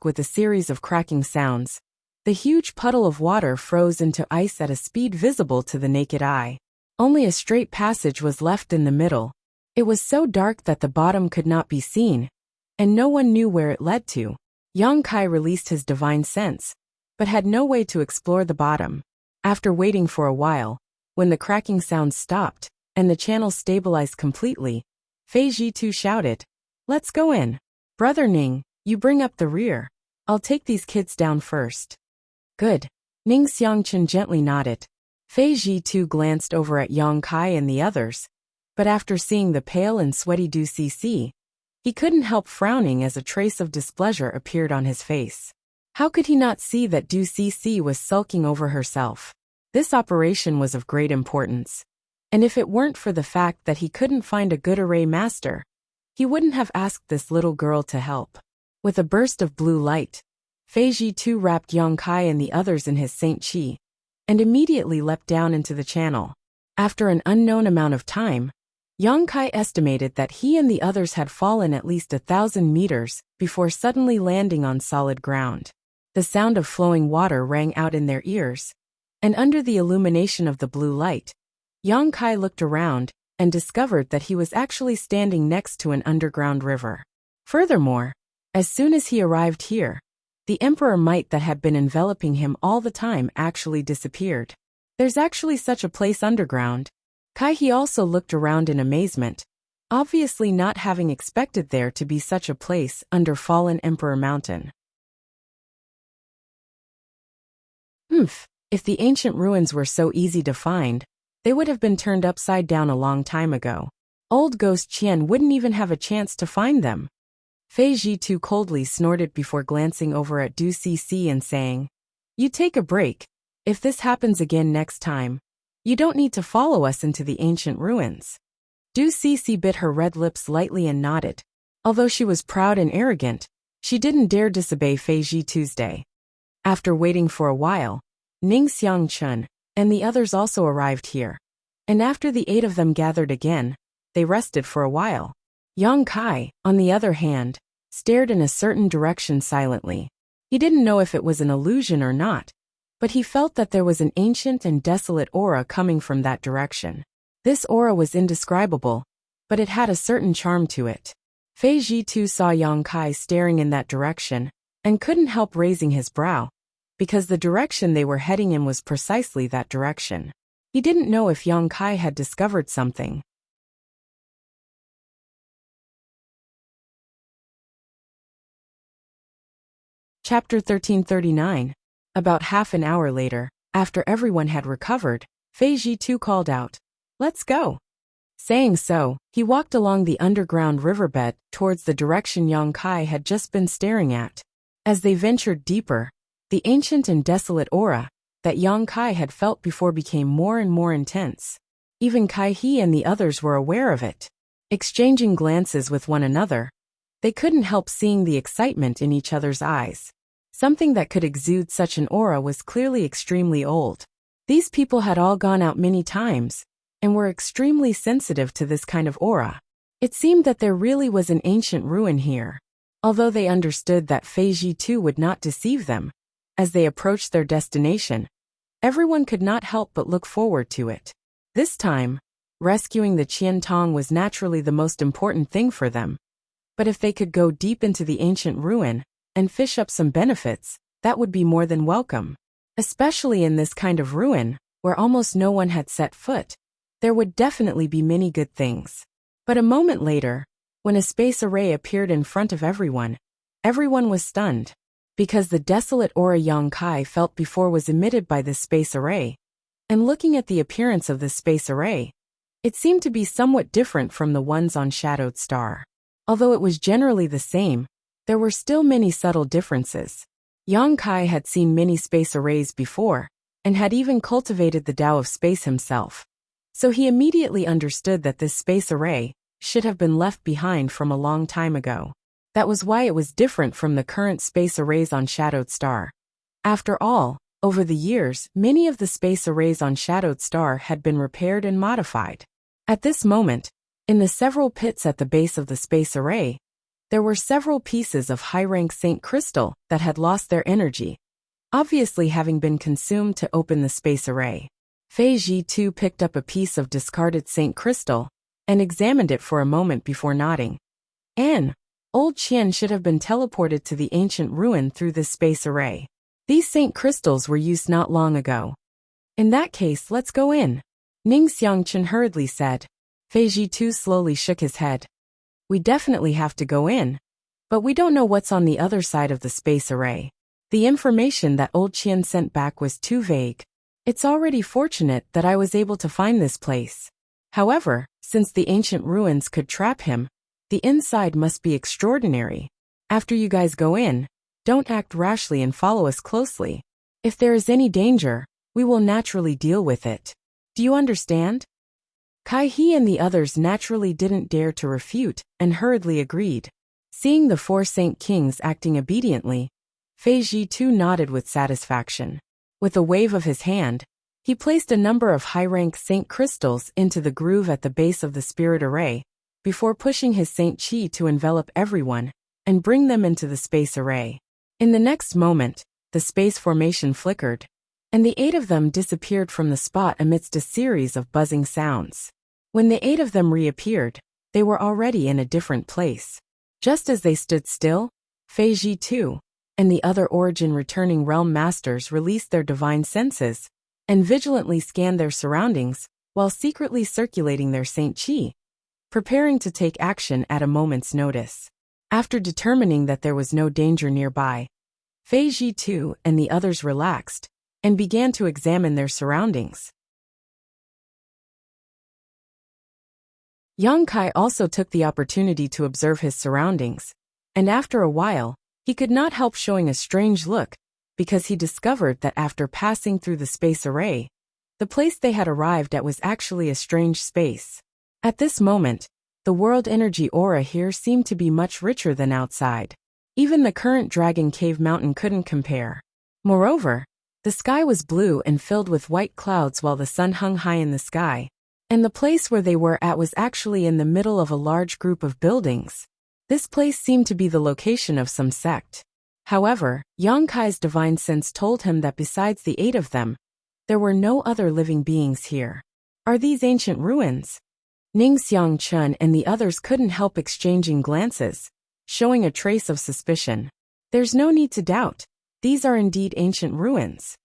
With a series of cracking sounds, the huge puddle of water froze into ice at a speed visible to the naked eye. Only a straight passage was left in the middle. It was so dark that the bottom could not be seen, and no one knew where it led to. Yang Kai released his divine sense, but had no way to explore the bottom. After waiting for a while, when the cracking sounds stopped, and the channel stabilized completely, Fei Jitu shouted, "Let's go in. Brother Ning, you bring up the rear. I'll take these kids down first." "Good." Ning Xiangchen gently nodded. Fei Jitu glanced over at Yang Kai and the others, but after seeing the pale and sweaty Du Cc, he couldn't help frowning as a trace of displeasure appeared on his face. How could he not see that Du Cc was sulking over herself? This operation was of great importance, and if it weren't for the fact that he couldn't find a good array master, he wouldn't have asked this little girl to help. With a burst of blue light, Fei Jitu wrapped Yang Kai and the others in his Saint Qi, and immediately leapt down into the channel. After an unknown amount of time, Yang Kai estimated that he and the others had fallen at least 1,000 meters before suddenly landing on solid ground. The sound of flowing water rang out in their ears, and under the illumination of the blue light, Yang Kai looked around and discovered that he was actually standing next to an underground river. Furthermore, as soon as he arrived here, the emperor might that had been enveloping him all the time actually disappeared. There's actually such a place underground. Kai-he also looked around in amazement, obviously not having expected there to be such a place under fallen Emperor Mountain. If the ancient ruins were so easy to find, they would have been turned upside down a long time ago. Old Ghost Qian wouldn't even have a chance to find them. Fei Jitu coldly snorted before glancing over at Du Cc and saying, "You take a break. If this happens again next time, you don't need to follow us into the ancient ruins." Du Cc bit her red lips lightly and nodded. Although she was proud and arrogant, she didn't dare disobey Fei Jitu's day. After waiting for a while, Ning Xiangchen and the others also arrived here, and after the 8 of them gathered again, they rested for a while. Yang Kai, on the other hand, stared in a certain direction silently. He didn't know if it was an illusion or not, but he felt that there was an ancient and desolate aura coming from that direction. This aura was indescribable, but it had a certain charm to it. Fei Jitu saw Yang Kai staring in that direction, and couldn't help raising his brow, because the direction they were heading in was precisely that direction. He didn't know if Yang Kai had discovered something. Chapter 1339. About half an hour later, after everyone had recovered, Fei Jitu called out, "Let's go." Saying so, he walked along the underground riverbed towards the direction Yang Kai had just been staring at. As they ventured deeper, the ancient and desolate aura that Yang Kai had felt before became more and more intense. Even Kai-he and the others were aware of it. Exchanging glances with one another, they couldn't help seeing the excitement in each other's eyes. Something that could exude such an aura was clearly extremely old. These people had all gone out many times, and were extremely sensitive to this kind of aura. It seemed that there really was an ancient ruin here. Although they understood that Fei Jitu would not deceive them, as they approached their destination, everyone could not help but look forward to it. This time, rescuing the Qian Tong was naturally the most important thing for them. But if they could go deep into the ancient ruin and fish up some benefits, that would be more than welcome. Especially in this kind of ruin, where almost no one had set foot, there would definitely be many good things. But a moment later, when a space array appeared in front of everyone was stunned. Because the desolate aura Yang Kai felt before was emitted by this space array. And looking at the appearance of this space array, it seemed to be somewhat different from the ones on Shadowed Star. Although it was generally the same, there were still many subtle differences. Yang Kai had seen many space arrays before, and had even cultivated the Tao of space himself. So he immediately understood that this space array should have been left behind from a long time ago. That was why it was different from the current space arrays on Shadowed Star. After all, over the years, many of the space arrays on Shadowed Star had been repaired and modified. At this moment, in the several pits at the base of the space array, there were several pieces of high-rank Saint Crystal that had lost their energy, obviously having been consumed to open the space array. Fei Jitu picked up a piece of discarded Saint Crystal and examined it for a moment before nodding. Old Qian should have been teleported to the ancient ruin through this space array. These saint crystals were used not long ago. In that case, let's go in, Ning Xiangchen hurriedly said. Fei Zhitu slowly shook his head. We definitely have to go in, but we don't know what's on the other side of the space array. The information that old Qian sent back was too vague. It's already fortunate that I was able to find this place. However, since the ancient ruins could trap him, the inside must be extraordinary. After you guys go in, don't act rashly and follow us closely. If there is any danger, we will naturally deal with it. Do you understand? Kai He and the others naturally didn't dare to refute and hurriedly agreed. Seeing the four Saint Kings acting obediently, Fei Zhitu nodded with satisfaction. With a wave of his hand, he placed a number of high-rank saint crystals into the groove at the base of the spirit array, before pushing his saint chi to envelop everyone and bring them into the space array. In the next moment, the space formation flickered, and the 8 of them disappeared from the spot amidst a series of buzzing sounds. When the 8 of them reappeared, they were already in a different place. Just as they stood still, Fei Zhitu and the other origin returning realm masters released their divine senses and vigilantly scanned their surroundings while secretly circulating their saint chi, preparing to take action at a moment's notice. After determining that there was no danger nearby, Fei Zhitu and the others relaxed and began to examine their surroundings. Yang Kai also took the opportunity to observe his surroundings, and after a while, he could not help showing a strange look, because he discovered that after passing through the space array, the place they had arrived at was actually a strange space. At this moment, the world energy aura here seemed to be much richer than outside. Even the current Dragon Cave mountain couldn't compare. Moreover, the sky was blue and filled with white clouds while the sun hung high in the sky, and the place where they were at was actually in the middle of a large group of buildings. This place seemed to be the location of some sect. However, Yang Kai's divine sense told him that besides the 8 of them, there were no other living beings here. Are these ancient ruins? Ning Xiangchen and the others couldn't help exchanging glances, showing a trace of suspicion. There's no need to doubt. These are indeed ancient ruins.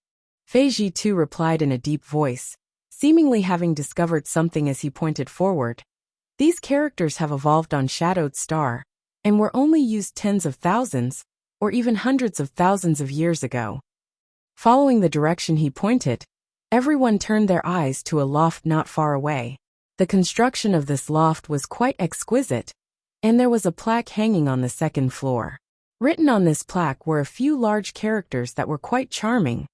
Fei Zhitu replied in a deep voice, seemingly having discovered something as he pointed forward. These characters have evolved on Shadowed Star, and were only used tens of thousands, or even hundreds of thousands of years ago. Following the direction he pointed, everyone turned their eyes to a loft not far away. The construction of this loft was quite exquisite, and there was a plaque hanging on the second floor. Written on this plaque were a few large characters that were quite charming,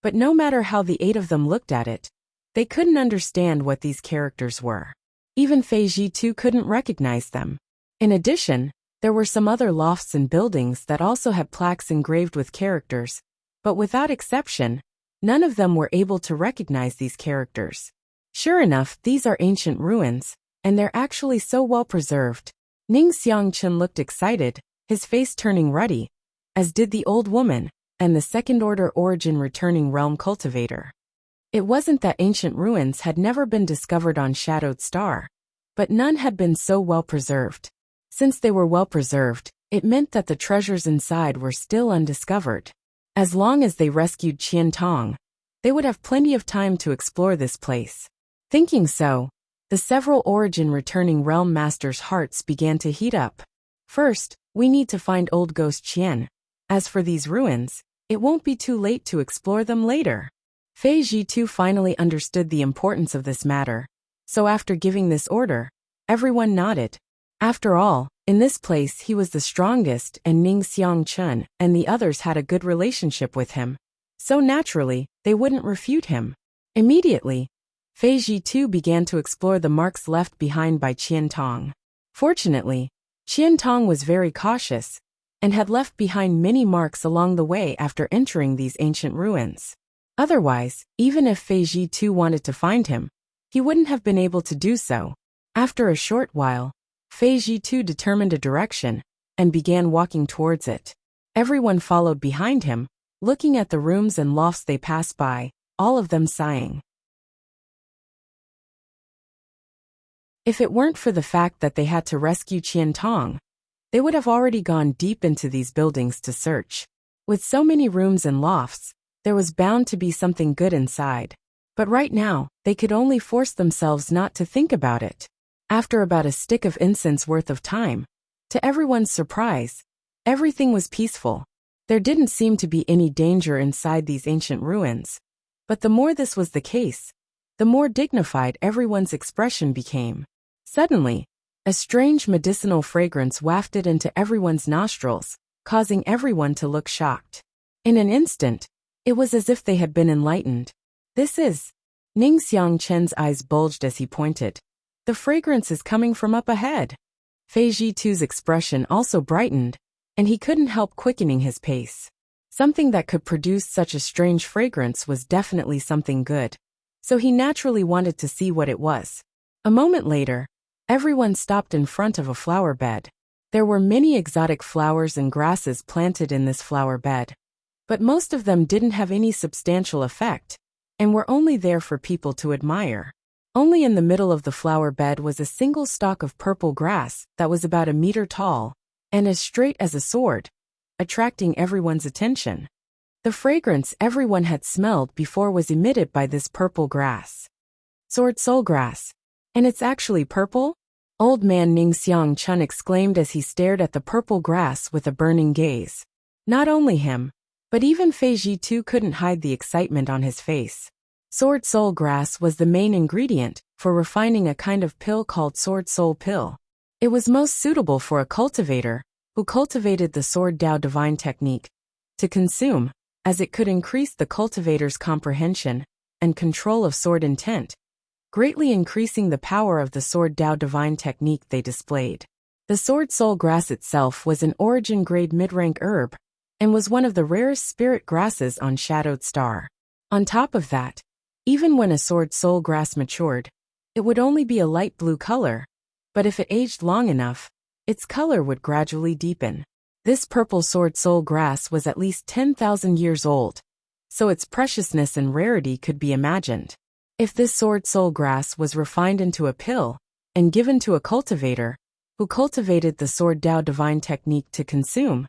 but no matter how the 8 of them looked at it, they couldn't understand what these characters were. Even Fei Zhitu couldn't recognize them. In addition, there were some other lofts and buildings that also had plaques engraved with characters, but without exception, none of them were able to recognize these characters. Sure enough, these are ancient ruins, and they're actually so well preserved. Ning Xiangchen looked excited, his face turning ruddy, as did the old woman and the second-order origin returning realm cultivator. It wasn't that ancient ruins had never been discovered on Shadowed Star, but none had been so well preserved. Since they were well preserved, it meant that the treasures inside were still undiscovered. As long as they rescued Qian Tong, they would have plenty of time to explore this place. Thinking so, the several origin returning realm masters' hearts began to heat up. First, we need to find old ghost Qian. As for these ruins, it won't be too late to explore them later. Fei Zhitu finally understood the importance of this matter, so after giving this order, everyone nodded. After all, in this place he was the strongest and Ning Xiangchen and the others had a good relationship with him. So naturally, they wouldn't refute him. Immediately, Fei Zhitu began to explore the marks left behind by Qian Tong. Fortunately, Qian Tong was very cautious and had left behind many marks along the way after entering these ancient ruins. Otherwise, even if Fei Zhitu wanted to find him, he wouldn't have been able to do so. After a short while, Fei Zhitu determined a direction and began walking towards it. Everyone followed behind him, looking at the rooms and lofts they passed by, all of them sighing. If it weren't for the fact that they had to rescue Qian Tong, they would have already gone deep into these buildings to search. With so many rooms and lofts, there was bound to be something good inside. But right now, they could only force themselves not to think about it. After about a stick of incense worth of time, to everyone's surprise, everything was peaceful. There didn't seem to be any danger inside these ancient ruins. But the more this was the case, the more dignified everyone's expression became. Suddenly, a strange medicinal fragrance wafted into everyone's nostrils, causing everyone to look shocked. In an instant, it was as if they had been enlightened. This is... Ning Xiangchen's eyes bulged as he pointed. The fragrance is coming from up ahead. Fei Zhitu's expression also brightened, and he couldn't help quickening his pace. Something that could produce such a strange fragrance was definitely something good. So he naturally wanted to see what it was. A moment later, everyone stopped in front of a flower bed. There were many exotic flowers and grasses planted in this flower bed. But most of them didn't have any substantial effect, and were only there for people to admire. Only in the middle of the flower bed was a single stalk of purple grass that was about a meter tall, and as straight as a sword, attracting everyone's attention. The fragrance everyone had smelled before was emitted by this purple grass. Sword soul grass. And it's actually purple? Old man Ning Xiangchun exclaimed as he stared at the purple grass with a burning gaze. Not only him, but even Fei Zhitu couldn't hide the excitement on his face. Sword soul grass was the main ingredient for refining a kind of pill called sword soul pill. It was most suitable for a cultivator who cultivated the sword Dao divine technique to consume, as it could increase the cultivator's comprehension and control of sword intent, greatly increasing the power of the sword Dao divine technique they displayed. The sword soul grass itself was an origin grade mid-rank herb, and was one of the rarest spirit grasses on Shadowed Star. On top of that, even when a sword soul grass matured, it would only be a light blue color, but if it aged long enough, its color would gradually deepen. This purple sword soul grass was at least 10,000 years old, so its preciousness and rarity could be imagined. If this sword soul grass was refined into a pill and given to a cultivator who cultivated the sword Dao divine technique to consume,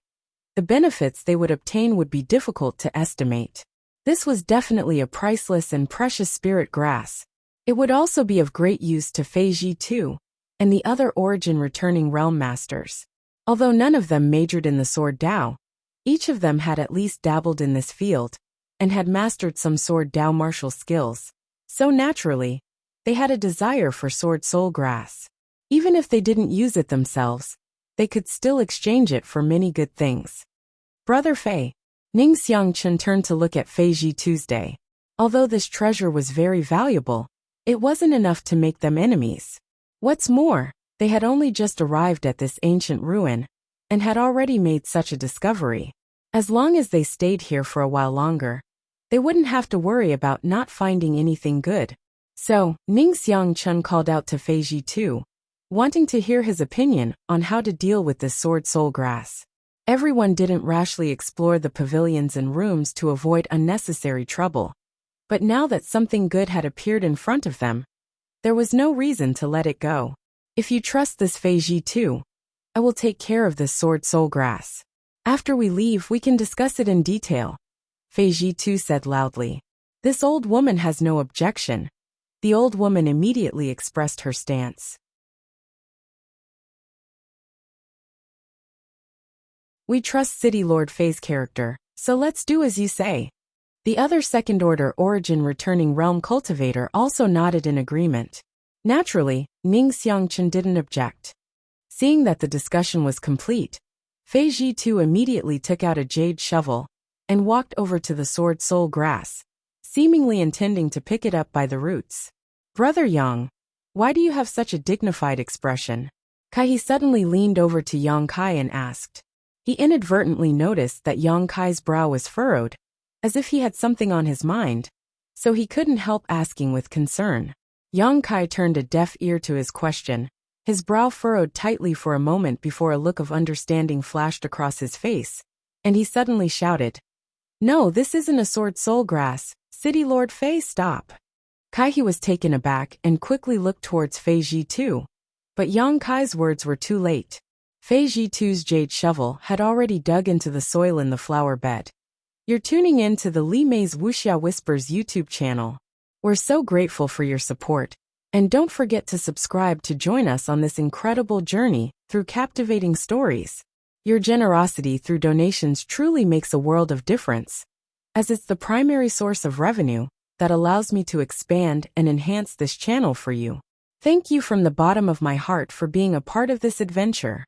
the benefits they would obtain would be difficult to estimate. This was definitely a priceless and precious spirit grass. It would also be of great use to Fei Zhitu and the other origin returning realm masters. Although none of them majored in the sword Dao, each of them had at least dabbled in this field and had mastered some sword Dao martial skills. So naturally, they had a desire for sword soul grass. Even if they didn't use it themselves, they could still exchange it for many good things. Brother Fei. Ning Xiangchun turned to look at Fei Zhitu's day. Although this treasure was very valuable, it wasn't enough to make them enemies. What's more, they had only just arrived at this ancient ruin, and had already made such a discovery. As long as they stayed here for a while longer, they wouldn't have to worry about not finding anything good. So, Ning Xiangchun called out to Fei Zhitu, wanting to hear his opinion on how to deal with this sword soul grass. Everyone didn't rashly explore the pavilions and rooms to avoid unnecessary trouble. But now that something good had appeared in front of them, there was no reason to let it go. If you trust this Fei Zhitu, I will take care of this sword soul grass. After we leave, we can discuss it in detail, Fei Zhitu said loudly. This old woman has no objection. The old woman immediately expressed her stance. We trust City Lord Fei's character, so let's do as you say. The other second-order origin returning realm cultivator also nodded in agreement. Naturally, Ning Xiangchun didn't object. Seeing that the discussion was complete, Fei Zhitu immediately took out a jade shovel and walked over to the sword soul grass, seemingly intending to pick it up by the roots. Brother Yang, why do you have such a dignified expression? Kai suddenly leaned over to Yang Kai and asked. He inadvertently noticed that Yang Kai's brow was furrowed, as if he had something on his mind, so he couldn't help asking with concern. Yang Kai turned a deaf ear to his question, his brow furrowed tightly for a moment before a look of understanding flashed across his face, and he suddenly shouted, No, this isn't a sword soul grass, City Lord Fei, stop. Kai was taken aback and quickly looked towards Fei Zhitu, But Yang Kai's words were too late. Fei Jitu's jade shovel had already dug into the soil in the flower bed. You're tuning in to the Li Mei's Wuxia Whispers YouTube channel. We're so grateful for your support. And don't forget to subscribe to join us on this incredible journey through captivating stories. Your generosity through donations truly makes a world of difference, as it's the primary source of revenue that allows me to expand and enhance this channel for you. Thank you from the bottom of my heart for being a part of this adventure.